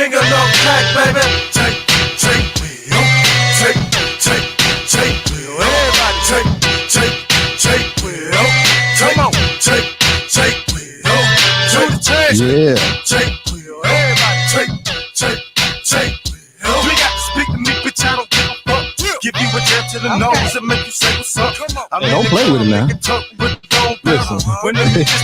king of no pack, baby. Take, wheel. Take, wheel. Everybody take, wheel. Come on, take, wheel. Yeah. Take, wheel. Everybody take, wheel. You got to speak to me, bitch. I don't give a fuck. Give you a jab to the nose and make you say what's up. Hey, don't play with him now. Listen,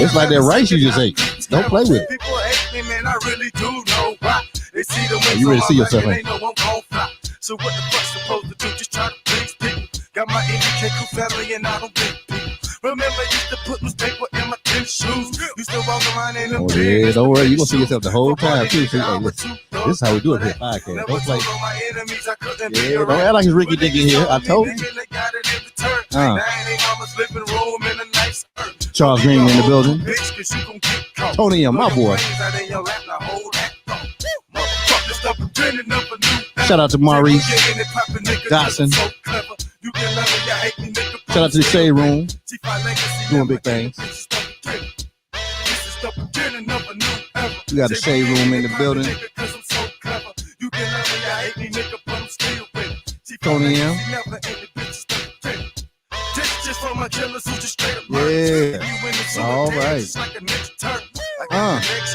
it's like that rice you just ate. Don't play with it. People hate me, man. I really do know why. They see the way you ready to see yourself, they know I'm gon' fly. So what the fuck's supposed to do? Just try to please people. Got my NDK crew family and I don't big people. Remember, used to put newspaper in my tennis shoes. Used to walk around in them. Oh yeah, don't worry. You gonna see yourself the whole time too. See, hey, listen, this is how we do it here. Podcast. Don't play. Yeah, don't act like it's Ricky Dicky here. I told you. Charles Green in the building. Tony and my boy. Shout out to Maurice Dotson. Shout out to the Shade Room. Doing big things. We got the Shade Room in the building. Tony M. Yeah. All right.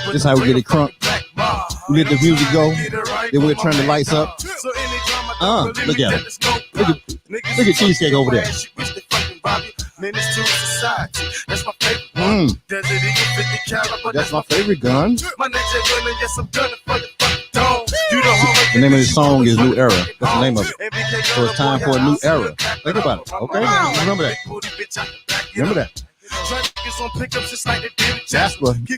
This is how we get it crunk. We let the music go. Then we'll turn the lights up. Look at him. Look at Cheesecake over there. That's my favorite gun. The name of the song is New Era. That's the name of it. So it's time for a new era. Think about it. Okay? Remember that. Remember that. Jasper, you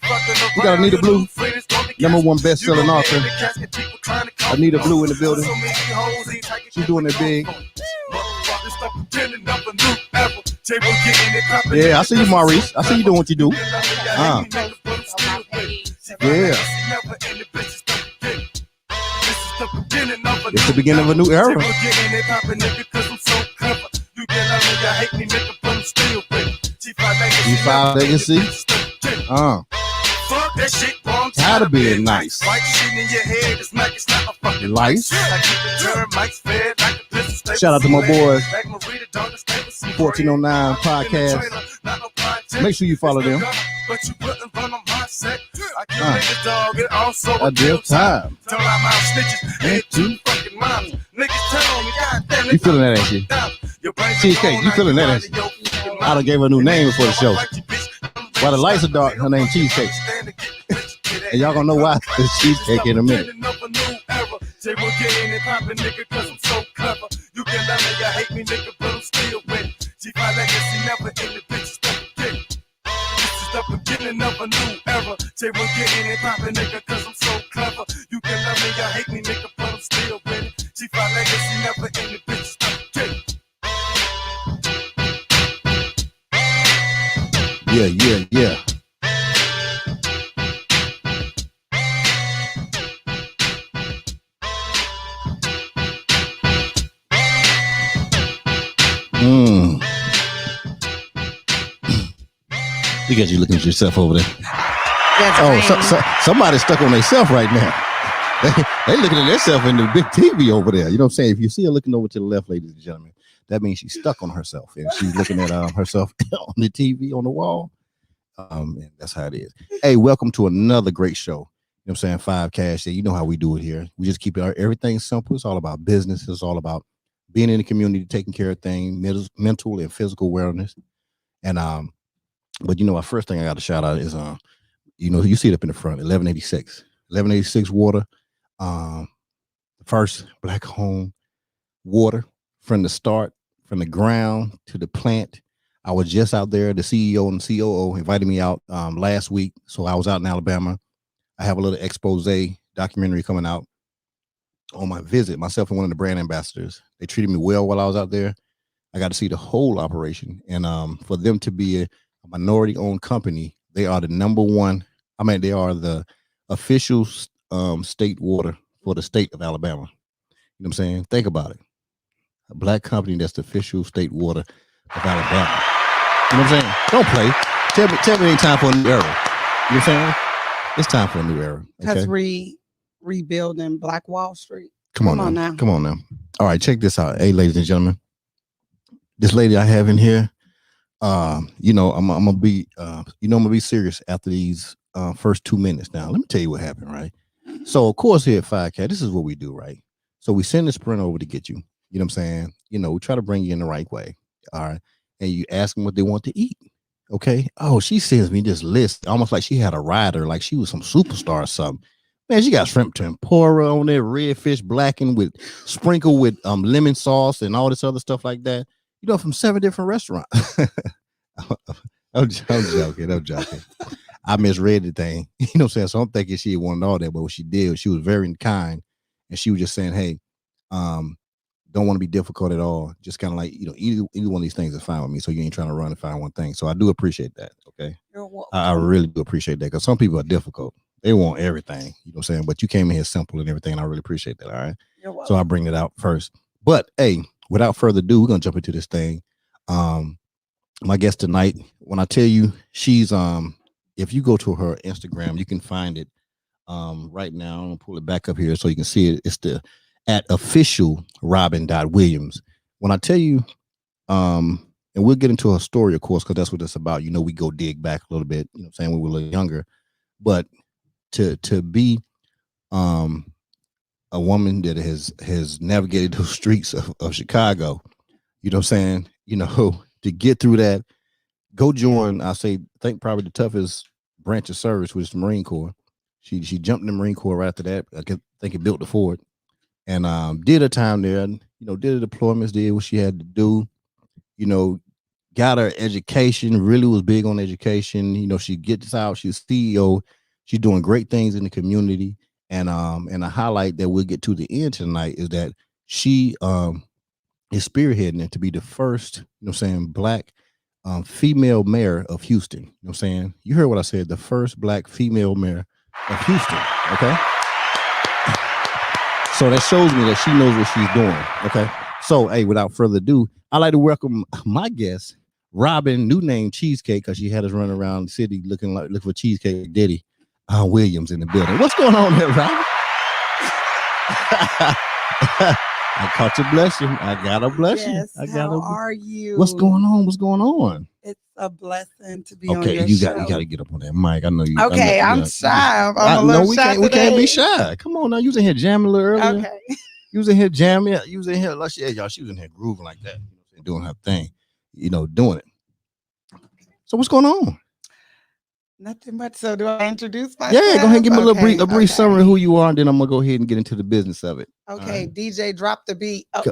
got Anita Blue, #1 best-selling author. Anita Blue in the building. She's doing it big. Yeah, I see you, Maurice. I see you doing what you do. Yeah. It's the beginning of a new era. G5 Legacy. Tired of being nice. Lice. Shout out to my boys. 1409 podcast. Make sure you follow them. A deal time. You feeling that at you? Cheesecake, you feeling that at you? I done gave her a new name before the show. While the lights are dark, her name Cheesecake. And y'all gonna know why it's Cheesecake in a minute. Beginning of a new era. Say we're getting it poppin', nigga, cause I'm so clever. You can love me, I hate me, nigga, but I'm still winning. G5 Legacy never in the bitch, stop getting. Yeah. Look at you looking at yourself over there. Somebody's stuck on themselves right now. They looking at themselves in the big TV over there. You know what I'm saying? If you see her looking over to the left, ladies and gentlemen, that means she's stuck on herself. And she's looking at herself on the TV on the wall. And that's how it is. Hey, welcome to another great show. You know what I'm saying? Five Cash. You know how we do it here. We just keep everything simple. It's all about business. It's all about being in the community, taking care of things, mental and physical wellness. And but you know, our first thing I got to shout out is you know, you see it up in the front, 1186 water, the first black home water from the start, from the ground to the plant. I was just out there. The CEO and COO invited me out last week, so I was out in Alabama. I have a little expose documentary coming out on my visit, myself and one of the brand ambassadors. They treated me well while I was out there. I got to see the whole operation, and for them to be a minority-owned company, they are the #1. I mean, they are the official state water for the state of Alabama. You know what I'm saying? Think about it. A black company that's the official state water of Alabama. You know what I'm saying? Don't play. Tell me it ain't time for a new era. You know what I'm saying? It's time for a new era. Because Reed, rebuilding Black Wall Street. Come on now. Come on now. All right, check this out. Hey, ladies and gentlemen, this lady I have in here, you know, I'm gonna be, I'm gonna be serious after these first 2 minutes. Now, let me tell you what happened, right? So, of course, here at 5Cat, this is what we do, right? So we send the Sprint over to get you. You know what I'm saying? You know, we try to bring you in the right way. All right. And you ask them what they want to eat. Okay. Oh, she sends me this list, almost like she had a rider, like she was some superstar or something. Man, she got shrimp tempura on there, redfish blackened with sprinkled with lemon sauce and all this other stuff like that. You know, from 7 different restaurants. I'm joking. I'm joking. I misread the thing. You know what I'm saying? So I'm thinking she wanted all that, but what she did, she was very kind. And she was just saying, hey, don't want to be difficult at all. Just kind of like, you know, either one of these things is fine with me. So you ain't trying to run and find one thing. So I do appreciate that. Okay. You're welcome. I really do appreciate that because some people are difficult. They want everything, you know what I'm saying? But you came in here simple and everything. And I really appreciate that. All right. You're welcome. So I'll bring it out first. But hey, without further ado, we're going to jump into this thing. My guest tonight, when I tell you she's, if you go to her Instagram, you can find it right now. I'm going to pull it back up here so you can see it. It's the at official Robin.Williams. When I tell you, and we'll get into her story, of course, because that's what it's about. You know, we go dig back a little bit, you know what I'm saying, when we were a little younger. But to be a woman that has navigated those streets of Chicago, you know what I'm saying, you know, to get through that, go join, I think probably the toughest branch of service, which is the Marine Corps. She jumped in the Marine Corps right after that. I think it built the fort. And did a time there, and, you know, did the deployments, did what she had to do, you know, got her education, really was big on education. You know, she gets out, she's CEO, she's doing great things in the community. And a highlight that we'll get to the end tonight is that she is spearheading it to be the first, you know what I'm saying, Black female mayor of Houston. You know what I'm saying? You heard what I said, the first Black female mayor of Houston. Okay. So that shows me that she knows what she's doing. Okay. So, hey, without further ado, I'd like to welcome my guest, Robin, new name Cheesecake, because she had us running around the city looking for Cheesecake Daddy Williams in the building. What's going on there, Robin? I caught your blessing. I got a blessing. Yes. How are you? What's going on? What's going on? It's a blessing to be on your you show. got to get up on that mic. I know you. Okay, I'm shy. I'm a little shy. We can't be shy. Come on now. You was in here jamming a little earlier. Okay. You was in here jamming. You was in here like y'all. She was in here grooving like that, doing her thing. You know, doing it. So what's going on? Nothing much. So do I introduce myself? Yeah, go ahead and give me a brief summary of who you are, and then I'm gonna go ahead and get into the business of it. Okay, DJ, drop the beat. Oh.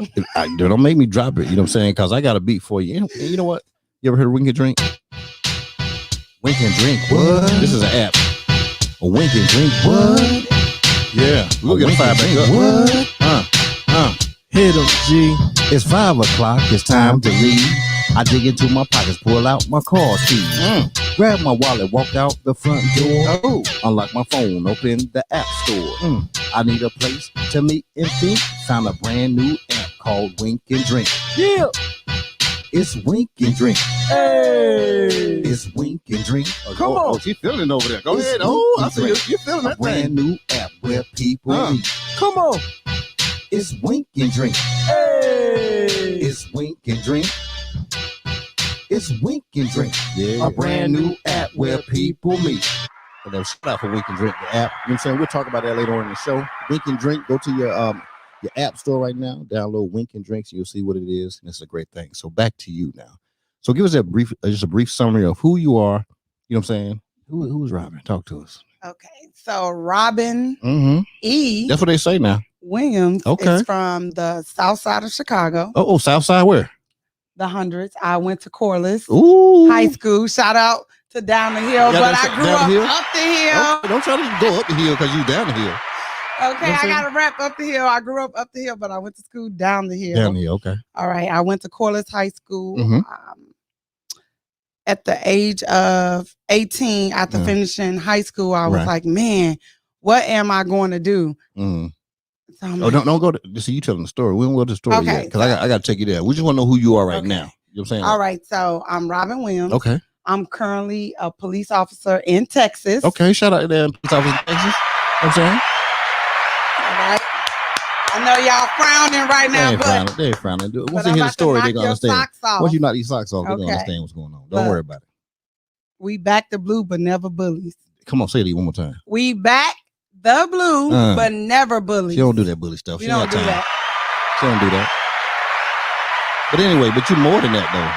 Don't make me drop it. You know what I'm saying? Because I got a beat for you. And you know what? You ever heard of Wink and Drink? Wink and Drink. What? This is an app. A Wink and Drink. What? Yeah. We'll get a 5 back up. What? Hit 'em, G. It's 5 o'clock. It's time to leave. I dig into my pockets, pull out my car keys. Grab my wallet, walk out the front door. Unlock my phone, open the app store. I need a place to meet and think. Found a brand new app called Wink and Drink. Yeah. It's Wink and Drink. Hey. It's Wink and Drink. Come on. She's feeling over there. Go ahead. I see you. You're feeling that brand new app where people meet. Come on. It's Wink and Drink. Hey. It's Wink and Drink. It's Wink and Drink. Yeah. A brand new app where people meet. And then shout out for Wink and Drink, the app. You know what I'm saying? We'll talk about that later on in the show. Wink and Drink. Go to your app store right now. Download Wink and Drink so you'll see what it is. And it's a great thing. So back to you now. So give us just a brief summary of who you are. You know what I'm saying? Who is Robin? Talk to us. Okay. So Robin E. That's what they say now. Williams is from the south side of Chicago. Oh, south side where? The hundreds. I went to Corliss Ooh. High School. Shout out to down the hill, but I grew up the hill. Don't try to go up the hill because you down the hill. Okay, I got to rap up the hill. I grew up the hill, but I went to school down the hill. Down the hill, okay. All right, I went to Corliss High School. At the age of 18, after finishing high school, I was like, man, what am I going to do? So don't go to see you telling the story. We don't go to the story yet because I got to take you there. We just want to know who you are right now. You know what I'm saying? All right, so I'm Robin Williams. Okay. I'm currently a police officer in Texas. Okay, shout out to the police officer in Texas. You know what I'm saying? right. I know y'all frowning right now, but they ain't frowning. Once they hear the story, they're gonna understand. Once you knock these socks off, they're gonna okay. understand what's going on. Don't worry about it. We back the blue, but never bullies. Come on, say it one more time. We back the blue, but never bullies. She don't do that bully stuff. She don't do that. She don't do that. But anyway, but you're more than that, though.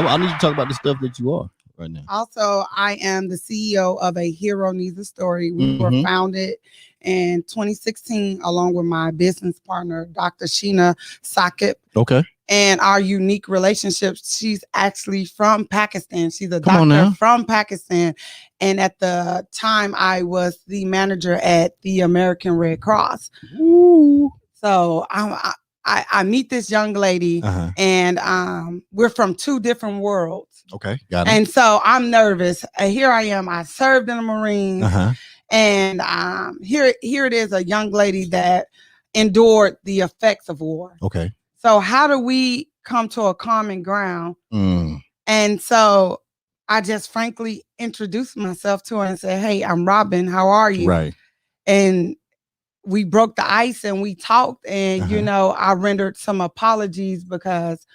I need to talk about the stuff that you are right now. Also, I am the CEO of A Hero Needs a Story. We were founded in 2016 along with my business partner, Dr. Sheena Sakib. Okay. And our unique relationship, she's actually from Pakistan. She's a doctor from Pakistan. And at the time, I was the manager at the American Red Cross. Ooh. So I meet this young lady, and we're from two different worlds. Okay, got it. And so I'm nervous. Here I am. I served in the Marines, and here it is, a young lady that endured the effects of war. Okay. So how do we come to a common ground? And so I just frankly introduced myself to her and said, "Hey, I'm Robin. How are you?" Right. And we broke the ice and we talked, and you know, I rendered some apologies because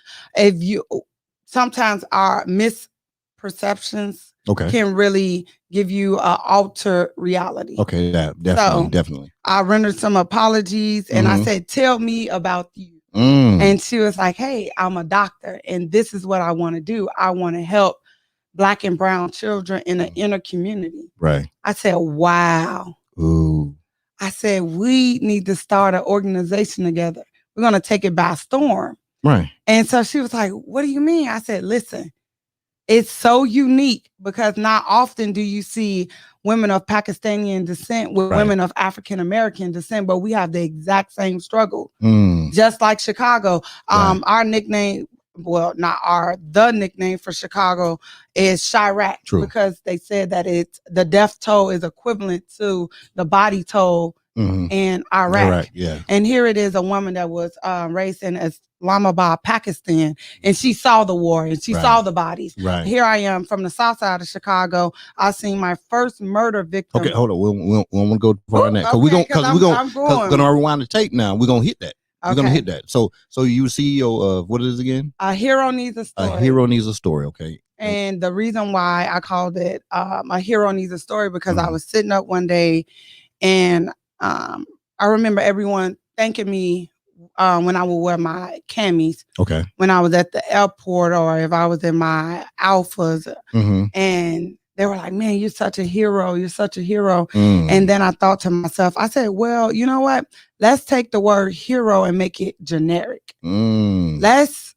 sometimes our misperceptions can really give you an altered reality. Okay, definitely. I rendered some apologies and I said, "Tell me about you." And she was like, "Hey, I'm a doctor and this is what I want to do. I want to help Black and brown children in the inner community." Right. I said, "Wow." Ooh. I said, "We need to start an organization together. We're going to take it by storm." Right. And so she was like, "What do you mean?" I said, "Listen, it's so unique because not often do you see women of Pakistani descent with women of African-American descent, but we have the exact same struggle. Just like Chicago. Our nickname, the nickname for Chicago is Chirac. True. Because they said that the death toll is equivalent to the body toll in Iraq. And here it is, a woman that was raised in Islamabad, Pakistan, and she saw the war and she saw the bodies. Here I am from the south side of Chicago. I seen my first murder victim. Okay, hold on. We don't want to go far in that because we're gonna rewind the tape now. We're gonna hit that. We're gonna hit that. So you CEO of what is it again? A Hero Needs a Story. A Hero Needs a Story. Okay. And the reason why I called it A Hero Needs a Story because I was sitting up one day and I remember everyone thanking me when I would wear my camis. Okay. When I was at the airport or if I was in my alphas. And they were like, "Man, you're such a hero. You're such a hero." And then I thought to myself, I said, well, you know what? Let's take the word hero and make it generic. The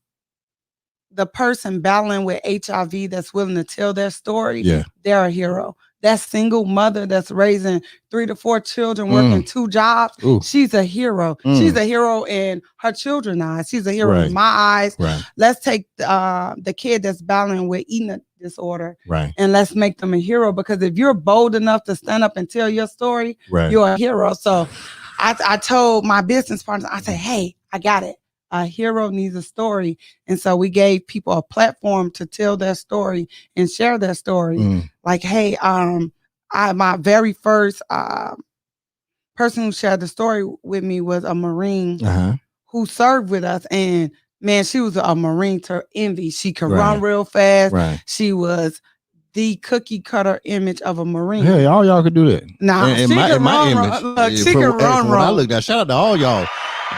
person battling with HIV that's willing to tell their story, they're a hero. That single mother that's raising 3 to 4 children, working 2 jobs, she's a hero. She's a hero in her children's eyes. She's a hero in my eyes. Let's take the kid that's battling with eating disorder and let's make them a hero, because if you're bold enough to stand up and tell your story, you're a hero. So I told my business partners, I said, "Hey, I got it. A hero needs a story." And so we gave people a platform to tell their story and share their story. Like, hey, my very first person who shared the story with me was a Marine who served with us. And man, she was a Marine to envy. She could run real fast. She was the cookie cutter image of a Marine. Hey, all y'all could do that. Nah, in my image. She could run. When I looked at, shout out to all y'all.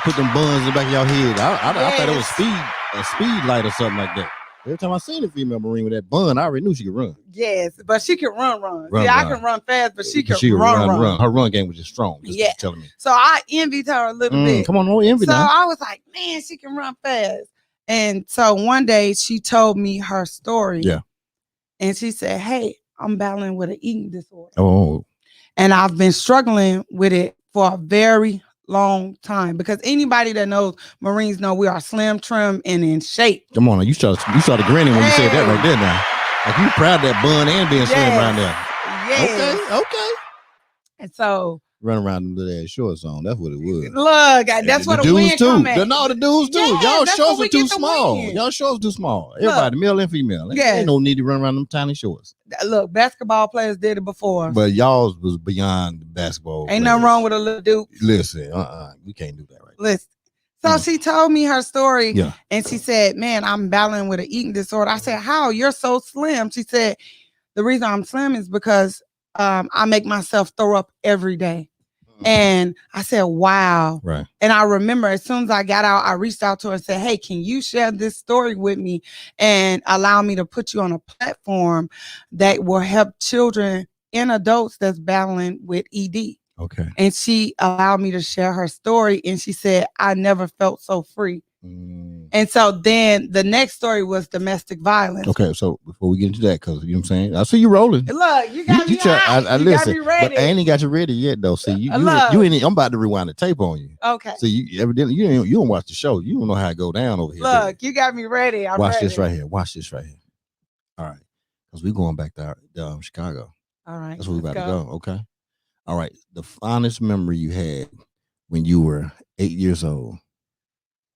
Put them buns in the back of your head. I thought it was a speed light or something like that. Every time I seen a female Marine with that bun, I already knew she could run. Yes, but she could run. I can run fast, but she could run. Her run game was just strong. Just telling me. So I envied her a little bit. Come on, no envy now. So I was like, man, she can run fast. And so one day she told me her story. Yeah. And she said, "Hey, I'm battling with an eating disorder. Oh. And I've been struggling with it for a very long time," because anybody that knows Marines know we are slim, trim, and in shape. Come on, you started grinning when you said that right there now. Like you proud of that bun and being slim right there. Yes. Okay. And so Run around in little ass shorts on. That's what it was. Look, that's what the wind come at. No, the dudes too. Yeah, Y'all that's shorts what we are too get the small. wind. Y'all shorts too small. Everybody, male and female. Yes. Ain't no need to run around them tiny shorts. Look, basketball players did it before. But y'all's was beyond basketball. Ain't nothing wrong with a little dude. Listen, we can't do that right. Listen. So she told me her story, Yeah. And she said, man, I'm battling with an eating disorder. I said, how? You're so slim. She said, the reason I'm slim is because I make myself throw up every day. And I said, wow. Right. And I remember as soon as I got out, I reached out to her and said, hey, can you share this story with me and allow me to put you on a platform that will help children and adults that's battling with ED? Okay. And she allowed me to share her story. And she said, I never felt so free. And so then the next story was domestic violence. Okay, so before we get into that, because you know what I'm saying, I see you rolling. Look, you got me hot. I you listen, got me ready. but I ain't got you ready yet, though. See, you ain't. I'm about to rewind the tape on you. Okay. So you evidently you don't watch the show. You don't know how it go down over here. Look, you got me ready. I'm Watch ready. this right here. Watch this right here. All right, because we're going back to Chicago. All right, that's where we're about to go. Okay. All right. The fondest memory you had when you were 8 years old.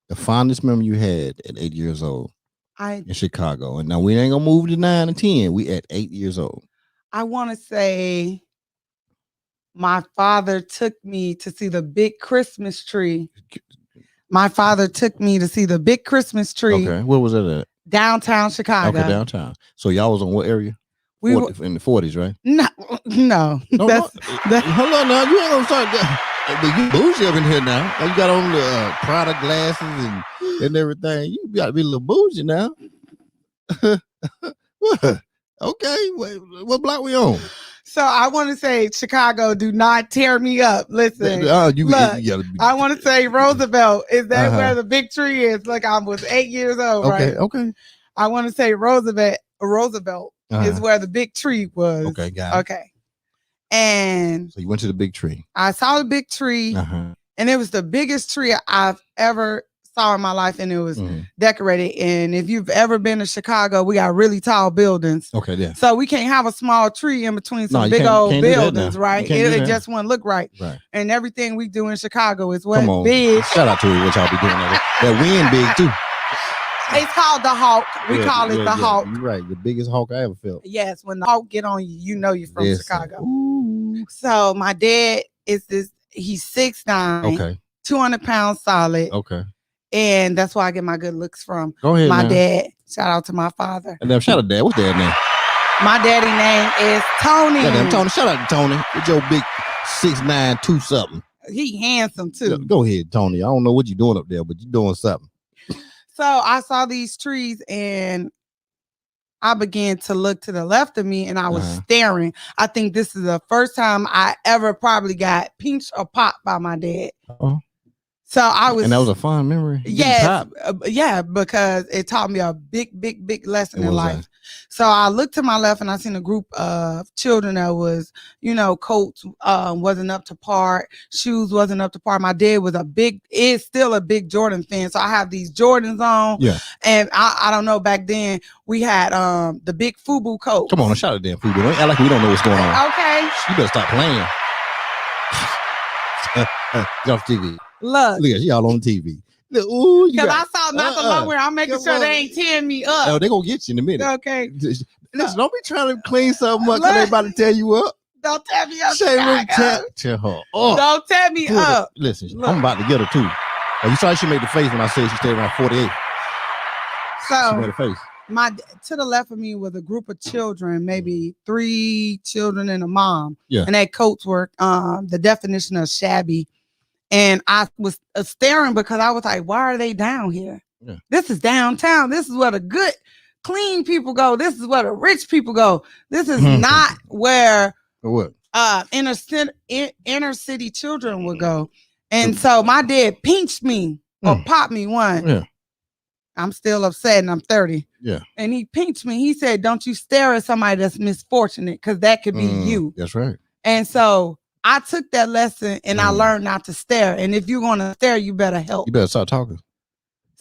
The fondest memory you had at 8 years old in Chicago. And now we ain't gonna move to 9 and 10. We at 8 years old. I want to say my father took me to see the big Christmas tree. My father took me to see the big Christmas tree. Okay. Where was that at? Downtown Chicago. Okay, downtown. So y'all was on what area? We were in the 40s, right? No. Hold on now. You ain't gonna start that. But you bougie up in here now. You got on the Prada glasses and everything. You got to be a little bougie now. Okay, what block we on? So I want to say, Chicago, do not tear me up. Listen, look, I want to say Roosevelt. Is that where the big tree is? Look, I was 8 years old, right? Okay. I want to say Roosevelt is where the big tree was. Okay, got it. Okay. And so you went to the big tree. I saw the big tree, and it was the biggest tree I've ever saw in my life, and it was decorated. And if you've ever been to Chicago, we got really tall buildings. Okay, yeah. So we can't have a small tree in between some big old buildings, right? It just wouldn't look right. Right. And everything we do in Chicago is what big. Shout out to what y'all be doing there. That wind big too. It's called the Hawk. We call it the Hawk. You're right. The biggest Hawk I ever felt. Yes, when the Hawk get on you, you know you're from Chicago. So my dad is he's 6'9". Okay. 200 pounds solid. Okay. And that's where I get my good looks from. Go ahead, my dad. Shout out to my father. And then shout out to Dad. What's Dad's name? My daddy name is Tony. Yeah, Tony. Shout out to Tony. With your big 6'9", 2 something. He handsome too. Go ahead, Tony. I don't know what you're doing up there, but you're doing something. So I saw these trees and I began to look to the left of me and I was staring. I think this is the first time I ever probably got pinched or popped by my dad. So I was, and that was a fun memory. Yes, yeah, because it taught me a big lesson in life. So I looked to my left and I seen a group of children that was, coats wasn't up to par, shoes wasn't up to par. My dad was is still a big Jordan fan, so I have these Jordans on. Yeah, and I don't know, back then we had the big FUBU coat. Come on, shout out damn FUBU. Don't act like we don't know what's going on. Okay, you better stop playing. Get off TV. Look, she all on TV. Because I saw not the long way. I'm making sure they ain't tearing me up. Oh, they gonna get you in a minute. Okay. Listen, don't be trying to clean something up because they about to tear you up. Don't tear me up. Tear her up. Don't tear me up. Listen, I'm about to get her too. You saw she made the face when I said she stayed around 48. So she made a face. To the left of me was a group of children, maybe 3 children and a mom. Yeah. And that coats were the definition of shabby. And I was staring because I was like, why are they down here? Yeah. This is downtown. This is where the good, clean people go. This is where the rich people go. This is not where inner city children would go. And so my dad pinched me or popped me one. Yeah. I'm still upset and I'm 30. Yeah. And he pinched me. He said, don't you stare at somebody that's misfortunate because that could be you. That's right. And so I took that lesson and I learned not to stare. And if you're going to stare, you better help. You better start talking.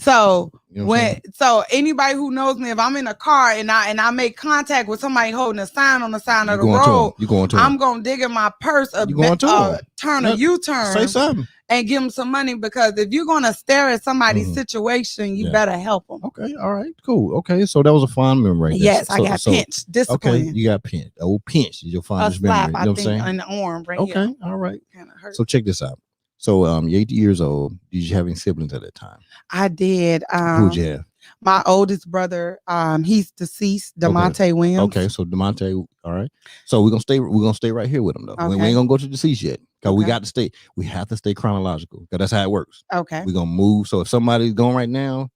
So You know what so anybody who knows me, if I'm in a car and I make contact with somebody holding a sign on the side of the road, I'm gonna dig in my purse, turn a U-turn, say something, and give them some money, because if you're gonna stare at somebody's situation, you better help them. Okay, all right, cool. Okay, so that was a fond memory. Yes, I got pinched, discipline. Okay, you got pinched. Old pinch is your fondest memory. You know what I'm saying? In the arm, right here. Okay, all right. Kind of hurt. So check this out. So you're 8 years old. Did you have any siblings at that time? I did. Who'd you have? My oldest brother, he's deceased, DeMonte Williams. Okay, so DeMonte, all right. So we're gonna stay right here with him though. Okay. We ain't gonna go to deceased yet. Because we got to stay, we have to stay chronological. Because that's how it works. Okay. We're gonna move. So if somebody's going right now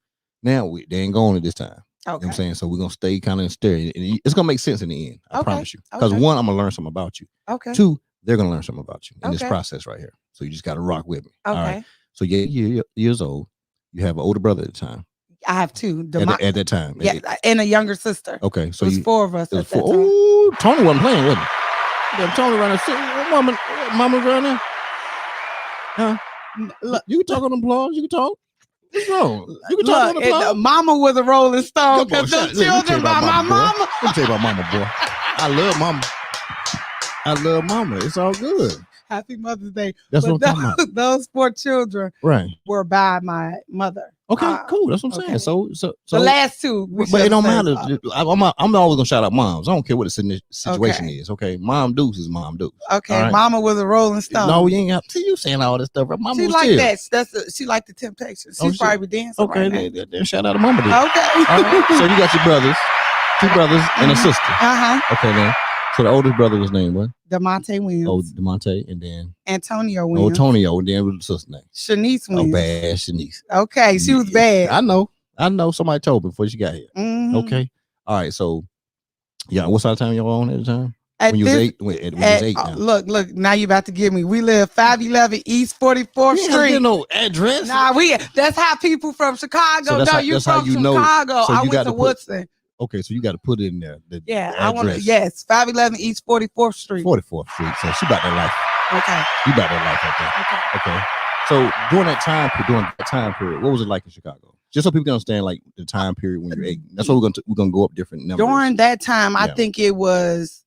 they ain't going at this time. Okay. You know what I'm saying? So we're gonna stay kind of steady. And it's gonna make sense in the end. I promise you. Because one, I'm gonna learn something about you. Okay. Two, they're gonna learn something about you in this process right here. So you just gotta rock with me. Okay. All right. So you're 8 years old. You have an older brother at the time. I have two. At that time. Yeah, and a younger sister. Okay. So it was four of us at that time. Oh, Tony wasn't playing, was he? Yeah, Tony around there. Mama around there. Huh? Look, you can talk on the applause. You can talk. What's wrong? You can talk on the applause. Mama was a Rolling Stone because the children by my mama. Let me tell you about mama, boy. I love mama. I love mama. It's all good. Happy Mother's Day. That's what I'm talking about. Those 4 children were by my mother. Okay, cool. That's what I'm saying. So the last 2, but it don't matter. I'm always gonna shout out moms. I don't care what the situation is. Okay, Mom Deuce is Mom Deuce. Okay, right? Mama was a Rolling Stone. No, we ain't got. See, you saying all this stuff. Mama she was like chill. that. She like the Temptations. She's probably dancing. Okay, right then shout out to Mama Deuce. Okay. All right. So you got your brothers, 2 brothers and a sister. Okay, then. So the oldest brother was named what? DeMonte Williams. Oh, DeMonte, and then Antonio Williams. Oh, Antonio, and then what was the sister's name? Shanice Williams. Oh, bad Shanice. Okay, she was bad. I know. Somebody told me before she got here. Mm-hmm. Okay. All right. So, yeah. What side of time y'all on at the time? When you was 8. When you was 8. Now. Look. Now you about to give me. We live 511 East 44th Street. You no address. Nah, that's how people from Chicago. So you from Chicago. So I went to Woodson. Okay, so you got to put it in there. I want to. Yes, 511 East 44th Street. 44th Street. So she about that life. Okay. You about that life right there. Okay. So during that time period, what was it like in Chicago? Just so people can understand, like the time period when you're 8. That's what we're gonna go up different numbers. During that time, I think it was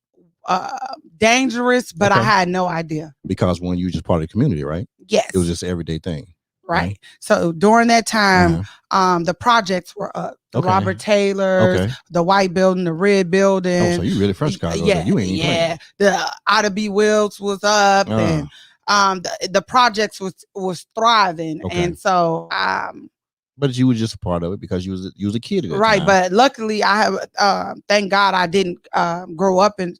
dangerous, but I had no idea. Because when you were just part of the community, right? Yes. It was just an everyday thing. Right. So during that time, the projects were up. The Robert Taylor, the white building, the red building. Oh, so you really from Chicago? Yeah, you ain't playing. The Ida B. Wells was up, and the projects was thriving, and so But you were just a part of it because you was a kid at that right. time. But luckily, I have thank God I didn't grow up in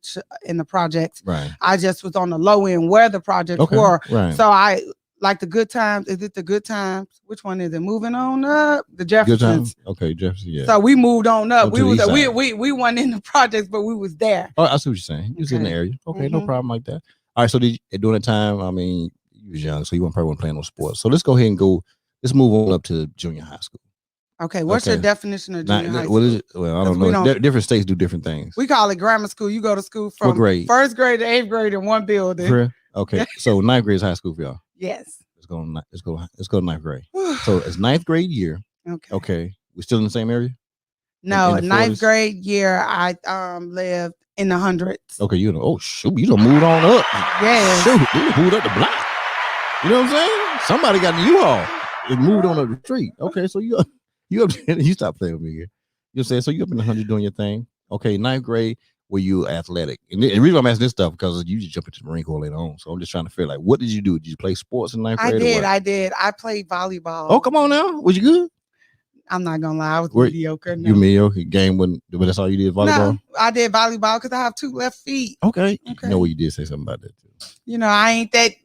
the projects. Right. I just was on the low end where the projects were. Right. So I. Like the Good Times. Is it the Good Times? Which one is it? Moving on up. The Jeffersons. Okay, Jefferson. Yeah. So we moved on up. We weren't in the projects, but we was there. Oh, I see what you're saying. You was in the area. Okay, no problem like that. All right. So during that time, I mean, you was young, so you probably weren't playing no sports. So let's go ahead and let's move on up to junior high school. Okay, what's your definition of junior high school? What is it? Well, I don't know. Different states do different things. We call it grammar school. You go to school from first grade to 8th grade in one building. Okay, so 9th grade is high school for y'all. Yes. Let's go to 9th grade. So it's 9th grade year. Okay. We're still in the same area? No, in 9th grade year, I lived in the hundreds. Okay, you done moved on up. Yeah. Shoot, you moved up the block. You know what I'm saying? Somebody got the U-Haul and moved on up the street. Okay, so you up you stop playing with me here. You know what I'm saying? So you up in the 100 doing your thing. Okay, 9th grade. Were you athletic? And the reason I'm asking this stuff because you just jump into the Marine Corps later on. So I'm just trying to figure like, what did you do? Did you play sports in 9th grade? I did. I played volleyball. Oh, come on now. Was you good? I'm not gonna lie. I was mediocre. No. You mediocre? Game when that's all you did, volleyball? No, I did volleyball because I have 2 left feet. Okay. You know what, you did say something about that too. I ain't that,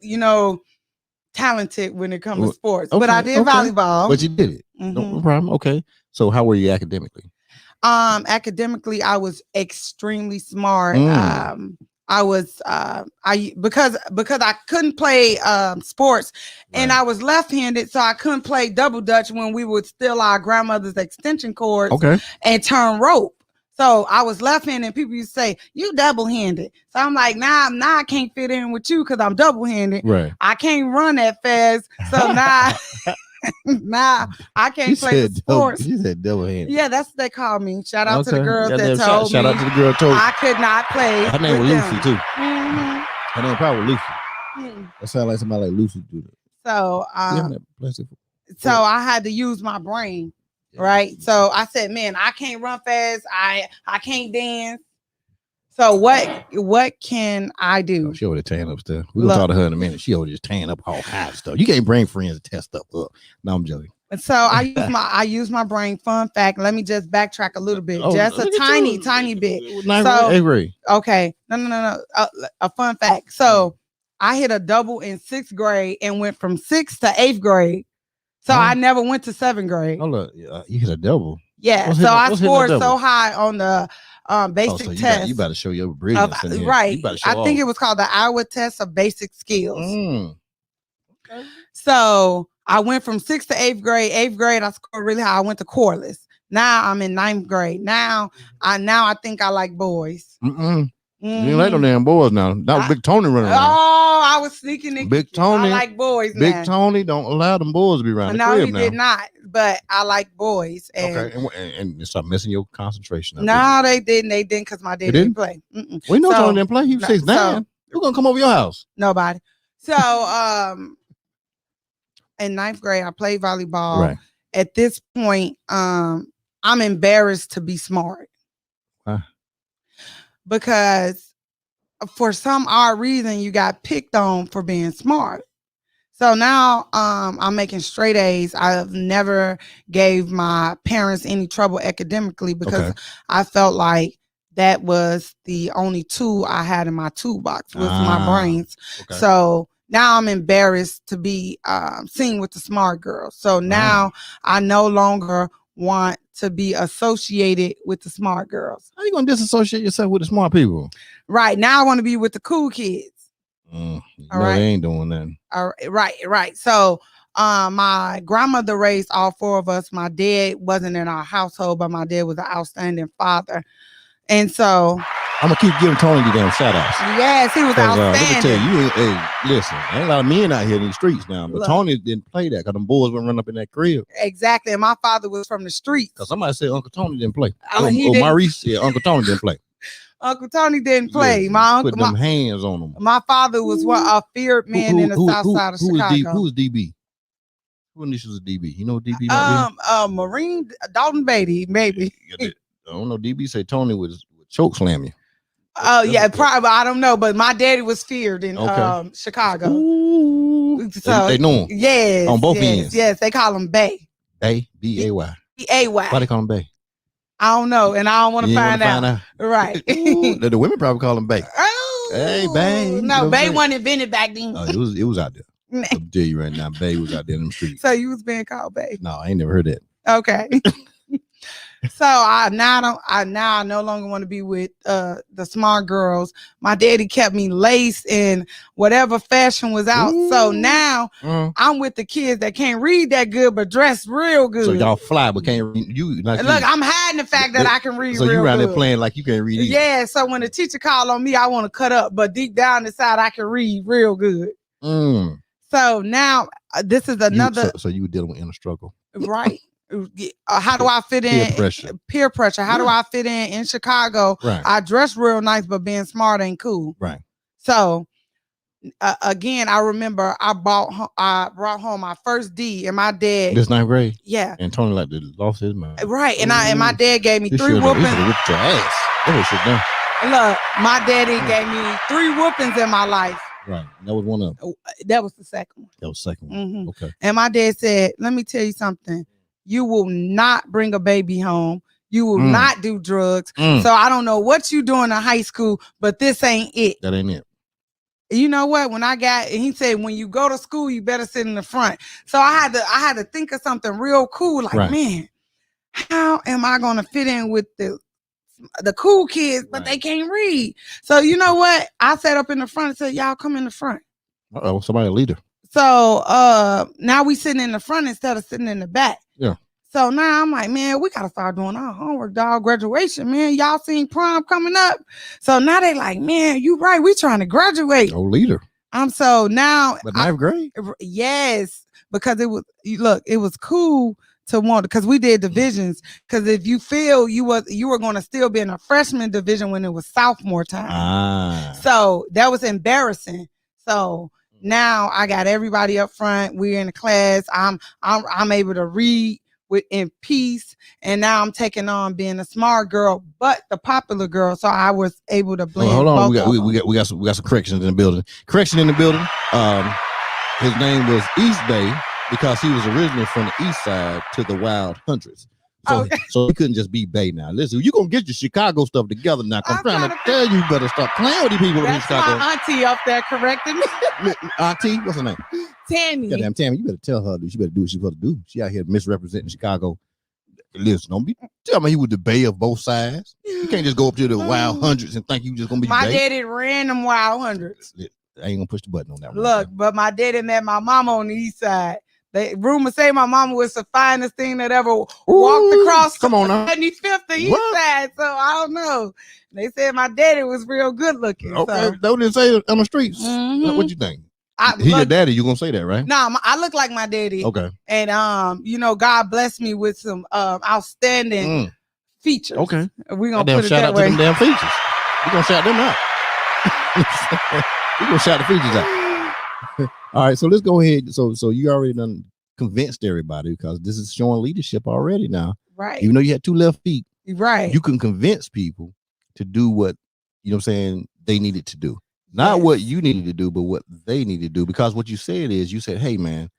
talented when it comes to sports. But I did volleyball. But you did it. No problem. Okay. So how were you academically? Academically, I was extremely smart. Because I couldn't play sports, and I was left-handed, so I couldn't play double dutch when we would steal our grandmother's extension cords and turn rope. So I was left-handed, and people used to say, "You double-handed." So I'm like, nah, I can't fit in with you because I'm double-handed. Right. I can't run that fast. So now Nah, I can't play the sports. She said double-handed. Yeah, that's what they call me. Shout out to the girls Yeah, that told me. Shout out to the girl told I could not play. Her name was Lucy too. Mm-hmm. Her name probably Lucy. That sounds like somebody like Lucy do that. So, so I had to use my brain, right? So I said, man, I can't run fast. I can't dance. So what can I do? Oh, she over there tearing up stuff. We're gonna talk to her in a minute. She over just tearing up all kinds of stuff. You can't bring friends to test stuff up. No, I'm joking. So I use my brain. Fun fact. Let me just backtrack a little bit, just a tiny bit. Eighth grade. Okay, no. A fun fact. So I hit a double in 6th grade and went from 6th to 8th grade. So I never went to 7th grade. Hold up, you hit a double. Yeah. So I scored so high on the basic test. You better show your brilliance. Right. I think it was called the Iowa Test of Basic Skills. Okay. So I went from 6th to 8th grade. 8th grade, I scored really high. I went to Corliss. Now I'm in 9th grade. Now I think I like boys. You ain't like no damn boys now. That was Big Tony running around. Oh, I was sneaking in. Big Tony. I like boys. Big Tony don't allow them boys to be around. No, he did not. But I like boys. And okay, and start messing your concentration. No, they didn't. They didn't because my dad didn't play. We know Tony didn't play. He was 6'9". We're gonna come over your house. Nobody. So in 9th grade, I played volleyball. Right. At this point, I'm embarrassed to be smart. Because for some odd reason, you got picked on for being smart. So now I'm making straight A's. I've never gave my parents any trouble academically because I felt like that was the only tool I had in my toolbox was my brains. Okay. So now I'm embarrassed to be seen with the smart girls. So now I no longer want to be associated with the smart girls. How you gonna disassociate yourself with the smart people? Right. Now I want to be with the cool kids. All right. They ain't doing that. All right. Right. So my grandmother raised all 4 of us. My dad wasn't in our household, but my dad was an outstanding father. And so I'm gonna keep giving Tony the damn shout outs. Yes, he was outstanding. Let me tell you, listen, ain't a lot of men out here in these streets now, but Tony didn't play that because them boys wouldn't run up in that crib. Exactly. And my father was from the streets. Because somebody said Uncle Tony didn't play. Maurice said Uncle Tony didn't play. Uncle Tony didn't play. Yes, my uncle put them hands on him. My father was a feared man in the south side of Chicago. Who was DB? Who initials of DB? You know what DB? Marine Dalton Beatty, maybe. I don't know. DB say Tony would choke slam you. Oh yeah, probably. I don't know, but my daddy was feared in Chicago. Ooh. So they know him. Yes, on both ends. Yes, they call him Bay. Bay, B-A-Y. B-A-Y. Why they call him Bay? I don't know, and I don't want to find out. Right. The women probably call him Bay. Oh, hey, Bay. No, Bay wasn't invented back then. Oh, it was out there. I'll tell you right now, Bay was out there in the street. So you was being called Bay? No, I ain't never heard that. Okay. So I no longer want to be with the smart girls. My daddy kept me laced in whatever fashion was out. Ooh. So now I'm with the kids that can't read that good but dress real good. So y'all fly but can't read. I'm hiding the fact that I can read. So you around there playing like you can't read either. Yeah. So when the teacher called on me, I want to cut up, but deep down inside I can read real good. So now this is another. So you were dealing with inner struggle, right? How do I fit in? Peer pressure. How do I fit in Chicago? Right. I dress real nice, but being smart ain't cool. Right. So again, I remember I brought home my first D, and my dad. This 9th grade. Yeah. And Tony lost his mind. Right. And my dad gave me 3 whoopings. He whipped your ass. Look, my daddy gave me 3 whoopings in my life. Right. That was one of them. That was the second one. That was the second one. Mm-hmm. Okay. And my dad said, "Let me tell you something. You will not bring a baby home. You will not do drugs. So I don't know what you doing in high school, but this ain't it." That ain't it. You know what? He said, when you go to school, you better sit in the front. So I had to think of something real cool. Like, man, how am I going to fit in with the cool kids, but they can't read? So you know what? I sat up in the front and said, y'all come in the front. Uh-oh, somebody a leader. So now we sitting in the front instead of sitting in the back. Yeah. So now I'm like, man, we gotta start doing our homework, dog. Graduation, man. Y'all seen prom coming up. So now they like, man, you right. We trying to graduate. Oh, leader. So now. But 9th grade? Yes. because it was cool to want, because we did divisions, because if you feel you were going to still be in a freshman division when it was sophomore time. So that was embarrassing. So now I got everybody up front. We're in the class. I'm able to read in peace, and now I'm taking on being a smart girl but the popular girl, so I was able to blend. Hold on, we got some corrections in the building. His name was East Bay because he was originally from the east side to the Wild Hundreds. So he couldn't just be Bay now. Listen, you're going to get your Chicago stuff together now. I'm trying to tell you better stop playing with these people in Chicago. My auntie up there correcting me. Auntie, what's her name? Tammy. Goddamn Tammy, you better tell her that she better do what she's supposed to do. She out here misrepresenting Chicago. Listen, don't be tell me he was the Bay of both sides. You can't just go up to the Wild Hundreds and think you just going to be my Bay. daddy ran them Wild Hundreds. I ain't going to push the button on that one. Look, but my daddy met my mama on the east side. They rumors say my mama was the finest thing that ever walked across 75th the east side. So I don't know. They said my daddy was real good looking. Okay, they didn't say it on the streets. Mm-hmm. What you think? He's your daddy. You gonna say that, right? No, I look like my daddy. Okay. And God blessed me with some outstanding features. Okay. We're gonna put it shout that out way. to them damn features. We're gonna shout them out. We're gonna shout the features out. All right, so let's go ahead. So you already done convinced everybody, because this is showing leadership already now. Right. Even though you had two left feet. Right. You can convince people to do what, they needed to do. Not what you needed to do, but what they need to do. Because what you said is, you said, hey, man,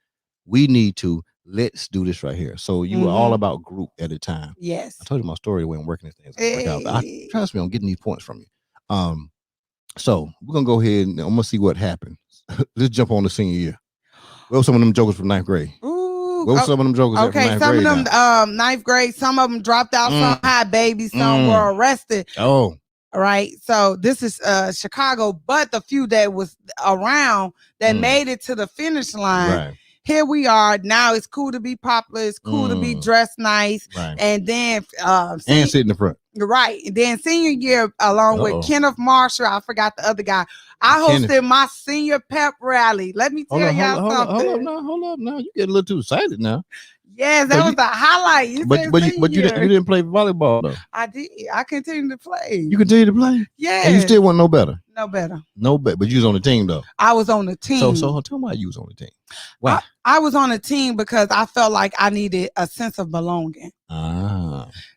let's do this right here. So you were all about group at a time. Yes. I told you my story the way I'm working this thing. Trust me, I'm getting these points from you. So we're going to go ahead and I'm going to see what happened. Let's jump on the senior year. What were some of them jokers from ninth grade? Ooh, what were some of them jokers from ninth some grade? Of them ninth grade, some of them dropped out, some had babies, some were arrested. Oh. Right. So this is Chicago, but the few that was around that made it to the finish line. Right. Here we are. Now it's cool to be popular. It's cool to be dressed nice. Right. And then and sit in the front. Right. And then senior year, along with Kenneth Marshall, I forgot the other guy. I hosted my senior pep rally. Let me tell y'all something. Hold up now. You get a little too excited now. Yes, that was the highlight. But you didn't play volleyball though. I did. I continued to play. You continued to play? Yeah. And you still want no better? No better. No better. But you was on the team though. I was on the team. So tell me why you was on the team. Why? I was on a team because I felt like I needed a sense of belonging.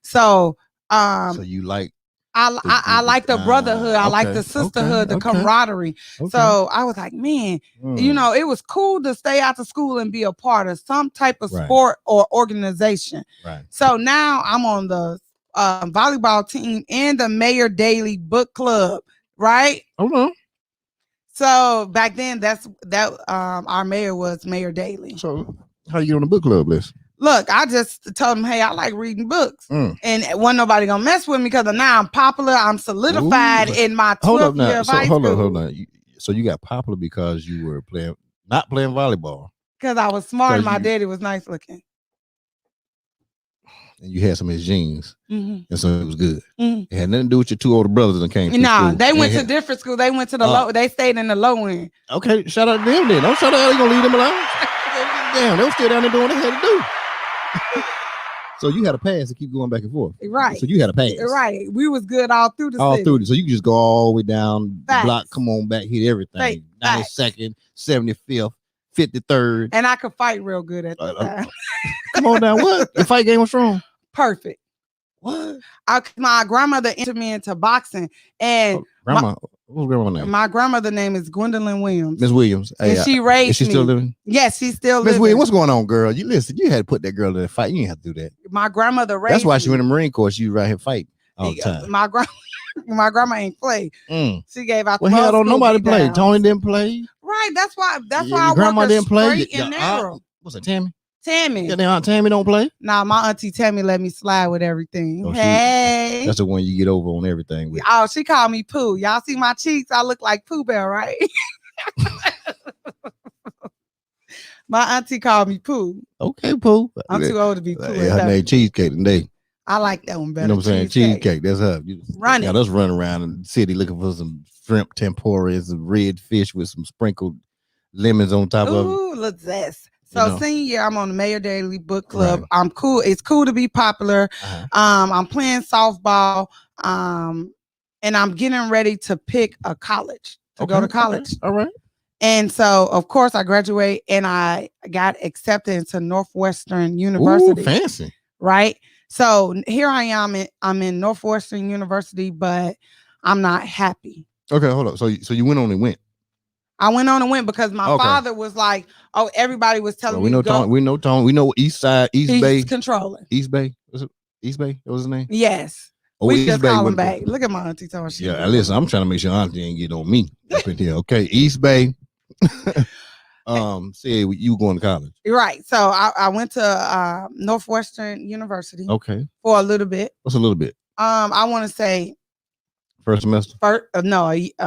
So you like I like the brotherhood. I like the sisterhood, the camaraderie. So I was like, man, it was cool to stay after school and be a part of some type of sport or organization. Right. So now I'm on the volleyball team and the Mayor Daley book club. Right. Okay. So back then, our mayor was Mayor Daley. So how you get on the book club list? Look, I just told him, hey, I like reading books. And wasn't nobody going to mess with me because now I'm popular. I'm solidified in my 12th year of high school. Hold on. So you got popular because you were not playing volleyball. Because I was smart and my daddy was nice looking. And you had some of his genes. And so it was good. It had nothing to do with your two older brothers that came to school. They went to different school. They went to the low. They stayed in the low end. Okay, shout out to them then. Don't shout out. You going to leave them alone? Damn, they were still down there doing what they had to do. So you had a pass to keep going back and forth. Right. So you had a pass. Right. We was good all through the city. So you can just go all the way down the block, come on back, hit everything. 92nd, 75th, 53rd. And I could fight real good at the time. Come on now. What? The fight game was strong? Perfect. What? My grandmother entered me into boxing. And what's grandma's name? My grandmother's name is Gwendolyn Williams. Miss Williams. And she raised me. Is she still living? Yes, she's still living. Miss Williams, what's going on, girl? You listen, you had to put that girl in a fight. You didn't have to do that. My grandmother raised me. That's why she went in the Marine Corps. She right here fight all the time. My grandma ain't play. She gave out. Well, hell, don't nobody play. Tony didn't play. Right. That's why I grandma didn't play. And narrow. What's it, Tammy? Tammy. Yeah, Aunt Tammy don't play? Nah, my auntie Tammy let me slide with everything. Hey. That's the one you get over on everything with. Oh, she called me Pooh. Y'all see my cheeks? I look like Pooh Bear, right? My auntie called me Pooh. Okay, Pooh. I'm too old to be Pooh. Her name Cheesecake today. I like that one better. You know what I'm saying? Cheesecake. That's her. Run it. Us running around in the city looking for some shrimp tempura and some red fish with some sprinkled lemons on top of it. Ooh, look zest. So senior year, I'm on the Mayor Daily Book Club. Right. I'm cool. It's cool to be popular. I'm playing softball. And I'm getting ready to pick a college to go to college. Okay. All right. And so, of course, I graduate and I got accepted into Northwestern University. Ooh, fancy. Right. So here I am. I'm in Northwestern University, but I'm not happy. Okay, hold up. So you went on and went. I went on and went because my father was like, "Oh, everybody was telling me to go." We know East Side, East Bay. He's controlling. East Bay. Was it East Bay? What was his name? Yes. Oh, we East just Bay call him back. Look at my auntie talking shit. Yeah, listen, I'm trying to make sure auntie ain't get on me up in here. Okay, East Bay. Said you going to college. Right. So I went to Northwestern University. Okay. For a little bit. What's a little bit? I want to say first semester.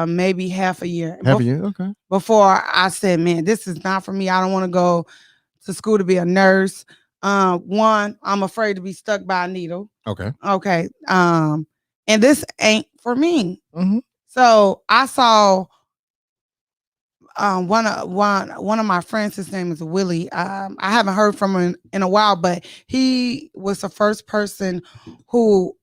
Maybe half a year. Half a year. Okay. Before I said, man, this is not for me. I don't want to go to school to be a nurse. One, I'm afraid to be stuck by a needle. Okay. Okay. And this ain't for me. Mm-hmm. So I saw one of my friends, his name is Willie. I haven't heard from him in a while, but he was the first person who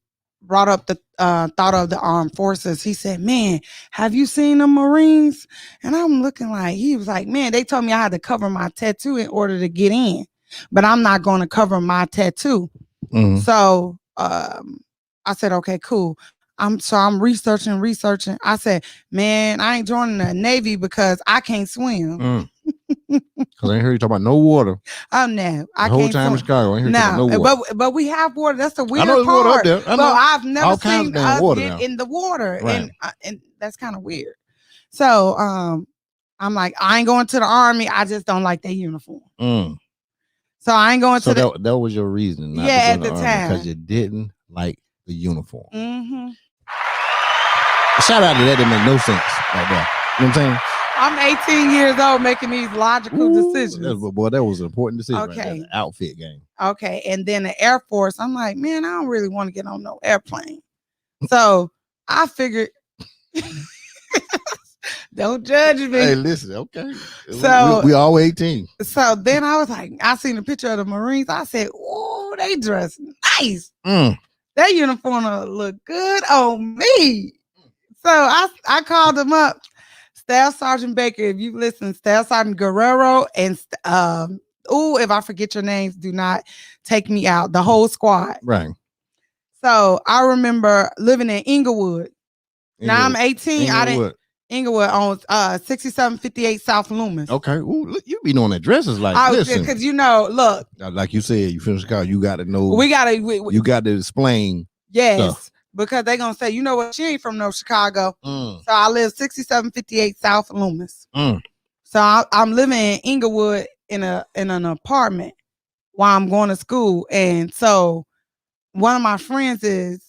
brought up the thought of the armed forces. He said, man, have you seen the Marines? And I'm looking like, he was like, man, they told me I had to cover my tattoo in order to get in, but I'm not going to cover my tattoo. Mm-hmm. So I said, okay, cool. I'm researching. I said, man, I ain't joining the Navy because I can't swim. Because I ain't heard you talk about no water. Oh no, I can't. The whole time in Chicago, I ain't heard you talk about no water. But we have water. That's the weird part. I know there's water up there. I know. But I've never seen us water get in the water, right. and that's kind of weird. So I'm like, I ain't going to the Army. I just don't like their uniform. So I ain't going to. So that was your reason. Not at the time, because you didn't like the uniform. Mm-hmm. Shout out to that. It make no sense like that. You know what I'm saying? I'm 18 years old making these logical decisions. Boy, that was an important decision. Okay. Right there, the outfit game. Okay. And then the Air Force, I'm like, man, I don't really want to get on no airplane. So I figured, don't judge me. Hey, listen, okay. So we all 18. So then I was like, I seen a picture of the Marines. I said, oh, they dress nice. That uniform look good on me. So I called them up. Staff Sergeant Baker, if you listen, Staff Sergeant Guerrero, and if I forget your names, do not take me out. The whole squad. Right. So I remember living in Inglewood. Now I'm 18. Inglewood on 6758 South Loomis. Okay. Ooh, look, you be knowing addresses like listen. Because look. Like you said, you from Chicago, you got to know. You got to explain. Yes. Stuff. Because they're going to say, you know what, she ain't from no Chicago. So I live 6758 South Loomis. So I'm living in Inglewood in an apartment while I'm going to school. And so one of my friends is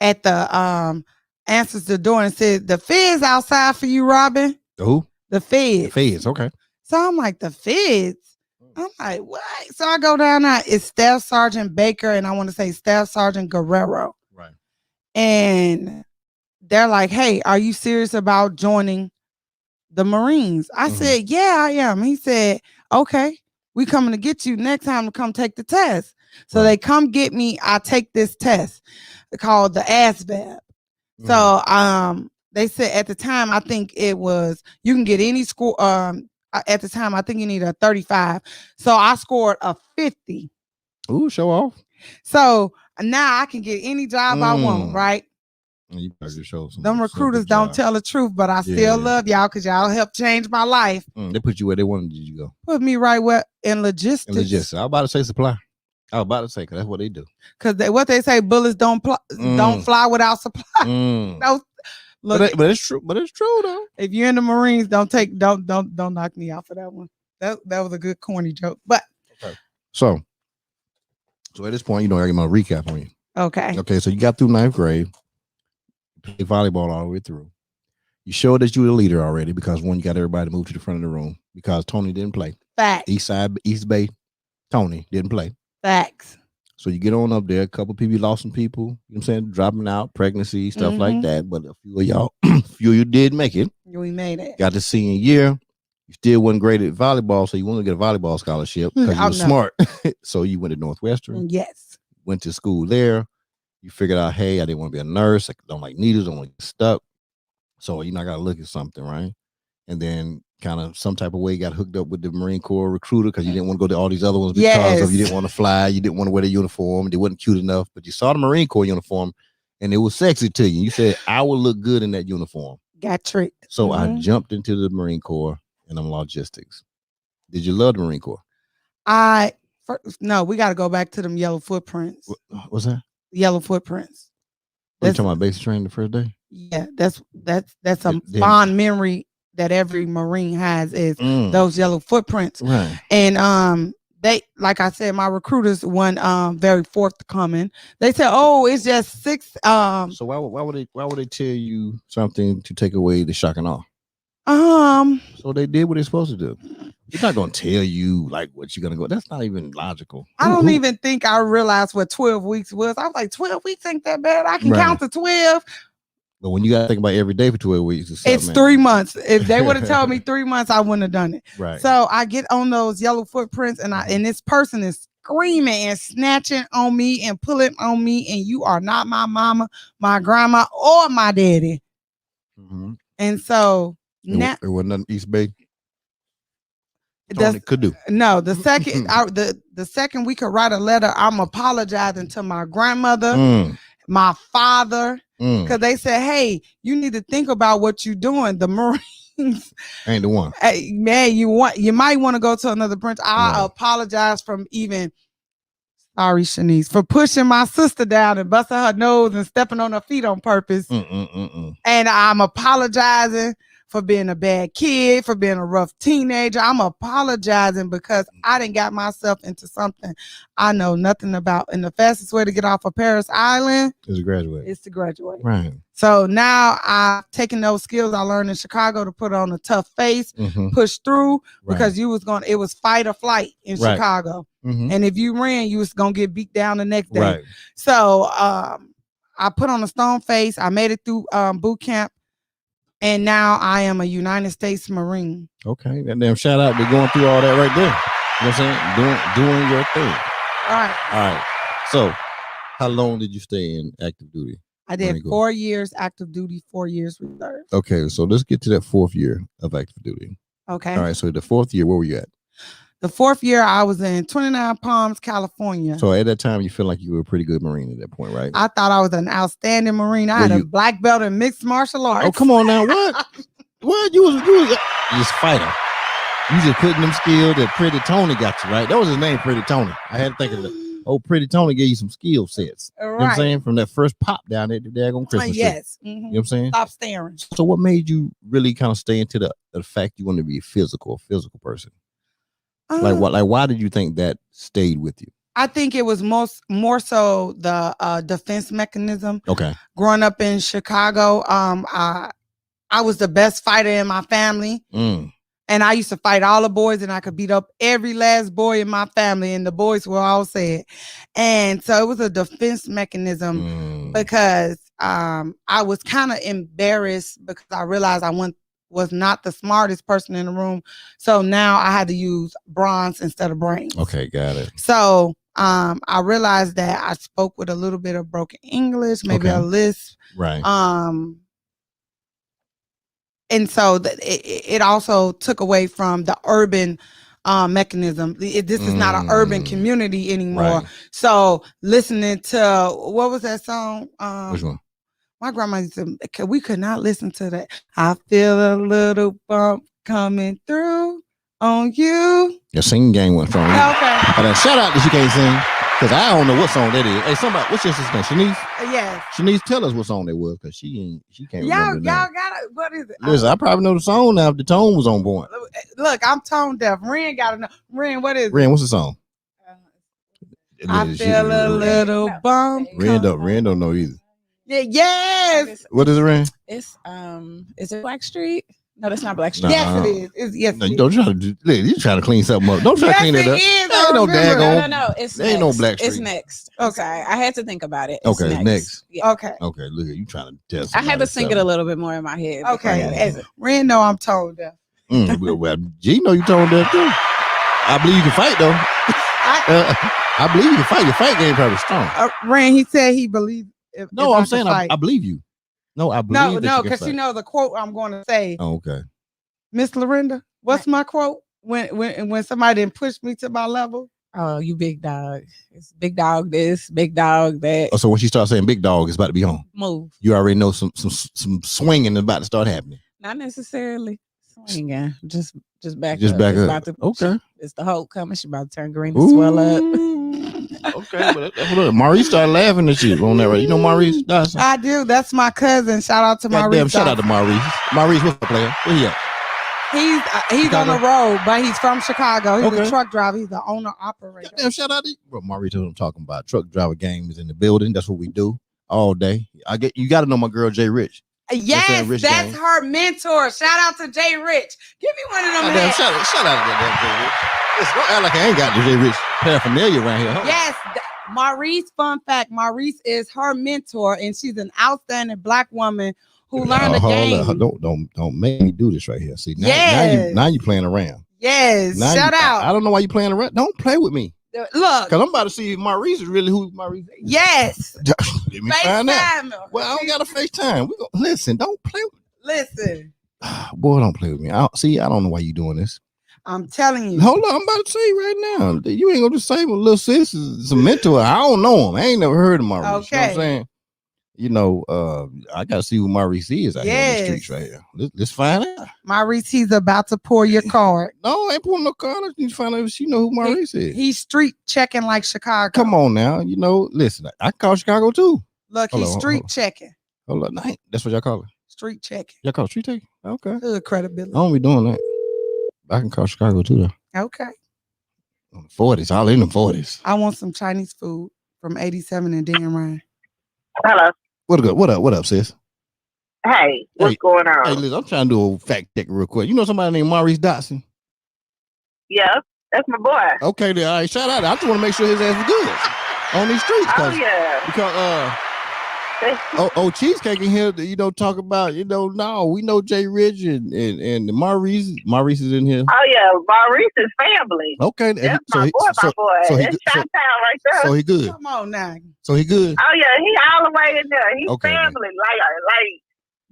at the answers the door and said, the feds outside for you, Robin. Who? The feds. The feds, okay. So I'm like, the feds? I'm like, what? So I go down there. It's Staff Sergeant Baker and I want to say Staff Sergeant Guerrero. Right. And they're like, hey, are you serious about joining the Marines? I said, yeah, I am. He said, okay, we coming to get you next time to come take the test. So they come get me. I take this test called the ASVAB. So they said at the time, I think it was, you can get any score. At the time, I think you need a 35. So I scored a 50. Ooh, show off. So now I can get any job I want, right? You better show some. Them recruiters don't tell the truth, but I still love y'all because y'all helped change my life. They put you where they wanted you to go. Put me right where in logistics. I was about to say supply. I was about to say, because that's what they do. Because what they say, bullets don't fly without supply. No, look, but it's true. But it's true though. If you're in the Marines, don't knock me out for that one. That was a good corny joke. But okay. So at this point, I get my recap on you. Okay. Okay. So you got through 9th grade. You played volleyball all the way through. You showed that you were the leader already because one, you got everybody to move to the front of the room because Tony didn't play. Facts. East Bay, Tony didn't play. Facts. So you get on up there. A couple people, you lost some people. You know what I'm saying? Dropping out, pregnancy, stuff like that. But a few of you did make it. We made it. Got the senior year. You still wasn't great at volleyball, so you wanted to get a volleyball scholarship because you were smart. So you went to Northwestern. Yes. Went to school there. You figured out, hey, I didn't want to be a nurse. I don't like needles. I don't want to get stuck. So I got to look at something, right? And then kind of some type of way got hooked up with the Marine Corps recruiter because you didn't want to go to all these other ones because of you didn't want to fly. You didn't want to wear the uniform. They wasn't cute enough. But you saw the Marine Corps uniform and it was sexy to you. You said, I would look good in that uniform. Got tricked. So I jumped into the Marine Corps and I'm logistics. Did you love the Marine Corps? No, we got to go back to them yellow footprints. What's that? Yellow footprints. You talking about basic training the first day? Yeah, that's a fond memory that every Marine has is those yellow footprints. Right. And they, like I said, my recruiters went very forthcoming. They said, "Oh, it's just 6." So why would they tell you something to take away the shock and awe? So they did what they're supposed to do. They're not gonna tell you like what you're gonna go. That's not even logical. I don't even think I realized what 12 weeks was. I was like, 12 weeks ain't that bad. I can count to 12. But when you gotta think about every day for 12 weeks, it's 3 months. If they would have told me 3 months, I wouldn't have done it. Right. So I get on those yellow footprints, and this person is screaming and snatching on me and pulling on me, and you are not my mama, my grandma, or my daddy. And so now it wasn't nothing East Bay. Could do. No, the second the second we could write a letter, I'm apologizing to my grandmother, my father, because they said, "Hey, you need to think about what you're doing." The Marines ain't the one. Hey, man, you might want to go to another branch. I apologize from even. Sorry, Shanice, for pushing my sister down and busting her nose and stepping on her feet on purpose. And I'm apologizing for being a bad kid, for being a rough teenager. I'm apologizing because I didn't got myself into something I know nothing about. And the fastest way to get off of Paris Island is to graduate. Right. So now I've taken those skills I learned in Chicago to put on a tough face, push through, because it was fight or flight in Chicago. And if you ran, you was going to get beat down the next day. Right. So I put on a stone face. I made it through boot camp. And now I am a United States Marine. Okay. That damn shout out to going through all that right there. You know what I'm saying? Doing your thing. All right. So how long did you stay in active duty? I did 4 years active duty, 4 years reserve. Okay. So let's get to that 4th year of active duty. Okay. All right. So the 4th year, where were you at? The 4th year, I was in 29 Palms, California. So at that time, you feel like you were a pretty good Marine at that point, right? I thought I was an outstanding Marine. I had a black belt in mixed martial arts. Oh, come on now. What? What? You was just fighter. You just putting them skills that Pretty Tony got you, right? That was his name, Pretty Tony. I had to think of it. Oh, Pretty Tony gave you some skill sets. Right. You know what I'm saying? From that first pop down there, the daggone Christmas tree. Yes. You know what I'm saying? Stop staring. So what made you really kind of stay into the fact you want to be a physical person? Why did you think that stayed with you? I think it was more so the defense mechanism. Okay. Growing up in Chicago, I was the best fighter in my family. And I used to fight all the boys, and I could beat up every last boy in my family, and the boys were all sad. And so it was a defense mechanism because I was kind of embarrassed because I realized I was not the smartest person in the room. So now I had to use bronze instead of brains. Okay, got it. So I realized that I spoke with a little bit of broken English, maybe a lisp. Right. And so it also took away from the urban mechanism. This is not an urban community anymore. Right. So listening to, what was that song? Which one? My grandma used to, we could not listen to that. I feel a little bump coming through on you. Your singing game went from you. Okay. But shout out that you can't sing, because I don't know what song that is. Hey, somebody, what's your sister's name? Shanice? Yes. Shanice, tell us what song that was, because she can't y'all remember. Y'all got it. What is it? Listen, I probably know the song now if the tone was on point. Look, I'm tone deaf. Ren got to know. Ren, what is it? Ren, what's the song? I feel a little bump. Ren don't know either. Yeah, yes. What is it, Ren? It's is it Black Street? No, that's not Black Street. Yes, it is. Yes, no, you don't try to do. You trying to clean something up? Don't try to clean it up. Ain't no daggone. No. It's there ain't no Black Street. It's next. Okay, I had to think about it. Okay, it's next. Yeah. Okay. Okay, look at you trying to tell. I had to sing it a little bit more in my head. Okay, Ren, no, I'm tone deaf. Well, G know you told that too. I believe you can fight though. I believe you can fight. Your fight game probably strong. Rand, he said he believed. No, I'm saying I believe you. No, I believe no, because you know the quote I'm going to say. Oh, okay. Miss Lorinda, what's my quote when somebody didn't push me to my level? Oh, you big dog. It's big dog this, big dog that. Oh, so when she starts saying big dog, it's about to be on. Move. You already know some swinging is about to start happening. Not necessarily swinging. Just back Just up. back it's up. About to, okay. It's the Hulk coming. She about to turn green and swell up. Okay, but that's what Maurice started laughing at you on that, right? You know Maurice Dawson? I do. That's my cousin. Shout out to Maurice. Damn, shout out to Maurice. Maurice, what's the player? Where he at? He's on the road, but he's from Chicago. He's a truck driver. He's the owner operator. Damn, shout out to you. Bro, Maurice, what I'm talking about. Truck driver game is in the building. That's what we do all day. You got to know my girl Jay Rich. Yes, that's her mentor. Shout out to Jay Rich. Give me one of them. Damn, shout out to that Jay Rich. Listen, don't act like I ain't got the Jay Rich paraphernalia around here. Huh? Yes, Maurice. Fun fact: Maurice is her mentor, and she's an outstanding Black woman who learned the game. Don't make me do this right here. See, now you playing around. Yes, now shout out. I don't know why you playing around. Don't play with me. Look, because I'm about to see if Maurice is really who Maurice is. Yes. Let me find out. Well, I don't got a FaceTime. Listen, don't play with me. Listen. Boy, don't play with me. I don't know why you doing this. I'm telling you. Hold on, I'm about to say right now. You ain't gonna just say my little sis is a mentor. I don't know him. I ain't never heard of Maurice. Okay. You know what I'm saying? I gotta see who Maurice is out here in the streets right here. Let's find out. Maurice, he's about to pour your card. No, I ain't pulling no card. I need to find out if she know who Maurice is. He's street checking like Chicago. Come on now. Listen, I call Chicago too. Look, he's street checking. Hold on. That's what y'all call it. Street checking. Y'all call it street checking? Okay. Good credibility. I don't be doing that. I can call Chicago too though. Okay. On the 40s, all in the 40s. I want some Chinese food from 87 and Dan Ryan. Hello. What up, sis? Hey, what's going on? Hey, listen, I'm trying to do a fact check real quick. You know somebody named Maurice Dotson? Yeah, that's my boy. Okay, then, all right, shout out. I just want to make sure his ass is good on these streets. Oh, yeah. Because Cheesecake in here, talk about, no, we know Jay Rich and Maurice. Maurice is in here. Oh, yeah, Maurice is family. Okay. That's my boy. That's Chi-Town right there. So he good. Come on now. So he good. Oh, yeah, he all the way in there. He's family. Like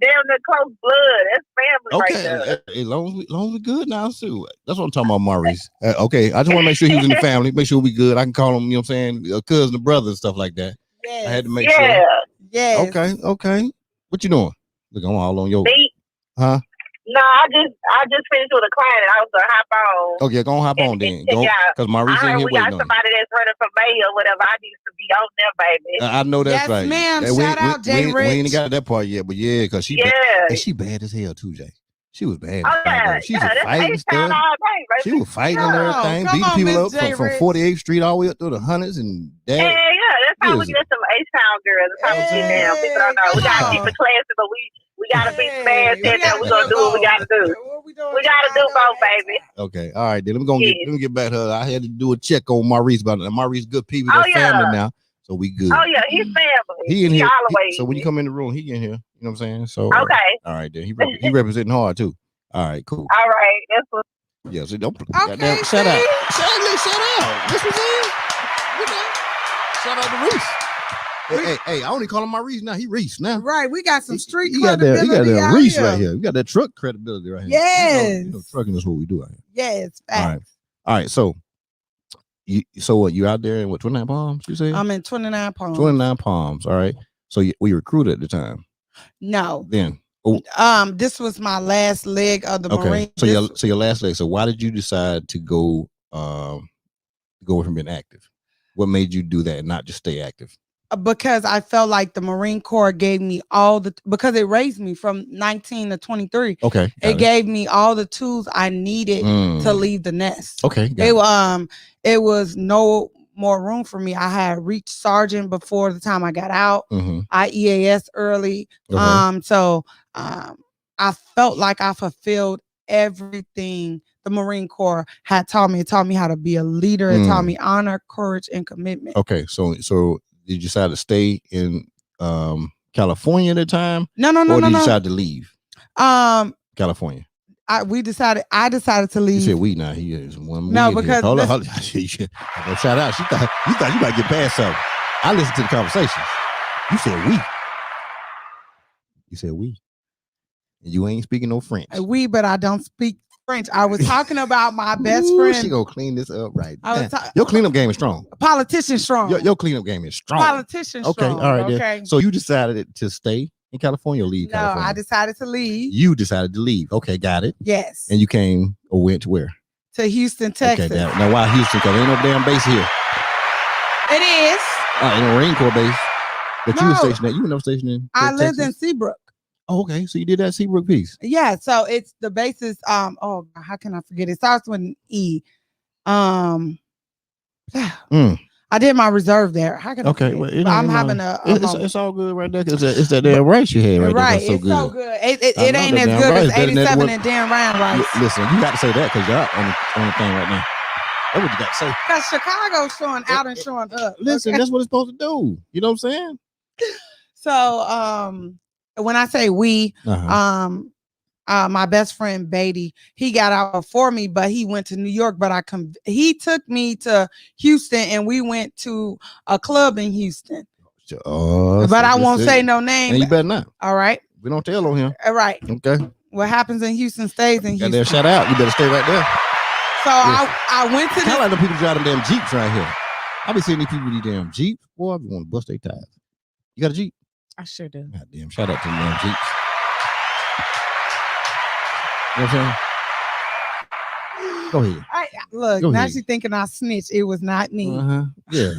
damn near close blood. That's family right there. As long as we good now, too. That's what I'm talking about, Maurice. Okay, I just want to make sure he was in the family. Make sure we good. I can call him, you know what I'm saying, a cousin, a brother, and stuff like that. Yes. I had to make sure. Yes. Okay. What you doing? Look, I'm all on your. Me? Huh? No, I just finished with a client and I was gonna hop on. Okay, go on, hop on then. Because Maurice in here we got waiting somebody that's running for mayor or whatever. I need to be on there, baby. I know that's right. Yes, ma'am. Hey, shout out Jay Rich. We ain't got that part yet, but yeah, because she bad as hell too, Jay. She was bad. Oh, yeah. She was fighting stuff. She was fighting and everything, beating people up from 48th Street all the way up through the hundreds and that. Yeah, that's how we get some H-Town girls. That's how we get down. People don't know. We gotta keep it classy, but we gotta be fast and then we're gonna do what we gotta do. We gotta do both, baby. Okay, all right, then let me get back to her. I had to do a check on Maurice, but Maurice good people, they're family now. So we good. Oh yeah, he's family. He in here. All the way. So when you come in the room, he in here. You know what I'm saying? So okay. All right, then he representing hard too. All right, cool. All right, that's what. Yeah, so don't okay, shout out. Shout out. This was it. Shout out to Reese. Hey, I only call him Maurice now. He Reese now. Right, we got some street credibility. He got that Reese right here. We got that truck credibility right here. Yes. Trucking is what we do out here. Yes. Facts. All right. So you out there in what, 29 Palms? You say? I'm in 29 Palms. 29 Palms. All right. So we recruited at the time. No. Then. This was my last leg of the Marine. So your last leg. So why did you decide to go from being active? What made you do that and not just stay active? Because I felt like the Marine Corps gave me because it raised me from 19 to 23. Okay. It gave me all the tools I needed to leave the nest. Okay. It was no more room for me. I had reached sergeant before the time I got out. Mm-hmm. I EAS early. Okay. So I felt like I fulfilled everything the Marine Corps had taught me. It taught me how to be a leader. It taught me honor, courage, and commitment. Okay. So did you decide to stay in California at the time? No. Or did you decide to leave California? I decided to leave. You said we now. He is one. No, because hold on. Shout out. You thought you might get past something. I listened to the conversations. You said we. You said we. And you ain't speaking no French. We, but I don't speak French. I was talking about my best friend. She gonna clean this up right now. Your cleanup game is strong. Politician strong. Your cleanup game is strong. Politician strong. Okay, all right. Okay. Then. So you decided to stay in California or leave California? No, I decided to leave. You decided to leave. Okay, got it. Yes. And you came or went to where? To Houston, Texas. Okay, now why Houston? Because ain't no damn base here. It is. Ain't no Marine Corps base. But you were stationed at, you were never stationed in I Texas? lived in Seabrook. Oh, okay. So you did that Seabrook piece. Yeah, so it's the basis. Oh, how can I forget? It starts with an E. I did my reserve there. How can I forget? Well, I'm having a it's all good right there. It's that damn rice you had right there. Right, so good. It ain't as good as 87 and Dan Ryan rice. Listen, you got to say that because y'all on the thing right now. That's what you got to say. Because Chicago's showing out and showing up. Listen, that's what it's supposed to do. You know what I'm saying? So when I say we, my best friend Beatty, he got out before me, but he went to New York. But he took me to Houston, and we went to a club in Houston. But I won't say no name. And you better not. All right. We don't tell on him. All right. Okay. What happens in Houston stays in Houston. Shout out. You better stay right there. So I went to kind of like the people driving damn Jeeps right here. I be seeing these people with these damn Jeeps. Boy, I be want to bust their tires. You got a Jeep? I sure do. God damn. Shout out to the damn Jeeps. You know what I'm saying? Go ahead. Look, Go now ahead. she's thinking I snitched. It was not me. Yeah.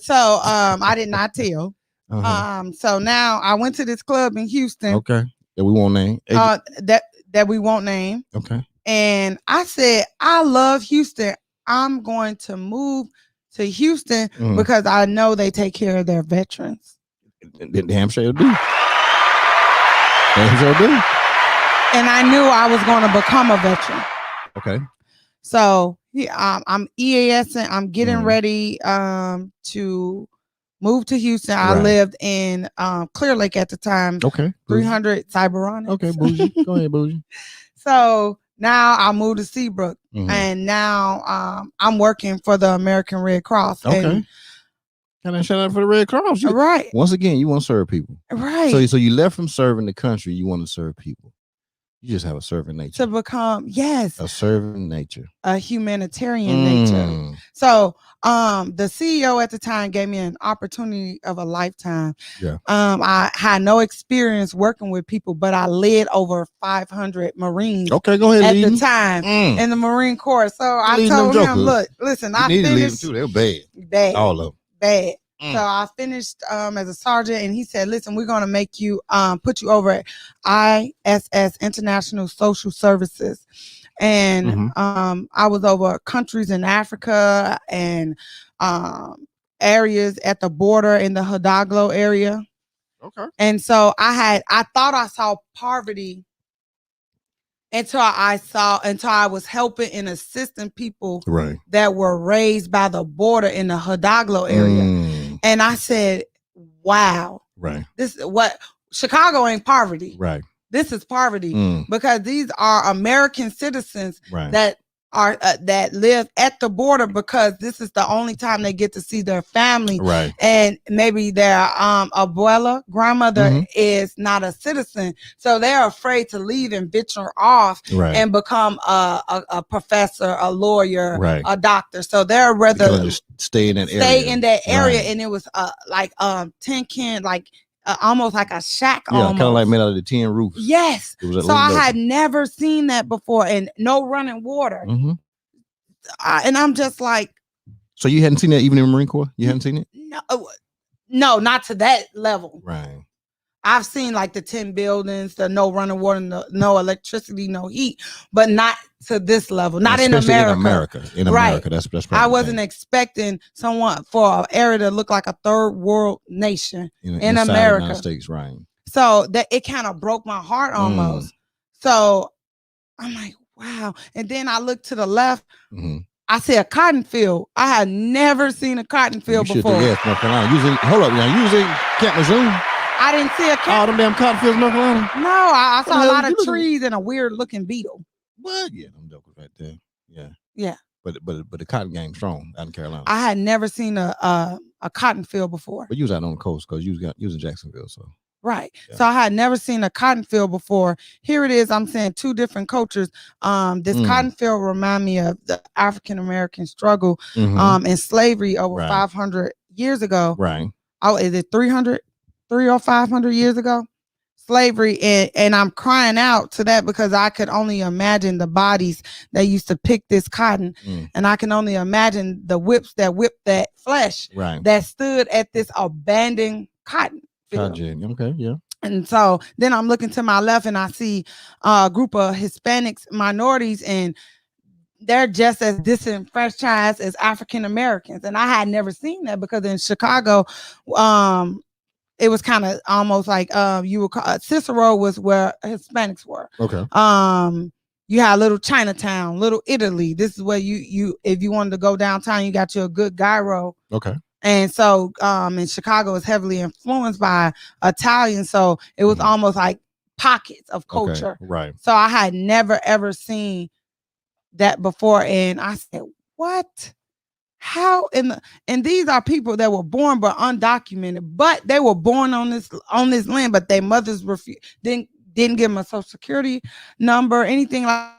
So I did not tell. So now I went to this club in Houston. Okay. That we won't name. That we won't name. Okay. And I said, I love Houston. I'm going to move to Houston because I know they take care of their veterans. Damn sure do. Damn sure do. And I knew I was going to become a veteran. Okay. So I'm EASing. I'm getting ready to move to Houston. I lived in Clear Lake at the time. Okay. 300 Cyberonics. Okay, bougie. Go ahead, bougie. So now I moved to Seabrook, and now I'm working for the American Red Cross. Okay. Can I shout out for the Red Cross? Right. Once again, you want to serve people. Right. So you left from serving the country. You want to serve people. You just have a serving nature. To become, yes. A serving nature. A humanitarian nature. So the CEO at the time gave me an opportunity of a lifetime. Yeah. I had no experience working with people, but I led over 500 Marines. Okay, go ahead. At the time in the Marine Corps. So I told him, look, listen, I finished. They were bad. Bad. All of them. Bad. So I finished as a sergeant, and he said, listen, we're going to make you put you over at ISS, International Social Services. And I was over countries in Africa and areas at the border in the Hidalgo area. Okay. And so I thought I saw poverty until I was helping and assisting people that were raised by the border in the Hidalgo area. And I said, wow, this is what Chicago ain't poverty. Right. This is poverty because these are American citizens that are that live at the border because this is the only time they get to see their family. Right. And maybe their abuela, grandmother is not a citizen. So they're afraid to leave and venture off and become a professor, a lawyer, a doctor. So they're rather stay in that area. And it was like tin can, like almost like a shack. Yeah, kind of like made out of the tin roof. Yes. So I had never seen that before, and no running water. And I'm just like. So you hadn't seen that even in the Marine Corps? You hadn't seen it? No, not to that level. Right. I've seen like the 10 buildings, the no running water, no electricity, no heat, but not to this level. Not especially in America. In America, that's I wasn't expecting someone for an area to look like a third world nation in America. The United States, right? So that it kind of broke my heart almost. So I'm like, wow. And then I looked to the left. I see a cotton field. I had never seen a cotton field before. North Carolina. Hold up now. Using Camp Missouri. I didn't see a all them damn cotton fields in North Carolina. No, I saw a lot of you trees and a weird looking beetle. What? Yeah, them jokers right there. Yeah. Yeah. But the cotton game strong out in Carolina. I had never seen a cotton field before. But you was out on the coast because you was in Jacksonville, so. Right. Yeah. So I had never seen a cotton field before. Here it is. I'm saying two different cultures. This cotton field remind me of the African American struggle and slavery over 500 years ago. Right. Oh, is it 300 or 500 years ago? Slavery, and I'm crying out to that because I could only imagine the bodies that used to pick this cotton, and I can only imagine the whips that whipped that flesh that stood at this abandoned cotton field. Okay, yeah. And so then I'm looking to my left and I see a group of Hispanics, minorities, and they're just as disenfranchised as African Americans. And I had never seen that because in Chicago, it was kind of almost like you would call Cicero was where Hispanics were. Okay. You had Little Chinatown, Little Italy. This is where you if you wanted to go downtown, you got you a good gyro. Okay. And so in Chicago is heavily influenced by Italian. So it was almost like pockets of culture. Okay. Right. So I had never ever seen that before. And I said, what? How and these are people that were born but undocumented, but they were born on this land, but their mothers didn't give them a social security number, anything like.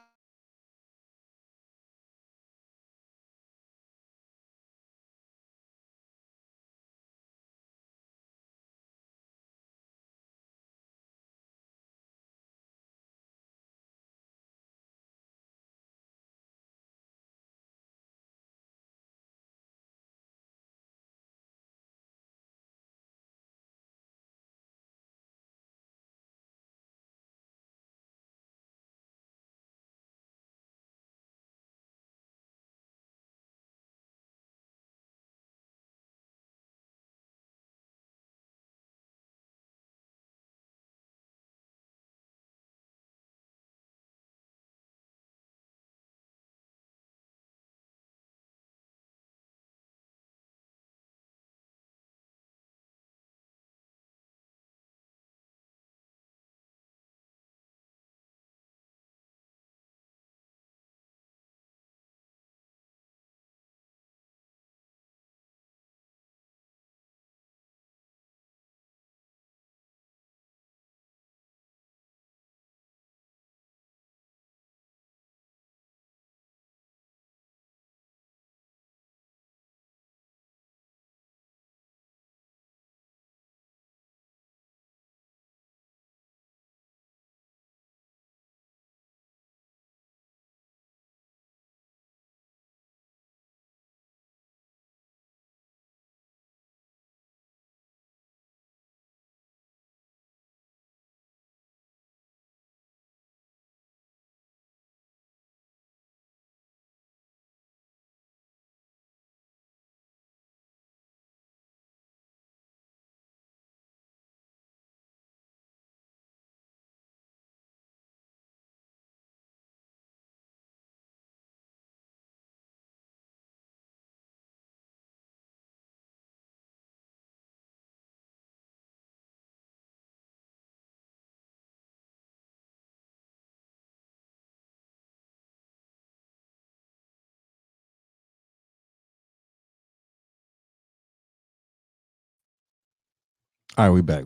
All right, we're back.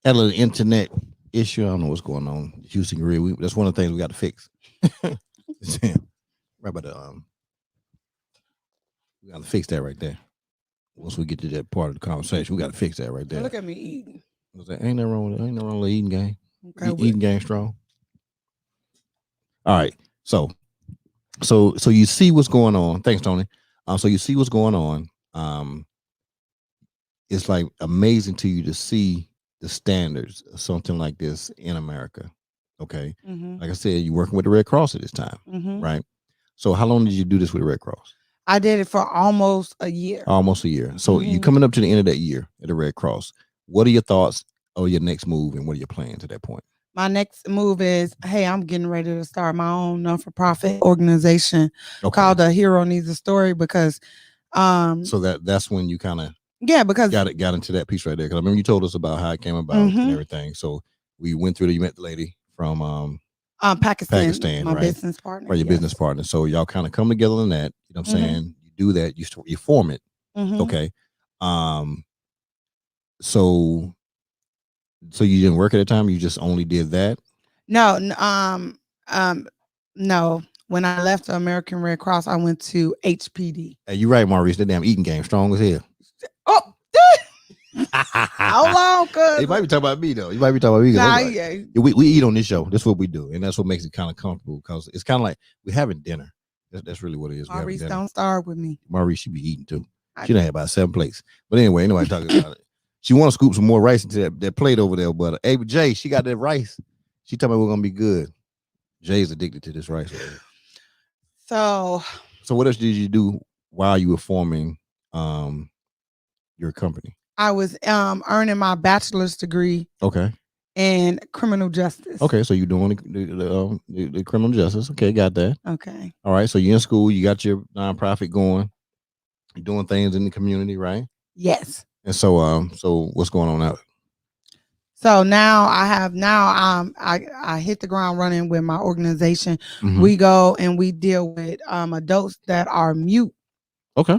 Had a little internet issue. I don't know what's going on. Houston Grid. That's one of the things we got to fix. Right about we got to fix that right there. Once we get to that part of the conversation, we got to fix that right there. Look at me eating. Ain't nothing wrong with the eating game. Okay, eating game strong. All right. So you see what's going on. Thanks, Tony. So you see what's going on. It's like amazing to you to see the standards of something like this in America. Okay. Like I said, you're working with the Red Cross at this time, right? So how long did you do this with the Red Cross? I did it for almost a year. So you're coming up to the end of that year at the Red Cross. What are your thoughts on your next move and what are your plans at that point? My next move is, hey, I'm getting ready to start my own non-for-profit organization called The Hero Needs a Story because so that's when you kind of Yeah, because got into that piece right there. Because I remember you told us about how it came about and everything. So we went through. You met the lady from Pakistan, my right? business partner. Right, your business partner. So y'all kind of come together in that. You know what I'm saying? You do that. You form it. Okay. So you didn't work at the time. You just only did that. No. No. When I left the American Red Cross, I went to HPD. Hey, you right, Maurice. That damn eating game strong as hell. Oh. How long? Cause you might be talking about me though. You might be talking about me. Nah, like, yeah. We eat on this show. That's what we do, and that's what makes it kind of comfortable because it's kind of like we're having dinner. That's really what it is. Maurice, don't start with me. Maurice, she be eating too. She done had about 7 plates. But anyway, ain't nobody talking about it. She want to scoop some more rice into that plate over there. But hey, Jay, she got that rice. She told me we're gonna be good. Jay's addicted to this rice. So what else did you do while you were forming your company? I was earning my bachelor's degree. Okay. In criminal justice. Okay, so you're doing the criminal justice. Okay, got that. Okay. All right, so you're in school. You got your nonprofit going. You're doing things in the community, right? Yes. And so what's going on now? So now I hit the ground running with my organization. We go and we deal with adults that are mute. Okay.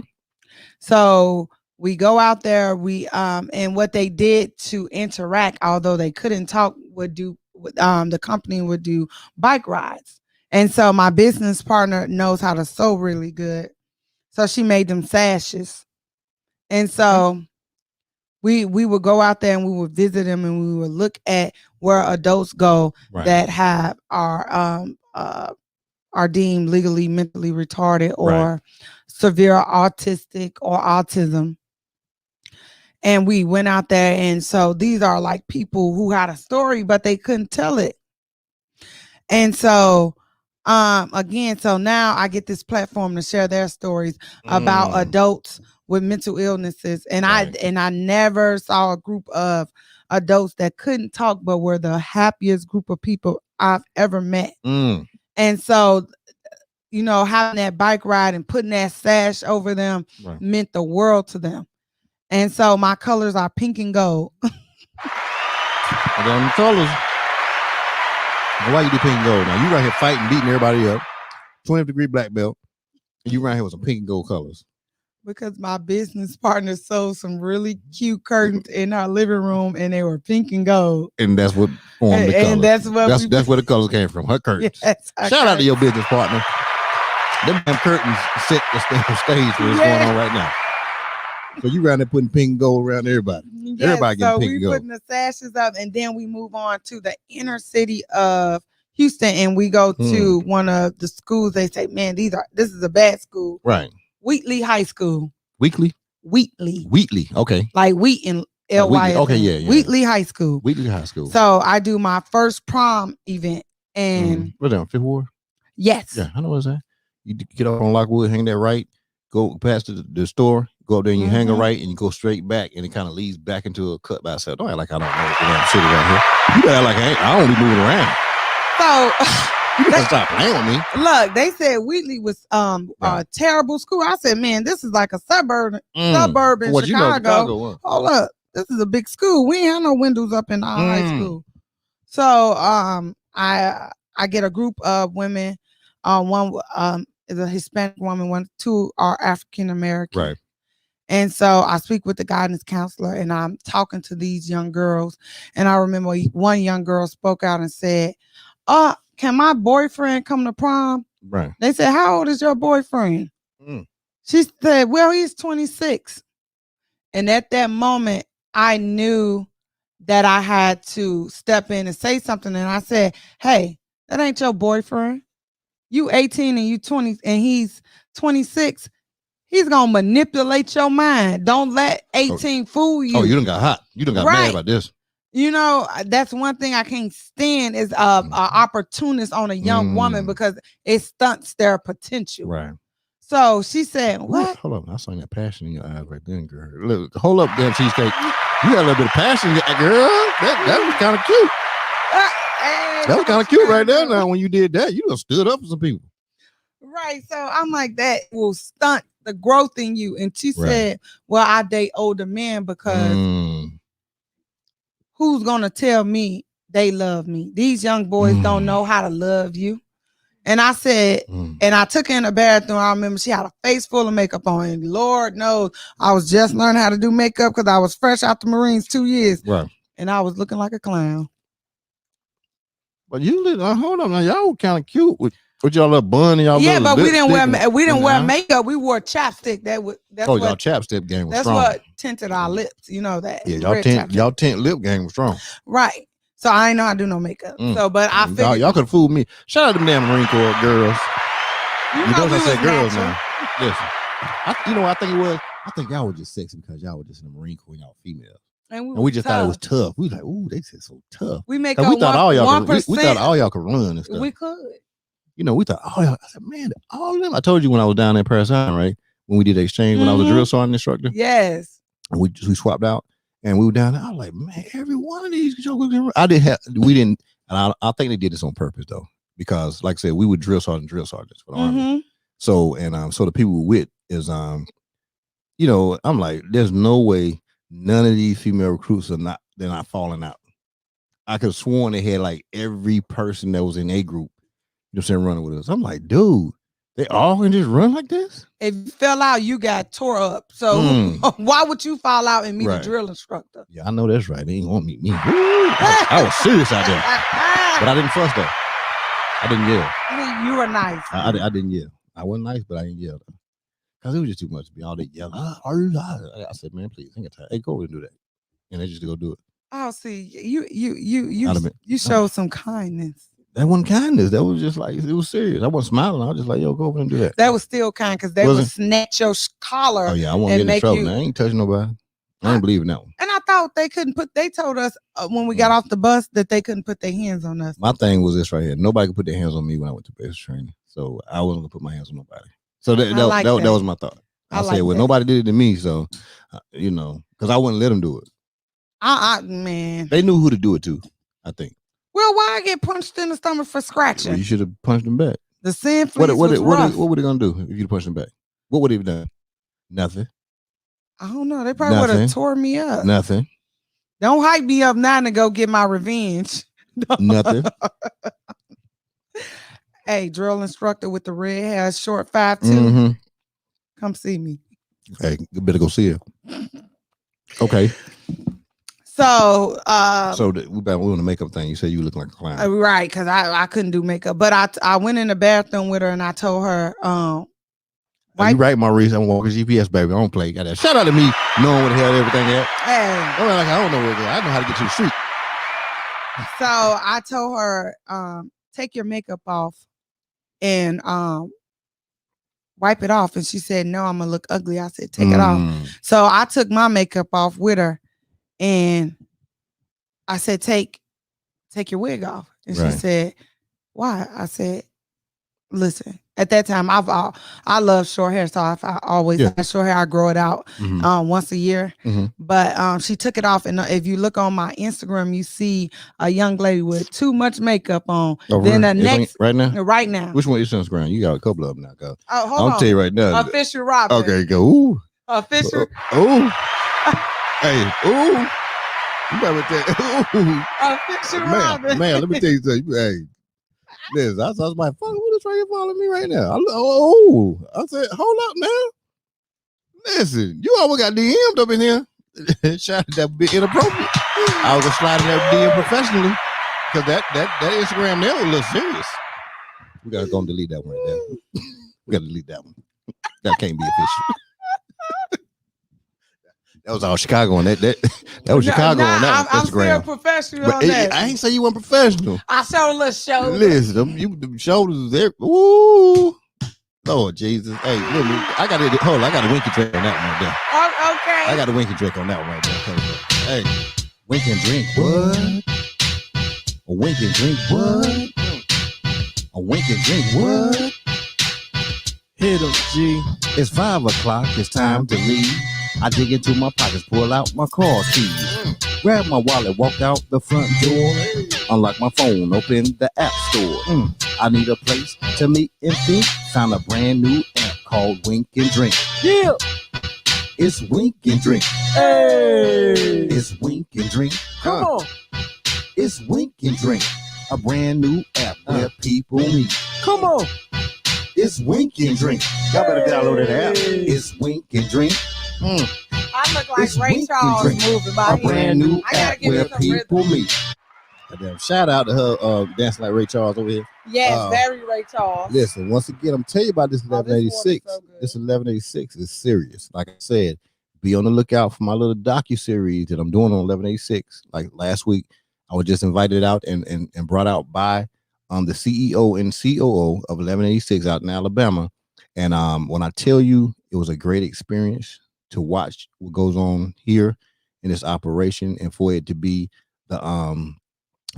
So we go out there, and what they did to interact, although they couldn't talk, the company would do bike rides. And so my business partner knows how to sew really good. So she made them sashes. And so we would go out there and we would visit them and we would look at where adults go that are deemed legally mentally retarded or severe autistic or autism. And we went out there, and so these are like people who had a story, but they couldn't tell it. And so, so now I get this platform to share their stories about adults with mental illnesses. And I never saw a group of adults that couldn't talk, but were the happiest group of people I've ever met. And so, having that bike ride and putting that sash over them meant the world to them. And so my colors are pink and gold. Damn colors. Why you do pink and gold? Now you right here fighting, beating everybody up. 20th degree black belt. And you right here with some pink and gold colors. Because my business partner sold some really cute curtains in our living room, and they were pink and gold. And that's what formed the colors. And that's where the colors came from. Her curtains. Yes, shout out to your business partner. Them damn curtains set the stage for what's going on right now. So you around there putting pink and gold around everybody. Yes, everybody getting pink and gold. So we putting the sashes up, and then we move on to the inner city of Houston, and we go to one of the schools. They say, "Man, this is a bad school." Right. Wheatley High School. Wheatley. Okay. Like wheat and LY. Okay, yeah. Wheatley High School. Wheatley High School. So I do my first prom event, and what down Fifth Ward? Yes. Yeah, I know what's that. You get up on Lockwood, hang that right, go past the store. Go up there and you hang a right and you go straight back and it kind of leads back into a cut by itself. Don't act like I don't know the damn city right here. You better act like I don't be moving around. So you better stop playing with me. Look, they said Wheatley was a terrible school. I said, man, this is like a suburb in Chicago. Chicago. Hold up. This is a big school. We ain't have no windows up in our high school. So I get a group of women. One is a Hispanic woman, two are African American. Right. And so I speak with the guidance counselor and I'm talking to these young girls. And I remember one young girl spoke out and said, can my boyfriend come to prom? Right. They said, how old is your boyfriend? She said, well, he's 26. And at that moment, I knew that I had to step in and say something. And I said, hey, that ain't your boyfriend. You 18 and you 20 and he's 26. He's gonna manipulate your mind. Don't let 18 fool you. Oh, you done got hot. You done got mad about this. That's one thing I can't stand is an opportunist on a young woman because it stunts their potential. Right. So she said, what? Hold up. I saw that passion in your eyes right then, girl. Look, hold up, damn cheesecake. You got a little bit of passion, girl. That was kind of cute. That was kind of cute right there. Now, when you did that, you done stood up for some people. Right. So I'm like, that will stunt the growth in you. And she said, well, I date older men because who's going to tell me they love me? These young boys don't know how to love you. And I said, and I took her in the bathroom. I remember she had a face full of makeup on. And Lord knows, I was just learning how to do makeup because I was fresh out the Marines 2 years. Right. And I was looking like a clown. But you hold on now, y'all kind of cute with y'all little bun and y'all. Yeah, but we didn't wear makeup. We wore chapstick. That's y'all chapstick game was strong. That's what tinted our lips. You know that. Yeah, y'all tint lip game was strong. Right. So I ain't know how to do no makeup. So, but I figured y'all could have fooled me. Shout out to them damn Marine Corps girls. You know I said girls now. Listen, I think it was. I think y'all were just sexy because y'all were just in the Marine Corps. Y'all females. And we just thought it was tough. We was like, ooh, they said so tough. We make we thought all y'all could, we thought all y'all could run and stuff. We could. We thought all y'all. I said, man, all of them. I told you when I was down there in Paris Island, right? When we did the exchange, when I was a drill sergeant instructor. Yes. And we swapped out, and we were down there. I was like, man, every one of these jokers. And I think they did this on purpose though, because like I said, we were drill sergeants for the Army. So so the people we're with is I'm like, there's no way. None of these female recruits they're not falling out. I could have sworn they had like every person that was in a group, running with us. I'm like, dude, they all can just run like this? If you fell out, you got tore up. So why would you fall out and meet a drill instructor? Yeah, I know that's right. They ain't gonna meet me. I was serious out there. But I didn't fuss though. I didn't yell. You were nice. I didn't yell. I wasn't nice, but I didn't yell though. Because it was just too much to be all that yelling. I said, man, please, I ain't got time. Hey, go over and do that. And they just go do it. Oh, see, you showed some kindness. That wasn't kindness. That was just like, it was serious. I wasn't smiling. I was just like, yo, go over and do that. That was still kind because they would snatch your collar. Oh, yeah, I won't get in trouble. I ain't touching nobody. I ain't believe in that one. And I thought they told us when we got off the bus that they couldn't put their hands on us. My thing was this right here. Nobody could put their hands on me when I went to basic training. So I wasn't going to put my hands on nobody. So that was my thought. I said, well, nobody did it to me, so because I wouldn't let them do it. Man, they knew who to do it to. I think. Well, why I get punched in the stomach for scratching? Well, you should have punched them back. The sin fleas was rough. What were they gonna do if you punched them back? What would they have done? Nothing. I don't know. They probably would have tore me up. Nothing. Don't hype me up now to go get my revenge. Nothing. Hey, drill instructor with the red hair, short 5'2". Come see me. Hey, you better go see her. Okay. So we back on the makeup thing. You said you look like a clown. Right, because I couldn't do makeup. But I went in the bathroom with her and I told her, you right, Maurice. I'm walking GPS, baby. I don't play. Got that. Shout out to me knowing where the hell everything at. Hey. I don't know where it is. I know how to get to the street. So I told her, take your makeup off and wipe it off. And she said, no, I'm gonna look ugly. I said, take it off. So I took my makeup off with her and I said, take your wig off. And she said, why? I said, listen, at that time I love short hair, so I always have short hair. I grow it out once a year. But she took it off, and if you look on my Instagram, you see a young lady with too much makeup on. Then the next right now. Which one is Instagram? You got a couple of them now. Go. Oh, hold on. I'll tell you right now. Official Robin. Okay, go. Ooh. Official. Ooh. Hey. Ooh. You better tell. Ooh. Official Robin. Man, let me tell you something. Hey. Listen, I was like, fuck, who is trying to follow me right now? I said, hold up now. Listen, you almost got DM'd up in here. Shout out, that would be inappropriate. I was just sliding that DM professionally because that Instagram there was a little serious. We gotta go and delete that one right there. We gotta delete that one. That can't be official. That was all Chicago on that was Chicago on that Instagram. I'm still professional on that. I ain't say you weren't professional. I showed a little shoulder. Listen, them shoulders there. Ooh, Lord Jesus. Hey, look, I got a winky trick on that one right there. Oh, okay. I got a winky trick on that one right there. Hey, wink and drink what? A wink and drink what? A wink and drink what? Hit up, G. It's 5 o'clock. It's time to leave. I dig into my pockets, pull out my car keys, grab my wallet, walk out the front door, unlock my phone, open the app store. I need a place to meet and think, found a brand new app called Wink and Drink. Yeah. It's Wink and Drink. Hey. It's Wink and Drink. Come on. It's Wink and Drink, a brand new app where people meet. Come on. It's Wink and Drink. Y'all better download that app. It's Wink and Drink. I look like It's Ray Wink and Charles Drink, moving by a brand new I gotta app give where it some people rhythm. meet. Goddamn, shout out to her dancing like Ray Charles over here. Yes, very Ray Charles. Listen, once again, I'm telling you about this 1186. Oh, this one is so good. This 1186 is serious. Like I said, be on the lookout for my little docu-series that I'm doing on 1186. Like last week, I was just invited out and brought out by the CEO and COO of 1186 out in Alabama. And when I tell you, it was a great experience to watch what goes on here in this operation, and for it to be the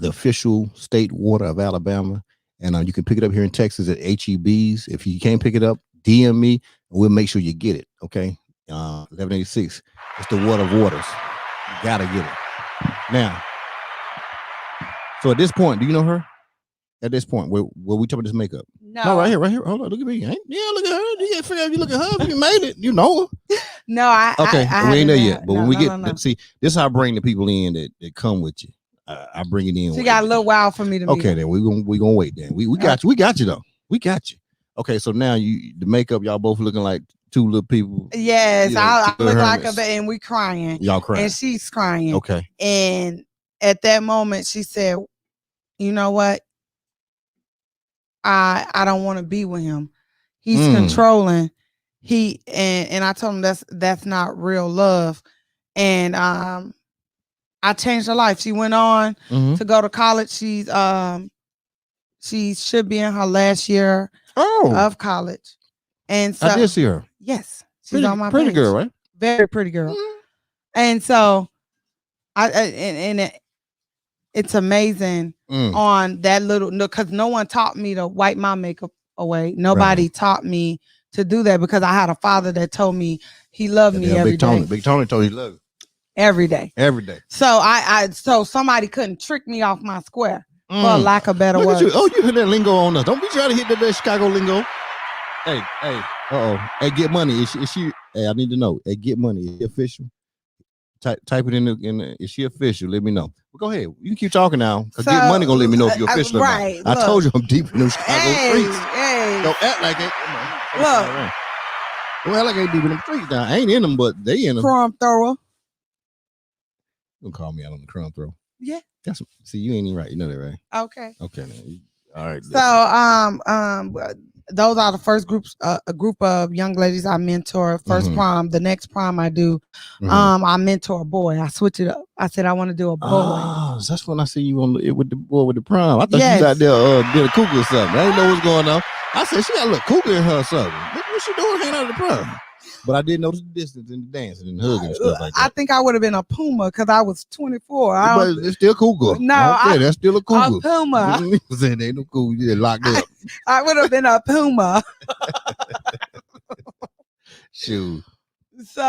official state water of Alabama. And you can pick it up here in Texas at HEBs. If you can't pick it up, DM me and we'll make sure you get it. Okay. 1186. It's the water of waters. You gotta get it. Now, so at this point, do you know her? At this point, where we talking about this makeup? No, right here. Hold on, look at me. Yeah, look at her. You can't figure out if you look at her. If you made it, you know her. No, I Okay, I we ain't there haven't- yet. But no, when we no, get, no. see, this is how I bring the people in that come with you. I bring it in. She got a little while for me to meet Okay, her. then we gonna wait. Then we got you. We got you though. We got you. Okay, so now the makeup, y'all both looking like two little people. Yes, You know, I two look little like a hermits. and we crying. Y'all crying. And she's crying. Okay. And at that moment, she said, "You know what? I don't want to be with him. He's controlling. And I told him that's not real love. And I changed her life. She went on to go to college. She should be in her last year of college. And so I did see her. yes, she's on my pretty page. girl, right? Very pretty girl. And so it's amazing on that little, because no one taught me to wipe my makeup away. Nobody taught me to do that, because I had a father that told me he loved me every day. Big Tony told you he loved you. Every day. Every day. So so somebody couldn't trick me off my square, for lack of better Look words. at you. Oh, you hit that lingo on us. Don't be trying to hit that Chicago lingo. Hey. Hey, Get Money. Is she? Hey, I need to know. Hey, Get Money. Is she official? Type it in the. Is she official? Let me know. Well, go ahead. You can keep talking now. Cause Get Money gonna let me know if you're official or right, not. I told you I'm deep in them Chicago streets. Hey. Don't act like it. Look. Don't act like I ain't deep in them streets now. I ain't in them, but they in them. Crumb thrower. Don't call me out on the crumb throw. Yeah. See, you ain't even right. You know that, right? Okay. Okay. Then. All right. So those are the first a group of young ladies I mentor. First prom, the next prom I do, I mentor a boy. I switch it up. I said I want to do a boy. Oh, that's when I see you on with the boy with the prom. I thought Yes. you out there being a cougar or something. I didn't know what's going on. I said she got a little cougar in her or something. What she doing hanging out at the prom? But I did notice the distance and the dancing and hugging and stuff like that. I think I would have been a puma because I was 24. But it's still cougar. No, that's still a cougar. A puma. Saying ain't no cougar. You get locked up. I would have been a puma. Shoot. So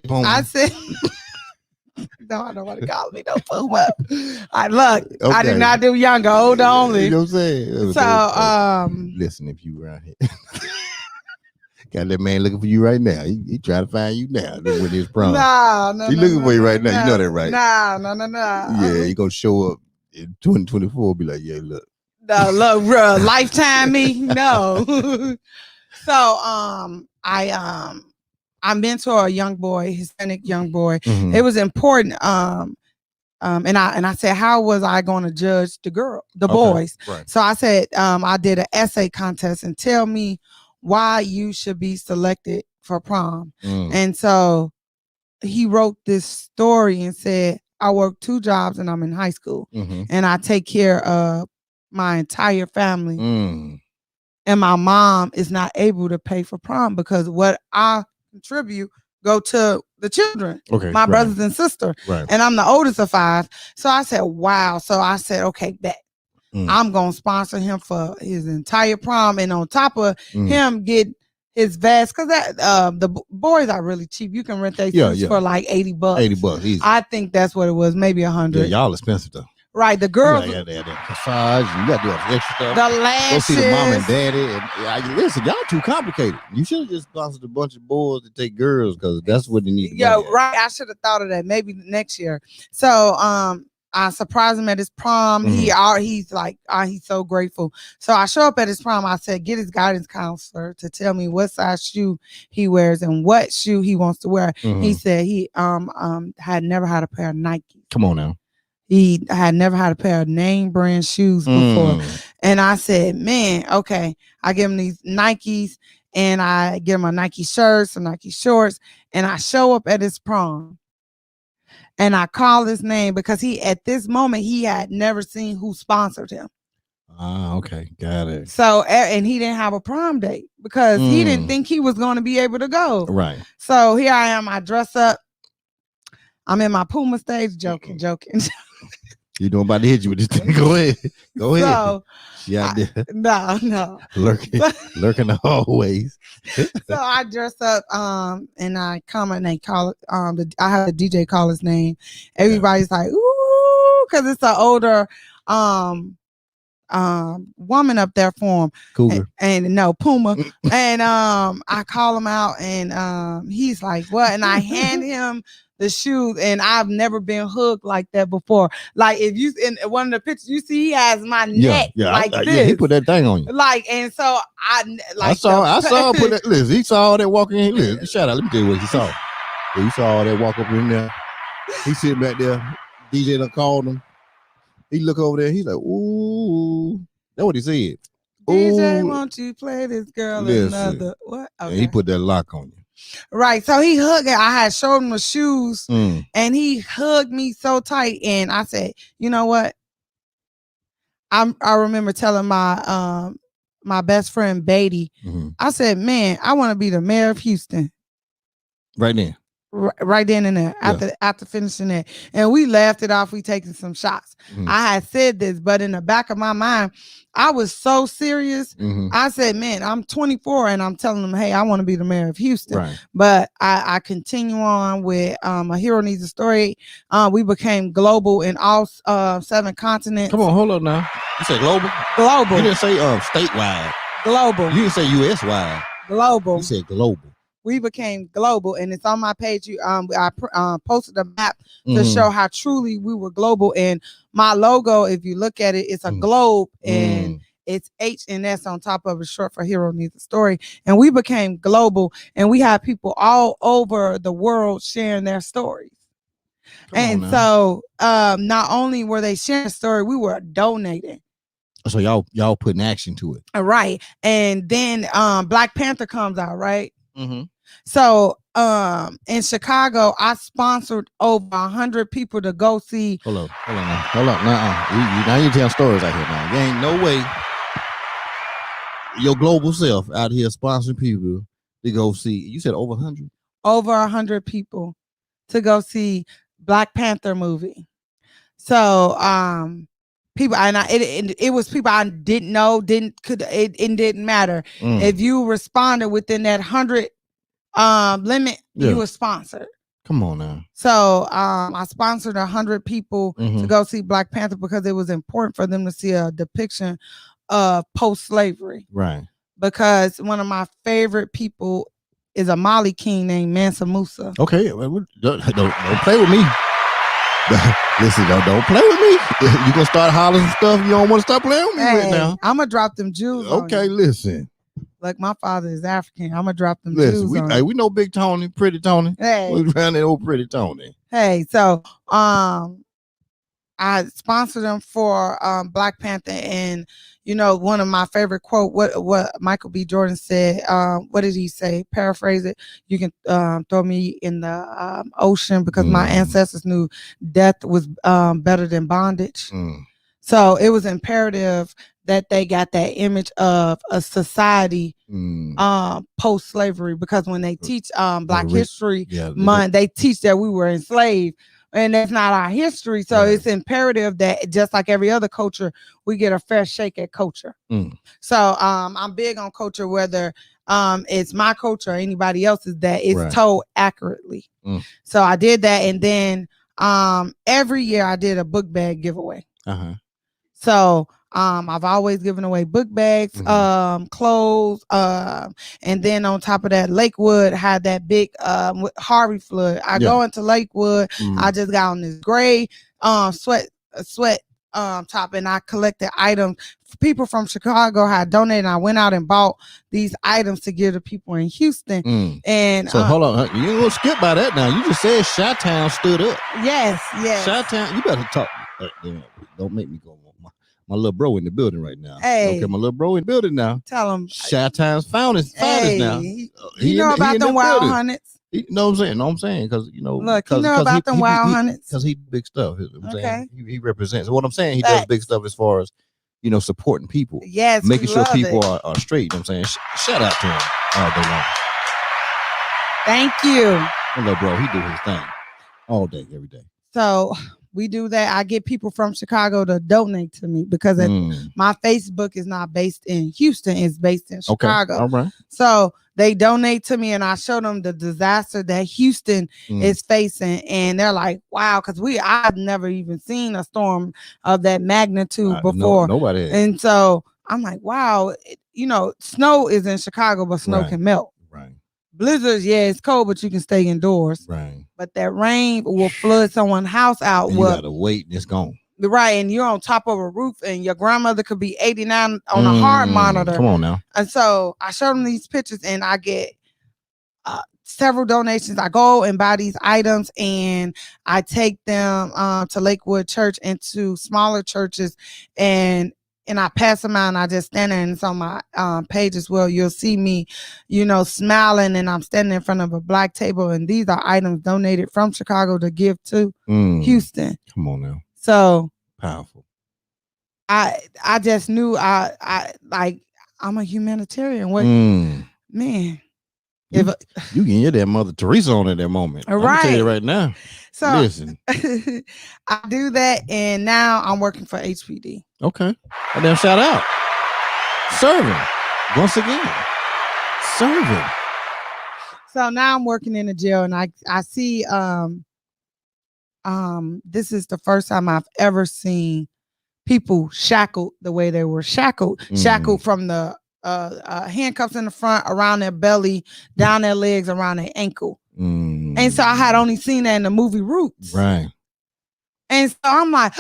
Puma. I said, no, I don't want to call me no puma. I did not do younger, older only. You know what I'm saying? So listen, if you around here. Got that man looking for you right now. He trying to find you now with his prom. no. He looking for you right now. You know that, right? No. Yeah, he gonna show up in 2024. Be like, yeah, look. No, look, bro, lifetime me. No. So I mentor a young boy, Hispanic young boy. Mhm. It was important. And I said, how was I going to judge the boys? Right. So I said, I did an essay contest and tell me why you should be selected for prom. And so he wrote this story and said, I work 2 jobs and I'm in high school and I take care of my entire family. And my mom is not able to pay for prom because what I contribute go to the children, my brothers and sisters. Right. And I'm the oldest of 5. So I said, wow. So I said, okay, bet. I'm going to sponsor him for his entire prom. And on top of him get his vest, because the boys are really cheap. You can rent their suits for like $80. $80 easy. I think that's what it was, maybe $100. Yeah, y'all expensive though. Right, the girls. You got that massage. You got to do all the extra stuff. The lashes. Go see the mom and daddy. And listen, y'all too complicated. You should have just sponsored a bunch of boys to take girls because that's what they need. Yeah, right. I should have thought of that maybe next year. So I surprised him at his prom. He's like, he's so grateful. So I show up at his prom. I said, get his guidance counselor to tell me what size shoe he wears and what shoe he wants to wear. He said he had never had a pair of Nike. Come on now. He had never had a pair of name brand shoes before. And I said, man, okay. I give him these Nikes and I give him a Nike shirt, some Nike shorts, and I show up at his prom. And I call his name because at this moment, he had never seen who sponsored him. Ah, okay. Got it. So, and he didn't have a prom date because he didn't think he was going to be able to go. Right. So here I am. I dress up. I'm in my Puma stage, joking. You know I'm about to hit you with this thing. Go ahead. So, yeah, no. Lurking always. So I dress up, and I come and they call it. I have the DJ call his name. Everybody's like, ooh, because it's an older woman up there for him. Cougar. And no, Puma. And I call him out, and he's like, what? And I hand him the shoes, and I've never been hugged like that before. Like if you in one of the pictures you see, he has my neck like this. Yeah, he put that thing on you. Like, and so I saw him put that. Listen, he saw all that walking in. Listen, shout out. Let me tell you what he saw. Yeah, he saw all that walk up in there. He sitting back there. DJ done called him. He look over there. He's like, ooh. That's what he said. DJ, won't you play this girl another? What? Okay. And he put that lock on you. Right. So he hugged it. I had showed him the shoes and he hugged me so tight. And I said, you know what? I remember telling my my best friend Beatty, I said, man, I want to be the mayor of Houston. Right then. Right then and there after finishing that. And we laughed it off. We taking some shots. I had said this, but in the back of my mind, I was so serious. I said, man, I'm 24 and I'm telling them, hey, I want to be the mayor of Houston. Right. But I continue on with A Hero Needs a Story. We became global in all 7 continents. Come on, hold on now. You said global? Global. You didn't say statewide. Global. You didn't say US wide. Global. You said global. We became global, and it's on my page. I posted a map to show how truly we were global. And my logo, if you look at it, it's a globe, and it's H and S on top of it, short for Hero Needs a Story. And we became global, and we have people all over the world sharing their stories. And so, not only were they sharing a story, we were donating. So y'all putting action to it, right? And then Black Panther comes out, right? So in Chicago, I sponsored over 100 people to go see. Hold on. Now you tell stories out here now. There ain't no way your global self out here sponsoring people to go see. You said over 100? Over 100 people to go see Black Panther movie. So people, and it was people I didn't know, it didn't matter. If you responded within that 100 limit, you were sponsored. Come on now. So I sponsored 100 people to go see Black Panther because it was important for them to see a depiction of post-slavery. Right. Because one of my favorite people is a Mali king named Mansa Musa. Okay, don't play with me. Listen, don't play with me. You gonna start hollering stuff you don't want to stop playing with me right now. I'm gonna drop them Jews. Okay, listen. Like my father is African. I'm gonna drop them Jews. We know Big Tony, Pretty Tony. Hey, we around that old Pretty Tony. Hey, so I sponsored them for Black Panther, and you know, one of my favorite quote, what Michael B. Jordan said. What did he say? Paraphrase it. You can throw me in the ocean because my ancestors knew death was better than bondage. So it was imperative that they got that image of a society post-slavery, because when they teach Black History Month, they teach that we were enslaved. And that's not our history. So it's imperative that just like every other culture, we get a fair shake at culture. So I'm big on culture, whether it's my culture or anybody else's, that it's told accurately. So I did that. And then every year I did a book bag giveaway. So I've always given away book bags, clothes, and then on top of that, Lakewood had that big Harvey flood. I go into Lakewood. I just got on this gray sweat top, and I collected items. People from Chicago had donated, and I went out and bought these items to give to people in Houston. And so hold on, you ain't gonna skip by that now. You just said Chi-Town stood up. Yes. Chi-Town, you better talk. Don't make me go. My little bro in the building right now. Hey. Okay, my little bro in the building now. Tell him. Chi-Town's finest now. You know about them wild hundreds? You know what I'm saying? Because, look, you know about them wild hundreds? Because he big stuff. I'm saying Okay. He represents. What I'm saying, he does big stuff as far as, supporting people. Yes, making sure people are straight. You know what I'm saying? Shout out to him all day long. Thank you. My little bro, he do his thing all day, every day. So we do that. I get people from Chicago to donate to me because my Facebook is not based in Houston. It's based in Chicago. Okay. All right. So they donate to me and I show them the disaster that Houston is facing. And they're like, wow, because I've never even seen a storm of that magnitude before. Nobody has. And so I'm like, wow, snow is in Chicago, but snow can melt. Right. Blizzards, it's cold, but you can stay indoors. Right. But that rain will flood someone's house out. And you gotta wait, and it's gone. Right, and you're on top of a roof, and your grandmother could be 89 on a heart monitor. Come on now. And so I showed them these pictures, and I get several donations. I go and buy these items, and I take them to Lakewood Church and to smaller churches, and I pass them out, and I just stand there, and it's on my page as well. You'll see me, smiling, and I'm standing in front of a black table, and these are items donated from Chicago to give to Houston. Come on now. So powerful. I just knew I'm a humanitarian. What man? You can hear that Mother Teresa on at that moment. Right. I'm gonna tell you right now. So listen. I do that, and now I'm working for HPD. Okay. And then shout out. Serving. Once again. Serving. So now I'm working in a jail, and I see this is the first time I've ever seen people shackled the way they were shackled from the handcuffs in the front, around their belly, down their legs, around their ankle. And so I had only seen that in the movie Roots. Right. And so I'm like,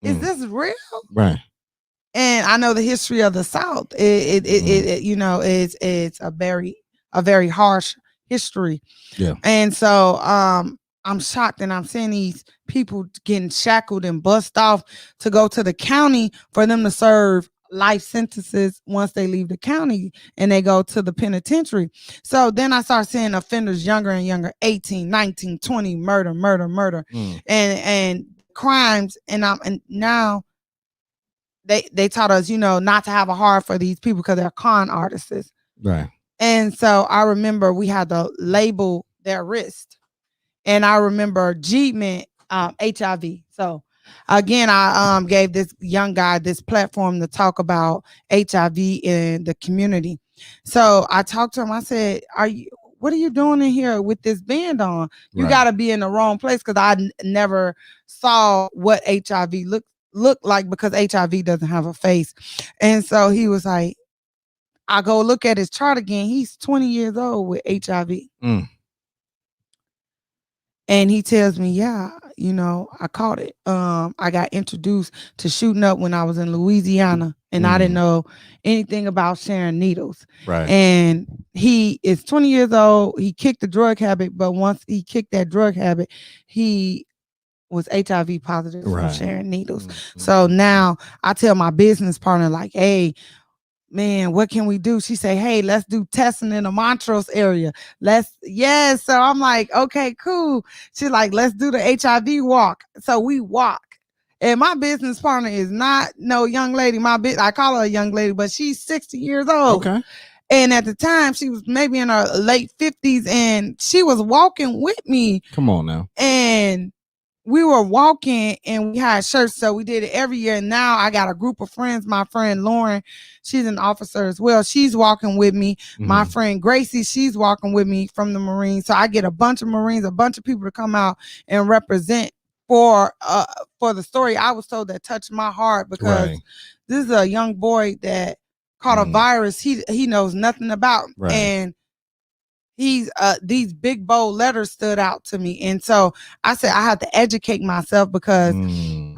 is this real? Right. And I know the history of the South. It's a very harsh history. Yeah. And so I'm shocked, and I'm seeing these people getting shackled and bussed off to go to the county for them to serve life sentences once they leave the county and they go to the penitentiary. So then I start seeing offenders younger and younger, 18, 19, 20, murder, and crimes. And now they taught us, not to have a heart for these people because they're con artists. Right. And so I remember we had to label their wrist. And I remember G meant HIV. So again, I gave this young guy this platform to talk about HIV in the community. So I talked to him. I said, what are you doing in here with this band on? You got to be in the wrong place, because I never saw what HIV looked like, because HIV doesn't have a face. And so he was like, I go look at his chart again. He's 20 years old with HIV. And he tells me, I caught it. I got introduced to shooting up when I was in Louisiana, and I didn't know anything about sharing needles. Right. And he is 20 years old. He kicked the drug habit, but once he kicked that drug habit, he was HIV positive from sharing needles. So now I tell my business partner, like, hey, man, what can we do? She say, hey, let's do testing in the Montrose area. So I'm like, okay, cool. She's like, let's do the HIV walk. So we walk. And my business partner is not no young lady. I call her a young lady, but she's 60 years old. Okay. And at the time, she was maybe in her late 50s, and she was walking with me. Come on now. And we were walking, and we had shirts, so we did it every year. And now I got a group of friends. My friend Lauren, she's an officer as well. She's walking with me. My friend Gracie, she's walking with me from the Marines. So I get a bunch of Marines, a bunch of people to come out and represent for the story I was told that touched my heart, because this is a young boy that caught a virus he knows nothing about, and he's these big bold letters stood out to me, and so I said I have to educate myself, because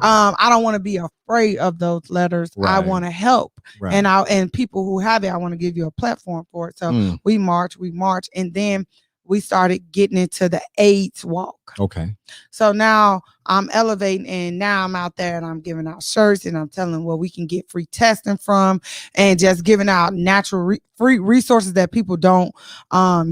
I don't want to be afraid of those letters. I want to help, and people who have it, I want to give you a platform for it. So we march, and then we started getting into the AIDS walk. Okay. So now I'm elevating, and now I'm out there and I'm giving out shirts, and I'm telling them where we can get free testing from, and just giving out natural free resources that people don't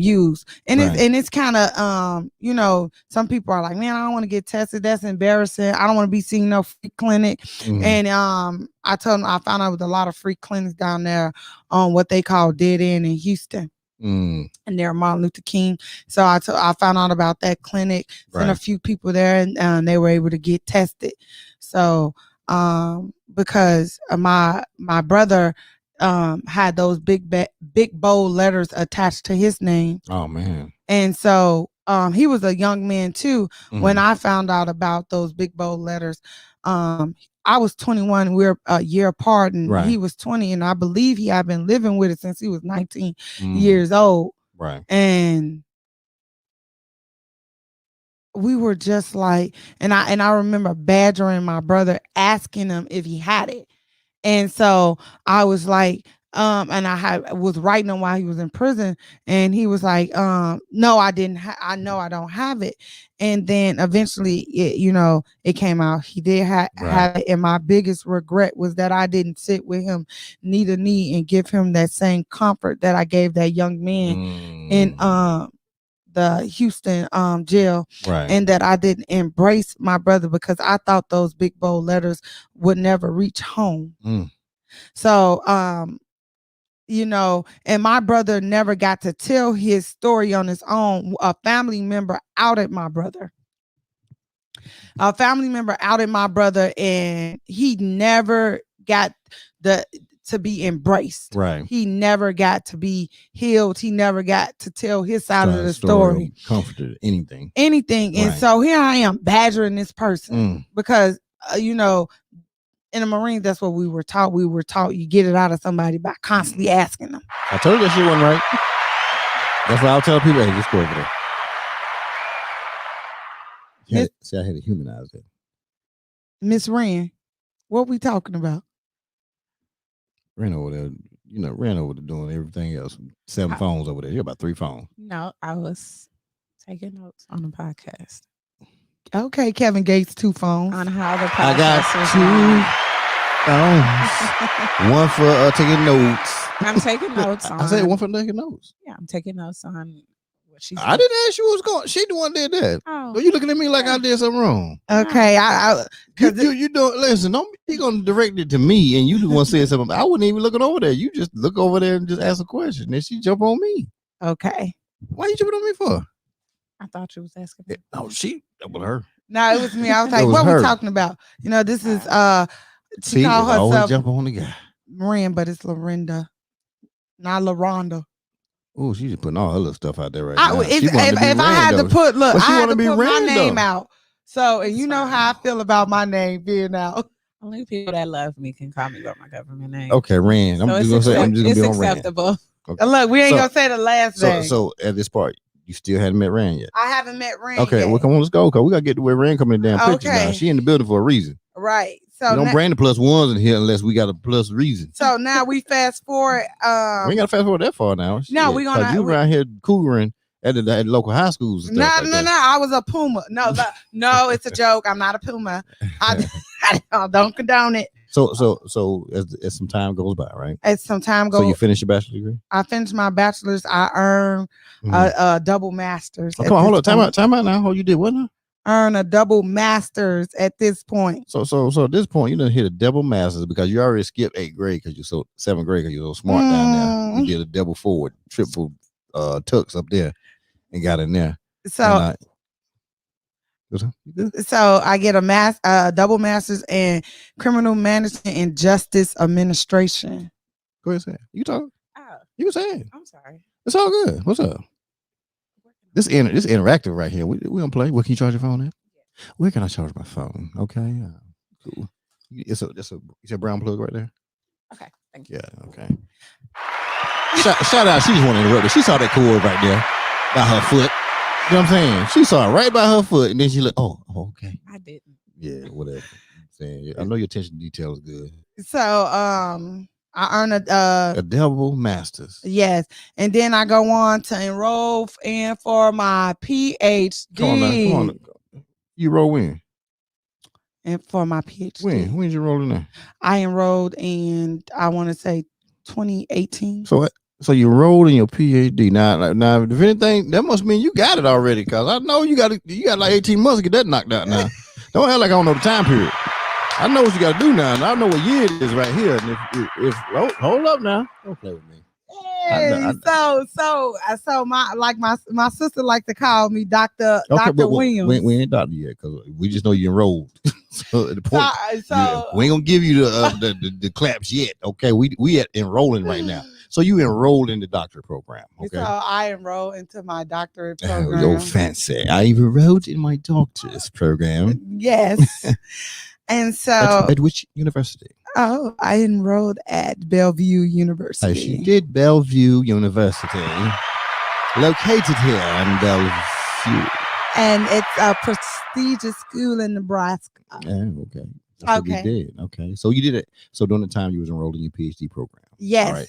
use. And it's kind of you know, some people are like, man, I don't want to get tested. That's embarrassing. I don't want to be seeing no free clinic. And I told them I found out with a lot of free clinics down there on what they call dead end in Houston. And they're Martin Luther King. So I found out about that clinic, sent a few people there, and they were able to get tested. So because my brother had those big bold letters attached to his name. Oh man. And so he was a young man too when I found out about those big bold letters. I was 21. We're a year apart, and he was 20, and I believe he had been living with it since he was 19 years old. Right. And we were just like, and I remember badgering my brother, asking him if he had it. And so I was like, and I was writing him while he was in prison, and he was like, no, I didn't. I know I don't have it. And then eventually, it came out. He did have it. And my biggest regret was that I didn't sit with him knee to knee and give him that same comfort that I gave that young man in the Houston jail, and that I didn't embrace my brother, because I thought those big bold letters would never reach home. So and my brother never got to tell his story on his own. A family member outed my brother. And he never got to be embraced. Right. He never got to be healed. He never got to tell his side of the story. Comforted, anything. And so here I am badgering this person because, in the Marines, that's what we were taught. We were taught you get it out of somebody by constantly asking them. I told you that shit wasn't right. That's why I'll tell people, hey, just go over there. I had to humanize it. Miss Wren, what we talking about? Ran over there, doing everything else. 7 phones over there. You got about 3 phones. No, I was taking notes on the podcast. Okay, Kevin Gates, 2 phones. On how the podcast I got 2 phones. One for taking notes. I'm taking notes on. I said one for taking notes. Yeah, I'm taking notes on what she said. I didn't ask you what was going. She the one did that. Oh. Are you looking at me like I did something wrong? Okay, you don't listen. Don't be gonna direct it to me, and you the one said something. I wasn't even looking over there. You just look over there and just ask a question. Then she jump on me. Okay. Why you jumping on me for? I thought you was asking me. Oh, that was her. No, it was me. I was like, what are we talking about? This is she called herself always jump on the guy. Marin, but it's Lorinda, not LaRonda. Oh, she's just putting all her little stuff out there right now. If I had to put, I had to put my name out. So, and you know how I feel about my name being out. Only people that love me can call me by my government name. Okay, Rand. I'm just gonna be on Rand. It's acceptable. Okay. Look, we ain't gonna say the last name. So at this part, you still hadn't met Rand yet. I haven't met Rand. Okay, yet. Well, come on, let's go. Cause we gotta get to where Rand coming in the damn picture now. She in the building for a reason. Right. So we don't bring the +1s in here unless we got a plus reason. So now we fast forward. We ain't gotta fast forward that far now. No, we gonna. You around here cougering at the local high schools. And stuff no. I was a Puma. No, it's a joke. I'm not a Puma. I don't condone it. So as some time goes by, right? As some time goes. So you finish your bachelor's degree? I finished my bachelor's. I earned a double master's. Oh, come on, hold on. Time out now. Oh, you did what now? Earn a double master's at this point. So at this point, you done hit a double master's because you already skipped 8th grade because you're so 7th grade because you're so smart down there. You did a double forward, triple tux up there and got in there. So I get a double master's in criminal management and justice administration. Go ahead, say it. You talk. Oh, you were saying. I'm sorry. It's all good. What's up? This interactive right here. We don't play. What can you charge your phone at? Where can I charge my phone? Okay, cool. It's a brown plug right there. Okay, thank you. Yeah, okay. Shout out. She just want to interrupt her. She saw that cord right there by her foot. You know what I'm saying? She saw it right by her foot, and then she looked. Oh, okay. I didn't. Yeah, whatever. I'm saying, I know your attention to detail is good. So I earn a double masters. Yes, and then I go on to enroll in for my PhD. Come on. You roll in? And for my PhD. When did you roll in there? I enrolled in, I want to say 2018. So you enrolled in your PhD. Now, if anything, that must mean you got it already, because I know you got like 18 months to get that knocked out now. Don't act like I don't know the time period. I know what you got to do now, and I know what year it is right here. And if hold up now, don't play with me. Hey, so my sister like to call me Dr. Williams. We ain't doctor yet, because we just know you enrolled. So at the point, we ain't gonna give you the claps yet. Okay, we at enrolling right now. So you enrolled in the doctorate program. Okay, so I enrolled into my doctorate program. Oh, fancy! I enrolled in my doctorate program. Yes. And so at which university? Oh, I enrolled at Bellevue University. She did. Bellevue University, located here in Bellevue. And it's a prestigious school in Nebraska. Okay. That's what you did. Okay. So you did it. So during the time you was enrolled in your PhD program. Yes. All right.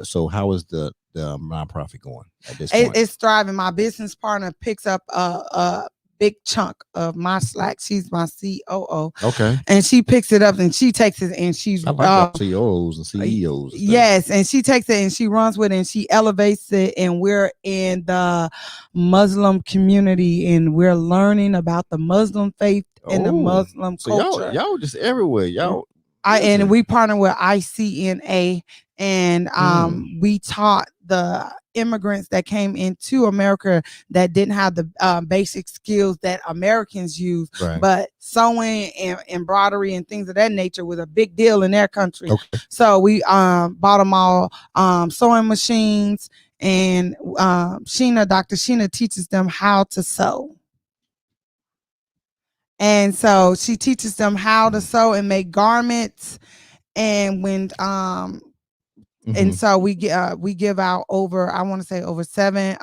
So how is the nonprofit going at this point? It's thriving. My business partner picks up a big chunk of my slack. She's my COO. Okay. And she picks it up and she takes it and she's I like COOs and CEOs. And yes, and she takes it and she runs with it and she elevates it, and we're in the Muslim community and we're learning about the Muslim faith and the Muslim culture. Y'all just everywhere. Y'all. And we partner with ICNA, and we taught the immigrants that came into America that didn't have the basic skills that Americans use, but sewing and embroidery and things of that nature was a big deal in their country. Okay. So we bought them all sewing machines, and Dr. Sheena teaches them how to sew. And so she teaches them how to sew and make garments. And when and so we give out over, I want to say over 7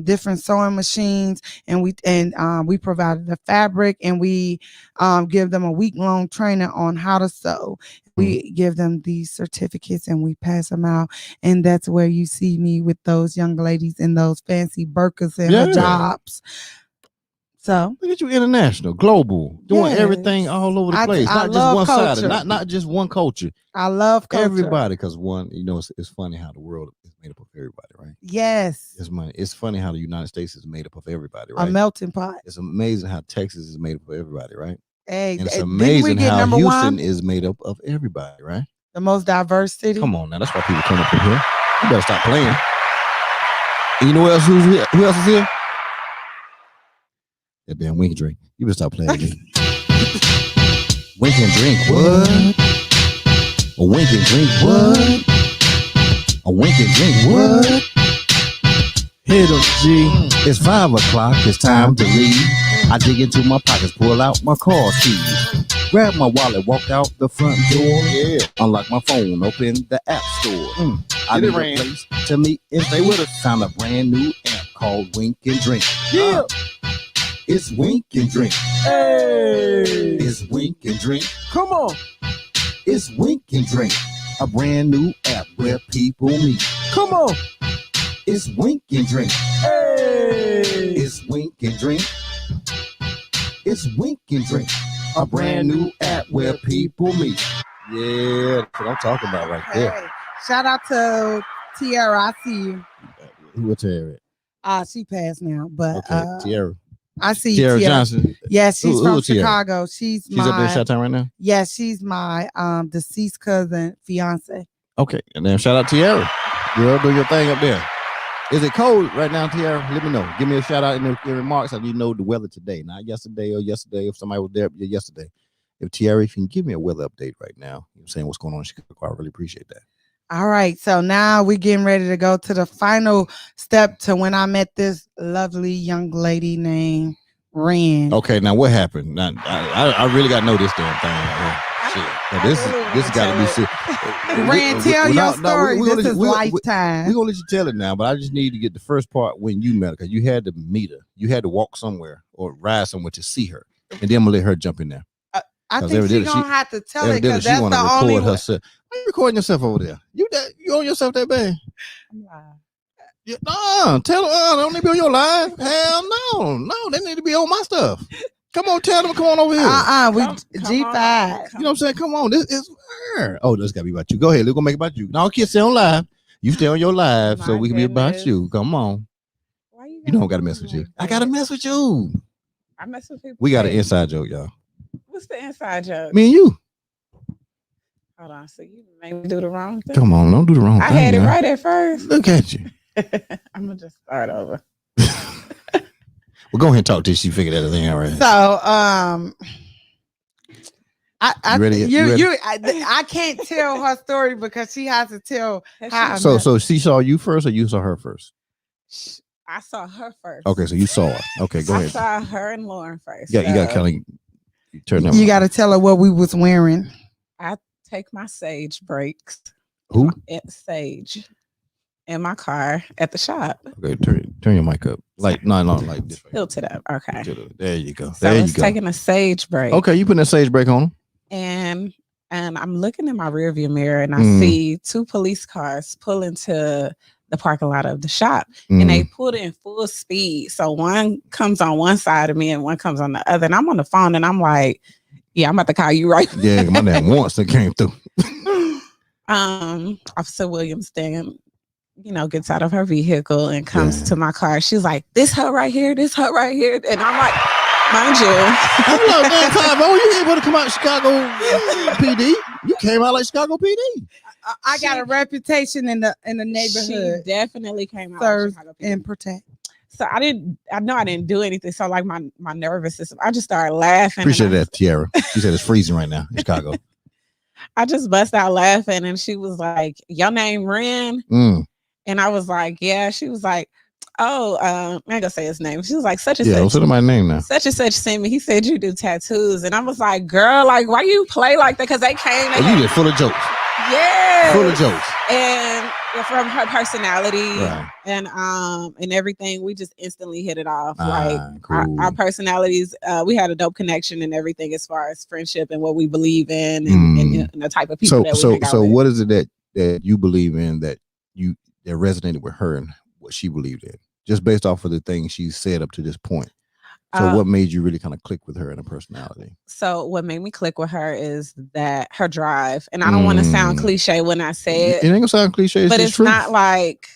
different sewing machines, and we provided the fabric, and we give them a week-long training on how to sew. We give them these certificates and we pass them out, and that's where you see me with those young ladies in those fancy burkas and hijabs. So look at you, international, global, doing everything all over the place. Not just one side, not just one culture. I love culture. Everybody, because it's funny how the world is made up of everybody, right? Yes. It's funny how the United States is made up of everybody, right? A melting pot. It's amazing how Texas is made up of everybody, right? Hey, and it's amazing how Houston is made up of everybody, right? The most diverse city. Come on now, that's why people come up in here. You better stop playing. And you know who else is here? That damn Wink and Drink. You better stop playing with me. Wink and Drink, what? A wink and drink, what? A wink and drink, what? Hit up, G. It's 5 o'clock. It's time to leave. I dig into my pockets, pull out my car keys, grab my wallet, walk out the front door. Unlock my phone, open the app store. I need a place to meet and stay with us. Found a brand new app called Wink and Drink. It's Wink and Drink. Hey! It's Wink and Drink. Come on. It's Wink and Drink, a brand new app where people meet. Come on. It's Wink and Drink. Hey! It's Wink and Drink. It's Wink and Drink, a brand new app where people meet. Yeah, that's what I'm talking about right there. Shout out to Tiara. I see you. Who was Tiara? She passed now, but Tiara. I see Tiara Johnson. Yes, she's from Chicago. She's up there in Chi-Town right now? Yes, she's my deceased cousin, fiance. Okay, and then shout out Tiara. Girl, do your thing up there. Is it cold right now, Tiara? Let me know. Give me a shout out in the remarks. I need to know the weather today, not yesterday if somebody was there yesterday. If Tiara, if you can give me a weather update right now, you know what I'm saying, what's going on in Chicago, I really appreciate that. All right, so now we're getting ready to go to the final step to when I met this lovely young lady named ran. Okay, now what happened? Now I really got to know this damn thing right here. This got to be serious. Ran, tell your story. This is lifetime. We're going to let you tell it now, but I just need to get the first part when you met her, because you had to meet her. You had to walk somewhere or ride somewhere to see her. And then I'm going to let her jump in there. I think she's going to have to tell it, because that's the only way. Herself. Why are you recording yourself over there? You own yourself that bad? No, tell her, don't need to be on your live. Hell no, they need to be on my stuff. Come on, tell them, come on over here. We G5. You know what I'm saying? Come on, this is her. Oh, this got to be about you. Go ahead, we're going to make it about you. No, kids, stay on live. You stay on your live so we can be about you. Come on. Why you don't got to mess with you. I got to mess with you. I mess with people. We got an inside joke, y'all. What's the inside joke? Me and you. Hold on, so you made me do the wrong thing? Come on, don't do the wrong thing. I had it right at first. Look at you. I'm going to just start over. Well, go ahead and talk till she figured everything out right. So, I can't tell her story because she has to tell how. So she saw you first, or you saw her first? I saw her first. Okay, so you saw her. Okay, go ahead. I saw her and Lauren first. Yeah, you got to kind of turn them. You got to tell her what we was wearing. I take my Sage breaks. Who? Sage. In my car at the shop. Okay, turn your mic up. Like this. Tilt it up. Okay. There you go. So I was taking a Sage break. Okay, you putting a Sage break on. And I'm looking in my rearview mirror and I see 2 police cars pull into the parking lot of the shop. And they pulled in full speed. So one comes on one side of me and one comes on the other. And I'm on the phone and I'm like, yeah, I'm about to call you right. Yeah, my dad once that came through. Officer Williams then, gets out of her vehicle and comes to my car. She's like, this her right here, this her right here. And I'm like, mind you. Hold on, damn time. Oh, you ain't able to come out Chicago PD. You came out like Chicago PD. I got a reputation in the neighborhood. She definitely came out Serve like Chicago PD. And protect. So I know I didn't do anything. So like my nervous system, I just started laughing. Appreciate that, Tiara. She said it's freezing right now in Chicago. I just bust out laughing and she was like, your name Ren? And I was like, yeah. She was like, oh, I ain't gonna say his name. She was like, such and such. Yeah, don't say my name now. Such and such sent me. He said you do tattoos. And I was like, girl, like, why you play like that? Because they came. You get full of jokes. Yeah. Full of jokes. And from her personality and everything, we just instantly hit it off. Cool. our personalities, we had a dope connection and everything as far as friendship and what we believe in and the type of people that we hang out with. What is it that you believe in that resonated with her and what she believed in, just based off of the things she said up to this point? So what made you really kind of click with her and her personality? So what made me click with her is that her drive, and I don't want to sound cliche when I say it. It ain't gonna sound cliche, but it's not like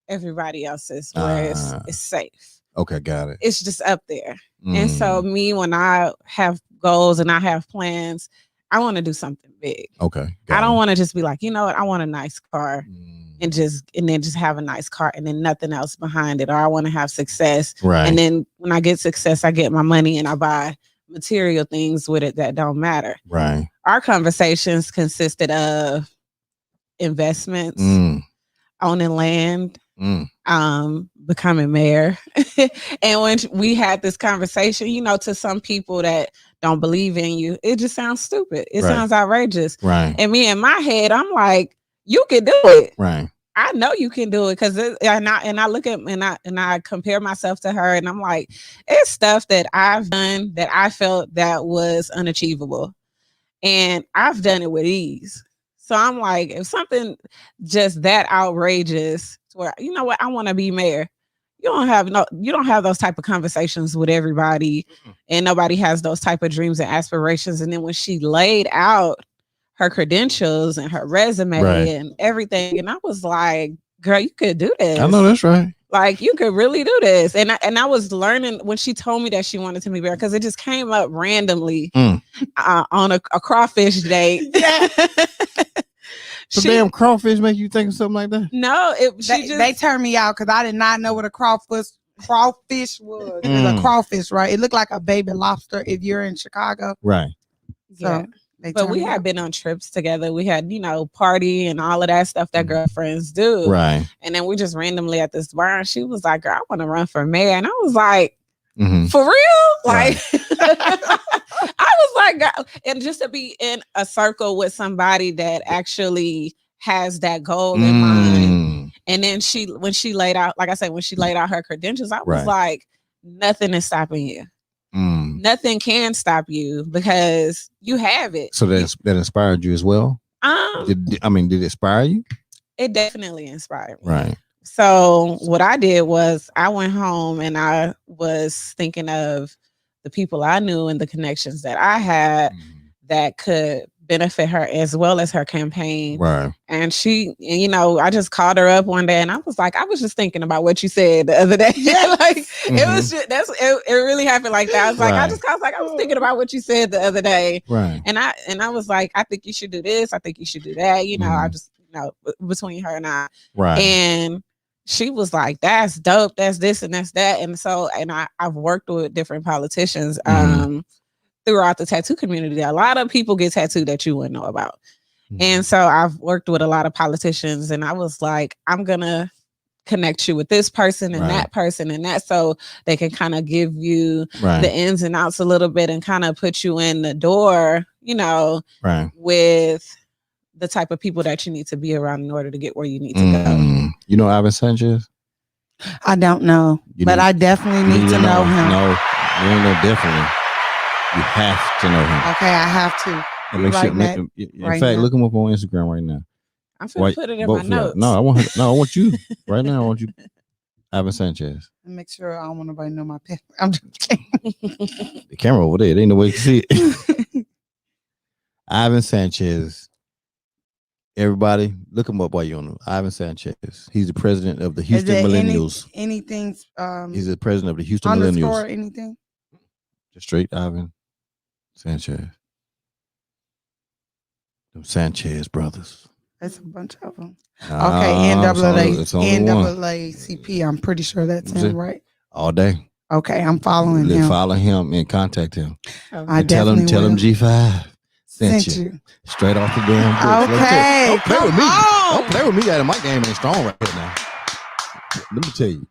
everybody else's where it's safe. Okay, got it. It's just up there. And so me, when I have goals and I have plans, I want to do something big. Okay. I don't want to just be like, you know what, I want a nice car. And then just have a nice car and then nothing else behind it. Or I want to have success. Right. And then when I get success, I get my money and I buy material things with it that don't matter. Right. Our conversations consisted of investments, owning land, becoming mayor. And when we had this conversation, to some people that don't believe in you, it just sounds stupid. It sounds outrageous. Right. And me in my head, I'm like, you can do it. Right. I know you can do it because I look at and I compare myself to her and I'm like, it's stuff that I've done that I felt that was unachievable, and I've done it with ease. So I'm like, if something just that outrageous, where you know what, I want to be mayor. You don't have those type of conversations with everybody, and nobody has those type of dreams and aspirations. And then when she laid out her credentials and her resume and everything. And I was like, girl, you could do this. I know that's right. Like, you could really do this. And I was learning when she told me that she wanted to be there, because it just came up randomly on a crawfish date. Yeah. So damn crawfish make you think of something like that? No, they turned me out because I did not know what a crawfish was. It's a crawfish, right? It looked like a baby lobster if you're in Chicago. Right. So but we had been on trips together. We had, party and all of that stuff that girlfriends do. Right. And then we just randomly at this bar, and she was like, girl, I want to run for mayor. And I was like, For real? Like, I was like, God, and just to be in a circle with somebody that actually has that goal in mind. And then when she laid out, like I said, when she laid out her credentials, I was like, nothing is stopping you. Nothing can stop you because you have it. So that inspired you as well? Did it inspire you? It definitely inspired me. Right. So what I did was I went home and I was thinking of the people I knew and the connections that I had that could benefit her as well as her campaign. Right. And she, I just called her up one day and I was like, I was just thinking about what you said the other day. Like it was just, it really happened like that. I was like, I was thinking about what you said the other day. Right. And I was like, I think you should do this. I think you should do that. I just, between her and I. Right. And she was like, that's dope. That's this and that's that. And so, I've worked with different politicians throughout the tattoo community. A lot of people get tattooed that you wouldn't know about. And so I've worked with a lot of politicians and I was like, I'm going to connect you with this person and that person and that, so they can kind of give you the ins and outs a little bit and kind of put you in the door, with the type of people that you need to be around in order to get where you need to go. You know Ivan Sanchez? I don't know, but I definitely need to know him. No, you ain't no definitely. You have to know him. Okay, I have to. In fact, look him up on Instagram right now. I'm finna put it in my notes. No, I want you right now. I want you, Ivan Sanchez. Make sure I don't want nobody to know my pen. I'm just kidding. The camera over there. There ain't no way to see it. Ivan Sanchez. Everybody, look him up while you're on him. Ivan Sanchez. He's the president of the Houston Millennials. Anything? He's the president of the Houston Millennials. Or anything? Just straight Ivan Sanchez. Them Sanchez brothers. That's a bunch of them. Okay, NAACP. I'm pretty sure that's him, right? All day. Okay, I'm following him. Follow him and contact him. I tell him G5 sent you straight off the damn book. Okay, don't play with me. Don't play with me. My game ain't strong right now. Let me tell you.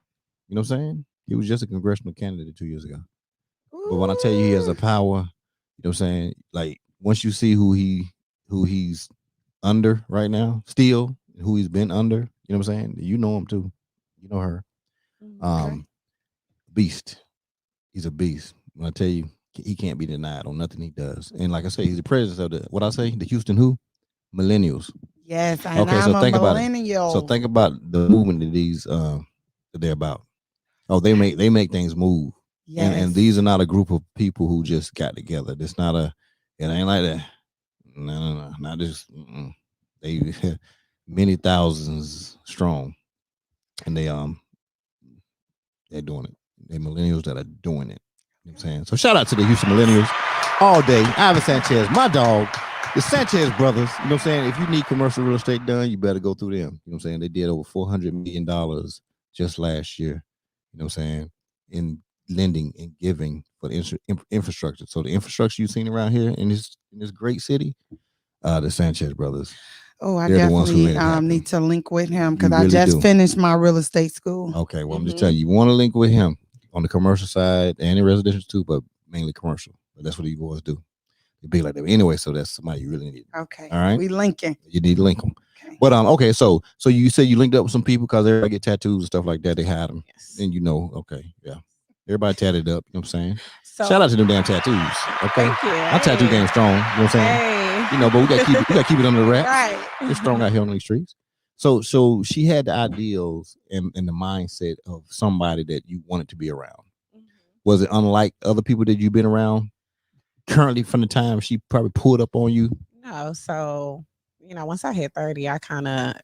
You know what I'm saying? He was just a congressional candidate 2 years ago. But when I tell you he has a power, you know what I'm saying? Like once you see who he's under right now, still who he's been under, you know what I'm saying? You know him too. You know her. Beast. He's a beast. When I tell you, he can't be denied on nothing he does. And like I say, he's the president of the Houston who? Millennials. Yes, and I'm a millennial. So think about the movement that that they're about. Oh, they make things move. Yes. And these are not a group of people who just got together. It ain't like that. No, not just. They many thousands strong, and they're doing it. They're millennials that are doing it. You know what I'm saying? So shout out to the Houston Millennials all day. Ivan Sanchez, my dog, the Sanchez brothers. You know what I'm saying? If you need commercial real estate done, you better go through them. You know what I'm saying? They did over $400 million just last year. You know what I'm saying? In lending and giving for the infrastructure. So the infrastructure you've seen around here in this great city, the Sanchez brothers. Oh, I definitely need to link with him because I just finished my real estate school. Okay, well, I'm just telling you, want to link with him on the commercial side and the residential too, but mainly commercial. But that's what you boys do. They be like that. But anyway, so that's somebody you really need. Okay. All right. We linking. You need to link them. Okay. But okay, so you said you linked up with some people because everybody get tattoos and stuff like that. They had them. Yes. And okay, yeah. Everybody tatted up, you know what I'm saying? So, shout out to them damn tattoos. Okay. Thank you. My tattoo game's strong, you know what I'm saying? But we gotta keep it under the wraps. Right. It's strong out here on these streets. So she had the ideals and the mindset of somebody that you wanted to be around. Was it unlike other people that you've been around currently from the time she probably pulled up on you? No. So, once I hit 30, I kind of,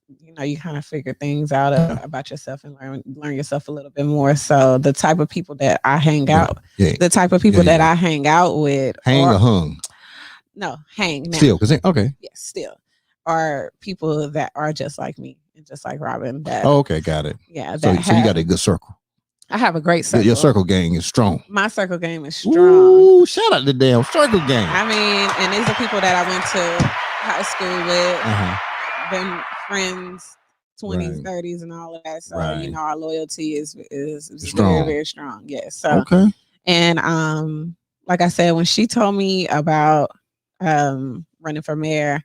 you kind of figure things out about yourself and learn yourself a little bit more. So the type of people that I hang out, the type of people that I hang out with. Hang or hung? No, hang now. Still, okay. Yes, still. Are people that are just like me and just like Robin. Okay, got it. Yeah. So you got a good circle. I have a great circle. Your circle gang is strong. My circle game is strong. Ooh, shout out to the damn circle gang. I mean, and these are people that I went to high school with, been friends 20s, 30s, and all of that. So our loyalty is strong. very, very strong. Yes. So and like I said, when she told me about running for mayor,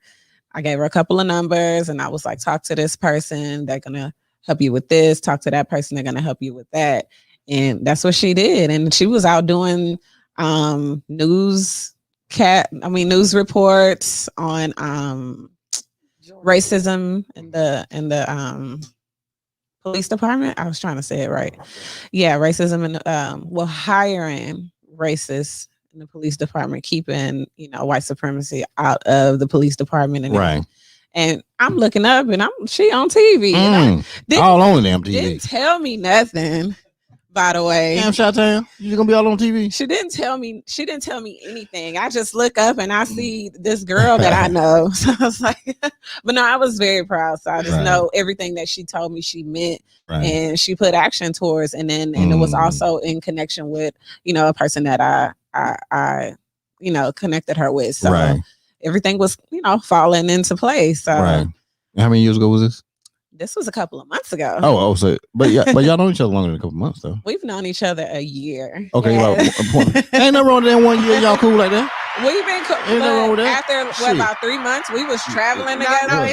I gave her a couple of numbers, and I was like, talk to this person. They're gonna help you with this. Talk to that person. They're gonna help you with that. And that's what she did. And she was out doing news reports on racism in the police department. I was trying to say it right. Yeah, racism and hiring racists in the police department, keeping white supremacy out of the police department, and I'm looking up, and she on TV, all on damn TV. Didn't tell me nothing. By the way, damn Chi-Town, you're gonna be all on TV. She didn't tell me anything. I just look up and I see this girl that I know. So I was like, but no, I was very proud. So I just know everything that she told me she meant, and she put action towards. And it was also in connection with a person that I connected her with. So everything was falling into place. So how many years ago was this? This was a couple of months ago. So but y'all know each other longer than a couple of months though. We've known each other a year. Okay, ain't no wrong with that 1 year. Y'all cool like that? We've been cool. Ain't no wrong with that. After about 3 months, we was traveling together. No,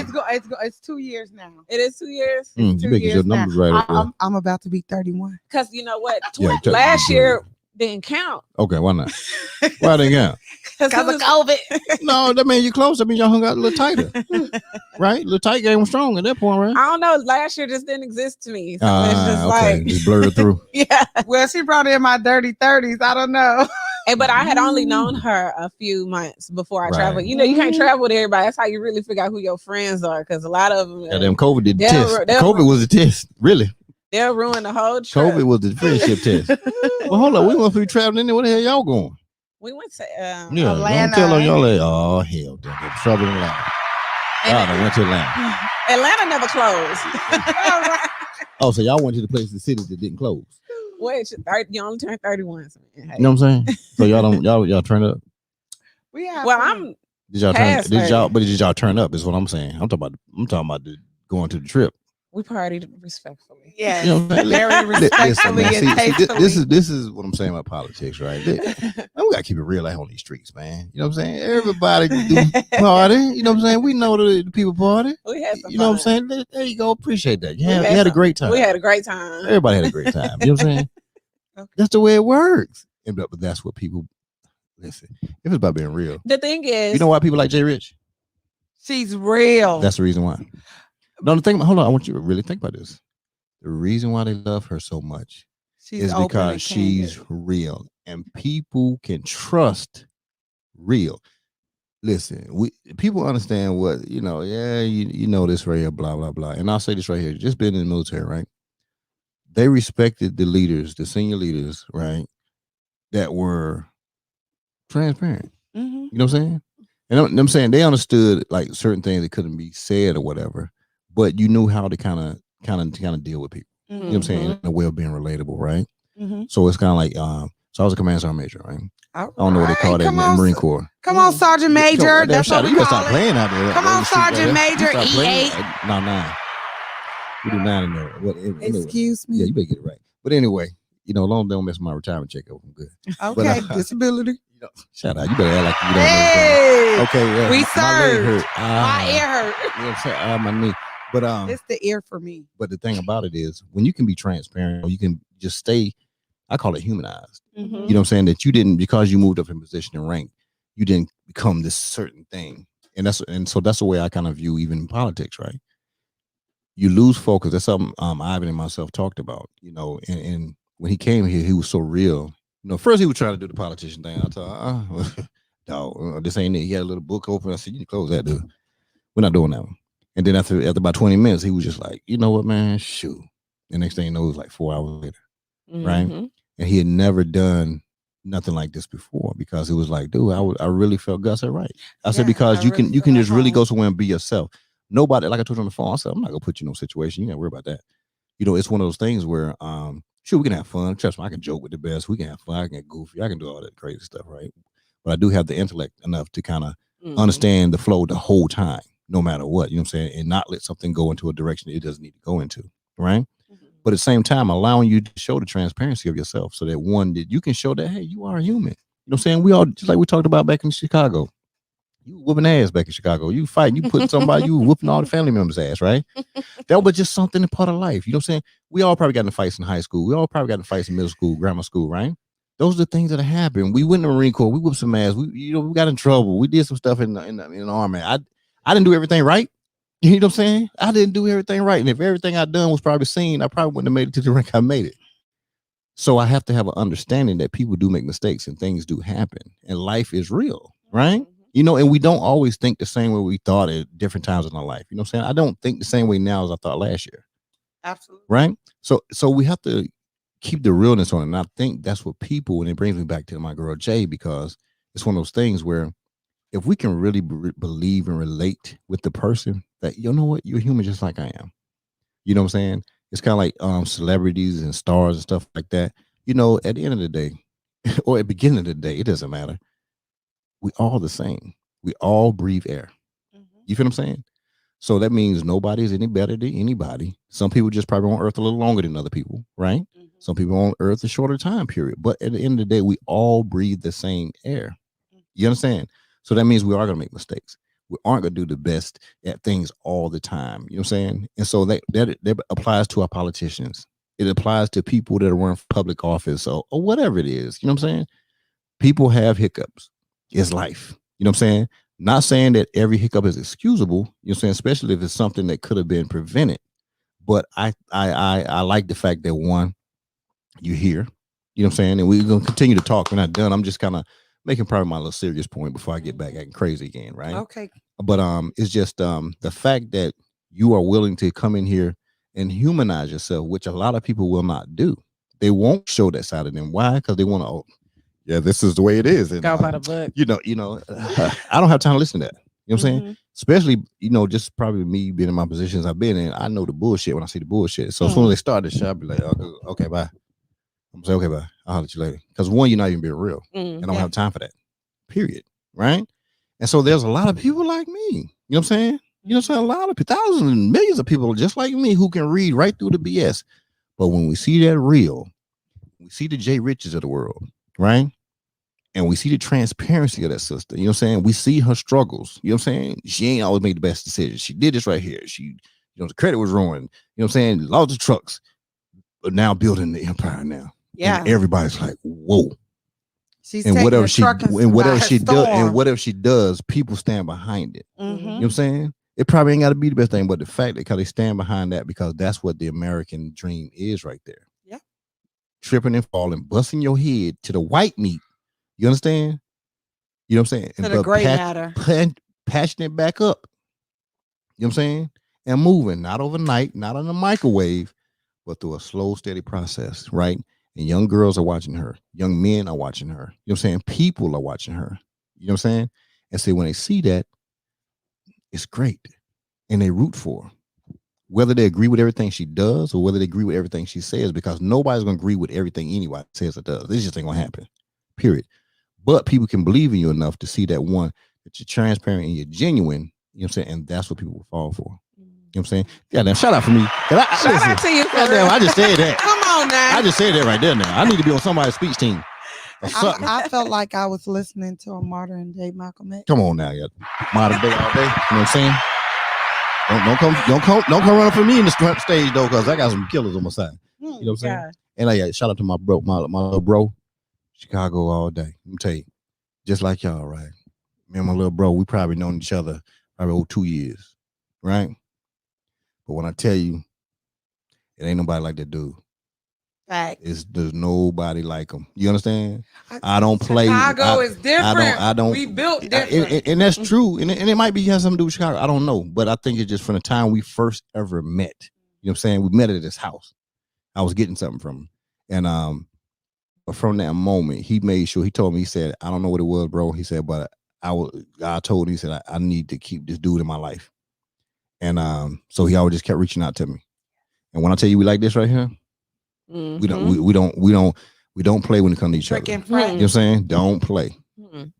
it's 2 years now. It is 2 years. You better get your numbers right. I'm about to be 31. Because you know what? Last year didn't count. Okay, why not? Why didn't count? Because of COVID. No, that means you close. That means y'all hung out a little tighter. Right? Little tight game was strong at that point, right? I don't know. Last year just didn't exist to me. So it's just like just blurred through. Yeah. Well, she brought in my dirty 30s. I don't know. But I had only known her a few months before I traveled. You can't travel with everybody. That's how you really figure out who your friends are. Because a lot of them. Yeah, them COVID did the test. COVID was the test. Really. They'll ruin the whole trip. COVID was the friendship test. Well, hold on. We went through traveling in there. Where the hell y'all going? We went to Atlanta. Don't tell on y'all like, oh hell, there's trouble in Atlanta. Y'all went to Atlanta. Atlanta never closed. Oh, so y'all went to the places, the cities that didn't close. Wait, you only turned 31. So hey. You know what I'm saying? So y'all turn up. Did y'all turn up? Is what I'm saying. I'm talking about going to the trip. We partied respectfully. Yeah, you know very respectfully and tastefully. This is what I'm saying about politics, right? We gotta keep it real out on these streets, man. You know what I'm saying? Everybody do party. You know what I'm saying? We know the people party. We had some You know fun. what I'm saying? There you go. Appreciate that. You had a great time. We had a great time. Everybody had a great time. You know what I'm saying? Okay. That's the way it works. But that's what people listen. If it's about being real, the thing is, you know why people like Jay Rich? She's real. That's the reason why. No, the thing. Hold on. I want you to really think about this. The reason why they love her so much is because she's real, and people can trust real. Listen, people understand what you know. Yeah, you know this right here, blah blah blah. And I'll say this right here: just being in the military, right? They respected the leaders, the senior leaders, right, that were transparent. Mm-hmm. You know what I'm saying? And I'm saying they understood like certain things that couldn't be said or whatever, but you knew how to kind of deal with people. Mm-hmm. You know what I'm saying? In a way of being relatable, right? Mm-hmm. So it's kind of like, so I was a command sergeant major, right? I don't know what they call that in the Marine Corps. Come on, Sergeant Major. That's what we call stop playing out there. Come on, Sergeant Major. E8. No, 9. We do 9 in there. Anyway. Excuse me. Yeah, you better get it right. But anyway, long as they don't mess my retirement check up, I'm good. Okay, but, disability. Shout out. You better act like you don't know. Okay, we serve. My ear hurt. You know what I'm saying? My knee. But it's the ear for me. But the thing about it is, when you can be transparent, or you can just stay, I call it humanized. Mm-hmm. You know what I'm saying? That you didn't, because you moved up in position and rank, you didn't become this certain thing. And so that's the way I kind of view even politics, right? You lose focus. That's something Ivan and myself talked about, and when he came here, he was so real. First he was trying to do the politician thing. I thought, no, this ain't it. He had a little book open. I said, you can close that, dude. We're not doing that one. And then after about 20 minutes, he was just like, you know what, man, shoot. The next thing you know, it was like 4 hours later, right? And he had never done nothing like this before, because it was like, dude, I really felt Gus are right. I said, because you can just really go somewhere and be yourself. Nobody, like I told you on the phone, I said, I'm not gonna put you in no situation. You gotta worry about that. It's one of those things where, sure, we can have fun. Trust me, I can joke with the best. We can have fun. I can get goofy. I can do all that crazy stuff, right? But I do have the intellect enough to kind of understand the flow the whole time. no matter what, you know what I'm saying, and not let something go into a direction it doesn't need to go into, right? But at the same time, allowing you to show the transparency of yourself so that one, that you can show that, hey, you are a human. You know what I'm saying? We all, just like we talked about back in Chicago. You whooping ass back in Chicago. You fighting, you putting somebody, you whooping all the family members' ass, right? That was just something a part of life. You know what I'm saying? We all probably got in fights in high school. We all probably got in fights in middle school, grammar school, right? Those are the things that happen. We went in the Marine Corps. We whooped some ass. We got in trouble. We did some stuff in the Army. I didn't do everything right. You know what I'm saying? I didn't do everything right. And if everything I done was probably seen, I probably wouldn't have made it to the rank I made it. So I have to have an understanding that people do make mistakes and things do happen. And life is real, right? You know, and we don't always think the same way we thought at different times in our life. You know what I'm saying? I don't think the same way now as I thought last year. Absolutely. Right? So we have to keep the realness on it. And I think that's what people, and it brings me back to my girl Jay, because it's one of those things where if we can really believe and relate with the person that, you know what, you're human just like I am. You know what I'm saying? It's kind of like celebrities and stars and stuff like that. You know, at the end of the day, or at the beginning of the day, it doesn't matter. We all the same. We all breathe air. You feel what I'm saying? So that means nobody's any better than anybody. Some people just probably on Earth a little longer than other people, right? Some people on Earth a shorter time period. But at the end of the day, we all breathe the same air. You understand? So that means we are going to make mistakes. We aren't going to do the best at things all the time. You know what I'm saying? And so that applies to our politicians. It applies to people that are running for public office or whatever it is. You know what I'm saying? People have hiccups. It's life. You know what I'm saying? Not saying that every hiccup is excusable. You know what I'm saying? Especially if it's something that could have been prevented. But I like the fact that one, you're here. You know what I'm saying? And we're going to continue to talk. We're not done. I'm just kind of making probably my little serious point before I get back acting crazy again, right? Okay. But it's just the fact that you are willing to come in here and humanize yourself, which a lot of people will not do. They won't show that side of them. Why? Because they want to, yeah, this is the way it is. And, go by the book. You know, I don't have time to listen to that. You know what I'm saying? Especially, you know, just probably me being in my positions I've been in. I know the bullshit when I see the bullshit. So as soon as they start this shit, I'll be like, okay, bye. I'm saying, okay, bye. I'll holler at you later. Because one, you're not even being real. And I don't have time for that. Period. Right? And so there's a lot of people like me. You know what I'm saying? You know what I'm saying? A lot of thousands and millions of people just like me who can read right through the BS. But when we see that real, we see the Jay Riches of the world, right? And we see the transparency of that sister. You know what I'm saying? We see her struggles. You know what I'm saying? She ain't always made the best decisions. She did this right here. She, you know, the credit was ruined. You know what I'm saying? Lost the trucks. But now building the empire now. Yeah. And everybody's like, whoa. She's and whatever she does, and whatever she does, people stand behind it. You know what I'm saying? It probably ain't got to be the best thing, but the fact that they stand behind that, because that's what the American dream is right there. Yeah. Tripping and falling, busting your head to the white meat. You understand? You know what I'm saying? To the gray matter. Patching it back up. You know what I'm saying? And moving, not overnight, not on a microwave, but through a slow, steady process, right? And young girls are watching her. Young men are watching her. You know what I'm saying? People are watching her. You know what I'm saying? And see, when they see that, it's great. And they root for her. Whether they agree with everything she does or whether they agree with everything she says, because nobody's going to agree with everything anybody says or does. This just ain't going to happen. Period. But people can believe in you enough to see that one, that you're transparent and you're genuine. You know what I'm saying? And that's what people will fall for. You know what I'm saying? Yeah, now shout out for me. Shout out to you. I just said that. Come on now. I just said that right there now. I need to be on somebody's speech team or something. I felt like I was listening to a modern day Malcolm X. Come on now, yeah. Modern day all day. You know what I'm saying? Don't come running for me in the stage though, because I got some killers on my side. You know what I'm saying? And shout out to my little bro, Chicago all day. Let me tell you, just like y'all, right? Me and my little bro, we probably known each other probably over 2 years, right? But when I tell you, it ain't nobody like that dude. Fact. There's nobody like him. You understand? I don't play. Chicago is different. I don't. We built different. And that's true. And it might be has something to do with Chicago. I don't know. But I think it's just from the time we first ever met. You know what I'm saying? We met at his house. I was getting something from him. And but from that moment, he made sure, he told me, he said, I don't know what it was, bro. He said, but God told him, he said, I need to keep this dude in my life. And so he always just kept reaching out to me. And when I tell you we like this right here, we don't play when it comes to each other. You know what I'm saying? Don't play.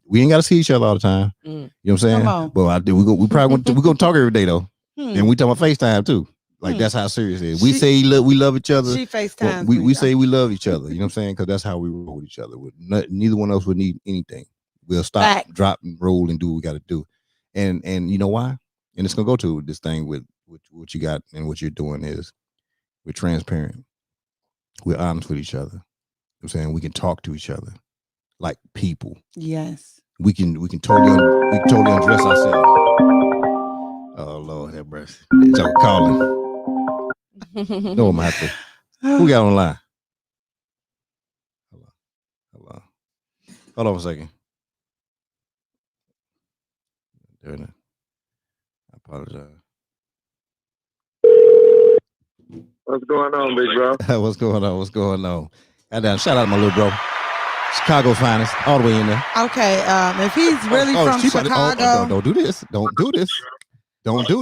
We ain't got to see each other all the time. You know what I'm saying? Well, I do. We probably gonna talk every day though, and we talk about FaceTime too. Like that's how serious it is. We say we love each other. She FaceTime. We say we love each other. You know what I'm saying? Because that's how we roll with each other. Neither one else would need anything. We'll stop, drop, and roll, and do what we got to do. And you know why? And it's gonna go to this thing with what you got and what you're doing is we're transparent. We're honest with each other. You know what I'm saying? We can talk to each other like people. Yes. We can totally undress ourselves. Oh Lord, have mercy. So calling. No, I'm gonna have to. Who got on the line? Hold on a second. Doing it. I apologize. What's going on, big bro? What's going on? Goddamn, shout out to my little bro. Chicago's finest, all the way in there. Okay, if he's really from Chicago. Don't do this. Don't do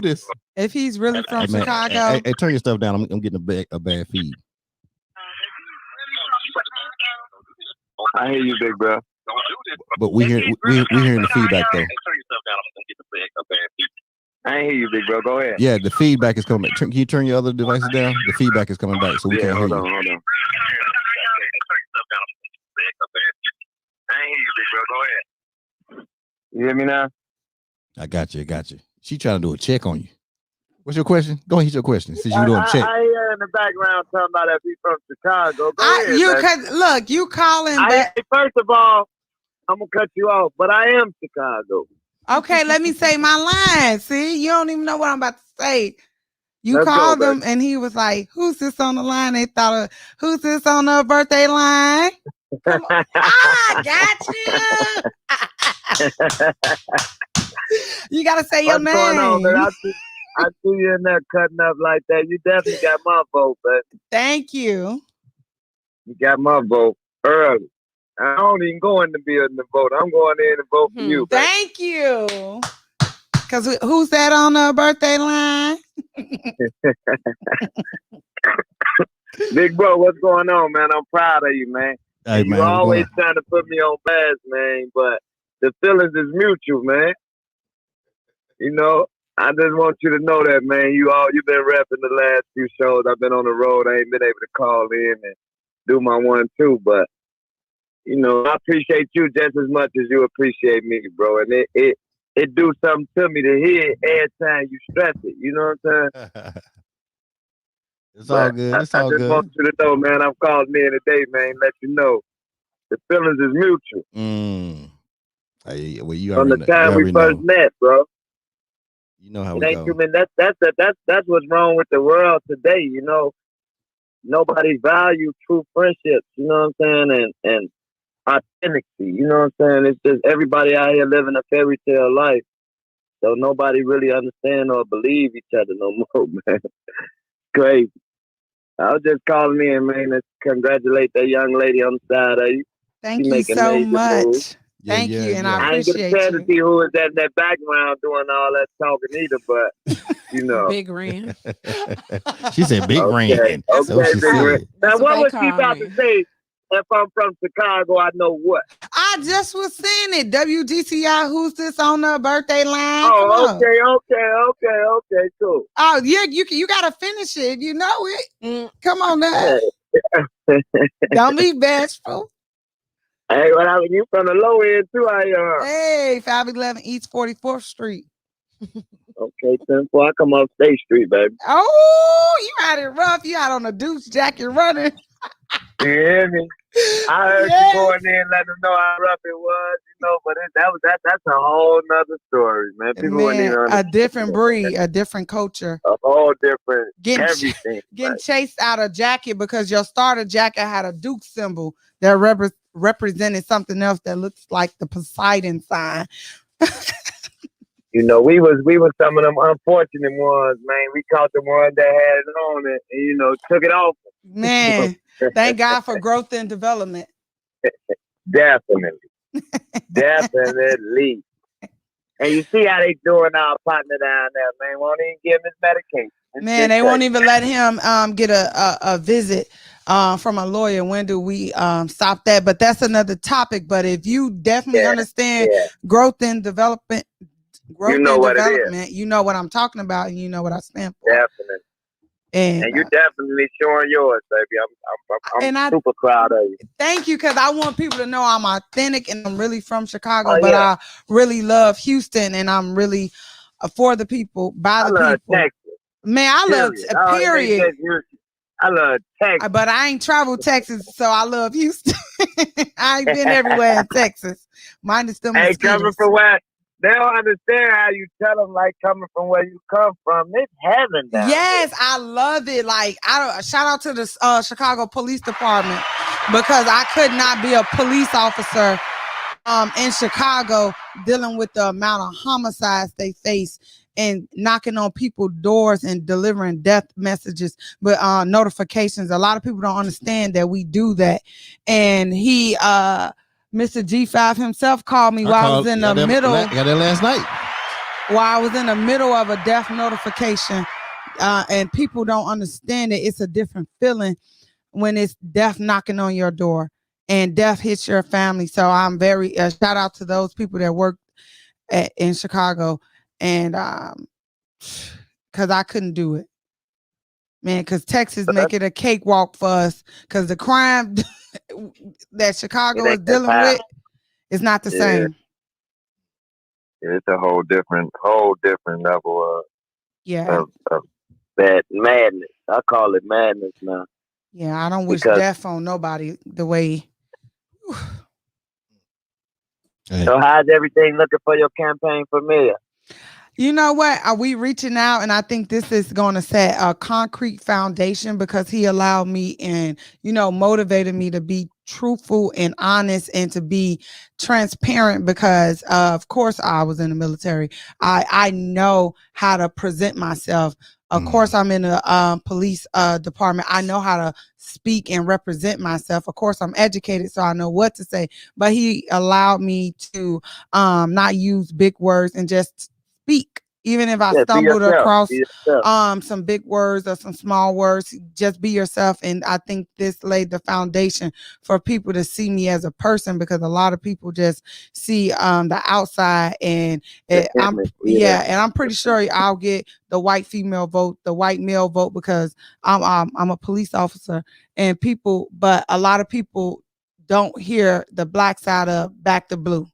this. If he's really from Chicago. Hey, turn your stuff down. I'm getting a bad feed. I hear you, big bro. But we hearing the feedback though. I ain't hear you, big bro. Go ahead. Yeah, the feedback is coming. Can you turn your other devices down? The feedback is coming back, so we can't hear you. Hold on. I ain't hear you, big bro. Go ahead. You hear me now? I got you. She trying to do a check on you. What's your question? Go ahead, your question. Since you doing a check. I hear in the background talking about if he's from Chicago. Go ahead, look, you calling. First of all, I'm gonna cut you off, but I am Chicago. Okay, let me say my line. See, you don't even know what I'm about to say. You called him and he was like, who's this on the line? They thought, who's this on the birthday line? Got you. You got to say your name. What's going on, man? I see you in there cutting up like that. You definitely got my vote, man. Thank you. You got my vote early. I don't even go in the building to vote. I'm going in to vote for you. Thank you. Because who's that on the birthday line? Big bro, what's going on, man? I'm proud of you, man. Hey, you always trying to put me on blast, man, but the feelings is mutual, man. You know, I just want you to know that, man. You've been repping the last few shows. I've been on the road. I ain't been able to call in and do my 1-2, but you know, I appreciate you just as much as you appreciate me, bro. And it do something to me to hear it every time you stress it. You know what I'm saying? It's all good. I just want you to know, man, I'm calling in today, man, let you know. The feelings is mutual. Hey, well, you from the time we first met, bro. You know how we go. That's what's wrong with the world today, you know. Nobody values true friendships, you know what I'm saying? And authenticity, you know what I'm saying? It's just everybody out here living a fairy tale life. So nobody really understand or believe each other no more, man. Crazy. I was just calling in, man, to congratulate that young lady on the side of you. Thank you so much. Thank you, and I appreciate you. I ain't get a chance to see who was in that background doing all that talking either, but, you know. Big Ren. She said Big Ren. Okay, Big Ren. Now, what was she about to say? If I'm from Chicago, I know what. I just was saying it. WGCI, who's this on the birthday line? Oh, okay, cool. Oh, yeah, you got to finish it. You know it. Come on now. Don't be bashful. Hey, you from the low end too, I Hey, 511 East 44th Street. Okay, 10-4. I come off State Street, baby. Oh, you had it rough. You out on a deuce jacket running. You hear me? I heard you going in, letting them know how rough it was, you know. But that's a whole nother story, man. People wouldn't even understand. A different breed, a different culture, a whole different everything. Getting chased out of jacket because your starter jacket had a Duke symbol that represented something else that looks like the Poseidon sign. You know, we was some of them unfortunate ones, man. We caught the ones that had it on and you know, took it off. Man, thank God for growth and development. Definitely. And you see how they doing our partner down there, man. Won't even give him his medication. Man, they won't even let him get a visit from a lawyer. When do we stop that? But that's another topic. But if you definitely understand growth and development, you know what I'm talking about, and you know what I stand for. Definitely. And you're definitely showing yours, baby. I'm super proud of you. Thank you, because I want people to know I'm authentic and I'm really from Chicago, but I really love Houston and I'm really for the people, by the people. Texas. Man, I love period. I love Texas. But I ain't traveled Texas, so I love Houston. I ain't been everywhere in Texas. Minus them mosquitoes. Hey, coming from where they don't understand how you tell them, like, coming from where you come from, it's heaven down Yes, there. I love it. Like, shout out to the Chicago Police Department, because I could not be a police officer in Chicago dealing with the amount of homicides they face and knocking on people's doors and delivering death messages, but notifications. A lot of people don't understand that we do that. And he, Mr. G5 himself called me while I was in the middle. Got that last night. While I was in the middle of a death notification, and people don't understand it. It's a different feeling when it's death knocking on your door and death hits your family. So I'm very shout out to those people that work in Chicago, and because I couldn't do it, man. Because Texas make it a cakewalk for us. Because the crime that Chicago is dealing with is not the same. It's a whole different level of bad madness. I call it madness now. Yeah, I don't wish death on nobody the way. So how's everything looking for your campaign for mayor? You know what? Are we reaching out? And I think this is going to set a concrete foundation, because he allowed me and, motivated me to be truthful and honest and to be transparent, because of course I was in the military. I know how to present myself. Of course, I'm in the police department. I know how to speak and represent myself. Of course, I'm educated, so I know what to say. But he allowed me to not use big words and just speak. Even if I stumbled across some big words or some small words, just be yourself. And I think this laid the foundation for people to see me as a person, because a lot of people just see the outside, and I'm pretty sure I'll get the white female vote, the white male vote, because I'm a police officer, and but a lot of people don't hear the black side of Back to Blue.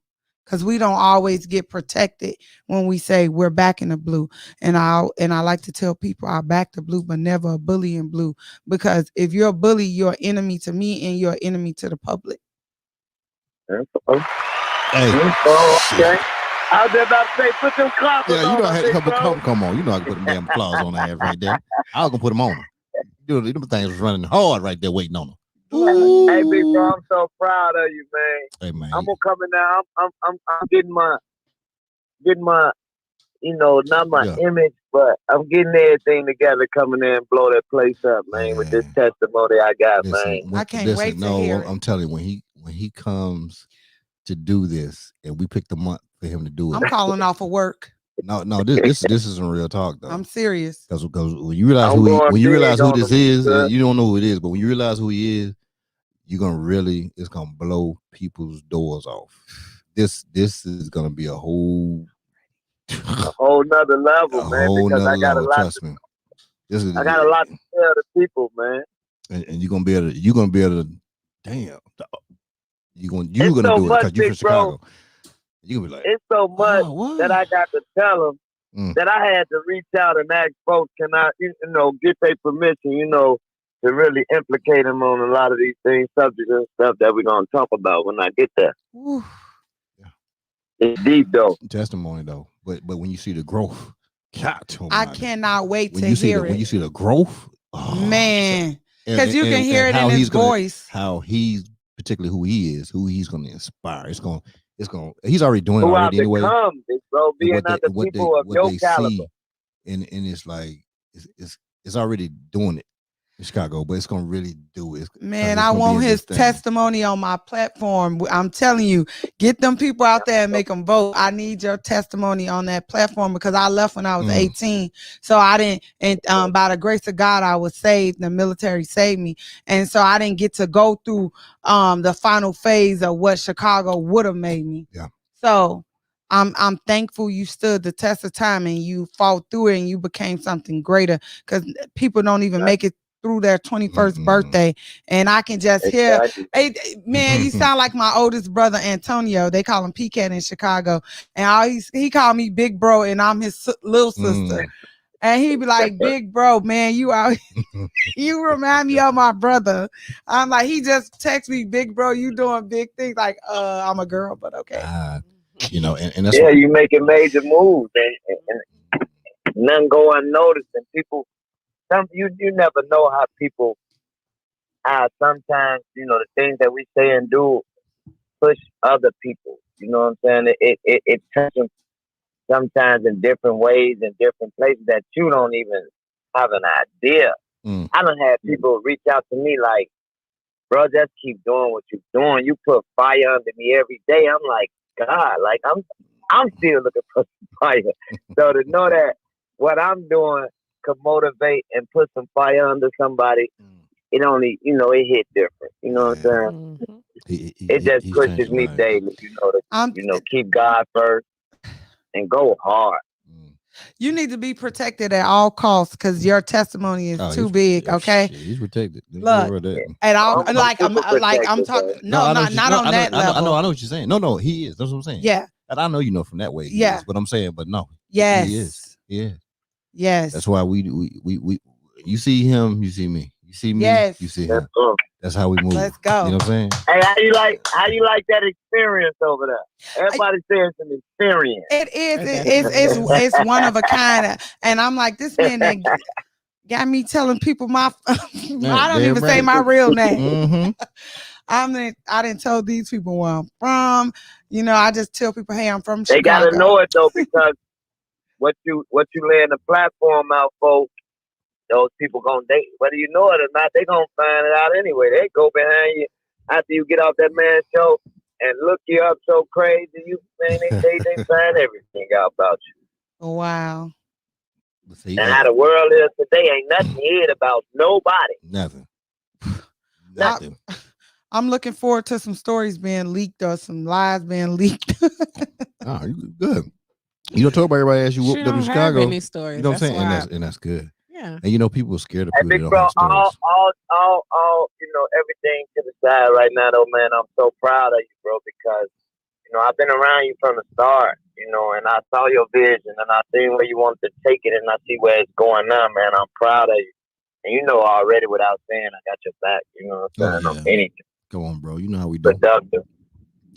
Because we don't always get protected when we say we're back in the blue. And I like to tell people I back the blue, but never a bully in blue. Because if you're a bully, you're an enemy to me and you're an enemy to the public. Hey. Okay. I was about to say, put them claws on. Yeah, I had come on. You know I can put them damn claws on her ass right there. I was going to put them on her. Them things was running hard right there waiting on her. Ooh. Hey, big bro, I'm so proud of you, man. Hey, man. I'm gonna come in now. I'm getting my, not my image, but I'm getting everything together, coming in and blow that place up, man. With this testimony I got, man. I can't wait to hear it. I'm telling you, when he comes to do this, and we picked a month for him to do it. I'm calling off of work. No, this isn't real talk though. I'm serious. Because when you realize who this is, you don't know who it is, but when you realize who he is, it's gonna blow people's doors off. This is gonna be a whole nother level, man. Because I got a lot. Trust me. I got a lot to tell the people, man. And you're gonna be able to. Damn. You're gonna do it because you're from Chicago. You gonna be like, it's so much that I got to tell them that I had to reach out and ask folks, can I, get their permission, to really implicate them on a lot of these things, subjects and stuff that we're going to talk about when I get there. Ooh. It's deep, though. Testimony, though. But when you see the growth, I cannot wait to hear it. When you see the growth, man, because you can hear it in his voice. How he's, particularly who he is, who he's going to inspire. He's already doing it already anyway. Bro, being other people of your caliber. And it's like, it's already doing it. Chicago, but it's gonna really do it. Man, I want his testimony on my platform. I'm telling you, get them people out there and make them vote. I need your testimony on that platform because I left when I was 18. So I didn't, and by the grace of God, I was saved. The military saved me. And so I didn't get to go through the final phase of what Chicago would have made me. Yeah. So I'm thankful you stood the test of time and you fought through it and you became something greater because people don't even make it through their 21st birthday. And I can just hear, hey, man, you sound like my oldest brother, Antonio. They call him P-Cat in Chicago. And he called me Big Bro and I'm his little sister. And he'd be like, Big Bro, man, you remind me of my brother. I'm like, he just texted me, Big Bro, you doing big things. Like, I'm a girl, but okay. You know, and that's you making major moves and none go unnoticed. And people, you never know how people, sometimes, you know, the things that we say and do push other people. You know what I'm saying? It touches them sometimes in different ways in different places that you don't even have an idea. I done had people reach out to me like, bro, just keep doing what you're doing. You put fire under me every day. I'm like, God, like I'm still looking for some fire. So to know that what I'm doing could motivate and put some fire under somebody, it only, you know, it hit different. You know what I'm saying? It just pushes me daily, you know, keep God first and go hard. You need to be protected at all costs because your testimony is too big. Okay, he's protected. Look, at all, I'm talking. No, not on that level. I know what you're saying. No, he is. That's what I'm saying. Yeah, and I know you know from that way. Yeah, is, but I'm saying, but no. Yes, he is. Yeah. Yes. That's why we. You see him, you see me. You see me, yes. You see him. That's how we move. Let's go. You know what I'm saying? Hey, how you like that experience over there? Everybody says it's an experience. It is. It's one of a kind. And I'm like, this man that got me telling people I don't even say my real name. I didn't tell these people where I'm from. You know, I just tell people, hey, I'm from Chicago. They gotta know it though, because what you laying the platform out for, those people gonna date, whether you know it or not, they gonna find it out anyway. They go behind you after you get off that man's show and look you up so crazy. They find everything out about you. Wow. And how the world is today, ain't nothing hid about nobody. Nothing. I'm looking forward to some stories being leaked or some lies being leaked. Oh, good. You don't talk about everybody as you whooped up in Chicago. Any stories. You know what I'm saying? And that's good. Yeah. And you know, people are scared of people that don't have stories. All, you know, everything to the side right now, though, man. I'm so proud of you, bro, because, you know, I've been around you from the start, you know, and I saw your vision and I see where you want to take it and I see where it's going now, man. I'm proud of you. And you know already without saying, I got your back, you know what I'm saying? On anything. Come on, bro. You know how we do. Productive.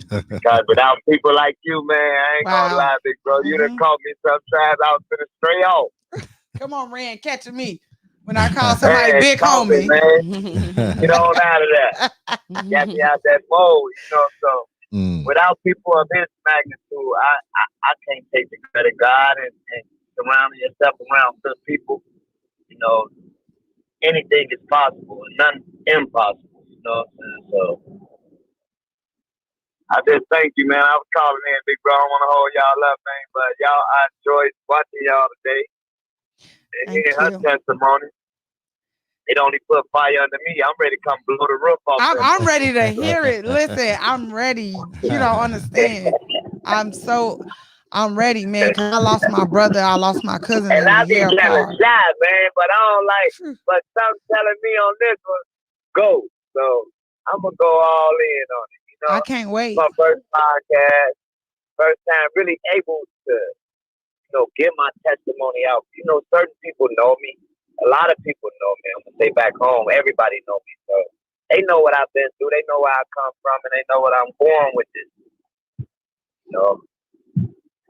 Because without people like you, man, I ain't gonna lie, big bro. You done caught me sometimes out to the stray off. Come on, Rand, catching me when I call somebody big homie. Man. Get on out of that. Got me out that mode, you know. So without people of this magnitude, I can't take the credit. God and surrounding yourself around good people, you know, anything is possible and nothing impossible, you know what I'm saying? So I just thank you, man. I was calling in, big bro. I don't want to hold y'all up, man, but y'all, I enjoyed watching y'all today. And hearing her testimony, it only put fire under me. I'm ready to come blow the roof off. I'm ready to hear it. Listen, I'm ready. You don't understand. I'm ready, man. Cause I lost my brother. I lost my cousin. And I be kind of shy, man, but I don't like. But some telling me on this one, go. So I'm gonna go all in on it. You know, I can't wait. My first podcast, first time really able to, you know, get my testimony out. You know, certain people know me. A lot of people know me. I'm gonna say back home, everybody know me. So they know what I've been through. They know where I come from, and they know what I'm going with this. You know,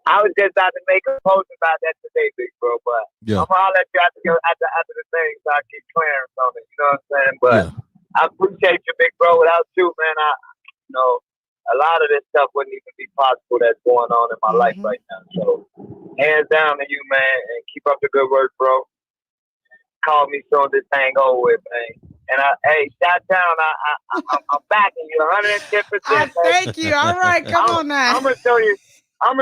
I was just about to make a post about that today, big bro. But I'm gonna let you after the thing, so I keep clearing from it. You know what I'm saying? But I appreciate you, big bro. Without you, man, you know, a lot of this stuff wouldn't even be possible that's going on in my life right now. So hands down to you, man, and keep up the good work, bro. call me soon this thing over with, man. And hey, Shot-Town, I'm backing you 110%. Thank you. All right, come on now. I'm gonna show you how I'm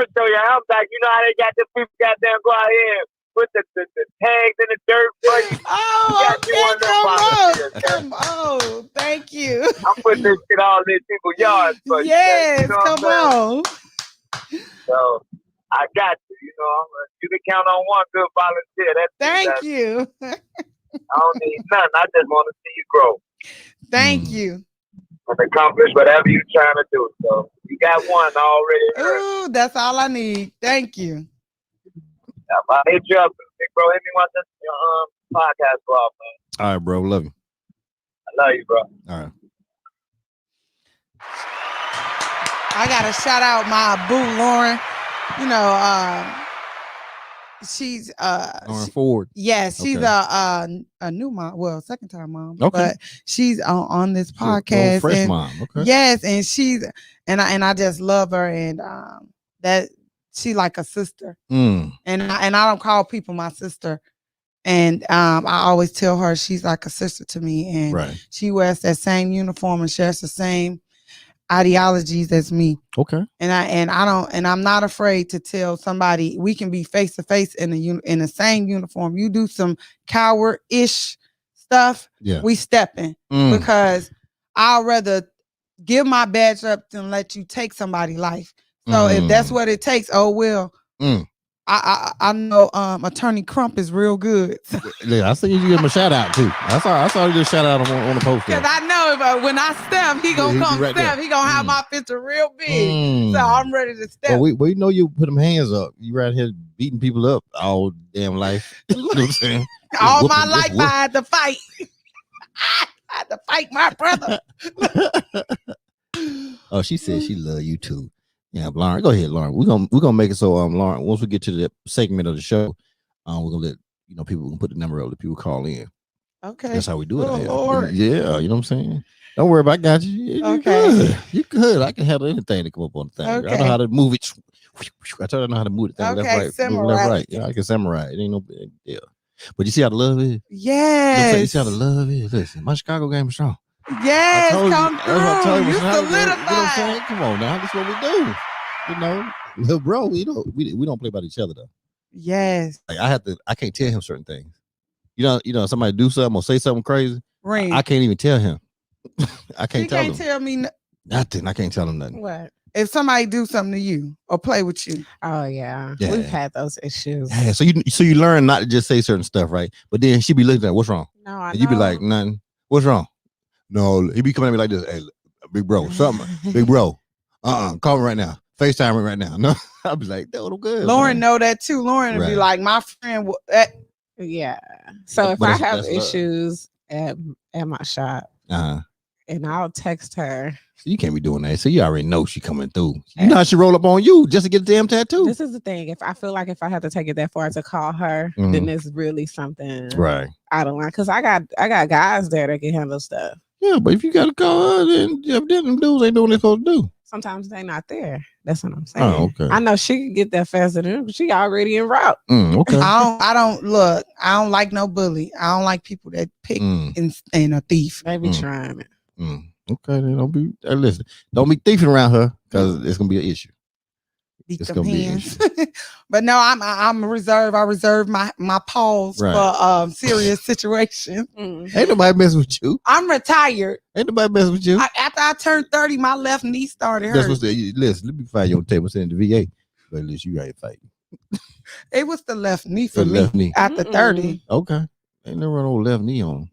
back. You know how they got the people goddamn go out here and put the tags in the dirt for you. Oh, okay, come on. Thank you. I'm putting this shit all in people's yards for you. Yes, you know come on. So I got you. You know, you can count on one good volunteer. Thank you. I don't need nothing. I just want to see you grow. Thank you. And accomplish whatever you're trying to do. So you got one already. Ooh, that's all I need. Thank you. I'll hit you up, big bro. Hit me once this podcast go off, man. All right, bro. Love you. I love you, bro. All right. I gotta shout out my boo Lauren. You know, she's Lauren Ford. Yes, she's okay. a new mom. Well, second time mom. Okay. But she's on this podcast. Fresh mom. Okay. Yes, and she's and I just love her, and that she like a sister. And I don't call people my sister. And I always tell her she's like a sister to me, and she wears that same uniform and shares the same ideologies as me. Okay. And I'm not afraid to tell somebody we can be face to face in the same uniform. You do some coward-ish stuff, we stepping because I'd rather give my badge up than let you take somebody's life. So if that's what it takes, oh well. I know Attorney Crump is real good. Yeah, I see you give him a shout out too. I saw you just shout out on the post. Because I know if when I step, he gonna come step. There. He gonna have my picture real big. So I'm ready to step. Well, we know you put them hands up. You right here beating people up all damn life. You know what I'm saying? All my life I had to fight. I had to fight my brother. Oh, she said she love you too. Yeah, Lauren, go ahead, Lauren. We're gonna make it so Lauren, once we get to the segment of the show, we're gonna let people can put the number up that people call in. Okay. That's how we do it. Lord. Yeah, you know what I'm saying? Don't worry about it, I got you. Okay. You good. I can handle anything to come up on the thing. Okay. I know how to move it. I told you I know how to move the thing Okay, left, right. samurai. Left, right. Yeah, I can samurai. It ain't no big deal. But you see how the love is? Yes. You see how the love is? Listen, my Chicago game is strong. Yes, come through. You solidified. You know what I'm saying? Come on now. That's what we do. You know, little bro, we don't play about each other though. Yes. Like I can't tell him certain things. You know, somebody do something or say something crazy. Ring. I can't even tell him. I can't tell him. You can't tell me nothing. I can't tell him nothing. What? If somebody do something to you or play with you. Oh yeah. We've had those issues. Yeah, so you learn not to just say certain stuff, right? But then she be looking at what's wrong. No, I know. And you be like, nothing. What's wrong? No, he be coming at me like this. Hey, big bro, something. Big bro. Call me right now. FaceTime me right now. No, I'll be like, I'm good. Lauren know that too. Lauren would be like, my friend. Yeah. So if I have issues at my shop, and I'll text her. So you can't be doing that. So you already know she coming through. You know how she roll up on you just to get the damn tattoo. This is the thing. If I feel like if I have to take it that far to call her, then it's really something out of line. Because I got guys there that can handle stuff. Yeah, but if you got to call her, then them dudes ain't doing what they're supposed to do. Sometimes they not there. That's what I'm saying. Oh, okay. I know she can get there faster than she already en route. Okay. I don't like no bully. I don't like people that pick and a thief. They be trying it. Okay, then don't be thieving around her because it's gonna be an issue. It's gonna be an issue. But no, I'm reserved. I reserve my paws for serious situations. Ain't nobody messing with you. I'm retired. Ain't nobody messing with you. After I turned 30, my left knee started hurting. That's what listen, let me find your table in the VA. But at least you ain't fighting. It was the left knee for me. Left knee. After 30. Okay. Ain't never run old left knee on.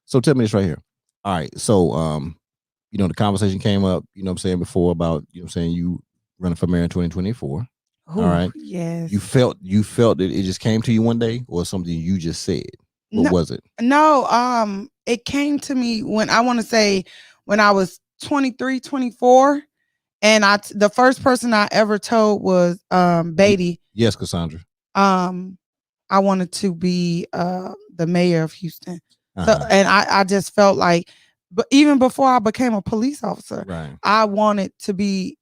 So tell me this right here. All right. So the conversation came up, you know what I'm saying, before about, you know what I'm saying, you running for mayor in 2024. All right. Yes. You felt that it just came to you one day, or something you just said? What was it? No, it came to me when I was 23, 24. And the first person I ever told was Beatty. Yes, Cassandra. I wanted to be the mayor of Houston. So, and I just felt like, but even before I became a police officer, I wanted to be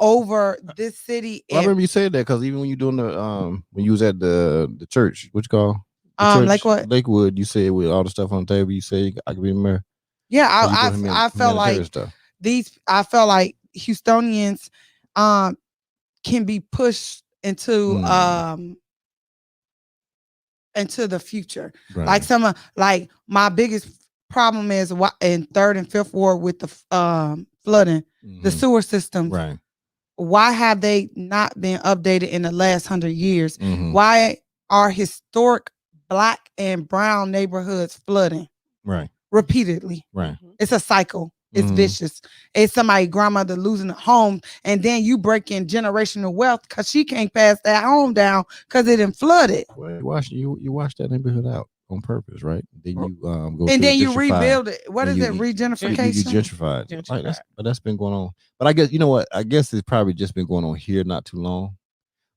over this city. Well, I remember you said that because even when you doing when you was at the church, what you call Lakewood. You said with all the stuff on the table, you said I could be the mayor. Yeah, I felt like I felt like Houstonians can be pushed into the future. Right. Like my biggest problem is in 3rd and 5th ward with the flooding, the sewer systems. Right. Why have they not been updated in the last 100 years? Why are historic Black and brown neighborhoods flooding? Right. Repeatedly. Right. It's a cycle. It's vicious. It's somebody's grandmother losing a home, and then you break in generational wealth because she can't pass that home down because it done flooded. Well, you wash that neighborhood out on purpose, right? Then you go and then you rebuild it. What is it? Regentrification. You gentrified. Right, that's been going on. But I guess you know what? I guess it's probably just been going on here not too long.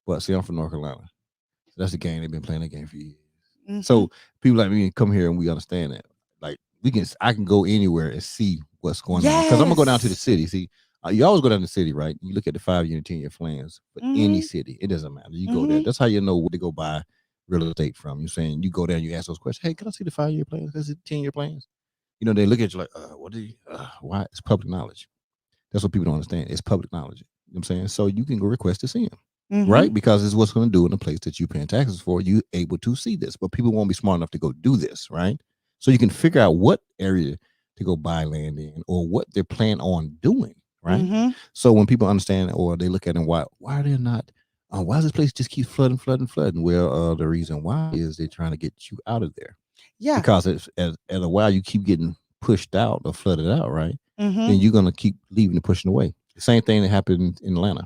But see, I'm from North Carolina. So that's the game. They've been playing that game for years. So people like me come here and we understand that. Like I can go anywhere and see what's going on. Because I'm gonna go down to the city. See, you always go down to the city, right? You look at the 5-year and 10-year plans for any city. It doesn't matter. You go there. That's how you know where to go buy real estate from. You're saying you go there and you ask those questions. Hey, can I see the 5-year plans? Can I see the 10-year plans? You know, they look at you like, what do you why? It's public knowledge. That's what people don't understand. It's public knowledge. You know what I'm saying? So you can go request to see them. Right? Because it's what's going to do in the place that you're paying taxes for. You able to see this, but people won't be smart enough to go do this, right? So you can figure out what area to go buy land in or what they're planning on doing, right? So when people understand or they look at them, why are they not? Why does this place just keep flooding? Well, the reason why is they're trying to get you out of there. Yeah. Because at a while you keep getting pushed out or flooded out, right? Then you're going to keep leaving and pushing away. The same thing that happened in Atlanta.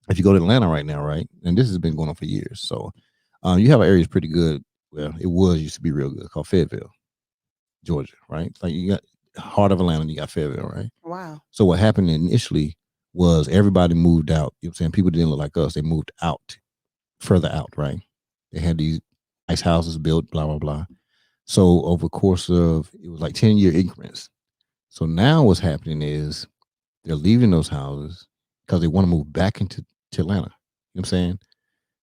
If you go to Atlanta right now, right, and this has been going on for years, so you have an area that's pretty good. Well, used to be real good, called Fayetteville, Georgia, right? Like you got heart of Atlanta, and you got Fayetteville, right? Wow. So what happened initially was everybody moved out. You know what I'm saying? People didn't look like us. They moved out, further out, right? They had these nice houses built, blah, blah, blah. So over the course of, it was like 10-year increments. So now what's happening is they're leaving those houses because they want to move back into Atlanta. You know what I'm saying?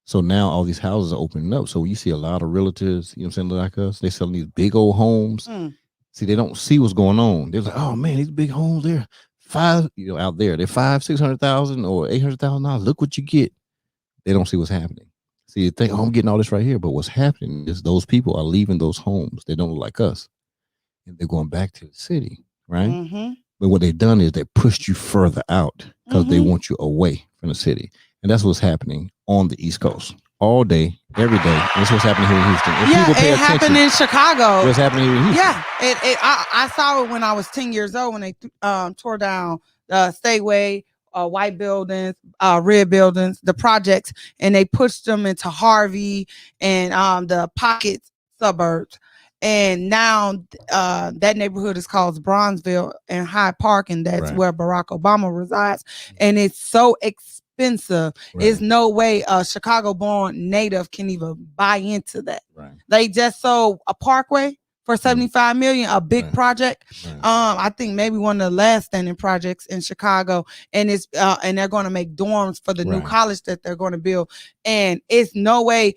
So now all these houses are opening up. So you see a lot of realtors, you know what I'm saying, like us, they selling these big old homes. See, they don't see what's going on. They're like, oh man, these big homes, they're out there, they're $500,000-$600,000 or $800,000. Look what you get. They don't see what's happening. See, you think, I'm getting all this right here, but what's happening is those people are leaving those homes. They don't look like us, and they're going back to the city, right? But what they've done is they pushed you further out because they want you away from the city. And that's what's happening on the East Coast all day, every day. And that's what's happening here in Houston. It happened in Chicago. What's happening here in Houston? Yeah, I saw it when I was 10 years old when they tore down Stateway, white buildings, red buildings, the projects, and they pushed them into Harvey and the pocket suburbs. And now that neighborhood is called Bronzeville and Hyde Park, and that's where Barack Obama resides. And it's so expensive. There's no way a Chicago-born native can even buy into that. They just sold a Parkway for $75 million, a big project. I think maybe one of the last standing projects in Chicago, and it's and they're going to make dorms for the new college that they're going to build. And it's no way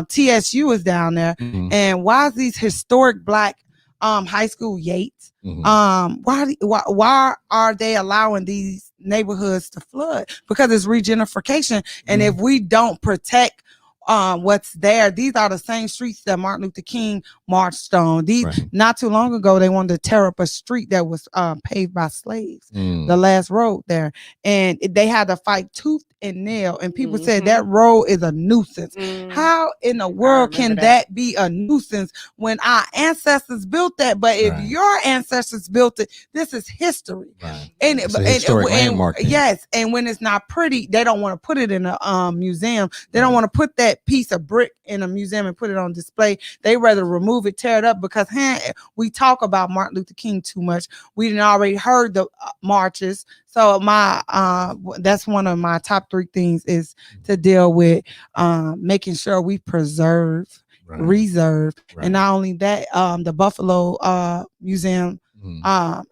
TSU is down there. And why is these historic Black high school Yates? Why are they allowing these neighborhoods to flood? Because it's regentrification, and if we don't protect what's there, these are the same streets that Martin Luther King marched on. Not too long ago, they wanted to tear up a street that was paved by slaves, the last road there, and they had to fight tooth and nail. And people said that road is a nuisance. How in the world can that be a nuisance when our ancestors built that? But if your ancestors built it, this is history. And it's a historic landmark. Yes, and when it's not pretty, they don't want to put it in a museum. They don't want to put that piece of brick in a museum and put it on display. They rather remove it, tear it up, because we talk about Martin Luther King too much. We didn't already heard the marches. So that's one of my top 3 things is to deal with making sure we preserve, reserve, and not only that, the Buffalo Museum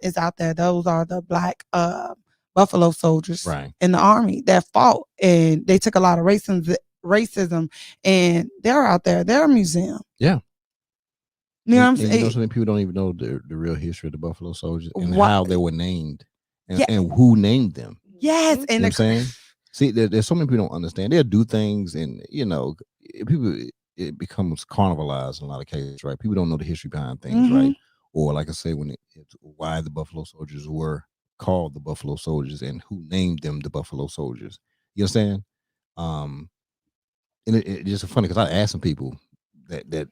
is out there. Those are the Black Buffalo soldiers in the Army that fought, and they took a lot of racism, and they're out there. They're a museum. You know what I'm saying? You know, so many people don't even know the real history of the Buffalo Soldiers and how they were named and who named them. Yes, and you know what I'm saying. See, there's so many people don't understand. They'll do things, and you know, people it becomes carnivalized in a lot of cases, right? People don't know the history behind things, right? Or like I say, when it's why the Buffalo Soldiers were called the Buffalo Soldiers and who named them the Buffalo Soldiers. You understand? And it's just funny because I asked some people that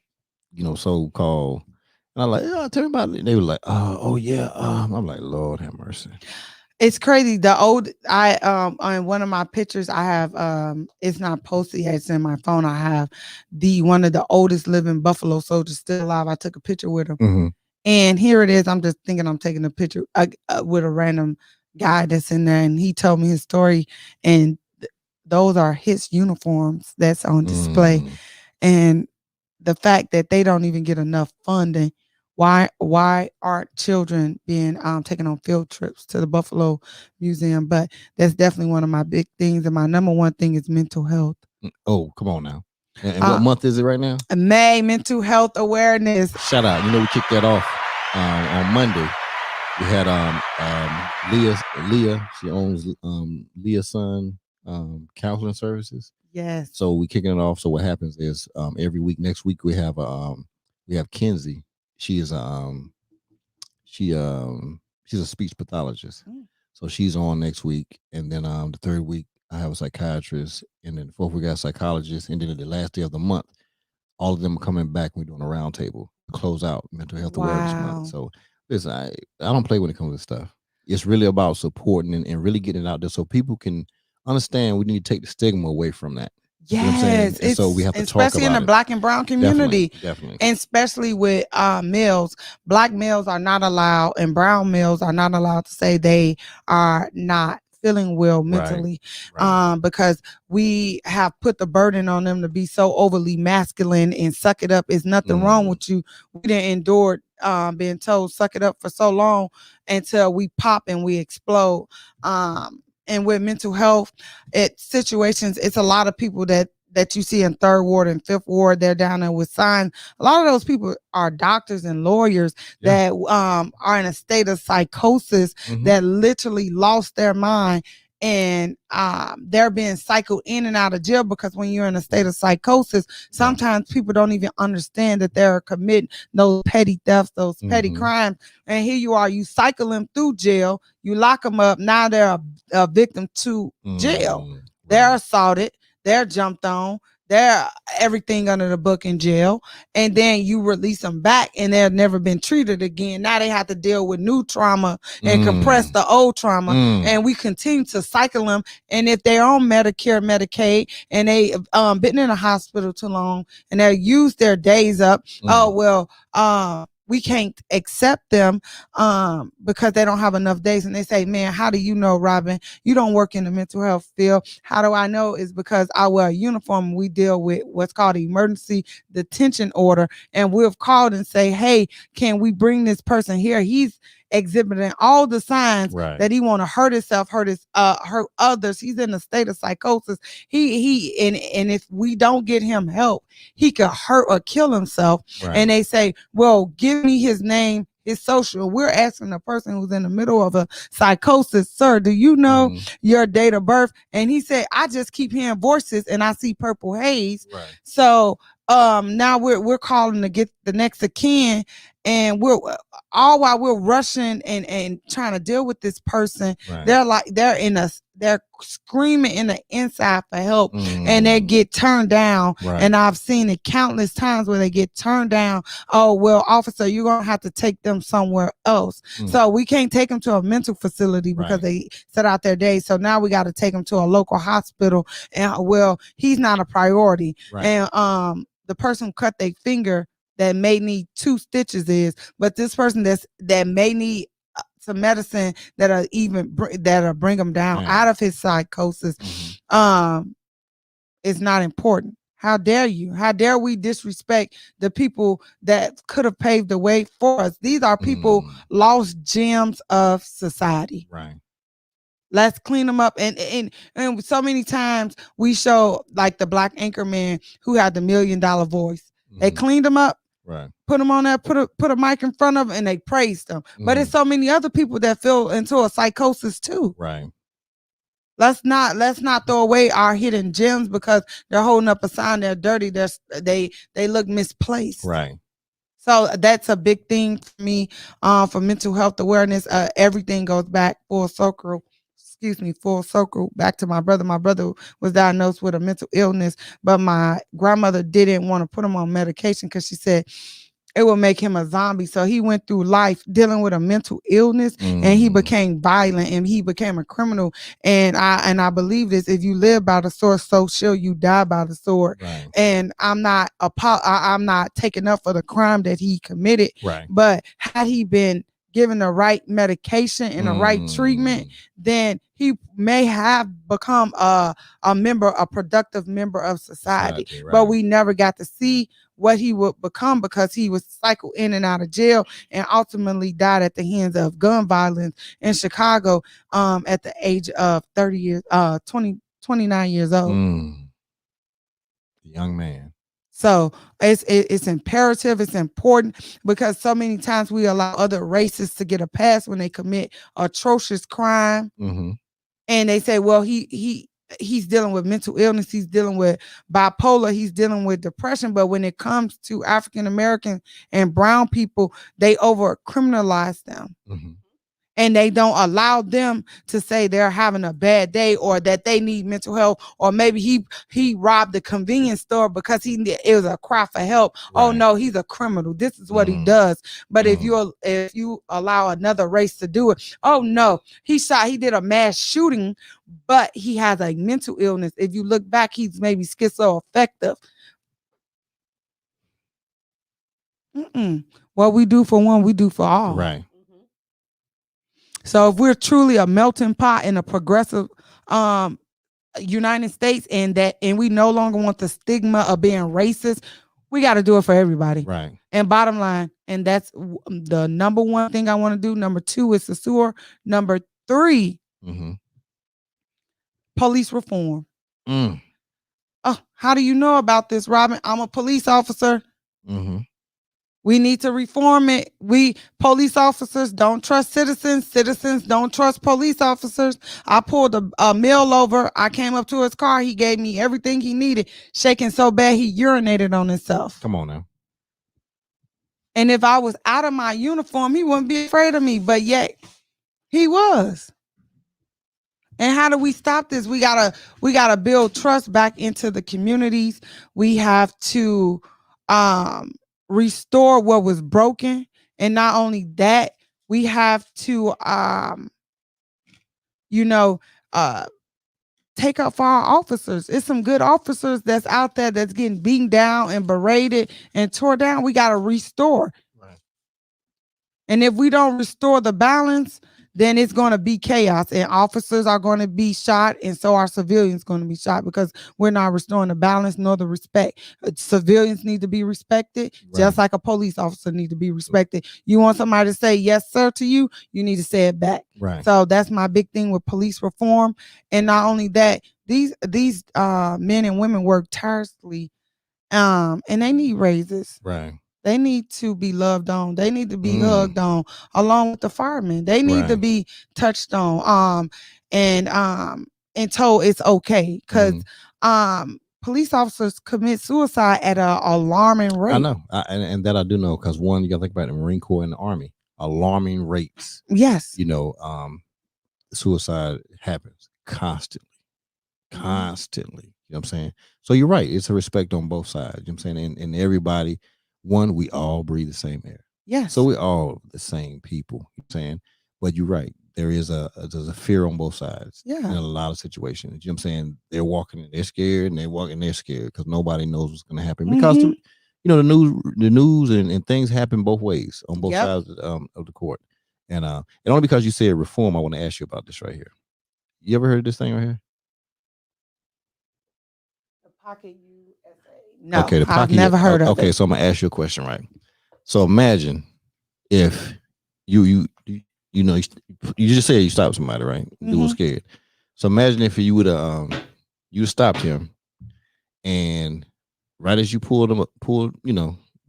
you know, so called, and I'm like, oh, tell me about it. They were like, oh yeah. I'm like, Lord have mercy. It's crazy. On one of my pictures I have it's not posted yet, it's in my phone. I have one of the oldest living Buffalo Soldiers still alive. I took a picture with him. And here it is. I'm just thinking I'm taking a picture with a random guy that's in there, and he told me his story, and those are his uniforms that's on display. And the fact that they don't even get enough funding. Why aren't children being taken on field trips to the Buffalo Museum? But that's definitely one of my big things. And my number one thing is mental health. Oh, come on now. And what month is it right now? May, mental health awareness. Shout out. You know, we kicked that off on Monday. We had Leah. She owns Leah's Son counseling services. Yes. So we kicking it off. So what happens is every week. Next week we have Kenzie. She is she's a speech pathologist. So she's on next week, and then the third week I have a psychiatrist, and then the fourth week I have a psychologist, and then the last day of the month, all of them are coming back. We're doing a roundtable to close out Mental Health Awareness Month. So listen, I don't play when it comes to stuff. It's really about supporting and really getting it out there so people can understand. We need to take the stigma away from that. Yes, and so we have to talk about especially in the Black and brown community, definitely. And especially with males. Black males are not allowed, and brown males are not allowed to say they are not feeling well mentally, right. Because we have put the burden on them to be so overly masculine and suck it up. Is nothing wrong with you. We didn't endure being told suck it up for so long until we pop and we explode. And with mental health situations, it's a lot of people that you see in third ward and fifth ward. They're down there with signs. A lot of those people are doctors and lawyers that are in a state of psychosis, that literally lost their mind. And they're being cycled in and out of jail because when you're in a state of psychosis, sometimes people don't even understand that they're committing those petty thefts, those petty crimes. And here you are, you cycle them through jail, you lock them up. Now they're a victim to jail. They're assaulted, they're jumped on, they're everything under the book in jail, and then you release them back and they've never been treated again. Now they have to deal with new trauma and compress the old trauma, and we continue to cycle them. And if they're on Medicare, Medicaid, and they been in a hospital too long and they used their days up, we can't accept them because they don't have enough days. And they say, man, how do you know, Robin? You don't work in the mental health field. How do I know? Is because I wear a uniform. We deal with what's called emergency detention order. And we've called and say, hey, can we bring this person here? He's exhibiting all the signs that he want to hurt himself, hurt others. He's in a state of psychosis. And if we don't get him help, he could hurt or kill himself. And they say, well, give me his name, his social. We're asking the person who's in the middle of a psychosis, sir, do you know your date of birth? And he said, I just keep hearing voices and I see purple haze. So now we're calling to get the next of kin, and we're all while we're rushing and trying to deal with this person. They're screaming in the inside for help, and they get turned down. And I've seen it countless times where they get turned down. Oh, well, officer, you're gonna have to take them somewhere else. So we can't take them to a mental facility because they set out their days. So now we got to take them to a local hospital, and well, he's not a priority. And the person who cut their finger that may need 2 stitches but this person that may need some medicine that'll bring him down out of his psychosis is not important. How dare you? How dare we disrespect the people that could have paved the way for us? These are people, lost gems of society. Let's clean them up. And so many times we show like the Black anchor man who had the $1 million voice. They cleaned him up. Right. Put them on there, put a mic in front of them, and they praised them. But there's so many other people that fell into a psychosis too. Right. Let's not throw away our hidden gems because they're holding up a sign. They're dirty. They look misplaced. Right. So that's a big thing for me. For mental health awareness, everything goes back full circle. Full circle back to my brother. My brother was diagnosed with a mental illness, but my grandmother didn't want to put him on medication because she said it will make him a zombie. So he went through life dealing with a mental illness, and he became violent, and he became a criminal. And I believe this: if you live by the sword, so shall you die by the sword. Right. And I'm not taking up for the crime that he committed. Right. But had he been given the right medication and the right treatment, then he may have become a productive member of society. Right. But we never got to see what he would become because he was cycled in and out of jail and ultimately died at the hands of gun violence in Chicago at the age of 29 years old. Young man. So it's imperative, it's important, because so many times we allow other races to get a pass when they commit atrocious crime. And they say, well, he's dealing with mental illness, he's dealing with bipolar, he's dealing with depression. But when it comes to African American and brown people, they over criminalize them. And they don't allow them to say they're having a bad day or that they need mental health, or maybe he robbed the convenience store because it was a cry for help. Right. Oh no, he's a criminal. This is what he does. But if you allow another race to do it, oh no, he did a mass shooting, but he has a mental illness. If you look back, he's maybe schizoaffective. What we do for one, we do for all. Right. So if we're truly a melting pot in a progressive United States, and we no longer want the stigma of being racist, we got to do it for everybody. Right. And bottom line, and that's the number one thing I want to do. Number 2 is the sewer. Number 3, police reform. Oh, how do you know about this, Robin? I'm a police officer. We need to reform it. Police officers don't trust citizens. Citizens don't trust police officers. I pulled a male over. I came up to his car. He gave me everything he needed, shaking so bad he urinated on himself. Come on now. And if I was out of my uniform, he wouldn't be afraid of me, but yet he was. And how do we stop this? We gotta build trust back into the communities. We have to restore what was broken. And not only that, we have to take up for our officers. It's some good officers that's out there that's getting beaten down and berated and tore down. We got to restore. Right. And if we don't restore the balance, then it's going to be chaos, and officers are going to be shot, and so are civilians going to be shot, because we're not restoring the balance nor the respect. Civilians need to be respected, just like a police officer need to be respected. You want somebody to say yes sir to you, you need to say it back. Right. So that's my big thing with police reform. And not only that, these men and women work tirelessly, and they need raises. Right. They need to be loved on. They need to be hugged on, along with the firemen. They need to be touched on, and told it's okay, because police officers commit suicide at an alarming rate. I know, and that I do know, because one, you got to think about the Marine Corps and the Army, alarming rates. Yes, suicide happens constantly. You know what I'm saying? So you're right. It's a respect on both sides. You know what I'm saying? And everybody. One, we all breathe the same air. Yeah. So we're all the same people. You know what I'm saying? But you're right. There's a fear on both sides. Yeah. In a lot of situations. You know what I'm saying? They're walking and they're scared, and they're scared because nobody knows what's going to happen. Because the news and things happen both ways on both sides of the court. And only because you said reform, I want to ask you about this right here. You ever heard of this thing right here? The Pocket USA. No, okay, I've never heard of it. Okay, so I'm gonna ask you a question, right? So imagine if you just said you stopped somebody, right? Dude was scared. So imagine if you would you stopped him, and right as you pulled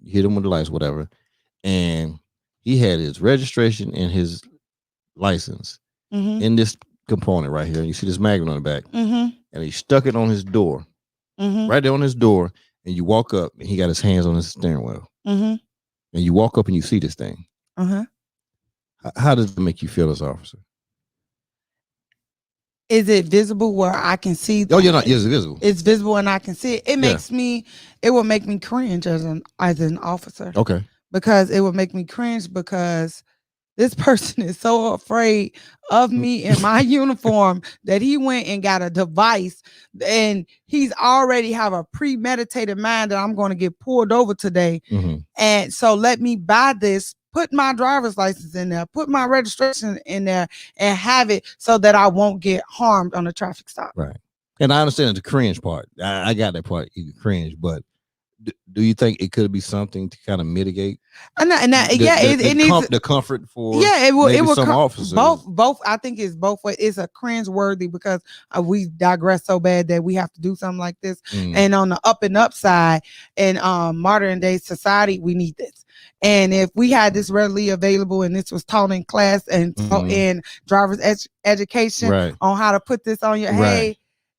You hit him with the lights, whatever. And he had his registration and his license in this component right here. And you see this magnet on the back. And he stuck it on his door. Right there on his door. And you walk up and he got his hands on his steering wheel. And you walk up and you see this thing. How does it make you feel as an officer? Is it visible where I can see? Oh, you're not. Yes, it's visible. It's visible and I can see it. It makes me. It will make me cringe as an officer. Okay. Because it would make me cringe because this person is so afraid of me in my uniform that he went and got a device and he's already have a premeditated mind that I'm going to get pulled over today. And so let me buy this. Put my driver's license in there, put my registration in there and have it so that I won't get harmed on a traffic stop. Right. And I understand the cringe part. I got that part. You cringe, but do you think it could be something to kind of mitigate? It needs the comfort for it will some officers. Both. I think it's both ways. It's a cringe worthy because we digress so bad that we have to do something like this. And on the up and up side, in modern day society, we need this. And if we had this readily available and this was taught in class and taught in driver's education on how to put this on your hey.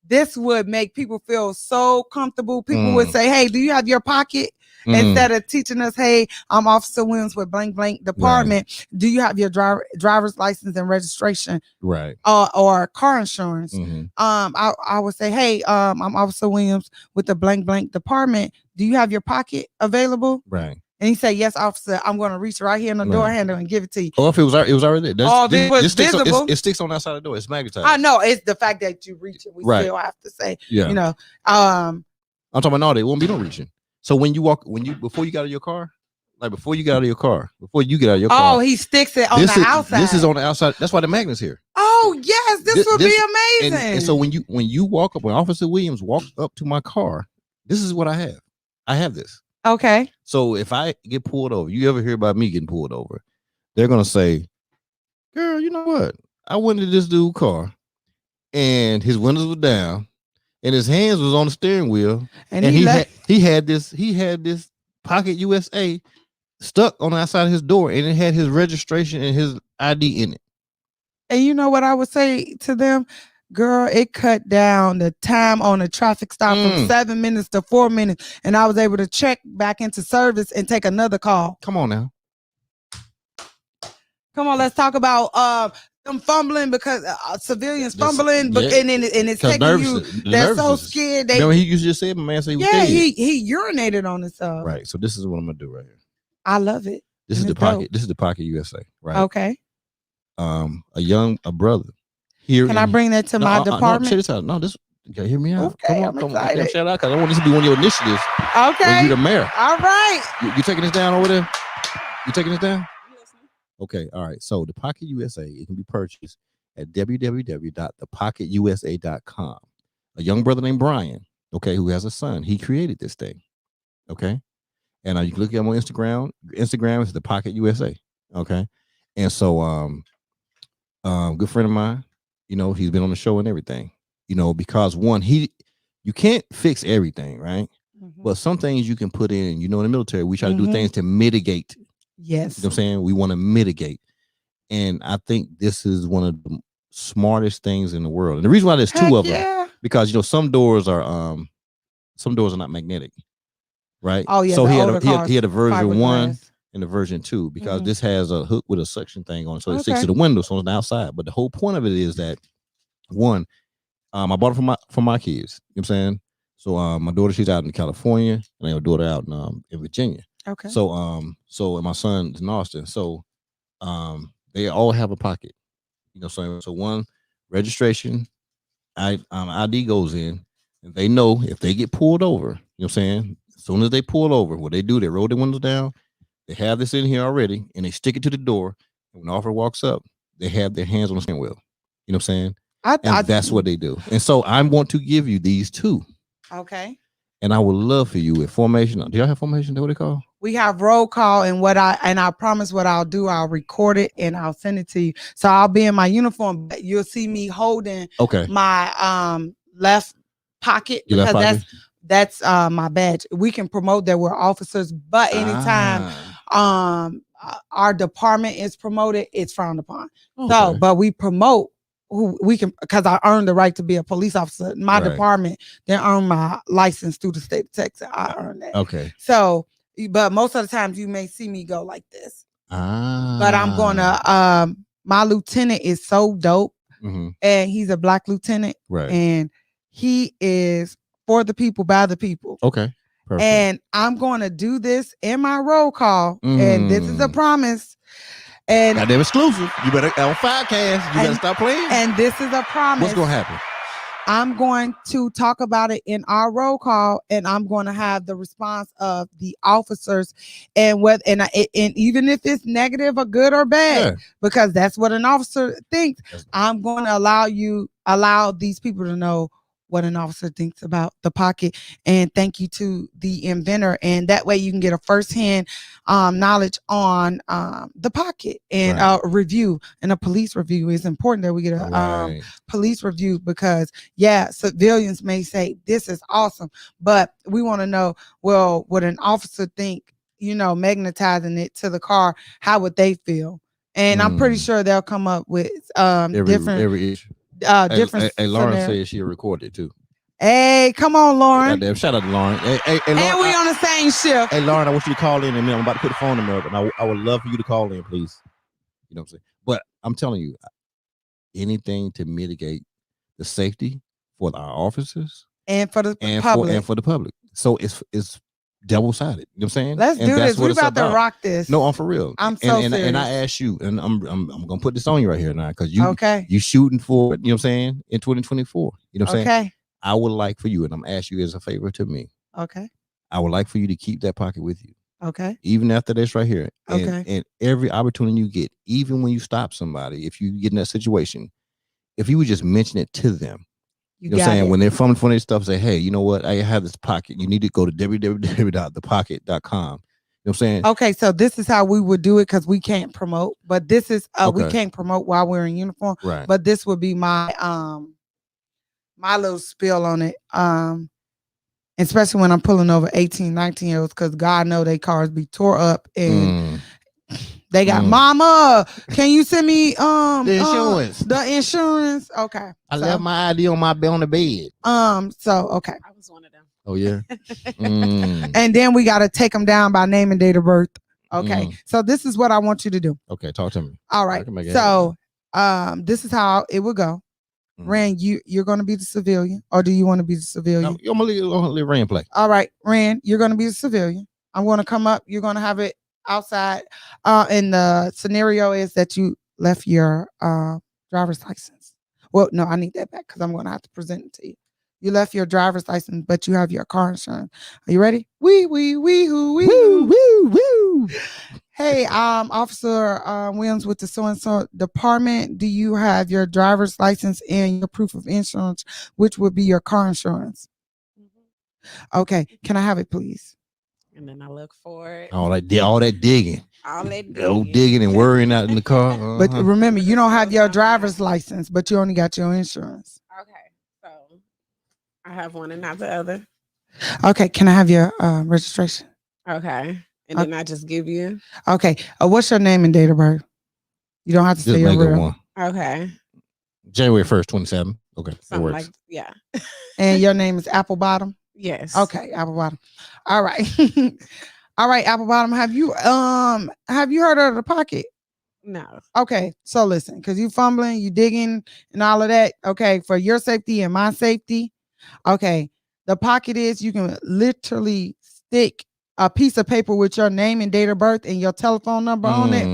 This would make people feel so comfortable. People would say, hey, do you have your pocket? Instead of teaching us, hey, I'm Officer Williams with blank, blank department. Do you have your driver's license and registration? Or car insurance? I would say, hey, I'm Officer Williams with the blank, blank department. Do you have your pocket available? And he said, yes, officer, I'm going to reach right here in the door handle and give it to you. Oh, if it was already there. It visible. It sticks on the outside of the door. It's magnetized. I know. It's the fact that you reach it. We still have to say, you know. I'm talking about no, there won't be no reaching. So before you got out of your car, before you get out of your car. Oh, he sticks it on the outside. This is on the outside. That's why the magnet's here. Oh, yes. This would be amazing. And so when Officer Williams walked up to my car, this is what I have. I have this. Okay. So if I get pulled over, you ever hear about me getting pulled over? They're gonna say, "Girl, you know what? I went into this dude's car, and his windows were down, and his hands was on the steering wheel, and he had this Pocket USA stuck on the outside of his door, and it had his registration and his ID in it." And you know what I would say to them? Girl, it cut down the time on a traffic stop from 7 minutes to 4 minutes. And I was able to check back into service and take another call. Come on now. Come on, let's talk about them fumbling because civilians fumbling, and it's taking nervous, you. They're so scared. Remember, he used to just say, "My man, say he urinated on himself." Right. So this is what I'm gonna do right here. I love it. This is the pocket. Dope. This is the Pocket USA. Right. Okay. A brother. Can I bring that to my department? No, check this out. No, okay, hear me out. Okay, come on. Shout out, because I want this to be one of your initiatives. Okay. You the mayor. All right. You taking this down over there? You taking this down? Okay, all right. So the Pocket USA, it can be purchased at www.thepocketusa.com. A young brother named Brian, okay, who has a son, he created this thing. Okay. And you can look at him on Instagram. Instagram is the Pocket USA. Okay. And so good friend of mine, he's been on the show and everything, because you can't fix everything, right? But some things you can put in, in the military, we try to do things to mitigate. Yes. You know what I'm saying? We want to mitigate. And I think this is one of the smartest things in the world. And the reason why there's two of them, because, some doors are not magnetic, right? Oh, yeah. So he had a version 1 and a version 2, because this has a hook with a suction thing on it. So it sticks to the window, so it's on the outside. But the whole point of it is that, one, I bought it for my kids. You know what I'm saying? So my daughter, she's out in California, and I have a daughter out in Virginia. Okay. So and my son's in Austin. So they all have a pocket. So one registration, ID goes in, and they know if they get pulled over, you know what I'm saying? As soon as they pull over, what they do, they roll their windows down. They have this in here already, and they stick it to the door. And when the officer walks up, they have their hands on the steering wheel. You know what I'm saying? That's what they do. And so I want to give you these two. Okay. And I would love for you, if formation. Do y'all have formation? Is that what they call? We have roll call, and I promise what I'll do, I'll record it and I'll send it to you. So I'll be in my uniform, but you'll see me holding my left pocket, because That's my badge. We can promote that we're officers, but anytime our department is promoted, it's frowned upon. Okay. So, but we promote who we can, because I earned the right to be a police officer. My department, they earn my license through the state of Texas. I earned that. Okay. So, but most of the times you may see me go like this. But I'm gonna my lieutenant is so dope. And he's a black lieutenant. Right. And he is for the people, by the people. Okay. Perfect. And I'm going to do this in my roll call. And this is a promise. And goddamn exclusive. You better on Firecast. You better stop playing. And this is a promise. What's going to happen? I'm going to talk about it in our roll call, and I'm going to have the response of the officers, and even if it's negative or good or bad, because that's what an officer thinks. I'm going to allow these people to know what an officer thinks about the pocket, and thank you to the inventor, and that way you can get a firsthand knowledge on the pocket and a review, and a police review. Is important that we get a police review, because civilians may say this is awesome, but we want to know, well, what an officer think, magnetizing it to the car, how would they feel? And I'm pretty sure they'll come up with every issue. Different. Hey, Lauren said she'll record it too. Hey, come on, Lauren. Goddamn, shout out to Lauren. Hey, Lauren, and we on the same shift. Hey, Lauren, I want you to call in a minute. I'm about to put the phone number up, and I would love for you to call in, please. You know what I'm saying? But I'm telling you, anything to mitigate the safety for our officers and for the public. And for the public. So it's double-sided. You know what I'm saying? Let's do this. We're about to rock this. No, I'm for real. I'm so serious. And I ask you, and I'm gonna put this on you right here now, because you shooting for it, you know what I'm saying, in 2024. You know what I'm saying? I would like for you, and I'm asking you as a favor to me. Okay. I would like for you to keep that pocket with you. Okay. Even after this right here. And every opportunity you get, even when you stop somebody, if you get in that situation, if you would just mention it to them. You know what I'm saying? When they're fumbling for their stuff, say, hey, you know what? I have this pocket. You need to go to www.thepocket.com. You know what I'm saying? Okay, so this is how we would do it, because we can't promote. But this is we can't promote while we're in uniform. Right. But this would be my my little spill on it. Especially when I'm pulling over 18, 19-year-olds, because God know they cars be tore up and they got mama. Can you send me the insurance? The insurance. Okay. I left my ID on the bed. So okay. I was one of them. Oh yeah. And then we gotta take them down by name and date of birth. Okay. So this is what I want you to do. Okay, talk to me. All right. So this is how it will go. Rand, you're gonna be the civilian, or do you want to be the civilian? No, I'm gonna let Rand play. All right, Rand, you're gonna be the civilian. I'm gonna come up. You're gonna have it outside. And the scenario is that you left your driver's license. Well, no, I need that back, because I'm gonna have to present it to you. You left your driver's license, but you have your car insurance. Are you ready? Wee hoo. Woo. Hey, Officer Williams with the so-and-so department. Do you have your driver's license and your proof of insurance, which would be your car insurance? Okay, can I have it, please? And then I look for it. All that digging. Digging and worrying out in the car. But remember, you don't have your driver's license, but you only got your insurance. Okay, so I have one and not the other. Okay, can I have your registration? Okay, and then I just give you. Okay, what's your name and date of birth? You don't have to say your real. Okay. January 1st, 27. Okay, that works. And your name is Apple Bottom? Yes. Okay, Apple Bottom. All right. All right, Apple Bottom. Have you heard of the pocket? No. Okay, so listen, because you fumbling, you digging, and all of that. Okay, for your safety and my safety. Okay, the pocket is, you can literally stick a piece of paper with your name and date of birth and your telephone number on it,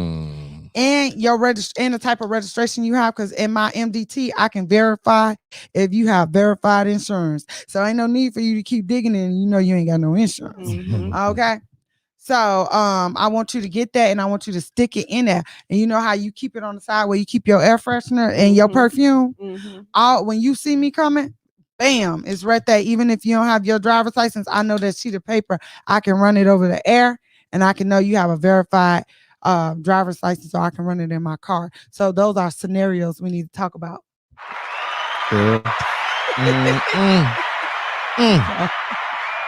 and your and the type of registration you have. Because in my MDT, I can verify if you have verified insurance. So ain't no need for you to keep digging in. You ain't got no insurance. Okay. So I want you to get that, and I want you to stick it in there. And you know how you keep it on the side where you keep your air freshener and your perfume? When you see me coming, bam, it's right there. Even if you don't have your driver's license, I know that sheet of paper. I can run it over the air, and I can know you have a verified driver's license, so I can run it in my car. So those are scenarios we need to talk about.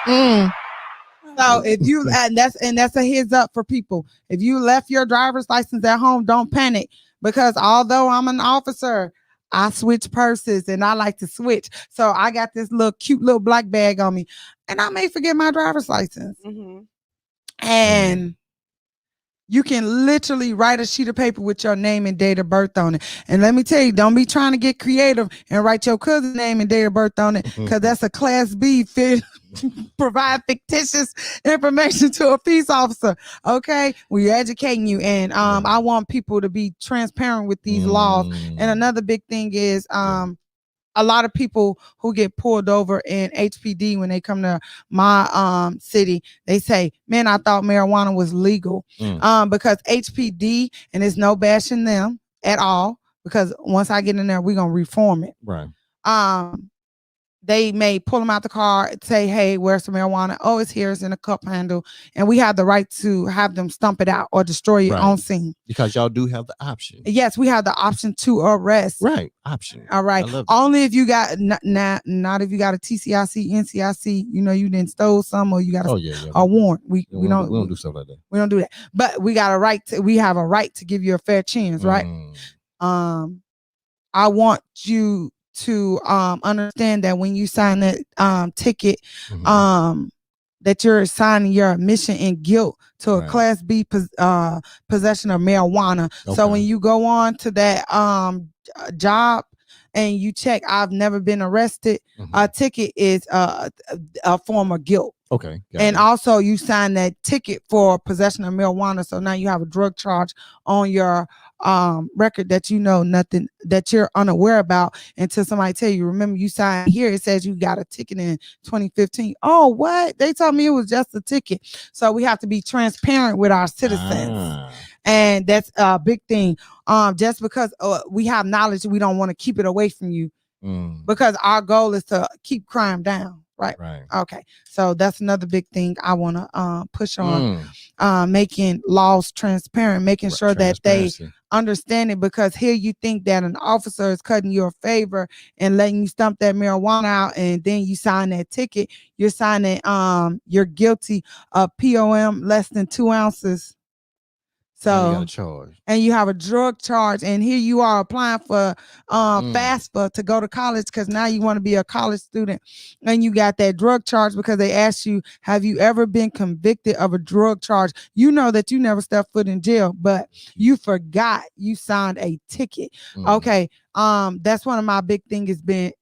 So if you and that's a heads up for people. If you left your driver's license at home, don't panic, because although I'm an officer, I switch purses and I like to switch. So I got this cute little black bag on me, and I may forget my driver's license. And you can literally write a sheet of paper with your name and date of birth on it. And let me tell you, don't be trying to get creative and write your cousin's name and date of birth on it, because that's a Class B provide fictitious information to a peace officer. Okay, we're educating you, and I want people to be transparent with these laws. And another big thing is a lot of people who get pulled over in HPD, when they come to my city, they say, man, I thought marijuana was legal. Because HPD, and there's no bashing them at all, because once I get in there, we're gonna reform it. Right. They may pull them out the car and say, hey, where's the marijuana? Oh, it's here, it's in a cup handle. And we have the right to have them stump it out or destroy it on scene. Because y'all do have the option. Yes, we have the option to arrest. Right, option. All right. Only if you got, not if you got a TCIC, NCIC, you didn't stole some, or you got a warrant. We don't do stuff like that. We don't do that. But we got we have a right to give you a fair chance, right? I want you to understand that when you sign that ticket, that you're assigning your admission and guilt to a Class B possession of marijuana. So when you go on to that job and you check, I've never been arrested, a ticket is a form of guilt. Okay. And also you sign that ticket for possession of marijuana. So now you have a drug charge on your record that nothing, that you're unaware about until somebody tell you. Remember, you signed here, it says you got a ticket in 2015. Oh, what? They told me it was just a ticket. So we have to be transparent with our citizens. And that's a big thing. Just because we have knowledge, we don't want to keep it away from you, because our goal is to keep crime down. Right. Okay. So that's another big thing I want to push on, making laws transparent, making sure that they understand it, because here you think that an officer is cutting you a favor and letting you stump that marijuana out, and then you sign that ticket. You're signing you're guilty of POM less than 2 ounces. So you got a charge. And you have a drug charge, and here you are applying for FAFSA to go to college, because now you want to be a college student, and you got that drug charge because they asked you, have you ever been convicted of a drug charge? You know that you never stepped foot in jail, but you forgot you signed a ticket. Okay, that's one of my big things has been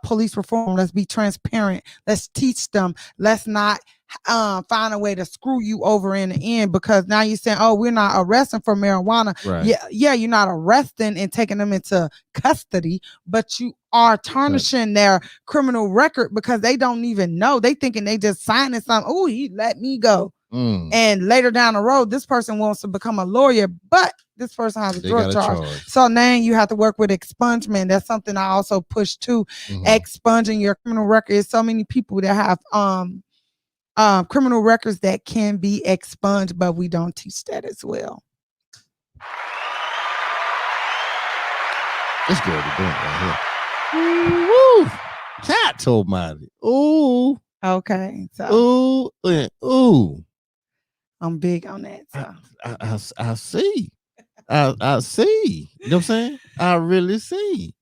police reform. Let's be transparent. Let's teach them. Let's not find a way to screw you over in the end, because now you're saying, oh, we're not arresting for marijuana. Yeah, you're not arresting and taking them into custody, but you are tarnishing their criminal record, because they don't even know. They thinking they just signing something. Oh, he let me go. And later down the road, this person wants to become a lawyer, but this person has a drug charge. So now you have to work with expungement. That's something I also push to, expunging your criminal record. There's so many people that have criminal records that can be expunged, but we don't teach that as well. This girl be doing it right here. Woo! Cat almighty. Ooh. Okay. So. Ooh. I'm big on that. So. I see. I see. You know what I'm saying? I really see.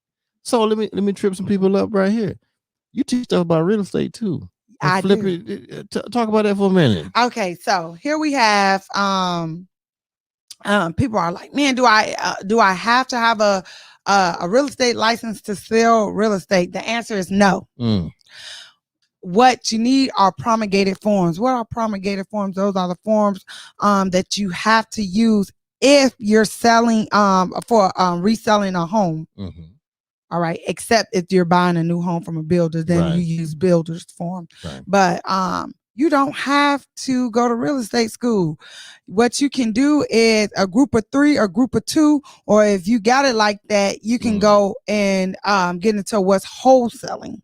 So let me trip some people up right here. You teach stuff about real estate too. I flip do. It. Talk about that for a minute. Okay, so here we have people are like, man, do I have to have a real estate license to sell real estate? The answer is no. What you need are promulgated forms. What are promulgated forms? Those are the forms that you have to use if you're selling for reselling a home. All right, except if you're buying a new home from a builder, then you use builder's form. But you don't have to go to real estate school. What you can do is a group of 3 or group of 2, or if you got it like that, you can go and get into what's wholesaling.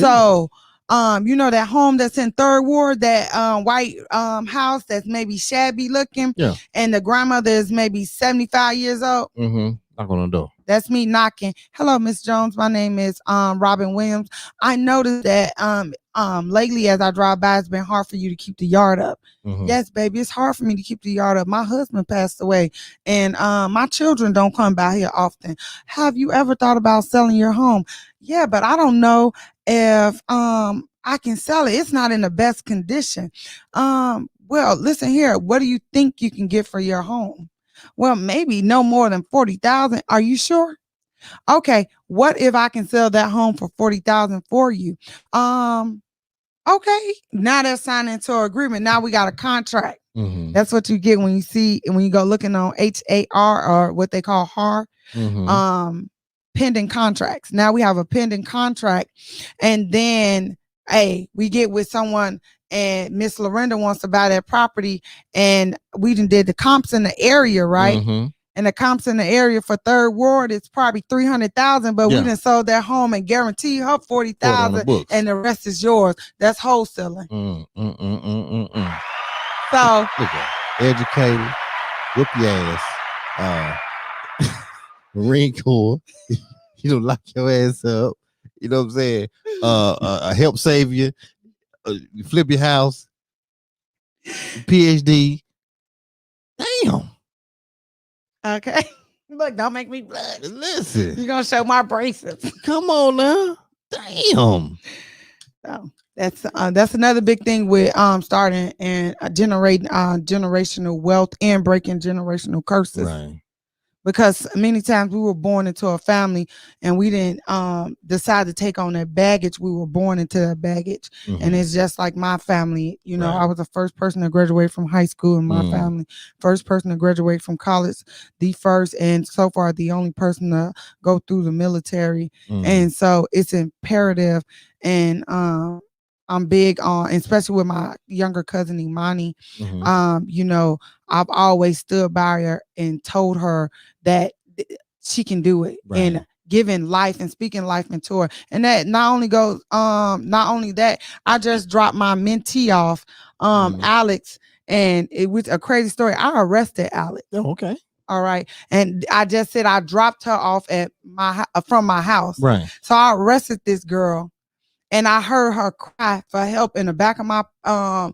So that home that's in 3rd Ward, that white house that's maybe shabby looking, and the grandmother is maybe 75 years old. Knock on the door. That's me knocking. Hello, Miss Jones. My name is Robin Williams. I noticed that lately as I drive by, it's been hard for you to keep the yard up. Mm-hmm. Yes, baby, it's hard for me to keep the yard up. My husband passed away, and my children don't come by here often. Have you ever thought about selling your home? Yeah, but I don't know if I can sell it. It's not in the best condition. Well, listen here. What do you think you can get for your home? Well, maybe no more than 40,000. Are you sure? Okay. What if I can sell that home for 40,000 for you? Okay. Now they're signing into an agreement. Now we got a contract. Mm-hmm. That's what you get when you go looking on HAR or what they call HAR. Mm-hmm. Pending contracts. Now we have a pending contract, and then we get with someone. And Miss Lorinda wants to buy that property, and we did the comps in the area, right? Mm-hmm. And the comps in the area for Third Ward is probably 300,000, but we done sold that home and guarantee her 40,000, and the rest is yours. That's wholesaling. So look at educated, whip your ass, Marine Corps, you don't lock your ass up. You know what I'm saying? Help save you. You flip your house, PhD. Damn. Okay. Look, don't make me blush. Listen. You're going to show my bracelets. Come on now. Damn. So that's another big thing with starting and generating generational wealth and breaking generational curses. Right. Because many times we were born into a family and we didn't decide to take on that baggage. We were born into that baggage. Mm-hmm. And it's just like my family. You know, right. I was the first person to graduate from high school in my family. First person to graduate from college. The first and so far the only person to go through the military. And so it's imperative. And I'm big on, especially with my younger cousin Imani. You know, I've always stood by her and told her that she can do it, right. And giving life and speaking life into her. And that not only that, I just dropped my mentee off, Alex, and it was a crazy story. I arrested Alex. Oh, okay. All right. And I just said I dropped her off at from my house. Right. So I arrested this girl. And I heard her cry for help in the back of my car.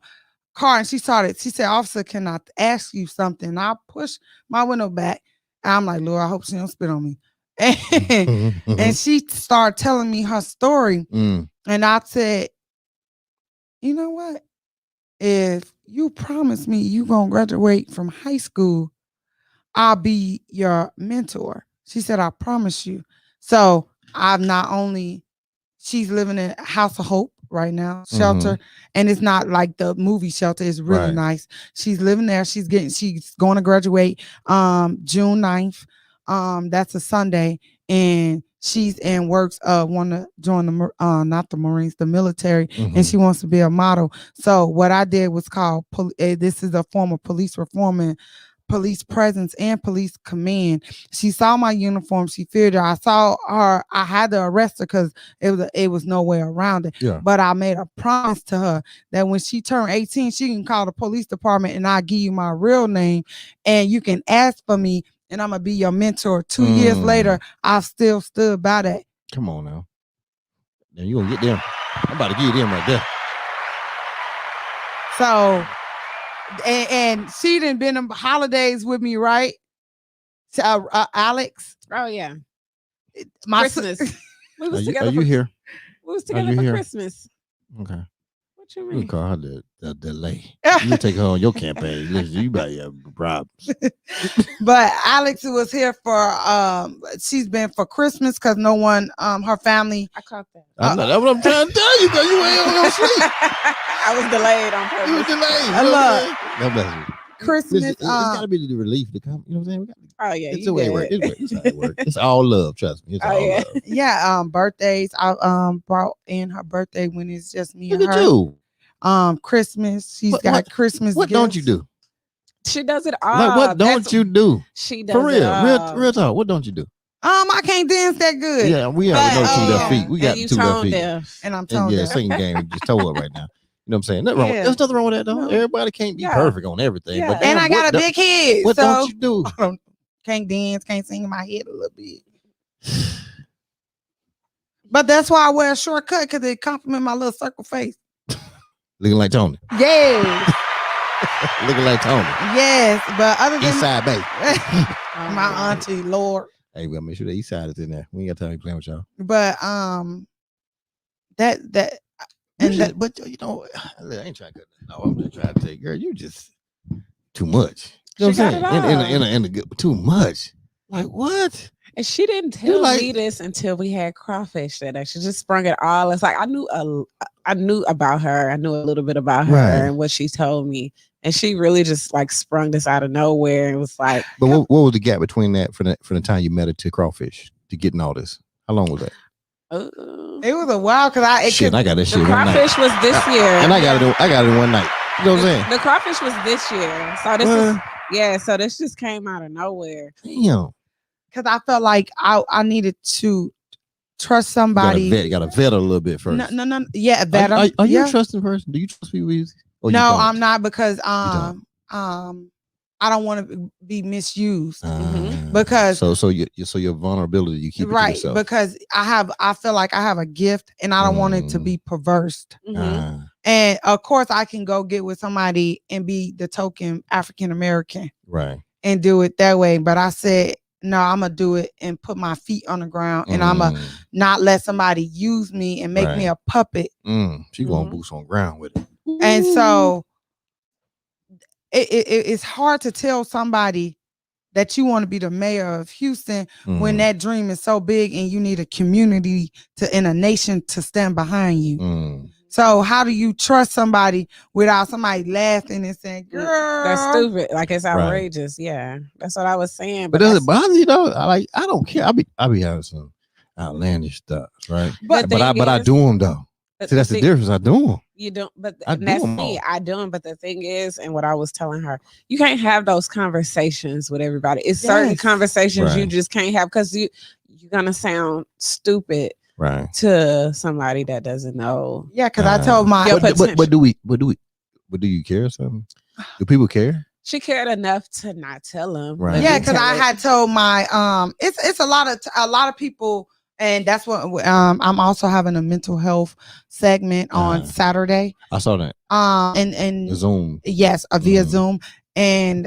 And she said, "Officer, can I ask you something?" And I pushed my window back. And I'm like, "Lord, I hope she don't spit on me." And she started telling me her story. And I said, "You know what? If you promise me you going to graduate from high school, I'll be your mentor." She said, "I promise you." So I've not only... She's living in House of Hope right now, shelter. And it's not like the movie shelter. It's really nice. She's living there. She's going to graduate June 9th. That's a Sunday. And she's in works, want to join the, not the Marines, the military. And she wants to be a model. So what I did was called, this is a form of police reform and police presence and police command. She saw my uniform. She feared her. I saw her. I had to arrest her because it was no way around it. Yeah. But I made a promise to her that when she turned 18, she can call the police department and I'll give you my real name and you can ask for me and I'm going to be your mentor. 2 years later, I've still stood by that. Come on now. Now you going to get them. I'm about to give you them right there. So... And she done been on holidays with me, right? Alex. Oh yeah. Christmas. We was together. Are you here? We was together for Christmas. Okay. What you mean? We call her the delay. You take her on your campaign. Listen, you about your problems. But Alex was here for she's been for Christmas because no one her family. I caught that. I know that's what I'm trying to tell you because you ain't on your sleep. I was delayed on purpose. You was delayed. I love no, Christmas. It's gotta be the relief to come. You know what I'm saying? Oh yeah, it's the way it works. It's how it works. It's all love. Trust me. It's all love. Yeah. Birthdays. I brought in her birthday when it's just me Look and at her. You. Christmas. She's got Christmas. What gifts. don't you do? She does it all. Like, what don't you do? She does for real. It all. Real talk. What don't you do? I can't dance that good. Yeah, we already know 2 left feet. We got 2 left feet. And I'm tone deaf. Singing game just toe up right now. You know what I'm saying? Nothing wrong. There's nothing wrong with that though. No. Everybody can't be perfect on everything. Yeah. But and I got a big head. What don't you do? can't dance, can't sing in my head a little bit. But that's why I wear a short cut, because it compliments my little circle face. Looking like Tony. Yes. Looking like Tony. Yes, but other than Eastside Bay. my auntie, Lord. Hey, we gotta make sure the Eastside is in there. We ain't got time to play with y'all. But but you know, I ain't trying to cut that. No, I'm just trying to say, girl, you just too much. You know what I'm saying? In the too much. Like what? And she didn't tell me this until we had crawfish that day. She just sprung it all. It's like I knew about her. I knew a little bit about her and what she told me. And she really just like sprung this out of nowhere. And was like, but what was the gap between that from the time you met her to crawfish to getting all this? How long was that? It was a while because I got this shit. The crawfish was this year, and I got it in one night. You know what I'm saying? The crawfish was this year, so this so this just came out of nowhere. Damn. Because I felt like I needed to trust somebody. You got to vet a little bit first. No. Yeah, vet. Are you a trusting person? Do you trust people easy? No, I'm not, because I don't want to be misused. Because so your vulnerability you keep it to yourself. Because I feel like I have a gift and I don't want it to be perverse. And of course I can go get with somebody and be the token African American, right, and do it that way. But I said no, I'm gonna do it and put my feet on the ground, and I'm gonna not let somebody use me and make me a puppet. She going boots on ground with it. And so it's hard to tell somebody that you want to be the mayor of Houston when that dream is so big and you need a community and a nation to stand behind you. So how do you trust somebody without somebody laughing and saying, girl, that's stupid? Like, it's outrageous. Right. Yeah, that's what I was saying. But does it bother you though? I don't care. I be having some outlandish stuff, right? But I do them though. See, that's the difference. I do them. You don't, but that's me. I do them. But the thing is, and what I was telling her, you can't have those conversations with everybody. It's certain conversations you just can't have, because you're gonna sound stupid, right, to somebody that doesn't know. Yeah, because I told my but do you care or something? Do people care? She cared enough to not tell them. Right. Yeah, because I had told my it's a lot of people. And that's what I'm also having a mental health segment on Saturday. I saw that. And Zoom. Yes, via Zoom. And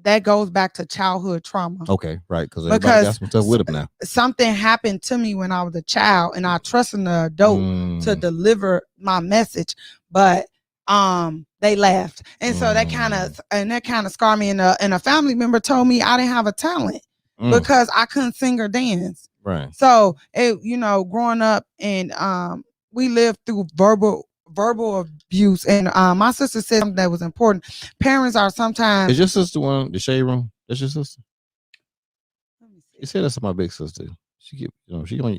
that goes back to childhood trauma. Okay, right. Because everybody got some stuff with them now. Something happened to me when I was a child, and I trusted an adult to deliver my message, but they laughed. And so that kind of scarred me. And a family member told me I didn't have a talent because I couldn't sing or dance. Right. So growing up, and we lived through verbal abuse, and my sister said something that was important. Parents are sometimes. Is your sister one the shade room? That's your sister. You said that's my big sister. She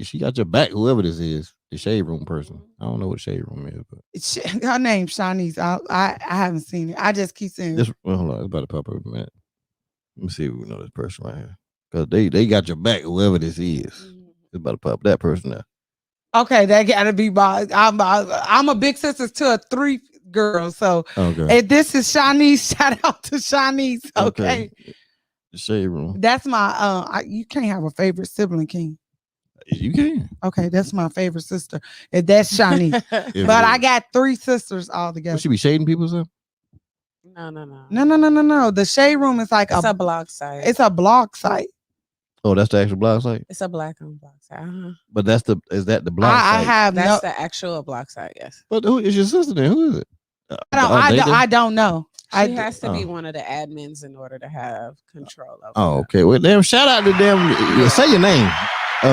she got your back. Whoever this is, the shade room person. I don't know what shade room is, but her name's Shanice. I haven't seen it. I just keep saying. Hold on, it's about to pop up in a minute. Let me see if we know this person right here. Cause they got your back, whoever this is. It's about to pop that person there. Okay, that gotta be my. I'm a big sister to 3 girls, so if this is Shanice, shout out to Shanice. Okay. The shade room. That's my. You can't have a favorite sibling, King. You can. Okay, that's my favorite sister. If that's Shanice, but I got 3 sisters all together. Will she be shading people or No. The shade room is like it's a blog site. It's a blog site. Oh, that's the actual blog site? It's a black-owned blog site. But is that the blog site? That's the actual blog site, yes. But who is your sister then? Who is it? I don't know. She has to be one of the admins in order to have control over it. Okay. Well, damn, shout out to them. Say your name.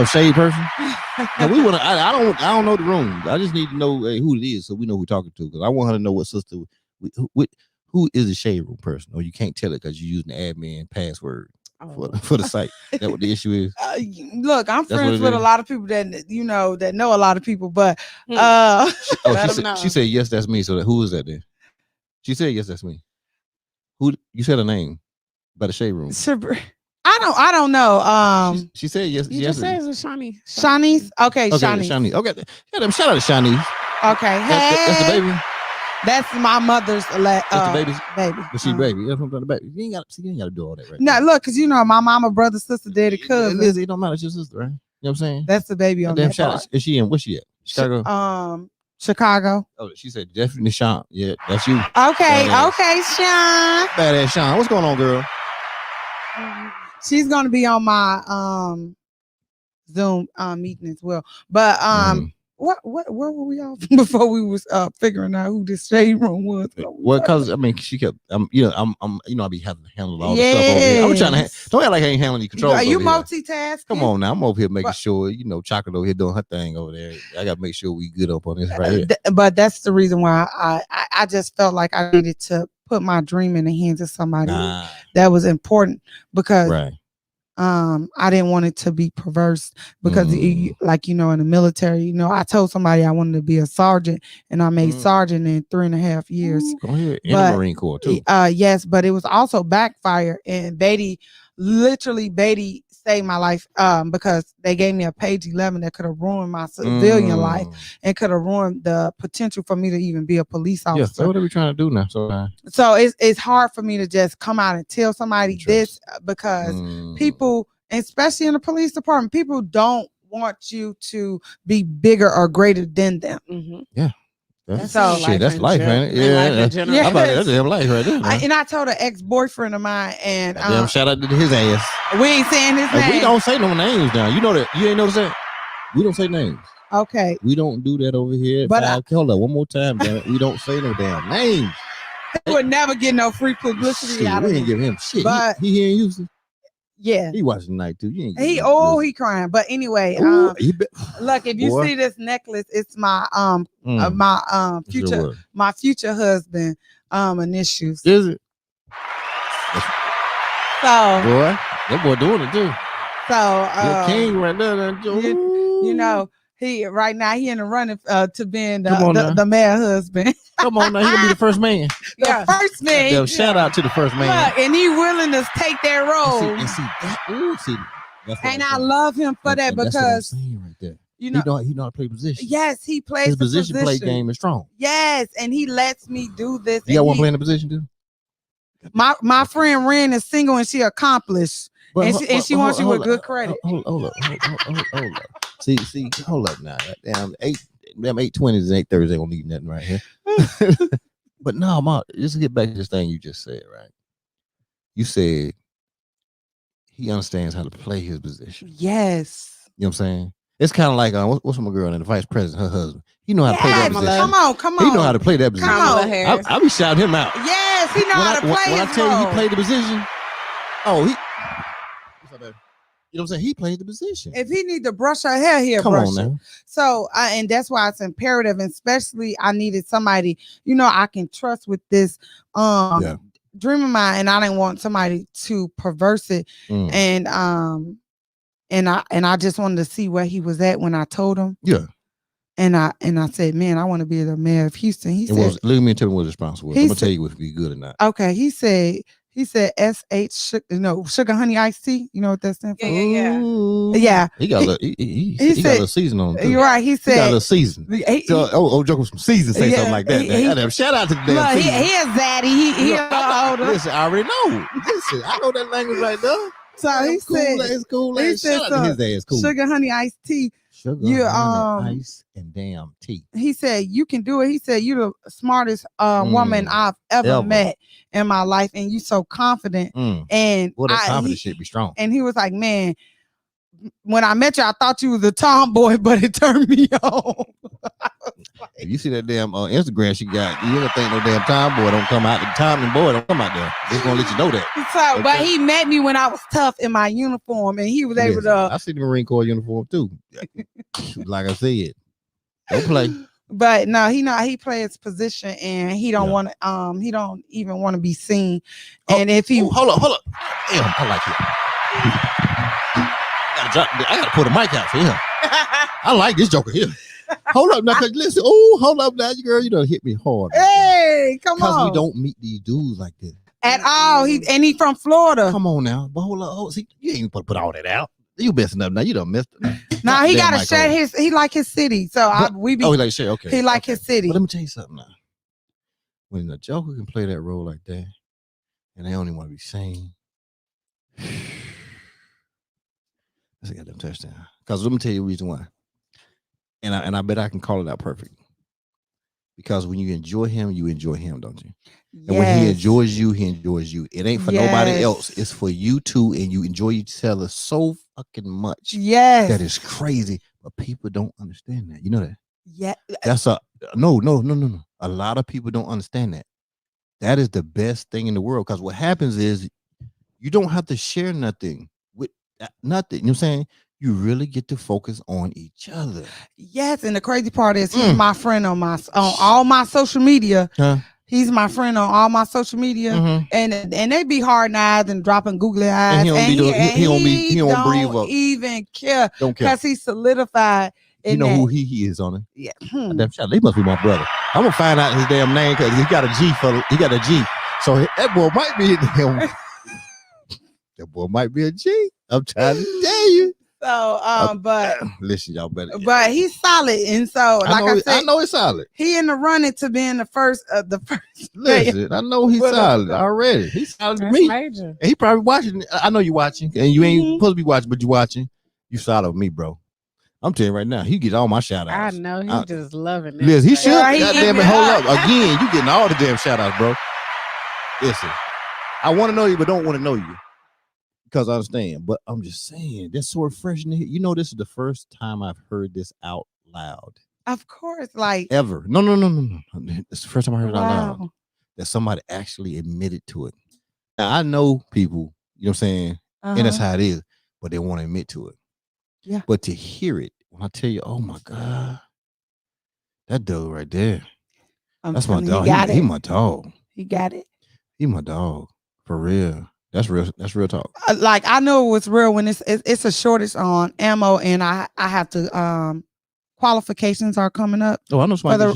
Shade person. We want to. I don't know the room. I just need to know who it is so we know who we're talking to. Because I want her to know what sister. Who is the shade room person? Or you can't tell it because you're using the admin password. For the site. That what the issue is? Look, I'm friends with a lot of people that know a lot of people, but she said yes, that's me. So who is that then? She said yes, that's me. Who you said her name by the shade room? I don't know. She said yes. You just said it was Shanice. Shanice? Okay, Shanice. Okay. Yeah, shout out to Shanice. Okay. Hey. That's the baby. That's my mother's baby. But she baby. You ain't got to do all that right No, now. look, because you know my mama, brother, sister, daddy, cousin. Lizzie, it don't matter. It's your sister, right? You know what I'm saying? That's the baby on that part. Is she in? Where's she at? Chicago? Chicago. Oh, she said definitely Sean. Yeah, that's you. Okay, Badass. okay, Sean. Badass Sean. What's going on, girl? She's gonna be on my Zoom meeting as well. But where were we all before we was figuring out who this shade room was? Well, because I mean, she kept, I be having to handle all the stuff over here. I'm trying to don't act like I ain't handling the controls. Are you multitasking? Come on now, I'm over here making sure Chocolate over here doing her thing over there. I gotta make sure we good up on this right here. But that's the reason why I just felt like I needed to put my dream in the hands of somebody that was important because. Right. I didn't want it to be perverse because like, in the military, I told somebody I wanted to be a sergeant and I made sergeant in 3.5 years. Go ahead. In the Marine Corps too. Yes, but it was also backfire and Beatty saved my life because they gave me a page 11 that could have ruined my civilian life and could have ruined the potential for me to even be a police officer. Yeah, so what are we trying to do now? So it's hard for me to just come out and tell somebody this because people, especially in the police department, people don't want you to be bigger or greater than them. Yeah. That's life, ain't it? Yeah, that's damn life right there. And I told an ex-boyfriend of mine, and damn shout out to his ass. We ain't saying his name. We don't say no names now. You know that. You ain't noticed that? We don't say names. Okay. We don't do that over here. But hold up, one more time, damn it. We don't say no damn names. He would never get no free publicity out of it. We ain't give him shit. But he here in Houston. Yeah, he watching tonight too. You ain't he crying. But anyway, look, if you see this necklace, it's my future husband initials. Is it? So boy, that boy doing it too. So king right there. He right now he in the running to being the mayor husband. Come on now, he gonna be the first man. The first man. Shout out to the first man. Look, and he willing to take that role. I love him for that because that's what I'm saying right there. He know how to play position. Yes, he plays his position play game is strong. Yes, and he lets me do this. You got one playing the position too? My friend Ren is single and she accomplished. And she wants you with good credit. Hold up. See, hold up now. Damn 8:20s and 8:30s ain't gonna need nothing right here. But no, Ma, just get back to this thing you just said, right? You said he understands how to play his position. Yes. You know what I'm saying? It's kind of like what's my girl and the vice president, her husband. He know how to play that position. Come on. He know how to play that position. I be shouting him out. Yes, he know how to play when I tell you he played the position, you know what I'm saying? He played the position. If he need to brush her hair, he'll brush it. So, and that's why it's imperative, and especially I needed somebody, I can trust with this dream of mine, and I didn't want somebody to perverse it. And I just wanted to see where he was at when I told him. Yeah. And I said, man, I want to be the mayor of Houston. He said, let me tell you what his response was. I'm gonna tell you if he good or not. Okay, he said sugar honey iced tea. You know what that stands for? Yeah. He got a little season on him. You're right. He said he got a little season. Joke with some season, say something like that. Shout out to the damn season. He is zaddy. He older. Listen, I already know. Listen, I know that language right there. So he said, it's cool. He said, his ass cool. Sugar honey iced tea. Sugar, honey, ice, and damn tea. He said, you can do it. He said, you're the smartest woman I've ever met in my life. And you so confident. And that confidence shit be strong. And he was like, man, when I met you, I thought you was a tomboy, but it turned me on. If you see that damn Instagram she got, you don't think no damn tomboy don't come out. The tomboy boy don't come out there. They're gonna let you know that. So, okay. But he met me when I was tough in my uniform, and he was able to. I see the Marine Corps uniform too. Like I said, don't play. But no, he plays his position, and he don't want to. He don't even want to be seen. And if he hold up, damn, I like it. I gotta put a mic out for him. I like this joker here. Hold up now, cause listen. Oh, hold up now, girl. You done hit me hard. Hey, come on. Because we don't meet these dudes like this at all. He from Florida. Come on now, but hold up. See, you ain't put all that out. You messing up now. You done messed up. Nah, he gotta share his. He like his city. So he like share. Okay. He like his city. But let me tell you something now. when a joker can play that role like that, and they only want to be seen, that's a goddamn touchdown. Because let me tell you the reason why. And I bet I can call it out perfect. Because when you enjoy him, don't you? Yes. And when he enjoys you, he enjoys you. It ain't for nobody else. It's for you too. And you enjoy each other so fucking much. Yes. That is crazy. But people don't understand that. You know that? Yeah. That's no. A lot of people don't understand that. That is the best thing in the world. Because what happens is you don't have to share nothing with nothing. You know what I'm saying? You really get to focus on each other. Yes, and the crazy part is he's my friend on all my social media. He's my friend on all my social media, and they be hard eyes and dropping googly eyes. And he don't breathe up. Even care because he's solidified. You know who he is on it. Yeah, they must be my brother. I'm gonna find out his damn name because he got a G. So that boy might be him. That boy might be a G. I'm trying to tell you. So, but listen, y'all better. But he's solid, and so I know he's solid. He in the running to being the first. Listen, I know he's solid already. He's solid to me. Major. And he probably watching. I know you watching, and you ain't supposed to be watching, but you watching. You solid with me, bro. I'm telling you right now, he get all my shout outs. I know he's just loving it. Listen, he should. Goddamn it, hold up again. You getting all the damn shout outs, bro. Listen, I want to know you, but don't want to know you. Because I understand, but I'm just saying that's so refreshing to hear. You know, this is the first time I've heard this out loud. Of course, like ever. No. It's the first time I heard it out loud. That somebody actually admitted to it. Now I know people, you know what I'm saying, and that's how it is, but they want to admit to it. Yeah. But to hear it, when I tell you, oh my God, that dude right there. That's my dog. He my dog. He got it. He my dog. For real. That's real talk. Like I know it was real when it's a shortage on ammo, and I have to qualifications are coming up. Oh, I know somebody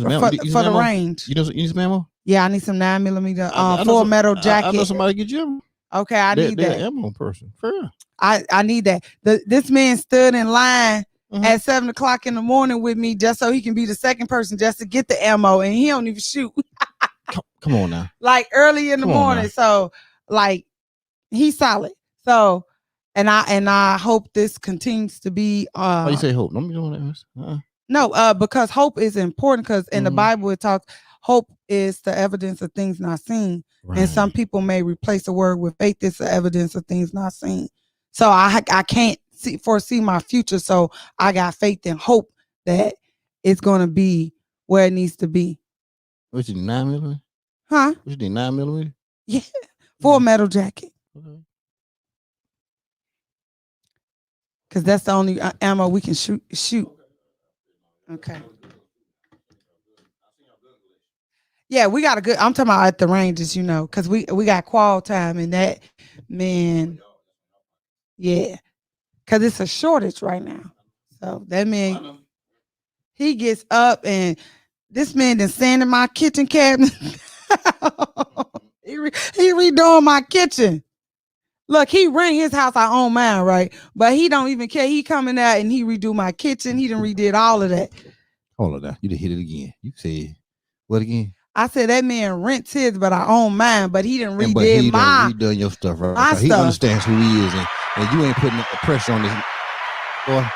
for the range. You need some ammo? Yeah, I need some 9mm full metal jacket. I know somebody get you. Okay, I need that. Ammo person. For real. I need that. This man stood in line at 7:00 in the morning with me just so he can be the second person just to get the ammo, and he don't even shoot. Come on now. Like early in the morning. So like he's solid. So and I hope this continues to be Why you say hope? Don't be doing that. No, because hope is important because in the Bible it talks hope is the evidence of things not seen. Right. And some people may replace the word with faith is the evidence of things not seen. So I can't foresee my future. So I got faith and hope that it's gonna be where it needs to be. What you 9mm? Huh? What you did 9mm? Yeah. Full metal jacket. Okay. Cause that's the only ammo we can shoot. Okay. Yeah, we got a good. I'm talking about at the ranges, cause we got qual time and that, man. Yeah, cause it's a shortage right now. So that man, he gets up and this man done sanding my kitchen cabinet. he redoing my kitchen. Look, he rent his house. I own mine, right? But he don't even care. He coming out and he redo my kitchen. He done redid all of that. Hold on now. You done hit it again. You said what again? I said that man rents his, but I own mine. But he done redid mine. He done your stuff, right? He understands who he is, and you ain't putting pressure on this boy.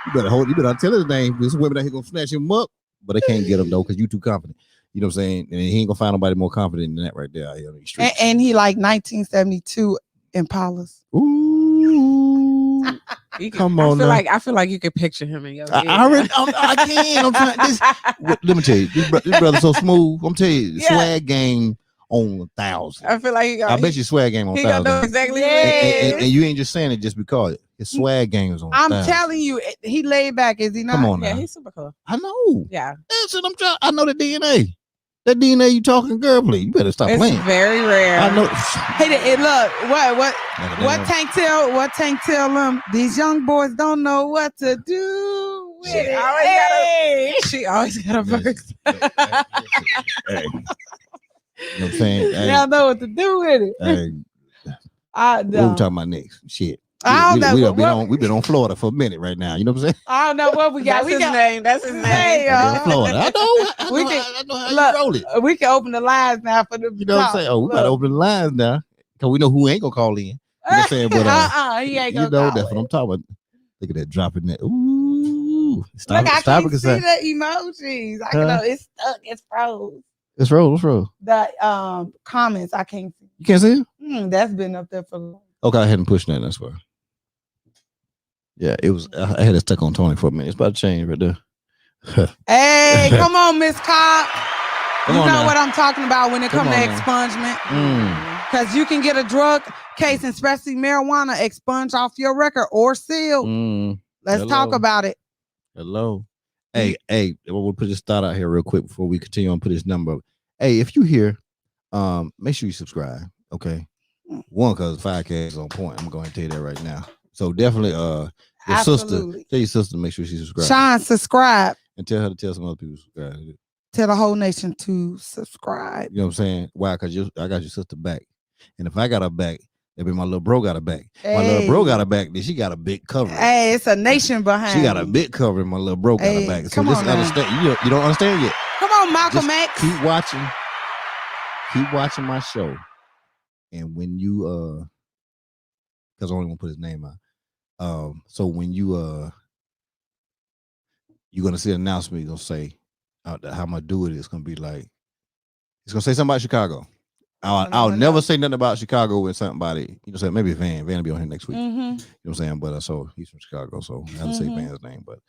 You better tell his name. There's women that he gonna snatch him up, but they can't get him though because you too confident. You know what I'm saying? And he ain't gonna find nobody more confident than that right there out here on the street. And he like 1972 Impalas. Ooh. Come on, I feel like you could picture him in your head. I can. I'm trying this. Let me tell you, this brother's so smooth. I'm telling you, swag game on 1,000. I feel like I bet you swag game on 1,000. He know exactly. And you ain't just saying it just because his swag game is on 1,000. I'm telling you, he laid back. Is he not? Come on now. Yeah, he's super cool. I know. Yeah. That's what I'm trying. I know the DNA. That DNA you talking, girl, please. You better stop playing. It's very rare. I know. Hey, look, what Tank tell them? These young boys don't know what to do. She always got a verse. Hey. You know what I'm saying? Y'all know what to do with it. Hey. What we talking about next? Shit. We've been on Florida for a minute right now. You know what I'm saying? I don't know what we got. That's his name. That's his name. Florida. I know how you roll it. We can open the lines now for the. You know what I'm saying? Oh, we gotta open the lines now because we know who ain't gonna call in. You know what I'm saying? But he ain't gonna. You know call that's it. what I'm talking about. Look at that dropping that. Ooh, Look, I can't see the emojis. I can know it's stuck. It's froze. It's froze. The comments I can't see. You can't see it? That's been up there for long. Okay, I hadn't pushed that. That's why. Yeah, it was. I had it stuck on Tony for a minute. It's about to change right there. Hey, come on, Miss Cobb. You know now. what I'm talking about when it comes to expungement. Because you can get a drug case, especially marijuana, expunged off your record or sealed. Let's talk about it. Hello. Hey, we'll put this thought out here real quick before we continue on. Put this number up. Hey, if you here, make sure you subscribe. Okay. One, because the podcast is on point. I'm going to tell you that right now. So definitely, your sister, tell your sister to make sure she subscribes. Sean, subscribe. And tell her to tell some other people to subscribe. Tell the whole nation to subscribe. You know what I'm saying? Why? Because I got your sister back. And if I got her back, that means my little bro got her back. Hey. My little bro got her back, then she got a big cover. Hey, it's a nation behind. She got a big cover, and my little bro got her back. So just understand. You don't understand yet. Come on, Malcolm X. Keep watching my show. And when you because I only want to put his name out. So when you're gonna see an announcement, you're gonna say how I'm gonna do it. It's gonna be like it's gonna say something about Chicago. I'll never say nothing about Chicago with somebody. You know, say maybe Van will be on here next week. You know what I'm saying? But so he's from Chicago, so I have to say Van's name. But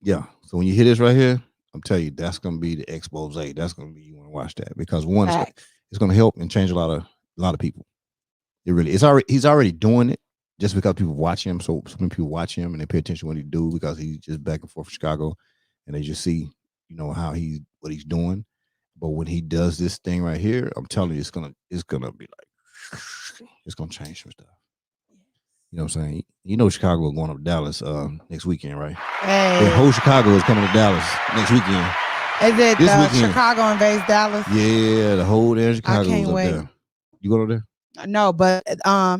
yeah. So when you hear this right here, I'm telling you, that's gonna be the expose. That's gonna be you want to watch that because one, it's gonna help and change a lot of people. It really he's already doing it just because people watch him. So many people watch him and they pay attention to what he do because he's just back and forth from Chicago and they just see, you know, what he's doing. But when he does this thing right here, I'm telling you, it's gonna be like it's gonna change some stuff. You know what I'm saying? You know Chicago is going up to Dallas next weekend, right? Hey. The whole Chicago is coming to Dallas next weekend. Is it this weekend? Chicago invades Dallas? Yeah, the whole damn Chicago is up there. You going over there? No, but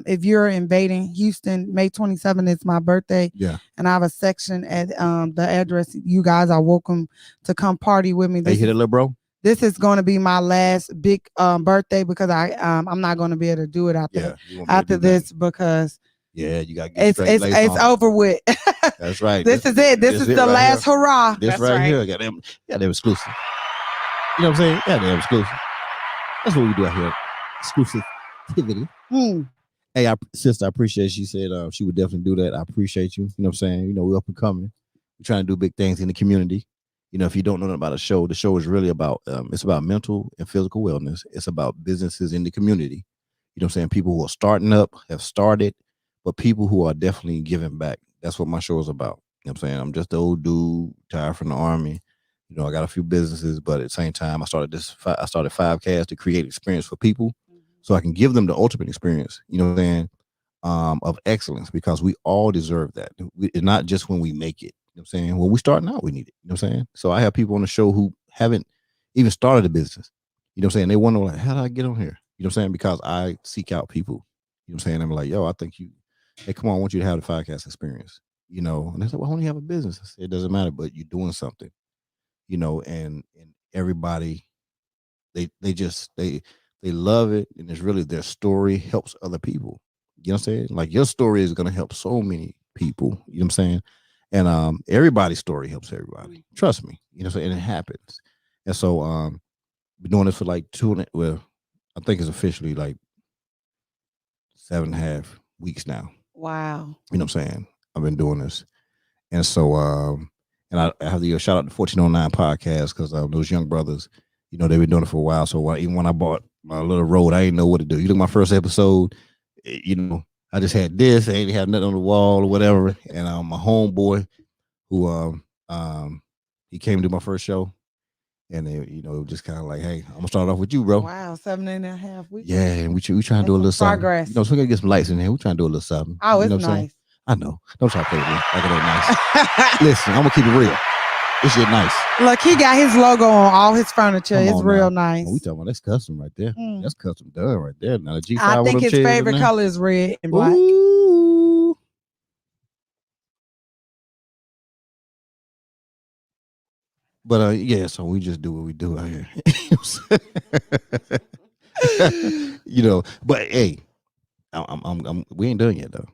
if you're invading Houston, May 27th is my birthday. Yeah. And I have a section at the address. You guys are welcome to come party with me. Hey, hit it, little bro. This is going to be my last big birthday because I'm not going to be able to do it after this because you got to get it's over with. That's right. This is it. This is the last hurrah. This right here. Got them exclusive. You know what I'm saying? Got them exclusive. That's what we do out here. Exclusivity. Hey, sister, I appreciate she said she would definitely do that. I appreciate you. You know what I'm saying? You know, we're up and coming. We're trying to do big things in the community. You know, if you don't know about the show is really about it's about mental and physical wellness. It's about businesses in the community. You know what I'm saying? People who are starting up, have started, but people who are definitely giving back. That's what my show is about. You know what I'm saying? I'm just the old dude, retired from the Army. You know, I got a few businesses, but at the same time, I started 5Cast to create experience for people so I can give them the ultimate experience, you know what I'm saying, of excellence because we all deserve that. It's not just when we make it. You know what I'm saying? When we starting out, we need it. You know what I'm saying? So I have people on the show who haven't even started a business. You know what I'm saying? They wonder, like, how did I get on here? You know what I'm saying? Because I seek out people. You know what I'm saying? I'm like, yo, I think hey, come on, I want you to have the 5Cast experience. You know, and they say, well, I only have a business. I say, it doesn't matter, but you're doing something. You know, and everybody, they love it, and it's really their story helps other people. You know what I'm saying? Like your story is gonna help so many people. You know what I'm saying? And everybody's story helps everybody. Trust me. You know what I'm saying? And it happens. And so been doing this for like I think it's officially like 7.5 weeks now. Wow. You know what I'm saying? I've been doing this. And so and I have to give a shout out to 1409 podcast because those young brothers, you know, they've been doing it for a while. So even when I bought my little road, I didn't know what to do. You look at my first episode, you know, I just had this. I ain't have nothing on the wall or whatever. And my homeboy, who he came to my first show, and you know, it was just kind of like, hey, I'm gonna start off with you, bro. Wow, 7.5 weeks. Yeah, and we trying to do a little something. Progress. You know, so we gotta get some lights in here. We trying to do a little something. Oh, you know it's nice. I know. Don't try to play with me like it ain't nice. Listen, I'm gonna keep it real. This shit nice. Look, he got his logo on all his furniture. It's real nice. Oh, we talking about that's custom right there. That's custom done right there. Now the G5. I think his favorite color is red and black. Ooh. But yeah, so we just do what we do out here. You know, but hey, we ain't done yet though.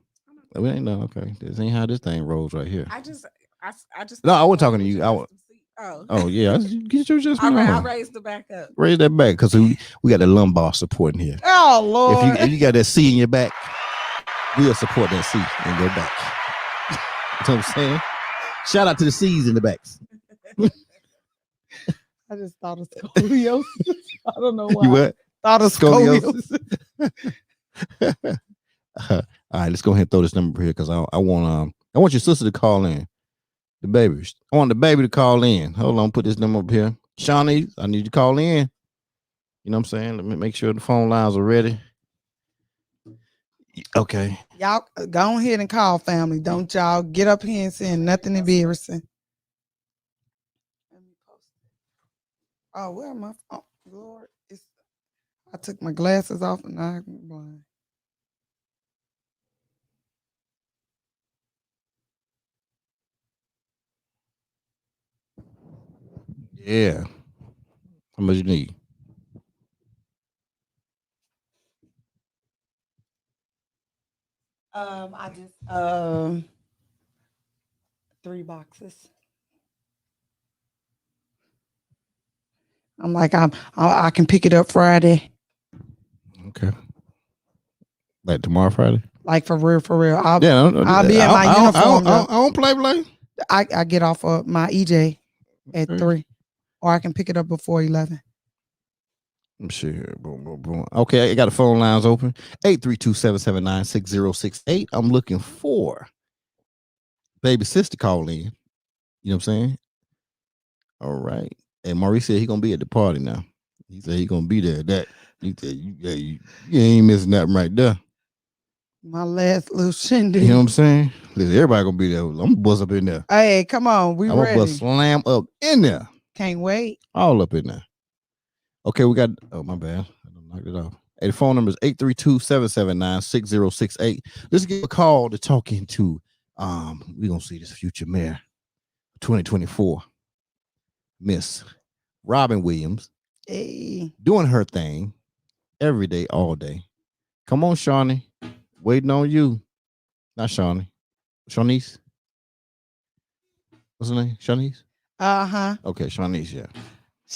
We ain't done. Okay, this ain't how this thing rolls right here. I just. No, I wasn't talking to you. Oh yeah, get your just. All right, I raised the back up. Raise that back because we got the lumbar support in here. Oh Lord! If you got that C in your back, we'll support that C in your back. You know what I'm saying? Shout out to the C's in the backs. I just thought of scoliosis. I don't know why. You what? Thought of scoliosis. All right, let's go ahead and throw this number here because I want your sister to call in. The baby. I want the baby to call in. Hold on, put this number up here. Shawnee, I need you to call in. You know what I'm saying? Let me make sure the phone lines are ready. Okay. Y'all go ahead and call, family. Don't y'all get up here and saying nothing embarrassing. Oh, where am I? Oh, Lord. I took my glasses off and I'm blind. Yeah. How much you need? I just 3 boxes. I'm like I can pick it up Friday. Okay. Like tomorrow, Friday? Like for real. I'll be in my uniform. I don't play. I get off of my EJ at 3, or I can pick it up before 11. I'm sure. Boom. Okay, I got the phone lines open. 832-779-6068. I'm looking for baby sister call in. You know what I'm saying? All right. And Maurice said he gonna be at the party now. He said he gonna be there. He said you ain't missing nothing right there. My last little shindig. You know what I'm saying? Listen, everybody gonna be there. I'm gonna bust up in there. Hey, come on, I'm ready. Gonna slam up in there. Can't wait. All up in there. Okay, we got. Oh, my bad. I knocked it off. Hey, the phone number is 832-779-6068. Let's give a call to talk into. We're gonna see this future mayor 2024. Miss Robin Williams. Hey. Doing her thing every day, all day. Come on, Shawnee. Waiting on you. Not Shawnee. Shawnice. What's her name? Shawnice? Uh-huh. Okay, Shawnice, yeah.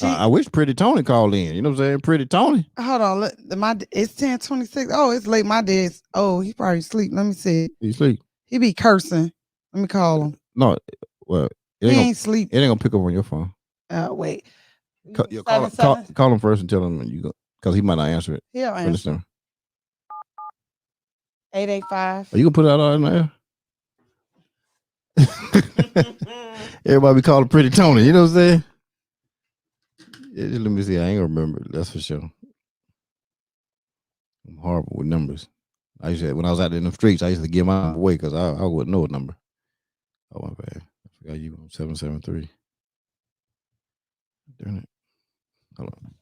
I wish Pretty Tony called in. You know what I'm saying? Pretty Tony. Hold on. Look, it's 10:26. Oh, it's late. My dad's. Oh, he probably sleep. Let me see. He sleep. He be cursing. Let me call him. No, well, he ain't sleep. It ain't gonna pick up on your phone. Wait. Call him first and tell him you go, because he might not answer it. He'll answer. 885. Are you gonna put that all in there? Everybody be calling Pretty Tony. You know what I'm saying? Yeah, let me see. I ain't gonna remember. That's for sure. I'm horrible with numbers. When I was out in the streets, I used to give mine away because I wouldn't know a number. Oh, my bad. I forgot you on 773. Darn it. Hold on.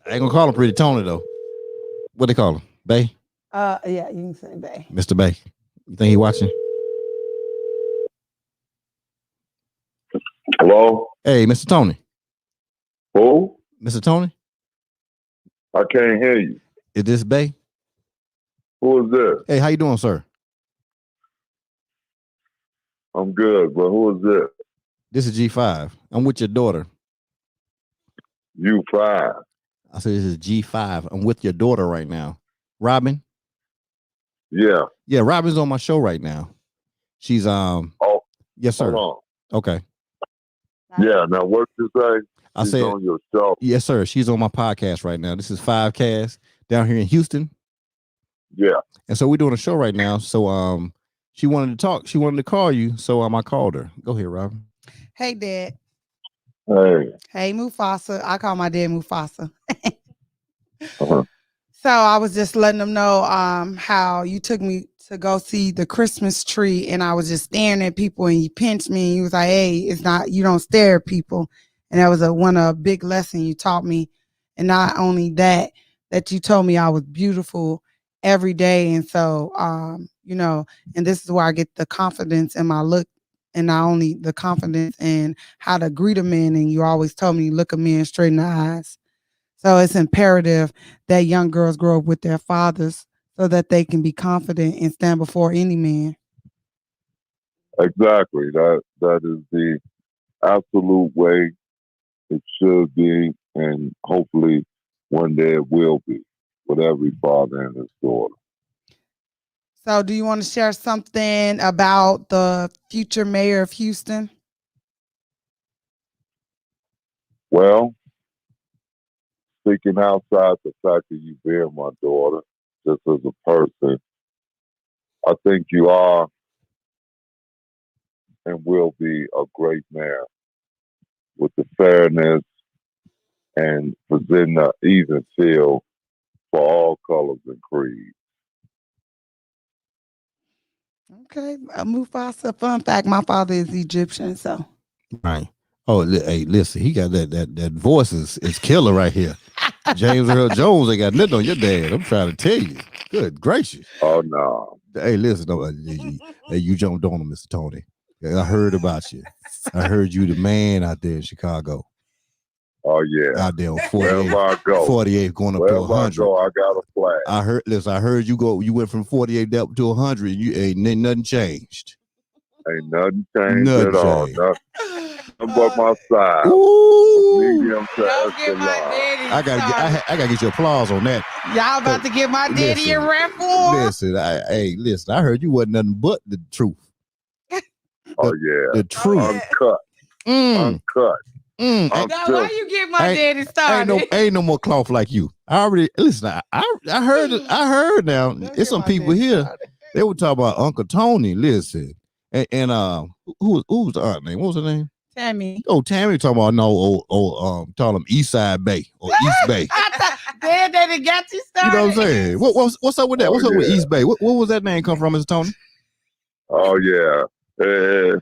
I ain't gonna call him Pretty Tony though. What they call him? Bay? Yeah, you can say Bay. Mr. Bay. You think he watching? Hello? Hey, Mr. Tony. Who? Mr. Tony? I can't hear you. Is this Bay? Who is this? Hey, how you doing, sir? I'm good, but who is this? This is G5. I'm with your daughter. U5. I said this is G5. I'm with your daughter right now. Robin? Yeah. Yeah, Robin's on my show right now. She's Oh. Yes, sir. Hold on. Okay. Yeah. Now, what you say? I She's said on your show. Yes, sir. She's on my podcast right now. This is 5Cast down here in Houston. Yeah. And so we're doing a show right now. So she wanted to talk. She wanted to call you. So I called her. Go ahead, Robin. Hey, Dad. Hey. Hey, Mufasa. I call my dad Mufasa. Uh-huh. So I was just letting them know how you took me to go see the Christmas tree, and I was just staring at people, and you pinched me, and you was like, "Hey, it's not, you don't stare at people," and that was a big lesson you taught me, and not only that you told me I was beautiful every day, and so and this is where I get the confidence in my look, and not only the confidence in how to greet a man, and you always told me look a man straight in the eyes. So it's imperative that young girls grow up with their fathers so that they can be confident and stand before any man. Exactly. That is the absolute way it should be, and hopefully one day it will be with every father and his daughter. So do you want to share something about the future mayor of Houston? Well, speaking outside the fact that you bear my daughter, just as a person, I think you are and will be a great mayor with the fairness and presenting an even field for all colors and creeds. Okay, Mufasa. Fun fact: my father is Egyptian, so. Right. Oh, hey, listen, he got that voice is killer right here. James Earl Jones ain't got nothing on your dad. I'm trying to tell you. Good gracious. Oh no. Hey, listen, you jumped on him, Mr. Tony. I heard about you. I heard you the man out there in Chicago. Oh yeah. Out there on 48, 48 going up Wherever to 100. I go, I got a flag. I heard you went from 48 up to 100. You ain't nothing changed. Ain't nothing changed at all. Nothing but my size. Ooh. Medium to get my daddy. I gotta get your applause on that. Y'all about to get my daddy in rap form. Listen, I heard you wasn't nothing but the truth. Oh yeah. The truth. Uncut. Uncut. Why you get my daddy started? Ain't no more cloth like you. I already listen. I heard now. There's some people here. They were talking about Uncle Tony. Listen, and who was the aunt name? What was her name? Tammy. Oh, Tammy talking about call him East Side Bay or East Bay. Dad, that got you started. You know what I'm saying? What's up with that? What's up with East Bay? What was that name come from, Mr. Tony? Oh yeah. To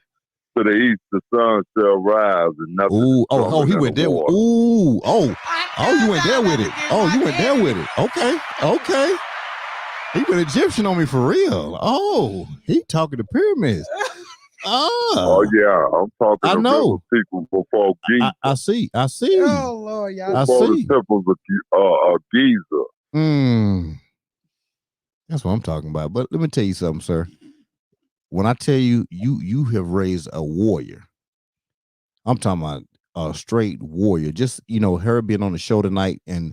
the east, the sun shall rise, and nothing. He went there. You went there with it. You went there with it. Okay. He went Egyptian on me for real. Oh, he talking to pyramids. Oh yeah, I'm talking to river people before Giza. I see. Oh Lord, y'all. Before the temples of Giza. That's what I'm talking about. But let me tell you something, sir. When I tell you, you have raised a warrior. I'm talking about a straight warrior. Just her being on the show tonight and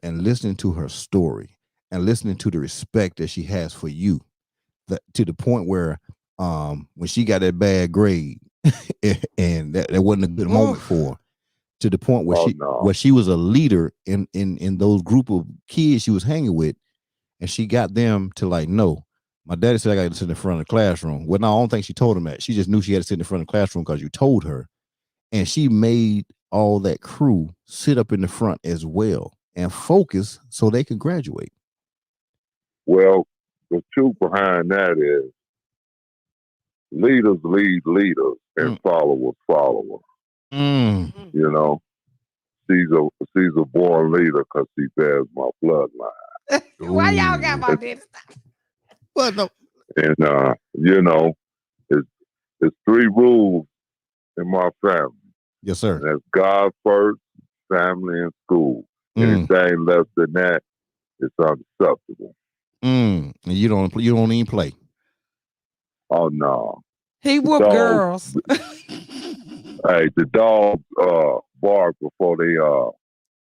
listening to her story and listening to the respect that she has for you, to the point where when she got that bad grade and that wasn't a good moment for her, to the point where she was a leader in those group of kids she was hanging with, and she got them to no. My daddy said I got to sit in the front of the classroom. Well, no, I don't think she told him that. She just knew she had to sit in the front of the classroom because you told her. And she made all that crew sit up in the front as well and focus so they could graduate. Well, the truth behind that is leaders lead leaders and followers follow. You know, she's a born leader because she bears my bloodline. Why y'all got my daddy? Well, no. And it's 3 rules in my family. Yes, sir. And that's God first, family, and school. Anything less than that, it's unacceptable. And you don't even play. Oh no. He whooped girls. Hey, the dogs bark before they to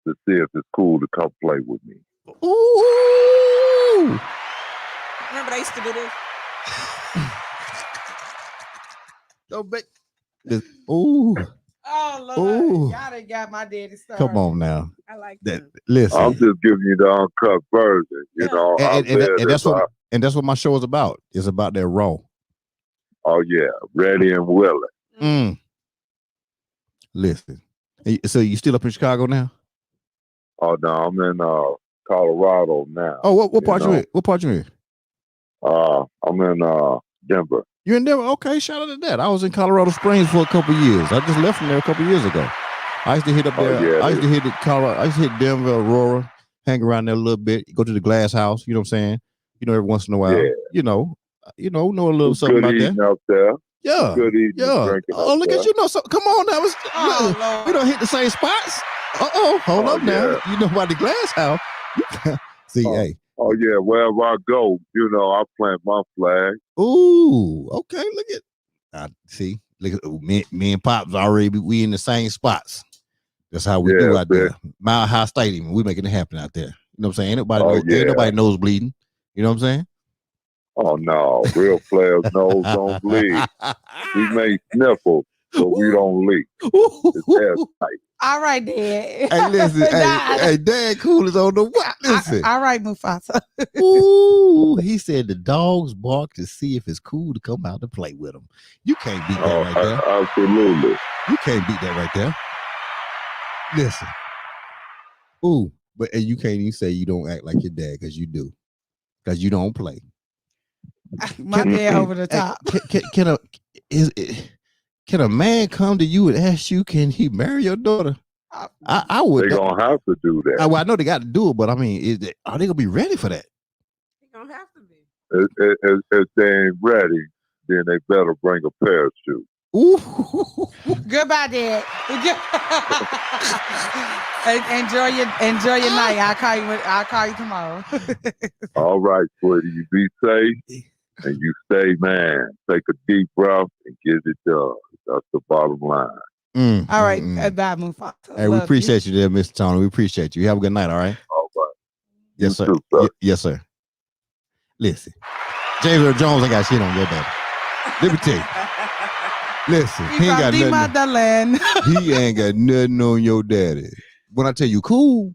see if it's cool to come play with me. Ooh. Remember they used to do this? Ooh. Oh Lord, y'all done got my daddy started. Come on now. I like that. that. Listen, I'm just giving you the uncut version. You know, and that's what my show is about. It's about that raw. Oh yeah, ready and willing. Listen, so you still up in Chicago now? Oh no, I'm in Colorado now. Oh, what part you in? What part you in? I'm in Denver. You're in Denver? Okay, shout out to that. I was in Colorado Springs for a couple of years. I just left from there a couple of years ago. I used to hit up there. I used to hit Colorado. I used to hit Denver, Aurora, hang around there a little bit. Go to the Glass House. You know what I'm saying? You know, every once in a while. Yeah. Know a little something about that. Out there. Yeah. Good eating. Yeah. Oh, look at you know. So come on now. We don't hit the same spots. Hold up now. You know about the Glass House. See, hey. Oh yeah, wherever I go, you know, I plant my flag. Ooh, okay. Look at see. Look at me and Pops already. We in the same spots. That's how we do out there. Mile High Stadium. We making it happen out there. You know what I'm saying? Ain't nobody nose bleeding. You know what I'm saying? Oh no, real players nose don't bleed. We may sniffle, but we don't leak. It's airtight. All right, Dad. Hey, listen. hey, Dad Cool is on the what? Listen. All right, Mufasa. Ooh, he said the dogs bark to see if it's cool to come out to play with them. You can't beat that right there. Absolutely. You can't beat that right there. Listen. Ooh, and you can't even say you don't act like your dad because you do. Because you don't play. My dad over the top. Can a man come to you and ask you, can he marry your daughter? I would. They're going to have to do that. I know they got to do it, but I mean, are they going to be ready for that? They're going to have to be. If they ain't ready, then they better bring a parachute. Ooh. Goodbye, Dad. Enjoy your night. I'll call you tomorrow. All right, sweetie. You be safe and you stay, man. Take a deep breath and get it done. That's the bottom line. All right. Bye, Mufasa. Hey, we appreciate you there, Mr. Tony. We appreciate you. You have a good night, all right? All right. Yes, sir. Yes, sir. Listen, James Earl Jones ain't got shit on your daddy. Let me tell you. Listen, he ain't got nothing. He ain't got nothing on your daddy. When I tell you cool,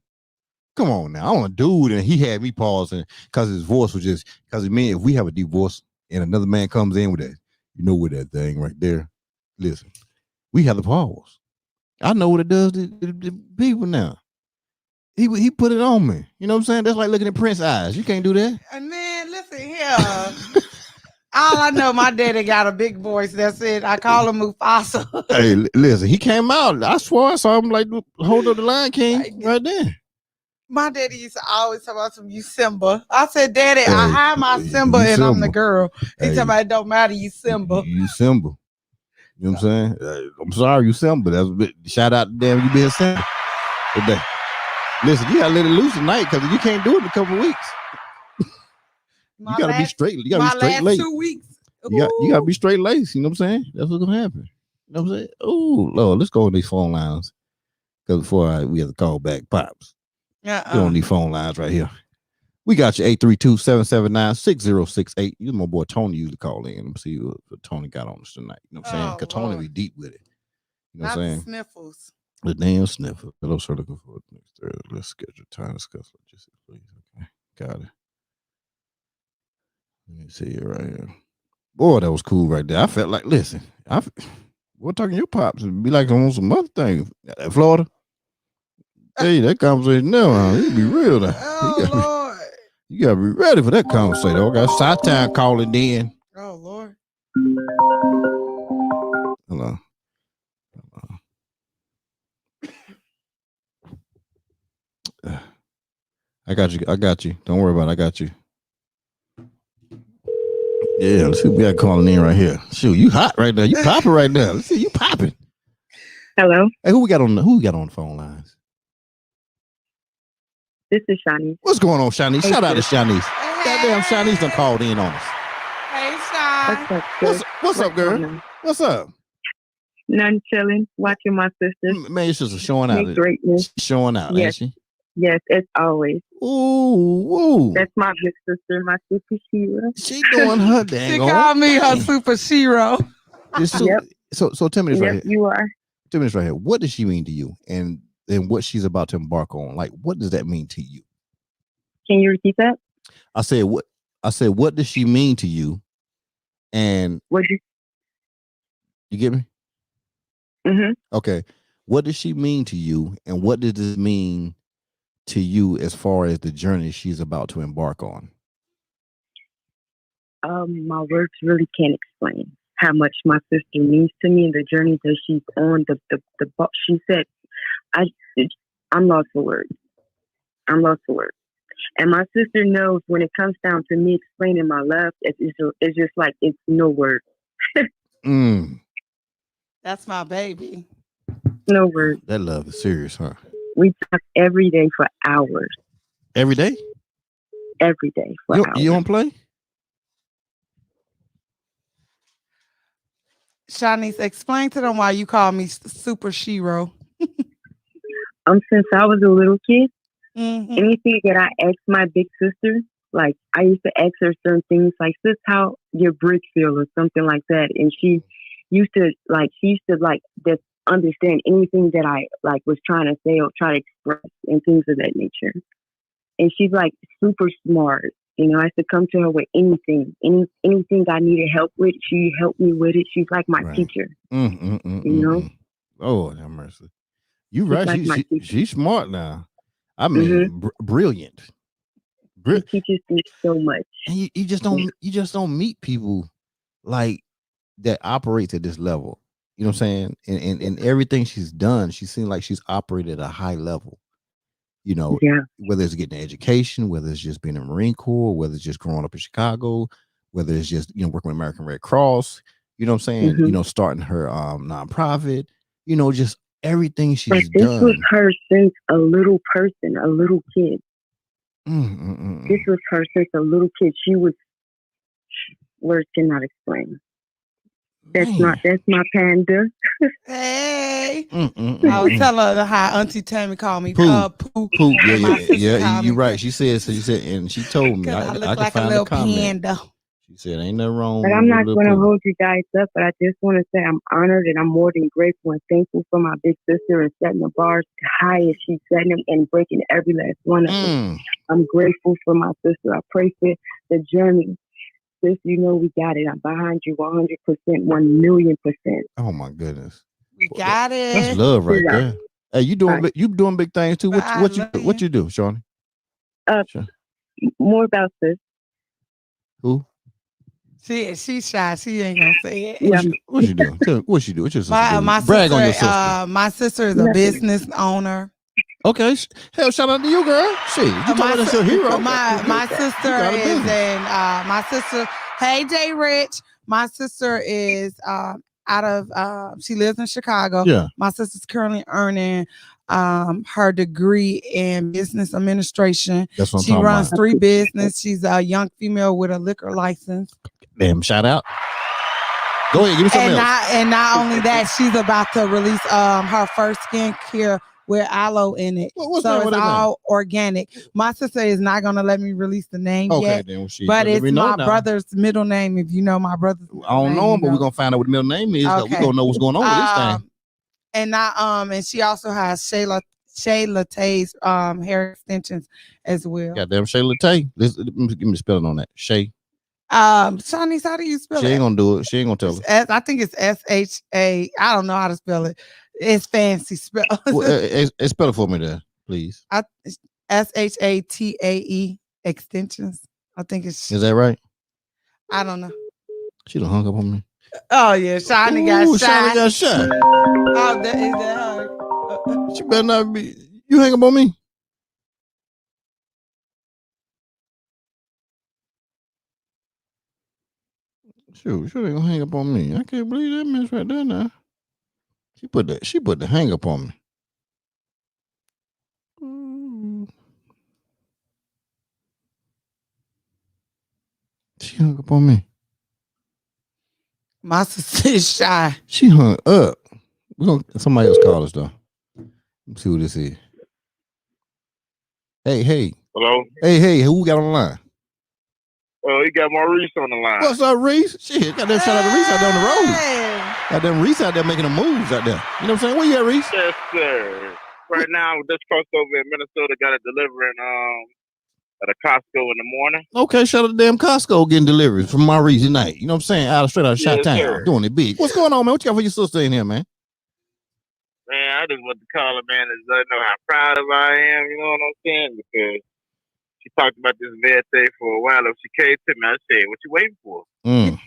come on now. I'm a dude, and he had me pausing because his voice was just, because it meant if we have a divorce and another man comes in with that, you know, with that thing right there. Listen, we have the pause. I know what it does to people now. He put it on me. You know what I'm saying? That's like looking at Prince's eyes. You can't do that. And man, listen here. All I know, my daddy got a big voice. That's it. I call him Mufasa. Hey, listen, he came out. I swear I saw him like hold up the Lion King right there. My daddy used to always talk about some you Simba. I said, Daddy, I have my Simba and I'm the girl. He talking about it don't matter, you Simba. You Simba. You know what I'm saying? I'm sorry, you Simba. That's a bit, shout out to them, you being Simba today. Listen, you gotta let it loose tonight because you can't do it in a couple of weeks. You gotta be straight. You gotta be straight laced. 2 weeks. You gotta be straight laced. You know what I'm saying? That's what's gonna happen. You know what I'm saying? Oh Lord, let's go on these phone lines. Because before we have to call back Pops. Get on these phone lines right here. We got you 832-779-6068. You my boy Tony used to call in. Let me see what Tony got on us tonight. You know what I'm saying? Because Tony be deep with it. You know what I'm saying? Sniffles. The damn sniffle. Hello, sir. Looking for next Thursday. Let's schedule time to discuss logistics, please. Okay. Got it. Let me see it right here. Boy, that was cool right there. I felt like, listen, we're talking to your pops. It'd be like on some other thing. Florida. Hey, that conversation now, you be real now. Lord. You gotta be ready for that conversation. Okay, Sci-Town calling in. Oh, Lord. Hello. I got you. Don't worry about it. I got you. Yeah, let's see what we got calling in right here. Shoot, you hot right now. You popping right now. Let's see you popping. Hello. Hey, who we got on the phone lines? This is Shanice. What's going on, Shanice? Hey, shout out to Shanice. Hey. Goddamn, Shanice done called in on us. Hey, Sean. What's up, girl? What's up? None, chilling, watching my sisters. Man, it's just showing out. Greatness. Showing out, yes. Ain't she? Yes, it's always. Ooh. That's my big sister, my super Shira. She doing her dang. She called me her super Shiro. So tell me this right here. You are. 2 minutes right here. What does she mean to you, and what she's about to embark on? Like, what does that mean to you? Can you repeat that? I said, what does she mean to you? And what you get me? Mm-hmm. Okay. What does she mean to you, and what does this mean to you as far as the journey she's about to embark on? My words really can't explain how much my sister means to me and the journey that she's on. She said, I'm lost for words. I'm lost for words. And my sister knows when it comes down to me explaining my love, it's just like it's no word. That's my baby. No word. That love is serious, huh? We talk every day for hours. Every day? Every day for hours. You don't play? Shanice, explain to them why you call me Super Shiro. Since I was a little kid, mm-hmm. anything that I asked my big sister, like I used to ask her certain things, like sis, how your brick feel or something like that, and she used to just understand anything that I like was trying to say or try to express and things of that nature. And she's like super smart. You know, I used to come to her with anything I needed help with. She helped me with it. She's like my teacher. You know? Oh, have mercy. You right. Like she's smart now. I mean, brilliant. She teaches me so much. And you just don't meet people like that operates at this level. You know what I'm saying? And everything she's done, she seems like she's operated at a high level. You know, whether it's getting an education, whether it's just being in the Marine Corps, whether it's just growing up in Chicago, whether it's just, working with American Red Cross, you know what I'm saying? Starting her nonprofit, just everything she's done. This was her since a little person, a little kid. This was her since a little kid. She was, words cannot explain. That's my panda. Hey. I was telling her how Auntie Tammy called me Pooh. Pooh. Yeah. You're right. She said, and she told me I look I like find a little comment. panda. She said, ain't nothing wrong. But I'm not going to hold you guys up, but I just want to say I'm honored and I'm more than grateful and thankful for my big sister and setting the bars high as she's setting them and breaking every last one of them. I'm grateful for my sister. I pray for the journey. Sis, we got it. I'm behind you 100%, 1,000,000%. Oh my goodness. We got it. That's love right there. Hey, you doing big things too. What you do, Shawnee? More about this. Who? She's shy. She ain't gonna say it. What you do? What you do? What's your sister? My Brag sister, on your sister. My sister is a business owner. Okay, hell, shout out to you, girl. Shit, you talking about your hero. My sister. Hey, Jay Rich. My sister is out of. She lives in Chicago. Yeah. My sister's currently earning her degree in business administration. That's what I'm she talking runs about. 3 businesses. She's a young female with a liquor license. Damn, shout out. Go ahead, give me something else. And not only that, she's about to release her first skincare with aloe in it. So it's all organic. My sister is not going to let me release the name yet. Then but it's my brother's middle name. If you know my brother's I don't know him, but we're going to find out what the middle name is. Okay. We're going to know what's going on with this thing. And she also has Shay Latay's hair extensions as well. Goddamn Shay Latay. Give me the spelling on that. Shay. Shanice, how do you spell it? She ain't gonna do it. She ain't gonna tell us. I think it's S-H-A. I don't know how to spell it. It's fancy spell. Spell it for me there, please. S-H-A-T-A-E extensions. I think it's. Is that right? I don't know. She done hung up on me. Oh yeah, Shani got shy. Shani got shy. Oh, is that her? She better not be. You hang up on me. Shoot, she ain't gonna hang up on me. I can't believe that mess right there now. She put the hang up on me. She hung up on me. My sister is shy. She hung up. Somebody else call us though. Let's see who this is. Hey. Hello? Hey, who we got on the line? Oh, you got Maurice on the line. What's up, Reese? Shit, got that shout out to Reese out there on the road. Got them Reese out there making the moves out there. You know what I'm saying? Where you at, Reese? Yes, sir. Right now, this crossover in Minnesota got it delivering at a Costco in the morning. Okay, shout out to damn Costco getting deliveries from Maurice tonight. You know what I'm saying? Straight out of Yes, Chi-Town, sir. doing it big. What's going on, man? What you got for your sister in here, man? Man, I just want to call her, man, and let her know how proud of I am. You know what I'm saying? Because she talked about this med thing for a while. If she came to me, I said, "What you waiting for?" I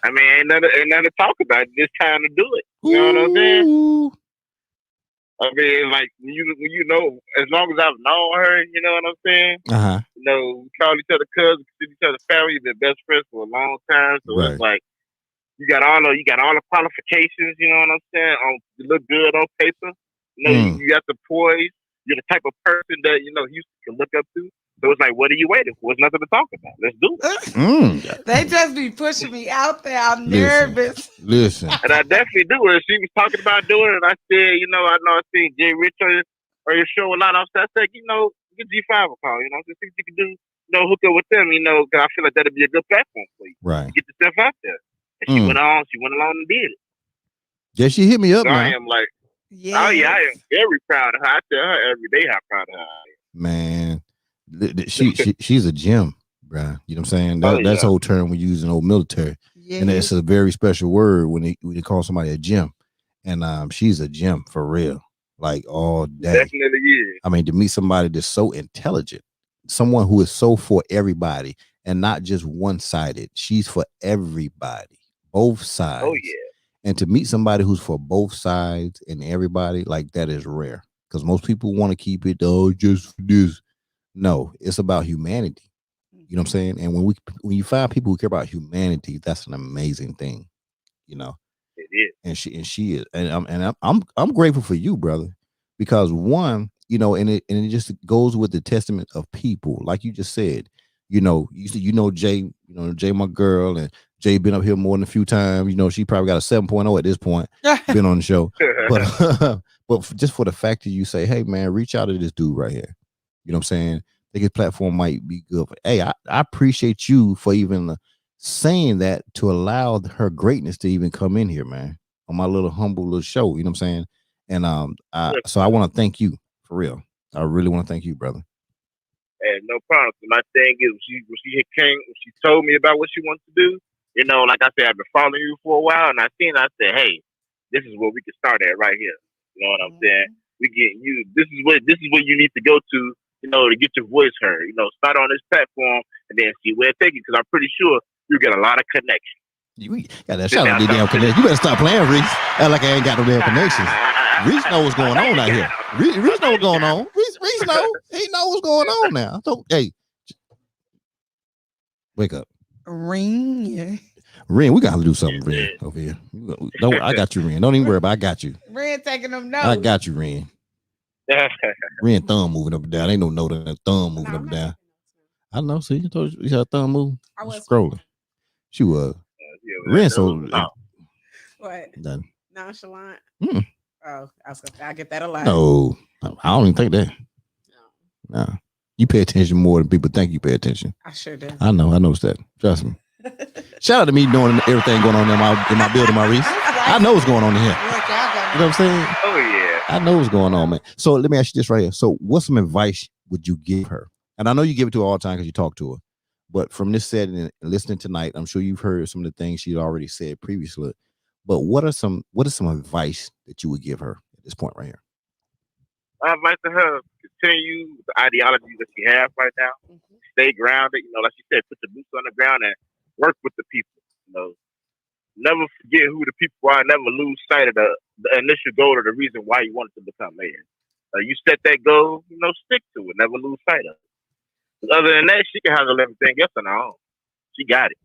mean, ain't nothing to talk about. It's time to do it. You know what I'm saying? I mean, like you know, as long as I've known her, you know what I'm saying? You know, we call each other cousins, each other family, we've been best friends for a long time. So It's like you got all the qualifications, you know what I'm saying? You look good on paper. You know, you got the poise. You're the type of person that, you know, you can look up to. So it's like, what are you waiting for? There's nothing to talk about. Let's do it. They just be pushing me out there. I'm nervous. Listen. And I definitely do it. She was talking about doing it. And I said, you know I seen Jay Rich on your show a lot. I said, you know, get G5 a call. You know, just see what you can do. You know, hook up with them. You know, because I feel like that'd be a good platform for you. Right. Get yourself out there. And she went along and did it. Yeah, she hit me up. So I am like, oh yeah, I am very proud of her. I tell her every day how proud of her I am. Man, she's a gem, bro. You know what I'm saying? That's the whole term we use in old military. Yeah. And it's a very special word when they call somebody a gem. And she's a gem for real. Like all day. Definitely is. I mean, to meet somebody that's so intelligent, someone who is so for everybody and not just one-sided. She's for everybody. Both sides. Oh yeah. And to meet somebody who's for both sides and everybody, like that is rare. Because most people want to keep it, just for this. No, it's about humanity. You know what I'm saying? And when you find people who care about humanity, that's an amazing thing. You know? It is. And she is. And I'm grateful for you, brother. Because one, you know, and it just goes with the testament of people, like you just said. You know Jay, Jay, my girl, and Jay been up here more than a few times. You know, she probably got a 7.0 at this point, been on the show. But just for the fact that you say, hey, man, reach out to this dude right here. You know what I'm saying? I think his platform might be good. Hey, I appreciate you for even saying that to allow her greatness to even come in here, man, on my little humble little show. You know what I'm saying? And so I want to thank you for real. I really want to thank you, brother. And no problem. My thing is, when she told me about what she wants to do, you know, like I said, I've been following you for a while, and I said, hey, this is where we can start at right here. You know what I'm saying? We get you. This is where you need to go to, you know, to get your voice heard. You know, start on this platform and then see where it takes you. Because I'm pretty sure you get a lot of connections. You got that shout out to damn connection. You better stop playing, Reese. Act like I ain't got no damn connections. Reese know what's going on out here. Reese know what's going on. Reese know. He know what's going on now. So, hey, wake up. Ring. Ren, we gotta do something, Ren, over here. I got you, Ren. Don't even worry about it. I got you. Ren taking them notes. I got you, Ren. Ren thumb moving up and down. Ain't no note in that thumb moving up and down. I know. See, you told you had a thumb move. I was scrolling. She was. Ren, so what? Done. Nonchalant. Mm. Oh, I get that a lot. No, I don't even think that. No. You pay attention more than people think you pay attention. I sure do. I know. I noticed that. Trust me. Shout out to me doing everything going on in my building, Maurice. I know what's going on in here. You know what I'm saying? Oh yeah. I know what's going on, man. So let me ask you this right here. So what's some advice would you give her? And I know you give it to her all the time because you talk to her. But from this setting and listening tonight, I'm sure you've heard some of the things she'd already said previously. But what is some advice that you would give her at this point right here? My advice to her: continue the ideology that she has right now. Mm-hmm. Stay grounded. You know, like she said, put the boots on the ground and work with the people. You know, never forget who the people are. Never lose sight of the initial goal or the reason why you wanted to become mayor. You set that goal, you know, stick to it. Never lose sight of it. Other than that, she can handle everything else on her own. She got it.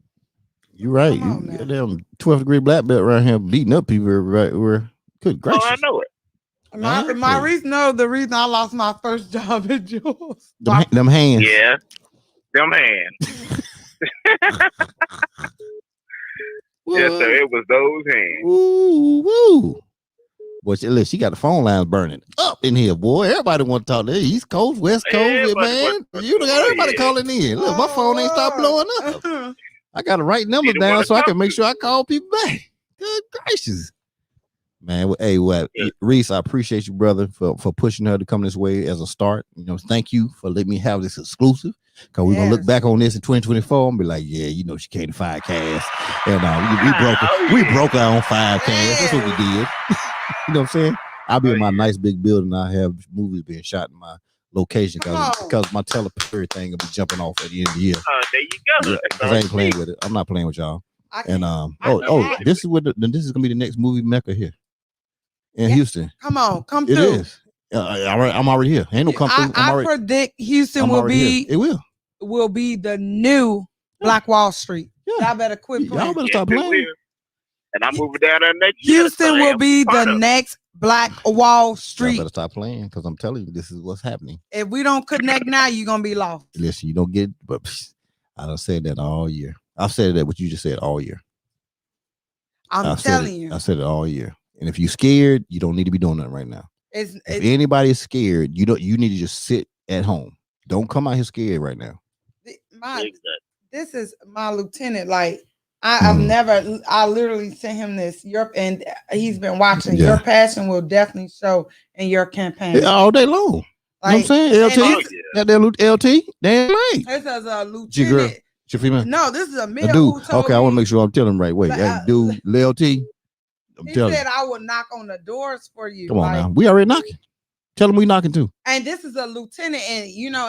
You're right. You got them 12th degree black belt right here beating up people right where good gracious. Oh, I know it. My reason, the reason I lost my first job at Jules. Them hands. Yeah. Them hands. Yes, sir. It was those hands. Woo. Boy, look, she got the phone lines burning up in here, boy. Everybody want to talk to her. East Coast, West Coast, man. You got everybody calling in. Look, my phone ain't stopped blowing up. I got to write numbers down so I can make sure I call people back. Good gracious. Man, hey, Reese, I appreciate you, brother, for pushing her to come this way as a start. You know, thank you for letting me have this exclusive. Because we're going to look back on this in 2024 and be like, yeah, you know, she came to 5Cast. And we broke her on 5Cast. That's what we did. You know what I'm saying? I'll be in my nice big building. I have movies being shot in my location because my Teleperry thing will be jumping off at the end of the year. There you go. Because I ain't playing with it. I'm not playing with y'all. This is this is gonna be the next movie mecca here in Houston. Come on, come through. It is. I'm already here. Ain't no come through. I predict Houston will be. Here. It will be the new Black Wall Street. Yeah. Y'all better quit playing. Y'all better stop playing. And I'm moving down there next year. Houston will be the next Black Wall Street. Y'all better stop playing because I'm telling you, this is what's happening. If we don't connect now, you're gonna be lost. Listen, you don't get. But I done said that all year. I've said that what you just said all year. I'm telling you. I said it all year. And if you're scared, you don't need to be doing that right now. If anybody is scared, you need to just sit at home. Don't come out here scared right now. This is my lieutenant. Like I literally sent him this. And he's been watching. Yeah. Your passion will definitely show in your campaign all day long. Like, you know what I'm saying? LT, damn right. This is a lieutenant. Your female? No, this is a male. Dude. Okay, I want to make sure I'm telling him right. Wait, dude, LT. He said I will knock on the doors for you. Come on now, we already knocking. Tell him we knocking too. And this is a lieutenant, and you know,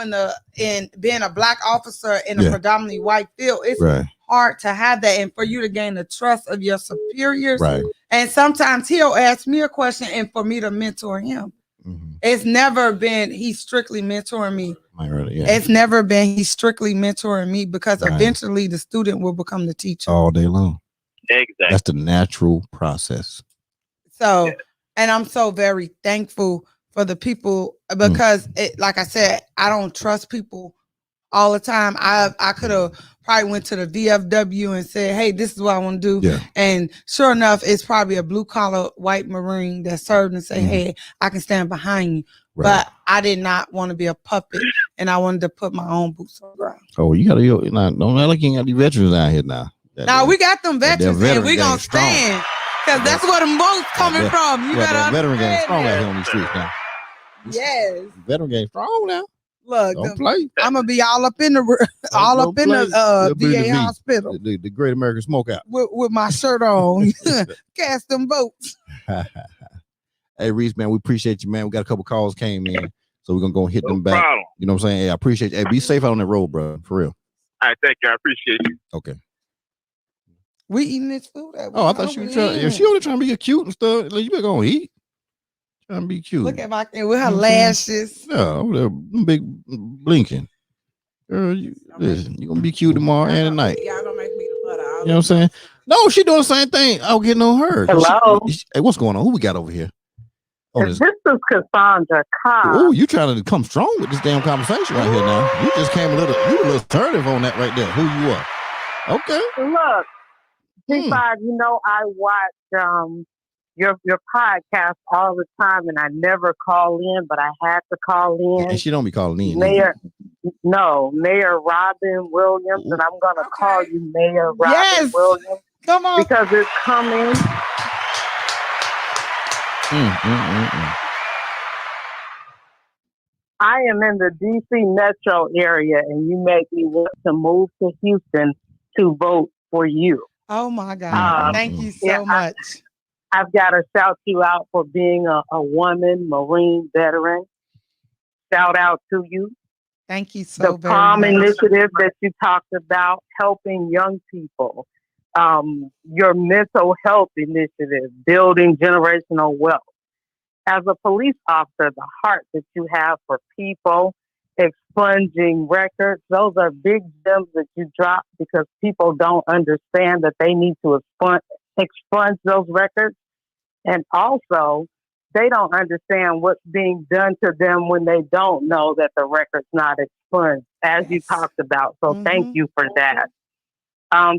in being a Black officer in a predominantly white field, it's hard to have that, and for you to gain the trust of your superiors. Right. And sometimes he'll ask me a question, and for me to mentor him. Mm-hmm. It's never been he's strictly mentoring me. It's never been he's strictly mentoring me because eventually the student will become the teacher all day long. Exactly. That's the natural process. So, and I'm so very thankful for the people because like I said, I don't trust people all the time. I could have probably went to the VFW and said, hey, this is what I want to do. Yeah. And sure enough, it's probably a blue collar white Marine that served and say, hey, I can stand behind you. Right. But I did not want to be a puppet and I wanted to put my own boots on the ground. Oh, you got to don't act like you ain't got the veterans out here now. Now we got them veterans and we gonna stand because that's where the most coming from. You better veteran game strong out here on these streets now. Yes, veteran game strong now. Look, I'm gonna be all up in the VA hospital, the Great American Smokeout, with my shirt on, cast them votes. Hey Reese, man, we appreciate you, man. We got a couple calls came in, so we're gonna go hit them back. Problem. You know what I'm saying? Hey, I appreciate you. Hey, be safe out on that road, bro. For real. All right, thank you. I appreciate you. Okay. We eating this food. I thought she was trying. If she only trying to be cute and stuff, like, you better go eat. Trying to be cute. Look at my with her lashes. Yeah, over there, big blinking. Girl, listen, you gonna be cute tomorrow and tonight. Y'all gonna make me the butter. You know what I'm saying? No, she doing the same thing. I'm getting on her. Hello. Hey, what's going on? Who we got over here? This is Cassandra Cobb. Oh, you trying to come strong with this damn conversation right here now. You just came a little assertive on that right there. Who you are? Okay. Look, P5, you know, I watch your podcast all the time, and I never call in, but I had to call in. And she don't be calling in. Mayor Robin Williams, and I'm gonna call you Mayor Robin Williams. Come on, because it's coming. I am in the DC metro area, and you make me want to move to Houston to vote for you. Oh my God! Thank you so much. I've got to shout you out for being a woman, Marine veteran. Shout out to you. Thank you so very much. The PALM initiative that you talked about, helping young people. Your mental health initiative, building generational wealth. As a police officer, the heart that you have for people, expunging records, those are big gems that you drop because people don't understand that they need to expunge those records. And also, they don't understand what's being done to them when they don't know that the record's not expunged, as you talked about. So thank you for that.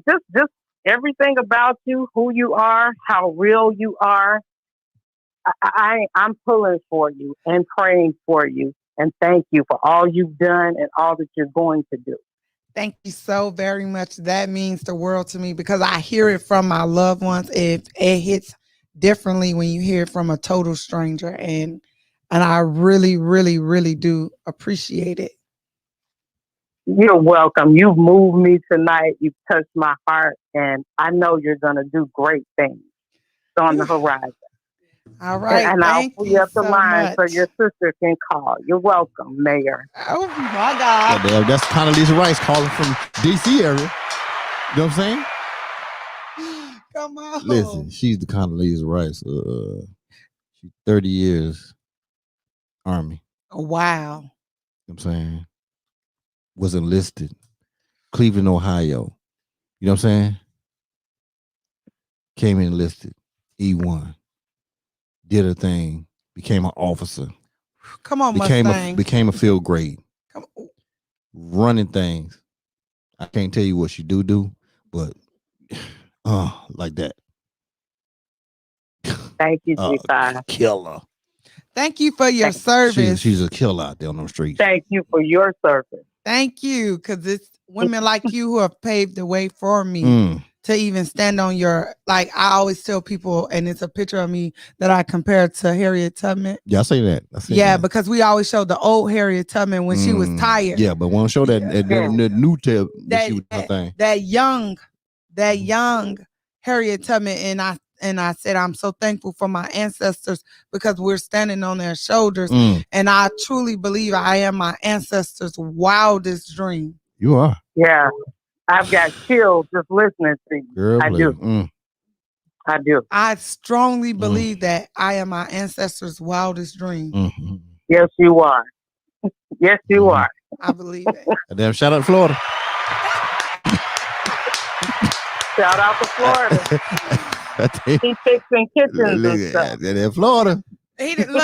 Just everything about you, who you are, how real you are. I'm pulling for you and praying for you. And thank you for all you've done and all that you're going to do. Thank you so very much. That means the world to me because I hear it from my loved ones. It hits differently when you hear it from a total stranger, and I really, really, really do appreciate it. You're welcome. You've moved me tonight. You've touched my heart, and I know you're going to do great things on the horizon. All right. And I'll Thank free you up the so line much. so your sister can call. You're welcome, Mayor. Oh, my God. That's Condoleezza Rice calling from D.C. area. You know what I'm saying? Come on. Listen, she's the Condoleezza Rice. She's 30 years Army. Wow. You know what I'm saying? Was enlisted. Cleveland, Ohio. You know what I'm saying? Came enlisted. E1. Did a thing. Became an officer. Come on, Mustang. Became a field grade. Come on. Running things. I can't tell you what she do, but like that. Thank you, G5. Killer. Thank you for your service. She's a killer out there on the streets. Thank you for your service. Thank you, because it's women like you who have paved the way for me to even stand on your, like I always tell people, and it's a picture of me that I compare to Harriet Tubman. Yeah, I say that. Because we always show the old Harriet Tubman when she was tired. Yeah, but we don't show that new tip that young Harriet Tubman, and I said I'm so thankful for my ancestors because we're standing on their shoulders, and I truly believe I am my ancestors' wildest dream. You are. Yeah, I've got chills just listening to you. Girl, I do. I do. I strongly believe that I am my ancestors' wildest dream. Mm-hmm. Yes, you are. Yes, you are. I believe it. Damn, shout out to Florida. Shout out to Florida. He fixing kitchens and stuff. In Florida. He didn't.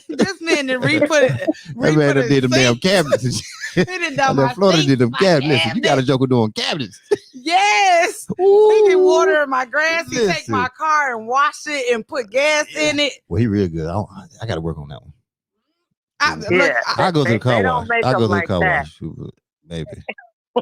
This man didn't re-put it. That man did them damn cabinets. He didn't done my Florida did them cabinets. You got a joke of doing cabinets. Yes. Ooh, he did water in my grass. He take my car and wash it and put gas in it. Well, he real good. I got to work on that one. I go to the car wash. I go to the car wash. Maybe.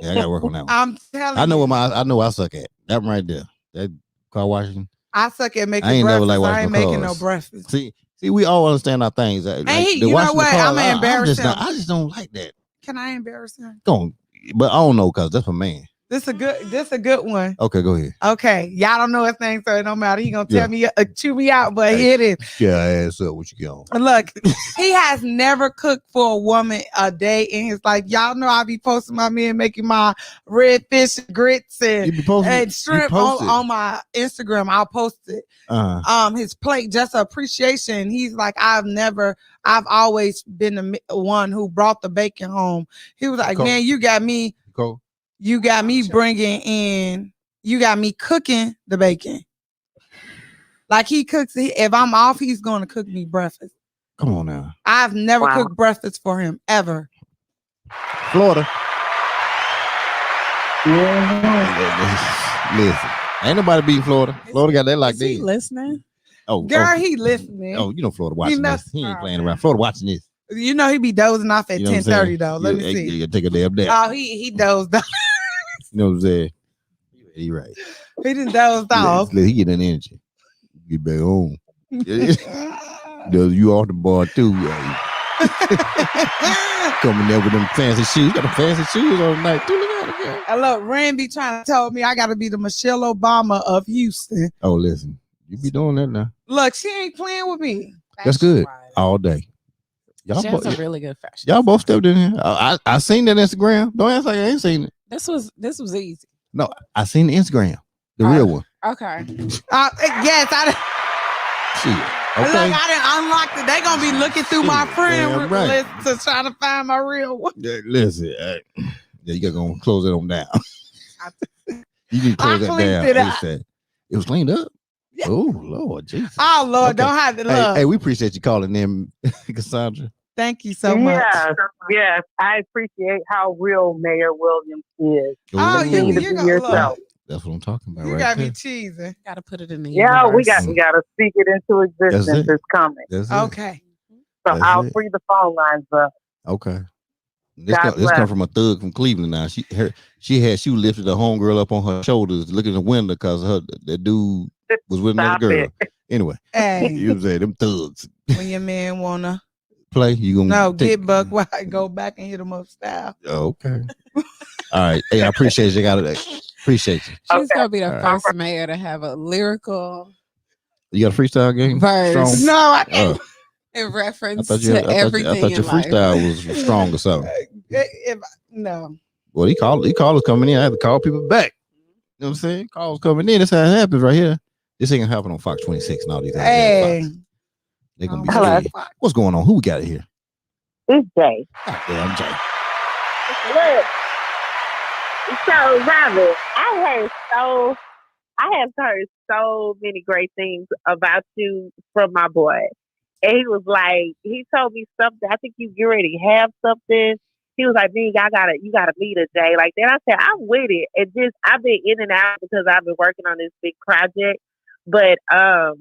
Yeah, I got to work on that one. I'm telling you. I know I suck at. That one right there. That car washing. I suck at making breakfast. I ain't making no breakfast. See, we all understand our things. You know what? I'm embarrassed. I just don't like that. Can I embarrass him? But I don't know because that's a man. This a good one. Okay, go ahead. Okay, y'all don't know his name, so it don't matter. He gonna tell me, chew me out, but here it is. Yeah, ass up. What you got on? Look, he has never cooked for a woman a day in his life. Y'all know I be posting my men making my red fish grits and shrimp on my Instagram. I'll post it. His plate, just appreciation. He's like, I've always been the one who brought the bacon home. He was like, man, you got me. You got me you got me cooking the bacon. Like he cooks, if I'm off, he's going to cook me breakfast. Come on now. I've never cooked breakfast for him, ever. Florida. Listen, ain't nobody beating Florida. Florida got that like this. He listening? Oh, girl, he listening. Oh, you know Florida watching this. He ain't playing around. Florida watching this. You know he be dozing off at 10:30 though. Let me see. You take a damn nap. Oh, he dozed off. You know what I'm saying? He right. He didn't dozed off. He get an energy. Get back home. You off the bar too. Coming there with them fancy shoes. Got the fancy shoes on tonight too. Look at it. Look, Randy trying to tell me I got to be the Michelle Obama of Houston. Oh, listen. You be doing that now. Look, she ain't playing with me. That's good. All day. She has a really good fashion. Y'all both stepped in here. I seen that Instagram. Don't ask like I ain't seen it. This was easy. No, I seen the Instagram, the real one. Okay. Yes, Shit. Okay. Look, I didn't unlock it. They gonna be looking through my friend list to try to find my real one. Listen, you gotta go close it on down. You can close that down. It was cleaned up. Yeah. Oh Lord, Jesus. Oh Lord, don't have to look. Hey, we appreciate you calling in, Cassandra. Thank you so much. Yes, I appreciate how real Mayor Williams is. Oh, you yourself. That's what I'm talking about. You got me cheesing. Got to put it in the universe. We got to speak it into existence. It's coming. Okay. So I'll free the phone lines up. Okay. This come from a thug from Cleveland. Now she lifted the homegirl up on her shoulders, looking in the window because that dude was with another girl. Anyway, hey, you say them thugs. When your man wanna play, you gonna get buck while I go back and hit him up style. Okay. All right. Hey, I appreciate you. Appreciate you. She's gonna be the first mayor to have a lyrical. You got a freestyle game? Verse. Strong? No, I can't. In reference to everything. I thought your freestyle was strong or something. No. Well, he called us coming in. I have to call people back. You know what I'm saying? Calls coming in. That's how it happens right here. This ain't gonna happen on Fox 26 and all these. Hey. They're gonna be scared. What's going on? Who we got here? It's Jay. Oh, damn, Jay. Look. So, Robert, I have heard so many great things about you from my boy. And he was like, he told me something. I think you already have something. He was like, man, you gotta meet a Jay like that. I said, I'm with it. And just I've been in and out because I've been working on this big project. But I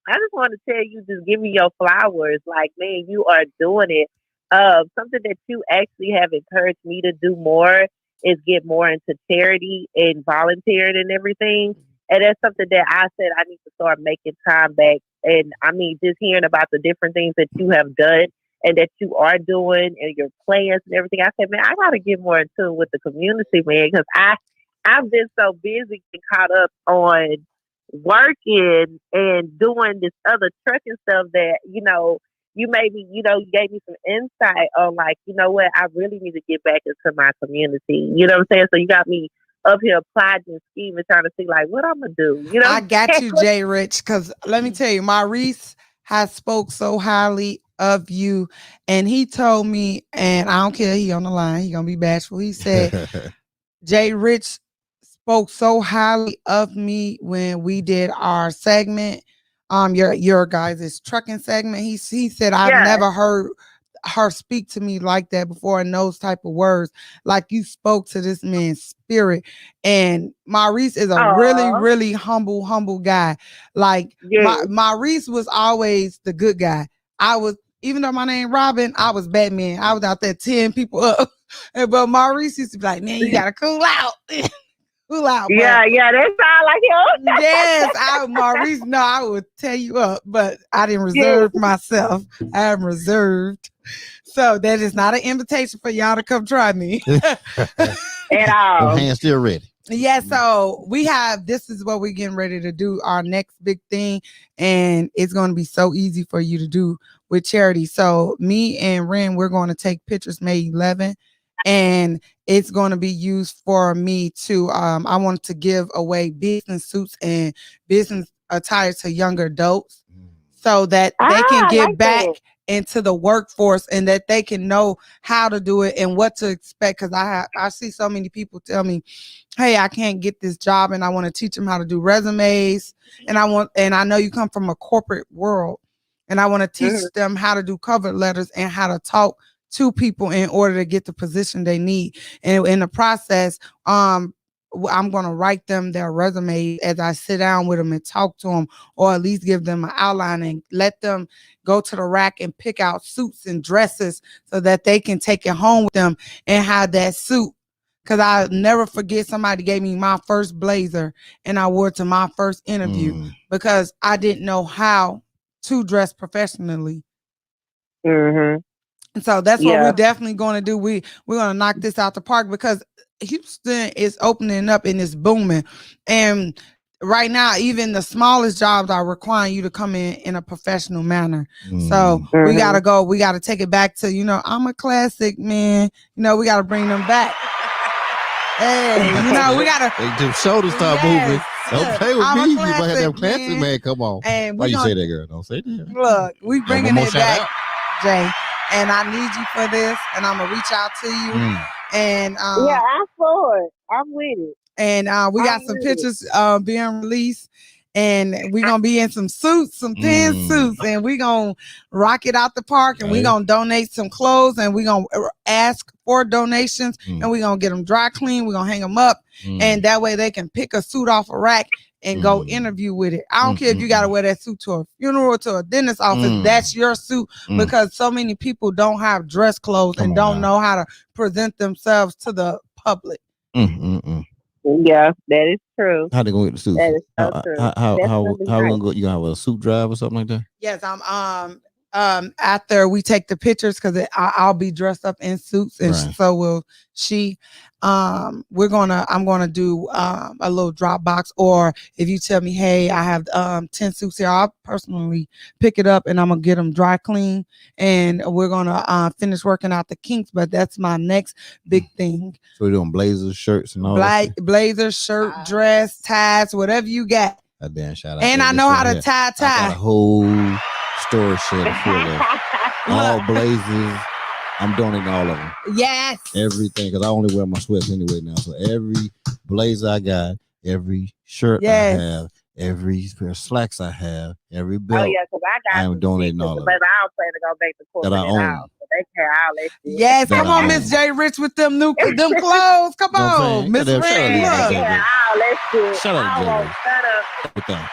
just want to tell you, just give me your flowers. Like, man, you are doing it. Something that you actually have encouraged me to do more is get more into charity and volunteering and everything. And that's something that I said I need to start making time back. And I mean, just hearing about the different things that you have done and that you are doing and your plans and everything. I said, man, I got to get more in tune with the community, man, because I've been so busy and caught up on working and doing this other trucking stuff that, you made me, you gave me some insight on like, you know what, I really need to get back into my community. You know what I'm saying? So you got me up here plotting and scheming, trying to see like what I'm gonna do. I got you, Jay Rich, because let me tell you, Maurice has spoke so highly of you, and he told me, and I don't care, he on the line, he gonna be bashful. He said, Jay Rich spoke so highly of me when we did our segment, your guys' trucking segment. He said I've never heard her speak to me like that before in those type of words. Like you spoke to this man's spirit. And Maurice is a really, really humble guy. Like Maurice was always the good guy. Even though my name Robin, I was Batman. I was out there tearing people up. But Maurice used to be like, man, you gotta cool out. Cool out. Yeah, that sound like him. Yes, Maurice, no, I would tear you up, but I didn't reserve myself. I am reserved. So that is not an invitation for y'all to come try me. At all. Hands still ready. Yeah, so this is what we're getting ready to do, our next big thing, and it's going to be so easy for you to do with charity. So me and Ren, we're going to take pictures May 11th, and it's going to be used for me to, I want to give away business suits and business attire to younger adults so that they can get back into the workforce and that they can know how to do it and what to expect. Because I see so many people tell me, hey, I can't get this job, and I want to teach them how to do resumes, and I know you come from a corporate world, and I want to teach them how to do cover letters and how to talk to people in order to get the position they need. And in the process, I'm going to write them their resume as I sit down with them and talk to them, or at least give them an outline and let them go to the rack and pick out suits and dresses so that they can take it home with them and have that suit. Because I'll never forget, somebody gave me my first blazer and I wore it to my first interview because I didn't know how to dress professionally. And so that's what we're definitely going to do. We're going to knock this out the park because Houston is opening up and it's booming. And right now, even the smallest jobs are requiring you to come in a professional manner. So we got to go. We got to take it back to, I'm a classic, man. We got to bring them back. Hey, we got to. The shoulders start moving. Don't play with me. You might have that classic, man. Come on. And why you say that, girl? Don't say that. Look, we bringing it back, Jay. And I need you for this. And I'm going to reach out to you. And I'm for it. I'm with it. And we got some pictures being released, and we're gonna be in some suits, some thin suits, and we're gonna rock it out the park, and we're gonna donate some clothes, and we're gonna ask for donations, and we're gonna get them dry clean, we're gonna hang them up, and that way they can pick a suit off a rack and go interview with it. I don't care if you got to wear that suit to a funeral, to a dentist office. That's your suit because so many people don't have dress clothes and don't know how to present themselves to the public. Yeah, that is true. How they gonna get the suit? That is so true. How we gonna go? You gonna have a suit drive or something like that? Yes, I'm after we take the pictures because I'll be dressed up in suits and so will she. I'm gonna do a little drop box, or if you tell me, hey, I have 10 suits here, I'll personally pick it up and I'm gonna get them dry clean, and we're gonna finish working out the kinks. But that's my next big thing. So we're doing blazers, shirts, and all blazer, shirt, dress, ties, whatever you got. A damn shout out. And I know how to tie. I got a whole storage shed full of all blazers. I'm donating all of them. Yes. Everything, because I only wear my sweats anyway now. So every blazer I got, every shirt I have, every pair of slacks I have, every belt. Oh yeah, because I am donating all of them. But I don't plan to go back to corporate that I own. So they care all that shit. Yes, come on, Miss J. Rich with them clothes. Come on, Miss Rich. Yeah, all that shit. Shut up, Jay.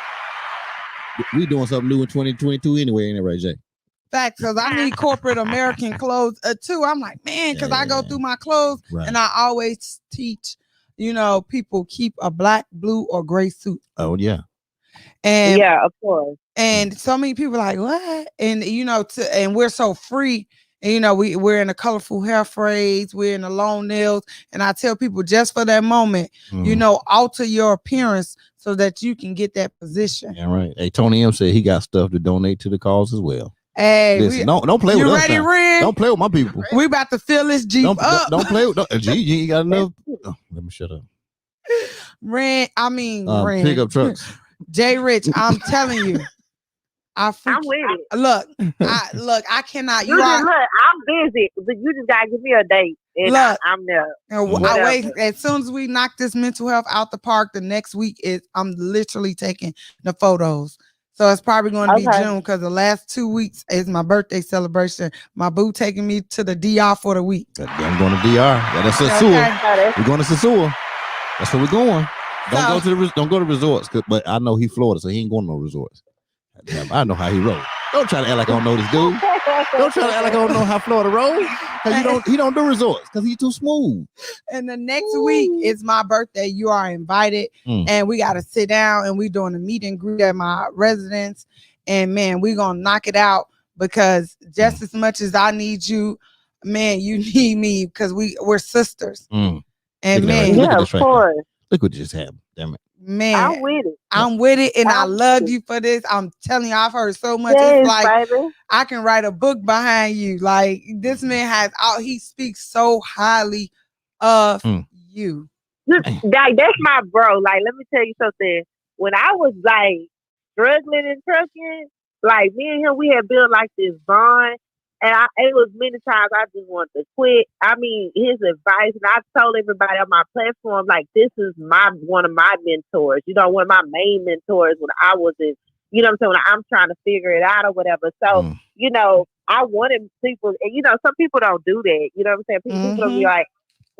We doing something new in 2022 anyway, ain't it right, Jay? Facts, because I need corporate American clothes too. I'm like, man, because I go through my clothes and I always teach, people keep a black, blue, or gray suit. Oh yeah. And yeah, of course. And so many people are like, what? And and we're so free. And we're in a colorful hair phrase, we're in the long nails. And I tell people, just for that moment, alter your appearance so that you can get that position. Yeah, right. Hey, Tony M said he got stuff to donate to the cause as well. Hey, listen, don't play with us. You ready, Ren? Don't play with my people. We about to fill this Jeep up. Don't play with you got enough. Oh, let me shut up. Ren. Pickup trucks. Jay Rich, I'm telling you. I'm with it. Look, I cannot. Look, I'm busy, but you just gotta give me a date. And look, I'm there. I wait. As soon as we knock this mental health out the park, the next week I'm literally taking the photos. So it's probably going to be June because the last 2 weeks is my birthday celebration. My boo taking me to the DR for the week. I'm going to DR. Yeah, that's Sasua. We're going to Sasua. That's where we're going. Don't go to resorts, but I know he Florida, so he ain't going to no resorts. I know how he rolls. Don't try to act like I don't know this dude. Don't try to act like I don't know how Florida rolls. Because he don't do resorts because he's too smooth. And the next week is my birthday. You are invited. And we got to sit down and we're doing a meet and greet at my residence. And man, we're going to knock it out because just as much as I need you, man, you need me because we're sisters. And man, of course. Look what just happened. Damn it. Man, I'm with it. And I love you for this. I'm telling you, I've heard so much. It's like baby. I can write a book behind you. Like this man he speaks so highly of you. That's my bro. Like, let me tell you something. When I was like struggling in trucking, like me and him, we had built like this bond. And it was many times I just wanted to quit. I mean, his advice, and I told everybody on my platform, like, this is one of my mentors, one of my main mentors when I was in, what I'm saying, when I'm trying to figure it out or whatever. So, I wanted people, and some people don't do that. You know what I'm saying? People don't be like,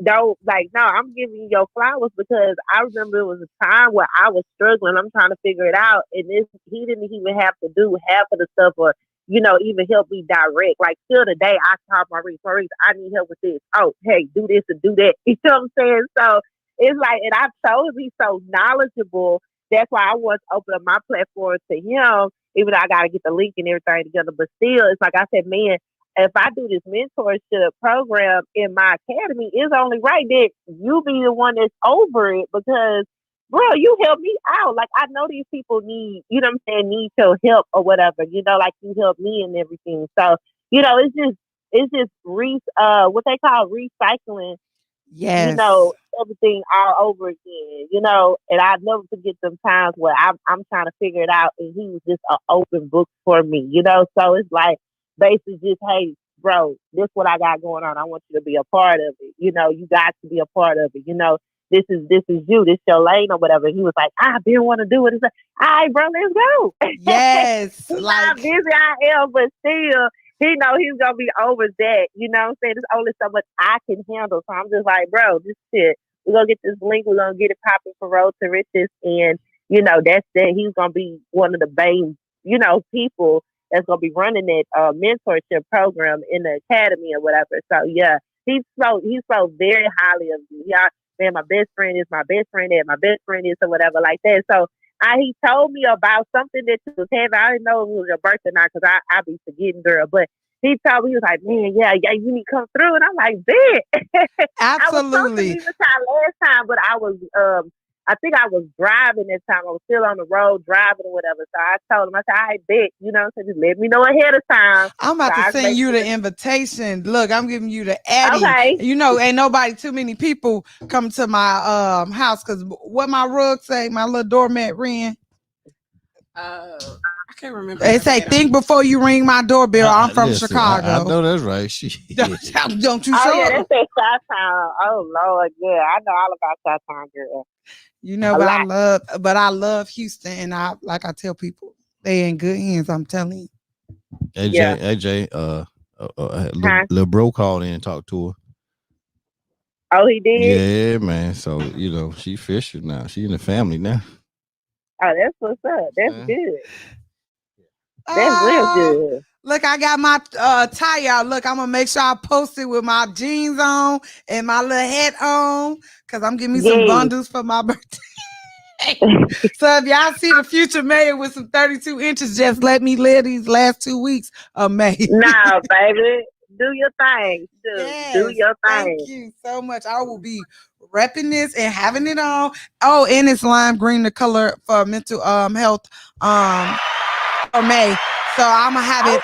no, I'm giving you your flowers because I remember it was a time where I was struggling. I'm trying to figure it out. And he didn't even have to do half of the stuff or, even help me direct. Like, still today, I call Maurice, I need help with this. Oh, hey, do this and do that. You know what I'm saying? So it's like, and I told him he's so knowledgeable. That's why I want to open up my platform to him, even though I got to get the link and everything together. But still, it's like I said, man, if I do this mentorship program in my academy, it's only right that you be the one that's over it because, bro, you help me out. Like, I know these people need, need your help or whatever, like you help me and everything. So, it's just what they call recycling. Yes. Everything all over again, and I never forget them times where I'm trying to figure it out and he was just an open book for me, So it's like, basically just, hey, bro, this what I got going on. I want you to be a part of it. You got to be a part of it. This is you, this your lane or whatever. He was like, I didn't want to do it. It's like, all right, bro, let's go. Yes. How busy I am, but still, he know he's gonna be over that. You know what I'm saying? There's only so much I can handle. So I'm just like, bro, this shit. We're gonna get this link, we're gonna get it popping for Road to Riches. And you know, he's gonna be one of the main, you know, people that's gonna be running that mentorship program in the academy or whatever. So yeah, he spoke very highly of you. Yeah, man, my best friend is my best friend, and my best friend is or whatever like that. So he told me about something that you was having. I didn't know if it was your birthday or not because I be forgetting, girl. But he told me, he was like, man, yeah, you need to come through. And I'm like, bet. I was supposed to Absolutely. leave the time last time, but I was I think I was driving this time. I was still on the road driving or whatever. So I told him, I said, I bet, you know, so just let me know ahead of time. I'm about So to I send make you sure. the invitation. Look, I'm giving you the Addy. Okay. You know, ain't nobody too many people come to my house because what my rug say, my little doormat ring. I can't remember. They say, think before you ring my doorbell. I'm from Listen, Chicago. I know that's right. Don't you Oh, show yeah, up. that's that Chi-Town. Oh, Lord, yeah. I know all about Chi-Town, girl. You know, but I love Houston, and I tell people they in good hands. I'm telling you. AJ, little bro called in and talked to her. Oh, he did? Yeah, man. So, you know, she Fisher now. She in the family now. Oh, that's what's up. That's good. That's real good. Look, I got my tie out. Look, I'm gonna make sure I post it with my jeans on and my little hat on, cause I'm getting me some bundles for my birthday. So if y'all see the future mayor with some 32 inches, just let me live these last 2 weeks of May. No, baby. Do your thing. Do your thing. Thank you so much. I will be repping this and having it on. Oh, and it's lime green, the color for mental health for May. So I'm gonna have it.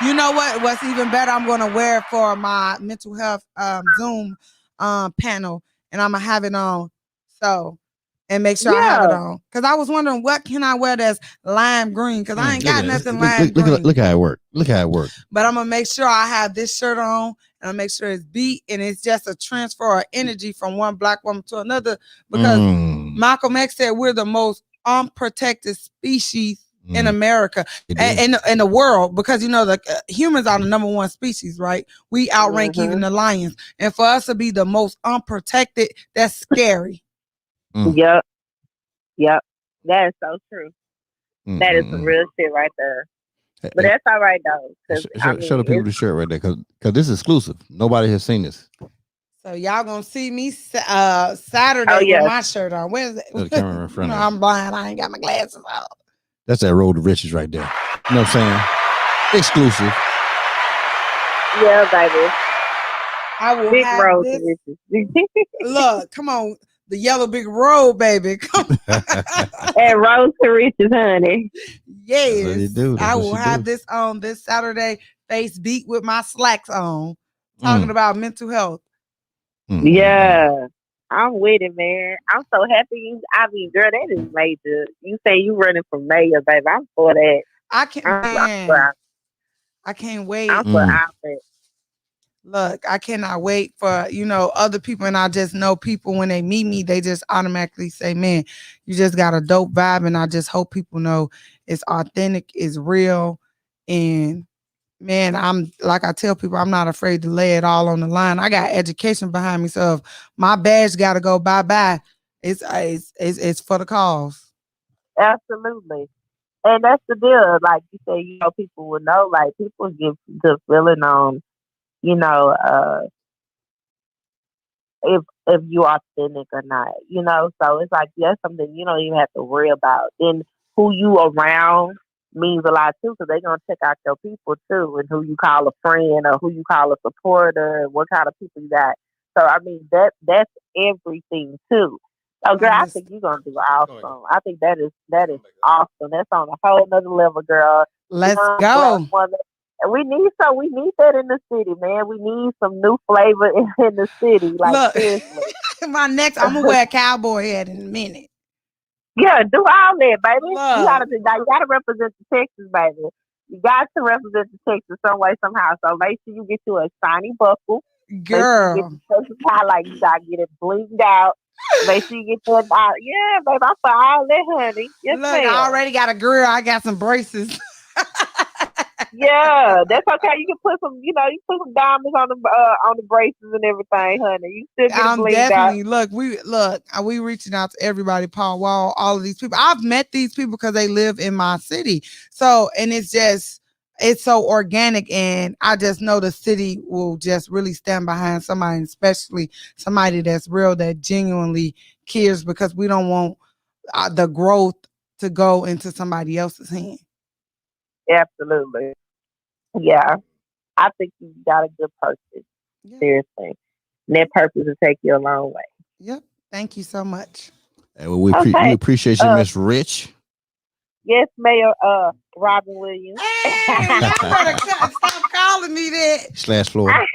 You know what? What's even better? I'm gonna wear it for my mental health Zoom panel, and I'm gonna have it on. So. And make sure I have it on. Because I was wondering, what can I wear that's lime green? Because I ain't got nothing lime green. Look how it worked. But I'm going to make sure I have this shirt on. And I'll make sure it's beat. And it's just a transfer of energy from one black woman to another. Because Malcolm X said we're the most unprotected species in America and in the world. Because, you know, the humans are the number one species, right? We outrank even the lions. And for us to be the most unprotected, that's scary. Yep. That is so true. That is some real shit right there. But that's all right though. Show the people the shirt right there, because this is exclusive. Nobody has seen this. So y'all gonna see me Saturday with my shirt on. Where's it? The camera in front of you. I'm blind. I ain't got my glasses on. That's that road to riches right there. You know what I'm saying? Exclusive. Yeah, baby. I will big have road this. to riches. Look, come on. The yellow big road, baby. Come on. And road to riches, honey. Yes. I will have this on this Saturday. Face beat with my slacks on. Talking about mental health. Yeah. I'm with it, man. I'm so happy. I mean, girl, that is major. You say you running for mayor, baby. I'm for that. I can't wait. I'm for outfit. Look, I cannot wait for, you know, other people. And I just know people, when they meet me, they just automatically say, man, you just got a dope vibe. And I just hope people know it's authentic, it's real. And man, I'm like I tell people, I'm not afraid to lay it all on the line. I got education behind me. So if my badge got to go bye-bye, it's for the cause. Absolutely. And that's the deal. Like you say, you know, people will know, like people give the feeling on, you know, if you authentic or not, you know. So it's like that's something you don't even have to worry about. Then who you around means a lot too, because they're gonna check out your people too, and who you call a friend or who you call a supporter, and what kind of people you got. So I mean that's everything too. So girl, I think you're gonna do awesome. I think that is awesome. That's on a whole nother level, girl. Let's go. And we need that in the city, man. We need some new flavor in the city. Like, look, seriously. I'm gonna wear a cowboy hat in a minute. Yeah, do all that, baby. You gotta represent the Texas, baby. You got to represent the Texas some way, somehow. So make sure you get you a shiny buckle. Girl. Make sure you get the Texas highlight. You gotta get it blinged out. Make sure you get that. Yeah, baby, I'm for all that, honey. Yes, look, I already got a grill. I got some braces. Yeah, that's okay. You can put some, you put some diamonds on the braces and everything, honey. You still get a bling definitely we reaching out to everybody, Paul Wall, all of these people. I've met these people because they live in my city. So, and it's so organic, and I just know the city will just really stand behind somebody, especially somebody that's real, that genuinely cares, because we don't want the growth to go into somebody else's hand. Absolutely. Yeah. I think you got a good purpose. Yeah. Seriously. And that purpose will take you a long way. Yep. Thank you so much. Hey, well, we appreciate you, Miss Rich. Yes, Mayor Robin Williams. Hey, y'all better stop calling me that. / Florida.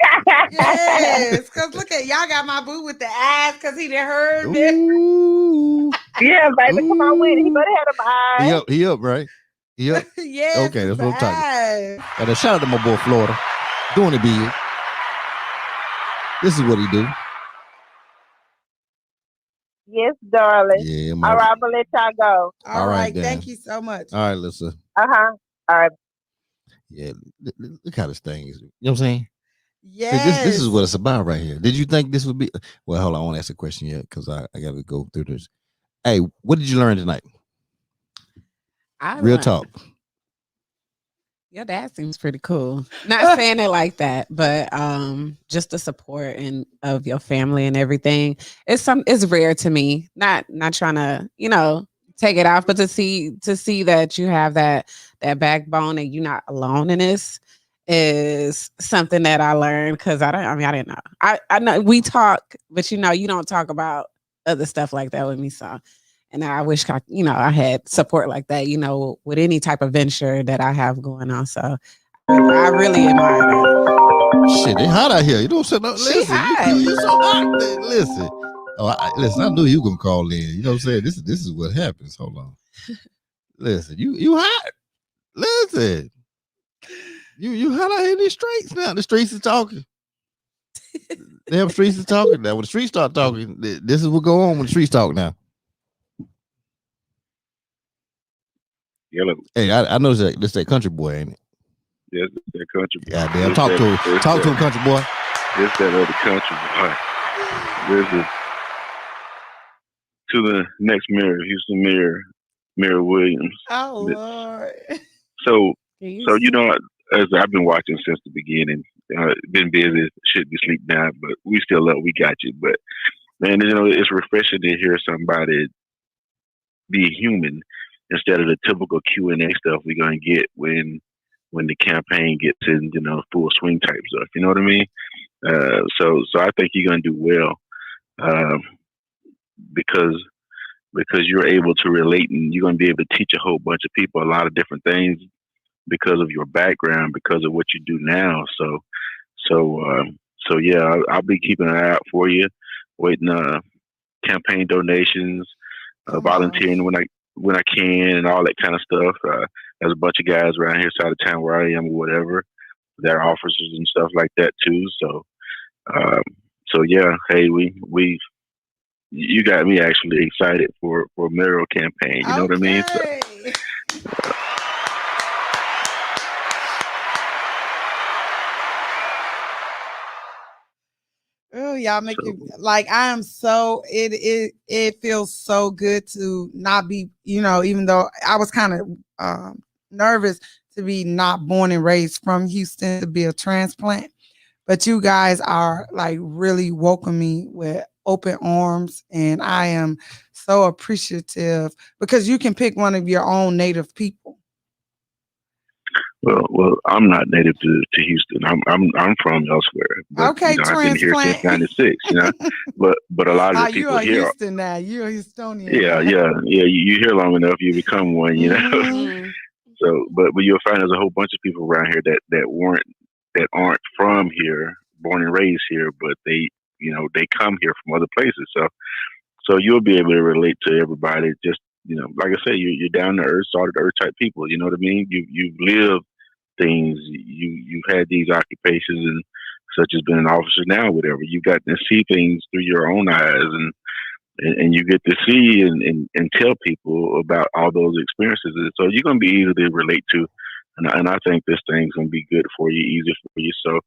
Yes, because look at y'all got my boo with the eyes because he done heard me. Yeah, baby, come on with it. He better have them eyes. He up, right? He up? Yes. Okay, that's what I'm talking about. And shout out to my boy Florida. Doing it big. This is what he do. Yes, darling. Yeah, all right, I'm gonna let y'all go. All right, thank you so much. All right, Lisa. All right. Yeah, look how this thing is. You know what I'm saying? Yes. This is what it's about right here. Did you think this would be? Well, hold on, I won't ask a question yet because I got to go through this. Hey, what did you learn tonight? Real talk. Your dad seems pretty cool. Not saying it like that, but just the support and of your family and everything. It's rare to me. Not trying to, take it off, but to see that you have that backbone and you're not alone in this is something that I learned, because I didn't know. I know we talk, but you don't talk about other stuff like that with me. So, and I wish I had support like that, with any type of venture that I have going on. So I really admire that. Shit, it hot out here. You know what I'm saying? Listen, you so hot. Listen. Listen, I knew you were gonna call in. You know what I'm saying? This is what happens. Hold on. Listen, you hot. Listen. You hot out here in these streets now. The streets is talking. Damn streets is talking now. When the streets start talking, this is what go on when the streets talk now. Hello. Hey, I know this that country boy, ain't it? Yes, that country boy. Yeah, damn. Talk to him, country boy. It's that other country boy. This is to the next mayor, Houston Mayor Williams. Oh Lord. So as I've been watching since the beginning, been busy, should be sleep now, but we still up. We got you. But man, it's refreshing to hear somebody be human instead of the typical Q&A stuff we're gonna get when the campaign gets in, full swing type stuff. You know what I mean? So I think you're gonna do well, because you're able to relate, and you're gonna be able to teach a whole bunch of people a lot of different things because of your background, because of what you do now. So yeah, I'll be keeping an eye out for you, waiting campaign donations, volunteering when I can, and all that kind of stuff. There's a bunch of guys around here side of town where I am or whatever that are officers and stuff like that too. So yeah, hey, you got me actually excited for a mayoral campaign. You know what I mean? So, oh, y'all make it like I am so it feels so good to not be, even though I was kind of nervous to be not born and raised from Houston, to be a transplant. But you guys are like really welcoming me with open arms, and I am so appreciative because you can pick one of your own native people. Well, I'm not native to Houston. I'm from elsewhere. But, okay, I've been here since '96. But a lot of the people you're here. Houston now. You're a Houstonian. Yeah. You hear long enough, you become one. Mm-hmm. So, but you'll find there's a whole bunch of people around here that aren't from here, born and raised here, but they come here from other places. So you'll be able to relate to everybody. Just like I say, you're down to earth, salt of the earth type people. You know what I mean? You've lived things. You've had these occupations, and such as being an officer now, whatever. You got to see things through your own eyes, and you get to see and tell people about all those experiences. And so you're going to be easy to relate to. and I think this thing's gonna be good for you, easy for you. So,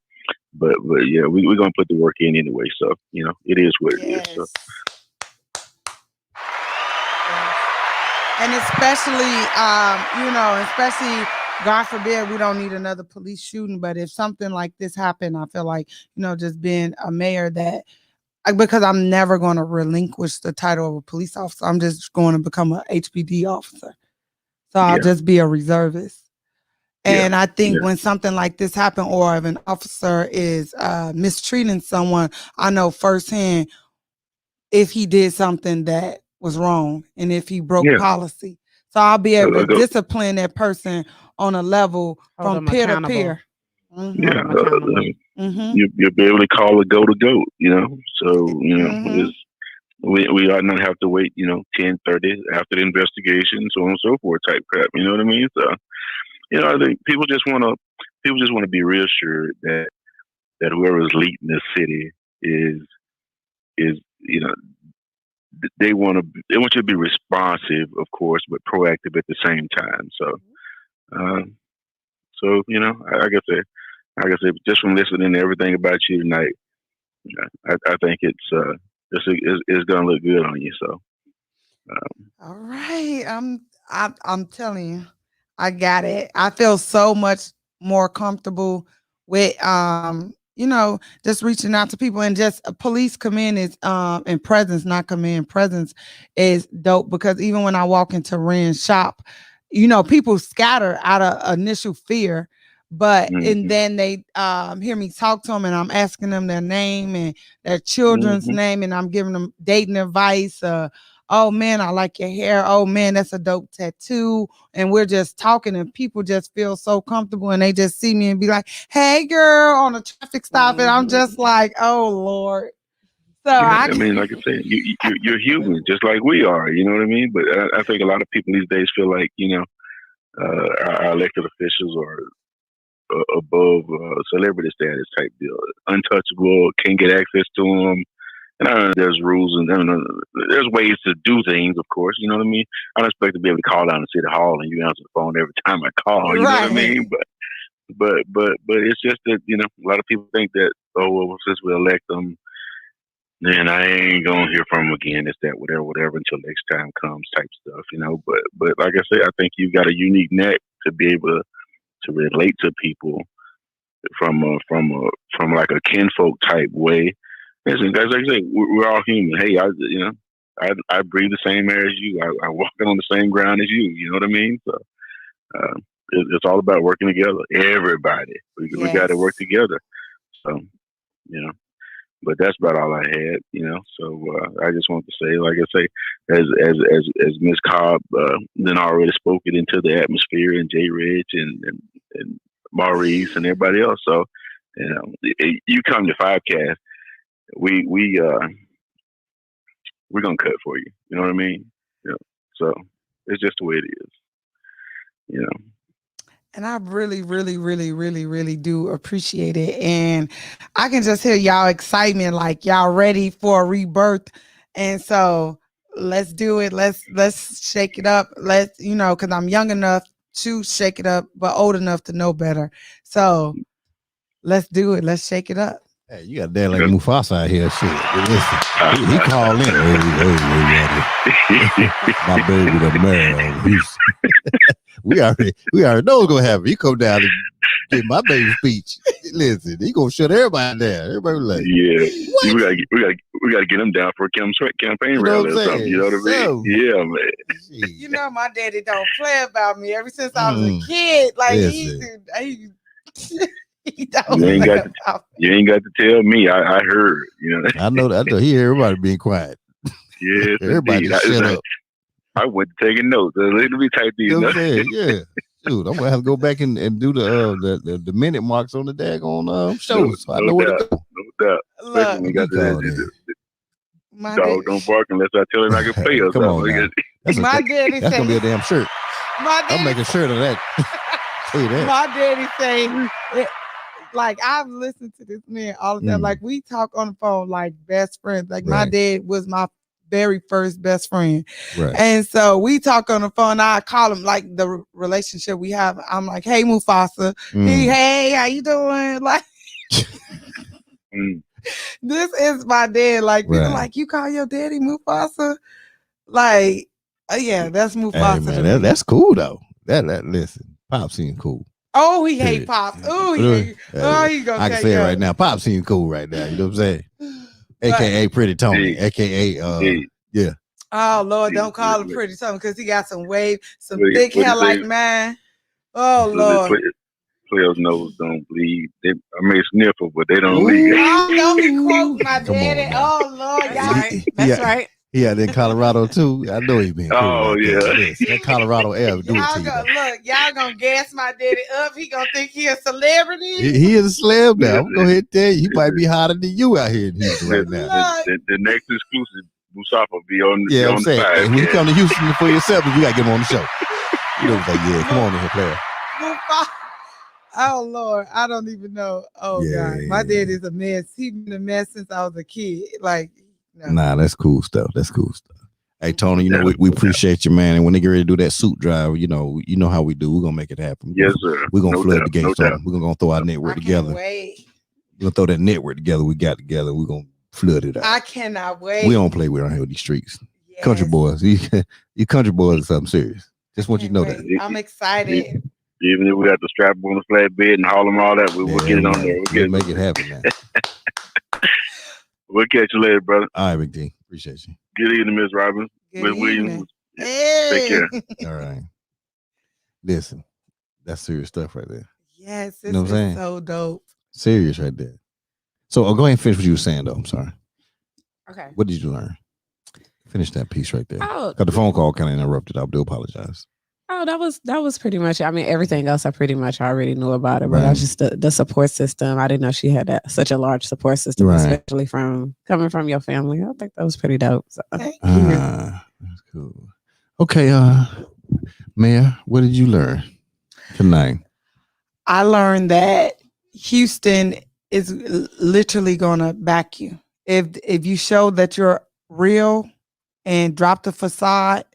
but yeah, we're gonna put the work in anyway. So it is what it is. So. And especially, especially, God forbid, we don't need another police shooting. But if something like this happened, I feel like, just being a mayor because I'm never going to relinquish the title of a police officer. I'm just going to become an HPD officer. So I'll just be a reservist. And I think when something like this happens, or if an officer is mistreating someone, I know firsthand if he did something that was wrong and if he broke policy. So I'll be able to discipline that person on a level from peer to peer. Mm-hmm. You'll be able to call a goat. So we ought not have to wait 10, 30 after the investigation, so on and so forth type crap. You know what I mean? So I think people just want to be reassured that whoever is leading this city is they want you to be responsive, of course, but proactive at the same time. So, like I said, just from listening to everything about you tonight, I think it's gonna look good on you. So, all right, I'm telling you, I got it. I feel so much more comfortable with just reaching out to people, and just police come in is and presence, not come in. Presence is dope, because even when I walk into Rand's shop, people scatter out of initial fear, but and then they hear me talk to them, and I'm asking them their name and their children's name, and I'm giving them dating advice. Oh man, I like your hair. Oh man, that's a dope tattoo. And we're just talking, and people just feel so comfortable, and they just see me and be like, "Hey girl," on a traffic stop. And I'm just like, "Oh Lord." So I mean, like I said, you're human, just like we are. You know what I mean? But I think a lot of people these days feel like our elected officials are above celebrity status type deal, untouchable, can't get access to them. And there's rules, and there's ways to do things, of course. You know what I mean? I don't expect to be able to call down to City Hall and you answer the phone every time I call. You know what I mean? But it's just that a lot of people think that, oh well, since we elect them, then I ain't gonna hear from them again. It's that whatever until next time comes type stuff. But like I say, I think you've got a unique neck to be able to relate to people from like a kinfolk type way. Listen, guys, like I say, we're all human. Hey, I breathe the same air as you. I walk on the same ground as you. You know what I mean? So it's all about working together. Everybody, we got to work together. So but that's about all I had. So I just want to say, like I say, as Miss Cobb then already spoke it into the atmosphere, and Jay Rich and Maurice and everybody else. So you come to Fivecast. We're gonna cut for you. You know what I mean? So it's just the way it is. And I really, really, really, really, really do appreciate it. And I can just hear y'all excitement, like y'all ready for a rebirth. And so let's do it. Let's shake it up. Because I'm young enough to shake it up, but old enough to know better. So let's do it. Let's shake it up. Hey, you got dad like Mufasa out here. Shit. Listen, he called in. My baby, the man. We already know what's gonna happen. He come down and get my baby speech. Listen, he gonna shut everybody down. Everybody like, yeah, we gotta get him down for a campaign rally or something. You know what I mean? Yeah, man. My daddy don't play about me ever since I was a kid. Like he you ain't got to tell me. I heard. I know that. He hear everybody being quiet. Yes, everybody just shut up. I went taking notes. Let me type these. Yeah. Dude, I'm gonna have to go back and do the minute marks on the daggone shows. So I know where to go. No doubt. Look, we got the dog don't bark unless I tell him I can pay or Come something. On, that's gonna be a damn shirt. I'm making a shirt of that. Tell you that. My daddy say, like, I've listened to this man all the time. Like, we talk on the phone like best friends. Like, my dad was my very first best friend. Right. And so we talk on the phone. I call him like the relationship we have. I'm like, hey, Mufasa. Hey, how you doing? Like, this is my dad. Like, people like, you call your daddy Mufasa? Like, yeah, that's Mufasa. Hey, man, that's cool though. That listen, Pop seems cool. Oh, he hate Pops. Oh, he hate. Oh, he gonna I can say it right now. Pop seems cool right now. You know what I'm saying? AKA Pretty Tony. AKA yeah. Oh Lord, don't call him Pretty Tony because he got some thick hair like mine. Oh Lord. Players' nose don't bleed. I may sniffle, but they don't bleed. Oh, don't be quoting my daddy. Oh Lord, y'all. That's right. Yeah, in Colorado too. I know he been cool. Oh like yeah, that Colorado air do it to you. Look, y'all gonna gas my daddy up. He gonna think he a celebrity. He is a celeb now. I'm gonna go ahead and tell you, he might be hotter than you out here in Houston right now. The next exclusive, Mustafa will be on the I'm saying, side. when you come to Houston for yourself, you gotta get him on the show. You know, like, yeah, come on in here, player. Oh Lord, I don't even know. Oh God, my dad is a mess. He been a mess since I was a kid. Like, no. Nah, that's cool stuff. That's cool stuff. Hey Tony, you know we appreciate you, man. And when they get ready to do that suit drive, you know how we do. We're gonna make it happen. Yes, sir. We're gonna flood the gates. We're gonna throw our network together. Wait. We're gonna throw that network together. We got together. We're gonna flood it out. I cannot wait. We don't play around here with these streets. Yes. Country boys, you country boys are something serious. Just want you to know that. I'm excited. Even if we got to strap on the flatbed and haul them all that, we'll get it on there. We'll make it happen, man. We'll catch you later, brother. All right, Big D. Appreciate you. Good evening, Miss Robbins. Miss Williams. Hey. Take care. All right. Listen, that's serious stuff right there. Yes, this is so dope. Serious right there. So go ahead and finish what you were saying, though. I'm sorry. Okay. What did you learn? Finish that piece right there. Oh, got the phone call kind of interrupted. I do apologize. Oh, that was pretty much. I mean, everything else I pretty much already knew about it, but I just the support system. I didn't know she had such a large support system, especially coming from your family. I think that was pretty dope. So. Thank you. That's cool. Okay, Mayor, what did you learn tonight? I learned that Houston is literally gonna back you if you show that you're real and drop the facade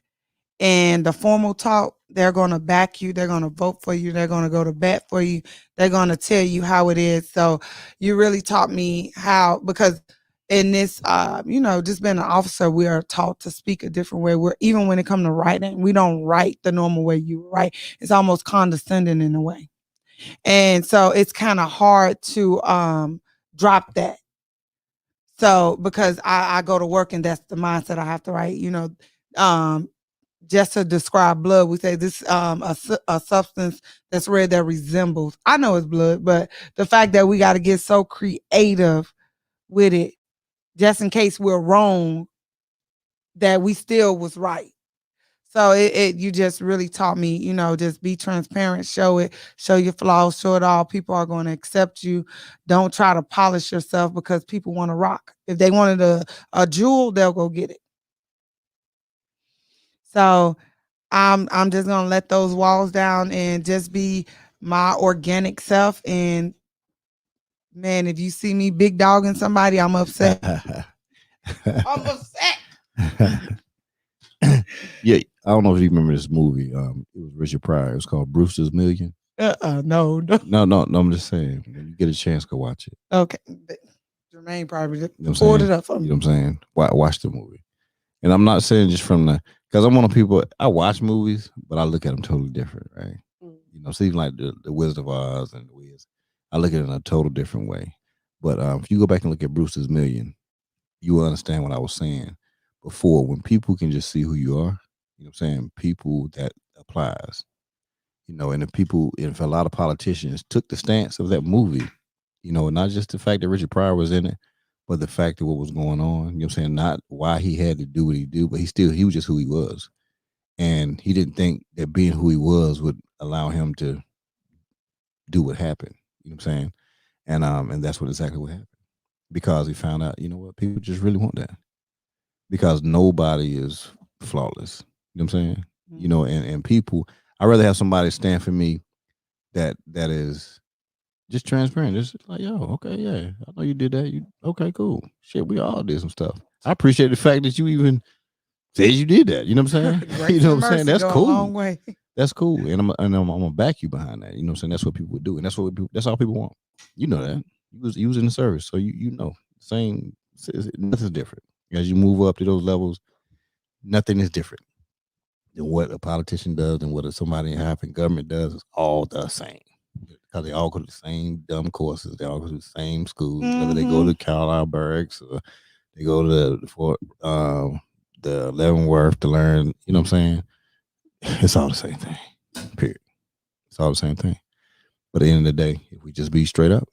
and the formal talk. They're going to back you. They're going to vote for you. They're going to go to bat for you. They're going to tell you how it is. So you really taught me how, because in this, just being an officer, we are taught to speak a different way. Even when it comes to writing, we don't write the normal way you write. It's almost condescending in a way. And so it's kind of hard to drop that. So because I go to work and that's the mindset I have to write, just to describe blood, we say this a substance that's red that resembles. I know it's blood, but the fact that we got to get so creative with it, just in case we're wrong, that we still was right. So you just really taught me, just be transparent, show your flaws, show it all. People are going to accept you. Don't try to polish yourself because people want to rock. If they wanted a jewel, they'll go get it. So I'm just gonna let those walls down and just be my organic self. And man, if you see me big dogging somebody, I'm upset. I'm upset. Yeah, I don't know if you remember this movie. It was Richard Pryor. It was called Brewster's Million. No. I'm just saying. When you get a chance, go watch it. Okay, Jermaine probably pulled it up for me. You know what I'm saying? Watch the movie. And I'm not saying just from because I'm one of the people, I watch movies, but I look at them totally different, right? So even like the Wizard of Oz and the Wiz, I look at it in a total different way. But if you go back and look at Brewster's Million, you will understand what I was saying before. When people can just see who you are, you know what I'm saying? People, that applies. And if a lot of politicians took the stance of that movie, not just the fact that Richard Pryor was in it, but the fact of what was going on, you know what I'm saying? Not why he had to do what he did, but he was just who he was. And he didn't think that being who he was would allow him to do what happened. You know what I'm saying? And that's exactly what happened. Because he found out, what, people just really want that. Because nobody is flawless. You know what I'm saying? Mm-hmm. And people, I'd rather have somebody stand for me that is just transparent. Just like, yo, okay, yeah, I know you did that. Okay, cool. Shit, we all did some stuff. I appreciate the fact that you even said you did that. You know what I'm saying? You know what I'm saying? That's cool. A long way. That's cool, and I'm gonna back you behind that. You know what I'm saying? That's what people would do, and that's all people want. You know that you was in the service, so you know same. Nothing's different as you move up to those levels. Nothing is different than what a politician does and what somebody in half in government does. Is all the same because they all go to the same dumb courses. They all go to the same schools. Whether they go to Carlisle Barracks or they go to the Leavenworth to learn. You know what I'm saying? It's all the same thing. Period. It's all the same thing. But at the end of the day, if we just be straight up,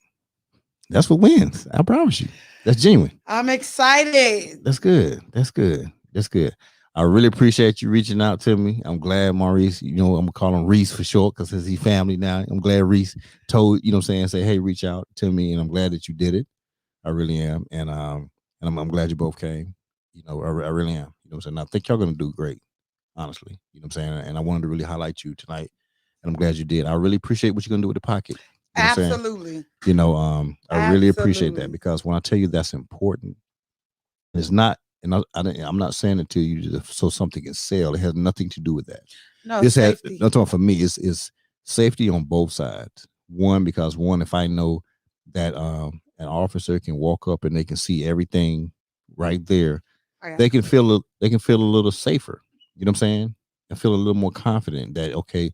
that's what wins. I promise you. That's genuine. I'm excited. That's good. That's good. That's good. I really appreciate you reaching out to me. I'm glad Maurice, you know, I'm gonna call him Reese for short because he's family now. I'm glad Reese told, you know what I'm saying, say, hey, reach out to me. And I'm glad that you did it. I really am. And I'm glad you both came. You know, I really am. You know what I'm saying? I think y'all gonna do great. Honestly, you know what I'm saying? And I wanted to really highlight you tonight. And I'm glad you did. I really appreciate what you're going to do with the pocket. You know Absolutely. You know, I really appreciate that because when I tell you that's important, it's not, and I'm not saying it to you so something can sell. It has nothing to do with that. No, this safety. Not talking for me. It's safety on both sides. Because if I know that an officer can walk up and they can see everything right there, they can feel a little safer. You know what I'm saying? I feel a little more confident that, okay,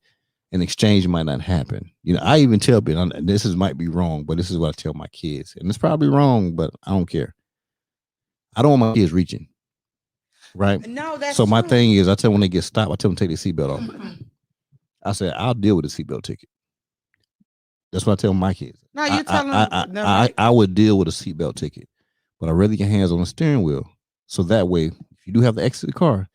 an exchange might not happen. You know, I even tell people, and this might be wrong, but this is what I tell my kids. And it's probably wrong, but I don't care. I don't want my kids reaching. Right? No, that's so my true. thing is, I tell them when they get stopped, I tell them to take their seatbelt off. I said, I'll deal with the seatbelt ticket. That's what I tell my kids. No, you tell them. I would deal with a seatbelt ticket, but I'd rather get hands on the steering wheel. So that way, if you do have to exit the car,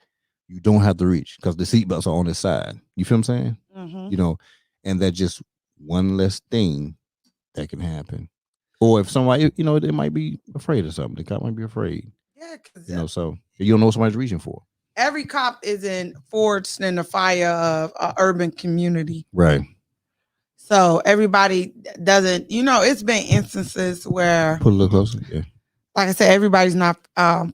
you don't have to reach because the seatbelts are on the side. You feel what I'm saying? Mm-hmm. You know, and that's just one less thing that can happen. Or if somebody, you know, they might be afraid of something. The cop might be afraid. Yeah, you know, so you don't know what somebody's reaching for. Every cop isn't forged in the fire of an urban community. Right. So everybody doesn't, you know, it's been instances where. Put a little closer. Yeah. Like I said, everybody's not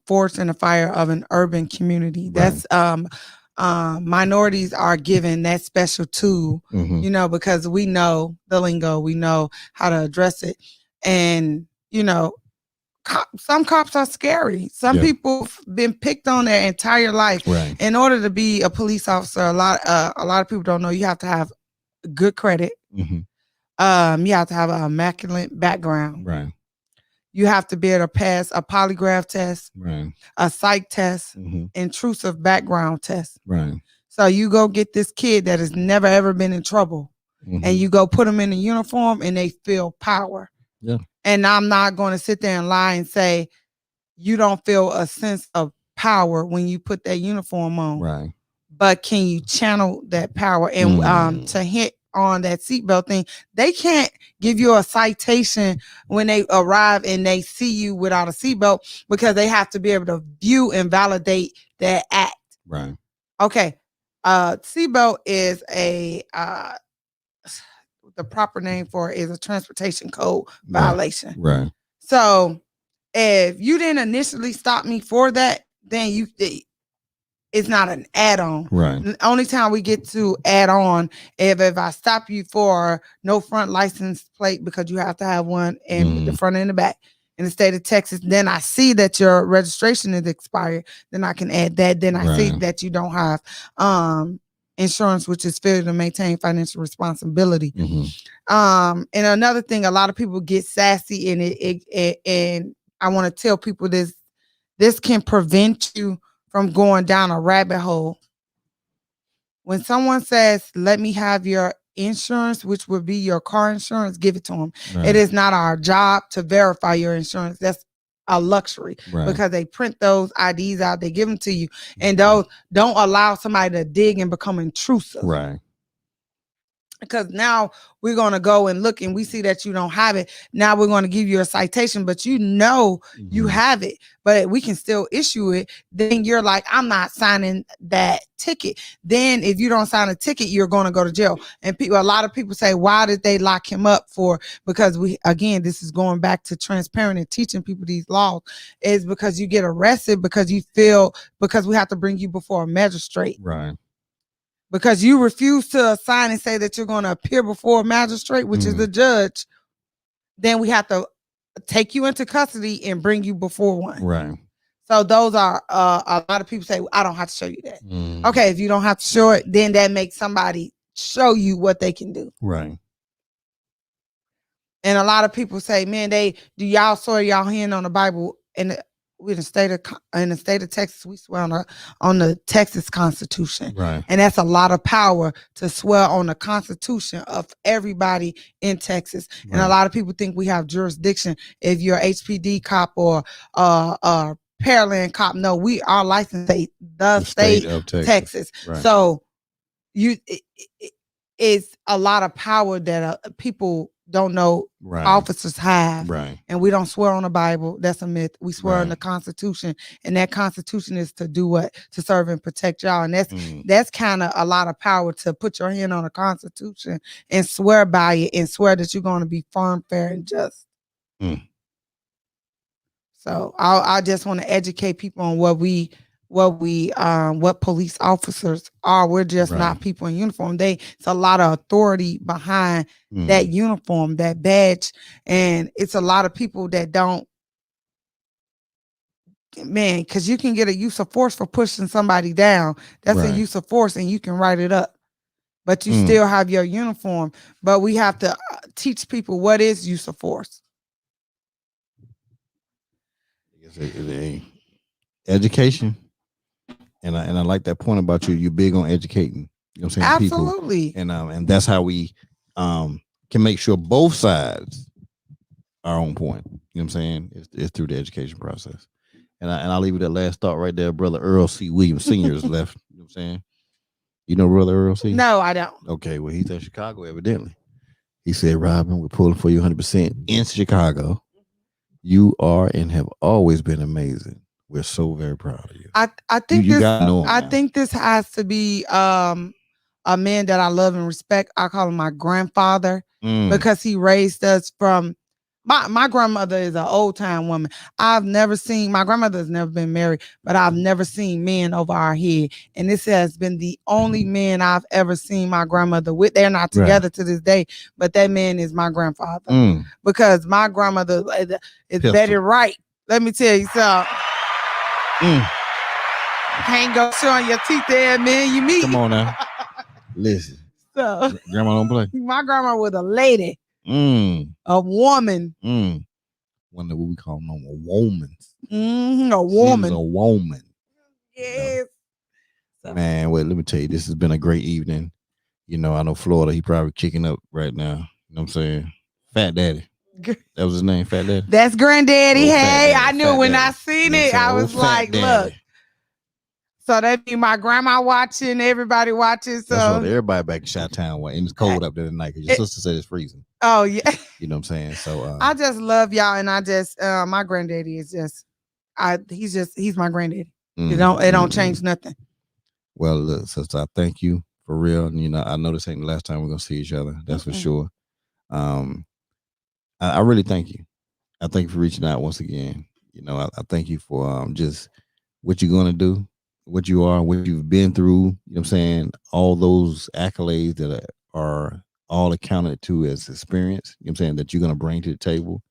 forged in the fire of an urban community. Right. That's minorities are given that special tool, you know, because we know the lingo, we know how to address it. And, you know, some cops are scary. Some people have been picked on their entire life. Right. In order to be a police officer, a lot of people don't know you have to have good credit. You have to have an immaculate background. Right. You have to be able to pass a polygraph test, right, a psych test, intrusive background test. Right. So you go get this kid that has never ever been in trouble, and you go put them in a uniform, and they feel power. Yeah. And I'm not going to sit there and lie and say you don't feel a sense of power when you put that uniform on. Right. But can you channel that power? And to hit on that seatbelt thing, they can't give you a citation when they arrive and they see you without a seatbelt because they have to be able to view and validate that act. Right. Okay. Seatbelt is the proper name for it is a transportation code violation. Right. So if you didn't initially stop me for that, then it's not an add-on. Right. The only time we get to add on if I stop you for no front license plate because you have to have one in the front and the back in the state of Texas, then I see that your registration is expired, then I can add that. Then I see that you don't have insurance, which is failure to maintain financial responsibility. And another thing, a lot of people get sassy in it, and I want to tell people this can prevent you from going down a rabbit hole. When someone says, let me have your insurance, which would be your car insurance, give it to them. Right. It is not our job to verify your insurance. That's a luxury because they print those IDs out, they give them to you, and those don't allow somebody to dig and become intrusive. Right. because now we're going to go and look and we see that you don't have it. Now we're going to give you a citation, but you know you have it, but we can still issue it. Then you're like, I'm not signing that ticket. Then if you don't sign a ticket, you're going to go to jail. And a lot of people say, why did they lock him up for? Because this is going back to transparent and teaching people these laws, is because you get arrested because we have to bring you before a magistrate. Right. Because you refuse to sign and say that you're going to appear before a magistrate, which is the judge, then we have to take you into custody and bring you before one. Right. So those are a lot of people say, I don't have to show you that. Okay, if you don't have to show it, then that makes somebody show you what they can do. Right. And a lot of people say, man, do y'all swear y'all hand on the Bible? And in the state of Texas, we swear on the Texas Constitution. Right. And that's a lot of power to swear on the Constitution of everybody in Texas. Right. And a lot of people think we have jurisdiction if you're HPD cop or Pearland cop. No, we are licensed the state of Texas. Right. So it's a lot of power that people don't know officers have. Right. And we don't swear on the Bible. That's a myth. We swear on the Constitution, and that Constitution is to do what? To serve and protect y'all. And that's kind of a lot of power to put your hand on the Constitution and swear by it and swear that you're going to be firm, fair, and just. So I just want to educate people on what police officers are. We're just not people in uniform. It's a lot of authority behind that uniform, that badge. And it's a lot of people that don't, man, because you can get a use of force for pushing somebody down. That's a use of force, and you can write it up. But you still have your uniform. But we have to teach people what is use of force. Education. And I like that point about you. You're big on educating. You know what I'm saying? Absolutely. People. And that's how we can make sure both sides are on point. You know what I'm saying? It's through the education process. And I'll leave you that last thought right there. Brother Earl C. Williams Sr. is left. You know what I'm saying? You know Brother Earl C.? No, I don't. Okay, well, he's in Chicago, evidently. He said, Robin, we're pulling for you 100% in Chicago. You are and have always been amazing. We're so very proud of you. I think this has to be a man that I love and respect. I call him my grandfather because he raised us from my grandmother is an old time woman. My grandmother has never been married, but I've never seen men over our head. And this has been the only man I've ever seen my grandmother with. They're not together to this day, but that man is my grandfather because my grandmother is Betty Wright. Let me tell you something. Can't go showing your teeth there, man. You meet. Come on now. Listen. So grandma don't play. My grandma was a lady. A woman. One of what we call them a woman. A woman. She's a woman. Yes. So. Man, well, let me tell you, this has been a great evening. You know, I know Florida, he probably kicking up right now. You know what I'm saying? Fat Daddy. That was his name, Fat Daddy? That's Granddaddy. Hey, I knew when Daddy. I seen it, I was like, look. So that mean my grandma watching, everybody watching. So that's what everybody back in Chi-Town and it's cold up there tonight because your sister said it's freezing. Oh yeah. You know what I'm saying? So I just love y'all, and I just my granddaddy is just he's my granddaddy. It don't change nothing. Well, look, sister, I thank you for real. And you know, I know this ain't the last time we're gonna see each other. That's for sure. I really thank you. I thank you for reaching out once again. You know, I thank you for just what you're gonna do, what you are, what you've been through. You know what I'm saying? All those accolades that are all accounted to as experience. You know what I'm saying? That you're gonna bring to the table.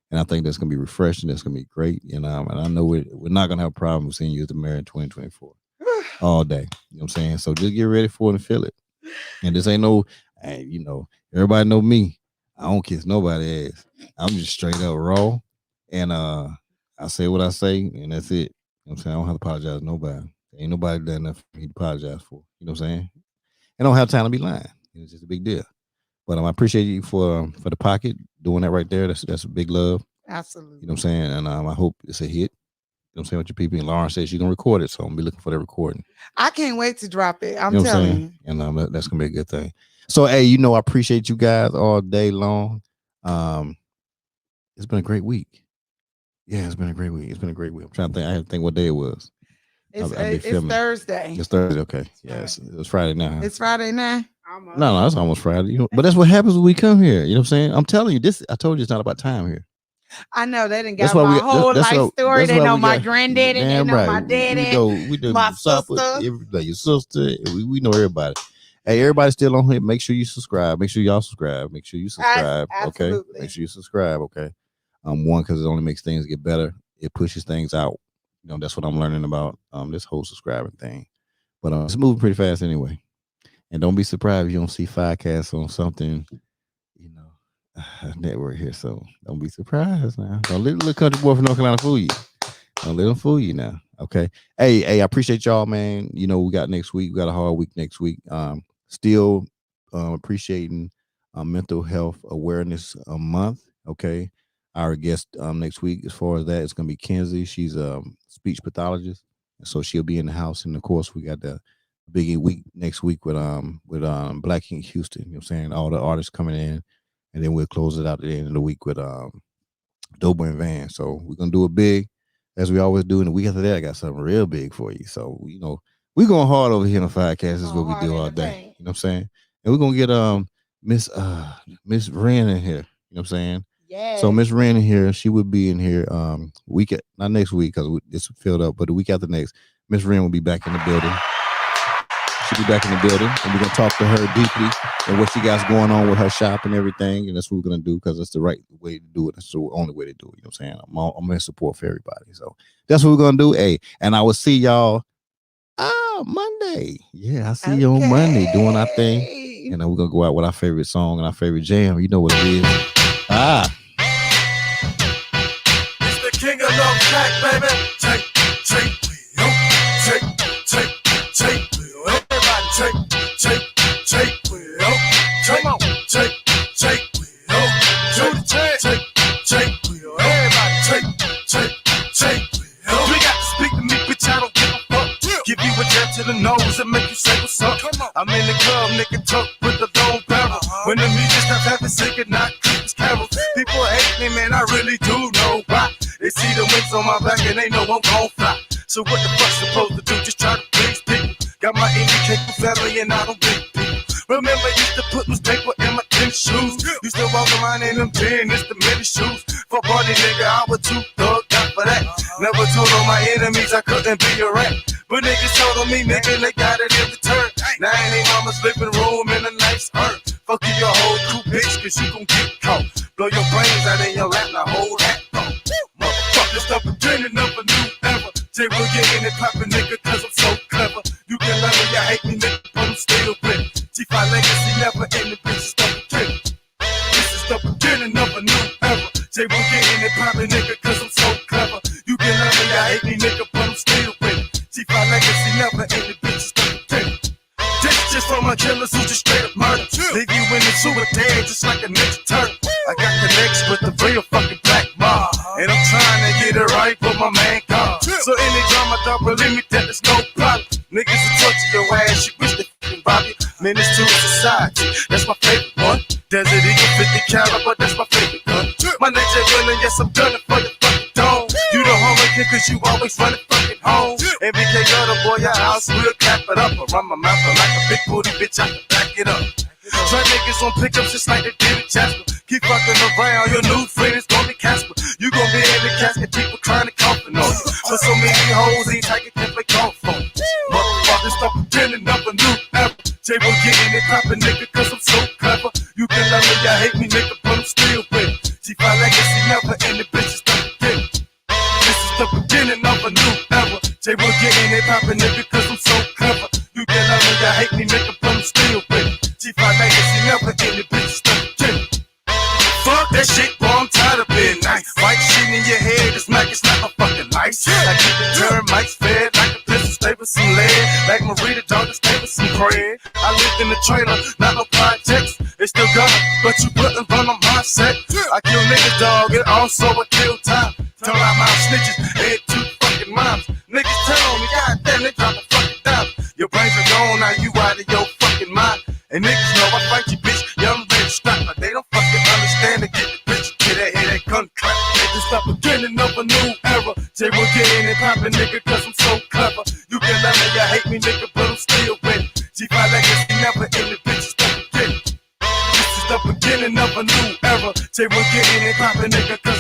And I think that's gonna be refreshing. That's gonna be great. You know, and I know we're not gonna have a problem with seeing you at the mayor in 2024 all day. You know what I'm saying? So just get ready for it and feel it. And this ain't no, you know, everybody know me. I don't kiss nobody ass. I'm just straight up raw. And I say what I say, and that's it. You know what I'm saying? I don't have to apologize to nobody. Ain't nobody done enough for me to apologize for. You know what I'm saying? I don't have time to be lying. It's just a big deal. But I appreciate you for the pocket, doing that right there. That's a big love. Absolutely. You know what I'm saying? And I hope it's a hit. know what I'm saying, with your people. And Lauren says she's gonna record it, so I'm gonna be looking for that recording. I can't wait to drop it. I'm telling you. And that's gonna be a good thing. So hey, you know, I appreciate you guys all day long. It's been a great week. Yeah, it's been a great week. I'm trying to think. I had to think what day it was. It's Thursday. It's Thursday. Okay. Yes, it's Friday now. It's Friday now. No, it's almost Friday. But that's what happens when we come here. You know what I'm saying? I'm telling you this. I told you it's not about time here. I know they didn't got my whole life story. They know my granddaddy. They know my daddy. We do my sister. Your sister. We know everybody. Hey, everybody still on here. Make sure you subscribe. Make sure y'all subscribe. Okay. Make sure you subscribe. Okay. One, because it only makes things get better. It pushes things out. You know, that's what I'm learning about this whole subscribing thing. But it's moving pretty fast anyway. And don't be surprised if you don't see Firecasts on something, you know, network here. So don't be surprised now. Don't let the little country boy from North Carolina fool you. Don't let them fool you now. Okay. Hey, I appreciate y'all, man. You know, we got next week. We got a hard week next week. Still appreciating Mental Health Awareness Month. Okay. Our guest next week, as far as that, it's going to be Kenzie. She's a speech pathologist. And so she'll be in the house. And of course, we got the big week next week with Black Ink Houston. You know what I'm saying? All the artists coming in. And then we'll close it out at the end of the week with Dober and Van. So we're going to do it big, as we always do. And the week after that, I got something real big for you. So, you know, we're going hard over here on the Firecast. This is what we do all day. You know what I'm saying? And we're going to get Miss Wren in here. You know what I'm saying? Yeah. So Miss Wren in here, she would be in here not next week because it's filled up, but the week after next, Miss Wren will be back in the building. She'll be back in the building, and we're gonna talk to her deeply and what she got going on with her shop and everything. And that's what we're gonna do because it's the right way to do it. It's the only way to do it. You know what I'm saying? I'm in support for everybody. So that's what we're gonna do. Hey, and I will see y'all Monday. Yeah, I see you on Monday doing our thing. And then we're gonna go out with our favorite song and our favorite jam. You know what it is. It's the king of love track, baby. Take, wheel. Come on, take, wheel. Take, wheel. Everybody take, wheel. You got to speak to me, bitch, I don't give a fuck. Give you a jab to the nose and make you say what's up. I'm in the club, nigga, tuck with the long barrel. When the music stops having singing, not Christmas carols. People hate me, man, I really do know why. They see the wings on my back and they know I'm gon' fly. So what the fuck supposed to do? Just try to please people. Got my indicator family and I don't big people. Remember, used to put newspaper in my tennis shoes. Used to walk around in them tennis, the mini shoes. For party nigga, I was too thugged out for that. Never told all my enemies I couldn't be a rat. But niggas told on me, nigga, they got it in return. Now in they mama's living room in a nice urn. Fuck you, your whole crew, bitch, cause you gon' get caught. Blow your brains out in your lap, now hold that thought. Motherfuckers, the beginning of a new era. Jay will get in and poppin', nigga, cause I'm so clever. You can love me, you hate me, nigga, but I'm still with it. G5 legacy never ending, bitches, the beginning. This is the beginning of a new era. Jay will get in and poppin', nigga, cause I'm so clever. You can love me, you hate me, nigga, but I'm still with it. G5 legacy never ending, bitches, the beginning. This just for my killers who just straight up murder. Leave you in the sewer dead just like a ninja turtle. I got connections with the real fucking black mob. And I'm trying to get it right for my man God. So any drama, don't believe me that there's no problem. Niggas will torture your ass, you wish they fucking rob you. Menace to society, that's my favorite one. Desert Eagle 50 caliber, that's my favorite gun. My nature gunning, yes I'm gunning for your fucking dome. You the homie kid cause you always running fucking home. MBK got a boy, your house will clap it up. I run my mouth like a big booty bitch, I can back it up. Try niggas on pickups just like they did in Jasper. Keep fucking around, your new friend is gonna be Casper. You gonna be in the casket, people trying to coffin on you. For so many hoes, ain't taking can play golf on you. Motherfuckers, stop pretending of a new era. Jay will get in and poppin', nigga, cause I'm so clever. You can love me, you hate me, nigga, but I'm still with it. G5 legacy never ending, bitches, the beginning. This is the beginning of a new era. Jay will get in and poppin', nigga, cause I'm so clever. You can love me, you hate me, nigga, but I'm still with it. G5 legacy never ending, bitches, the beginning. Fuck that shit, boy, I'm tired of being nice. White shit in your head, this mic is not my fucking life. Like keeping termites fed, like a pistol stay with some lead. Like Marita dog, stay with some bread. I lived in the trailer, not no projects. They still got it, but you wouldn't run on my set. I kill niggas, dog, and also I kill time. Tell out my snitches, head too fucking And niggas know I fight you, bitch. Young rich strap, but they don't fucking understand to get the bitch. Get that head that gun clap. It's the beginning of a new era. Jay will get in and pop a nigga cause I'm so clever. You can love me, you hate me, nigga, but I'm still ready. G5 legacy never in the bitch, it's the beginning. This is the beginning of a new era. Jay will get in and pop a nigga cause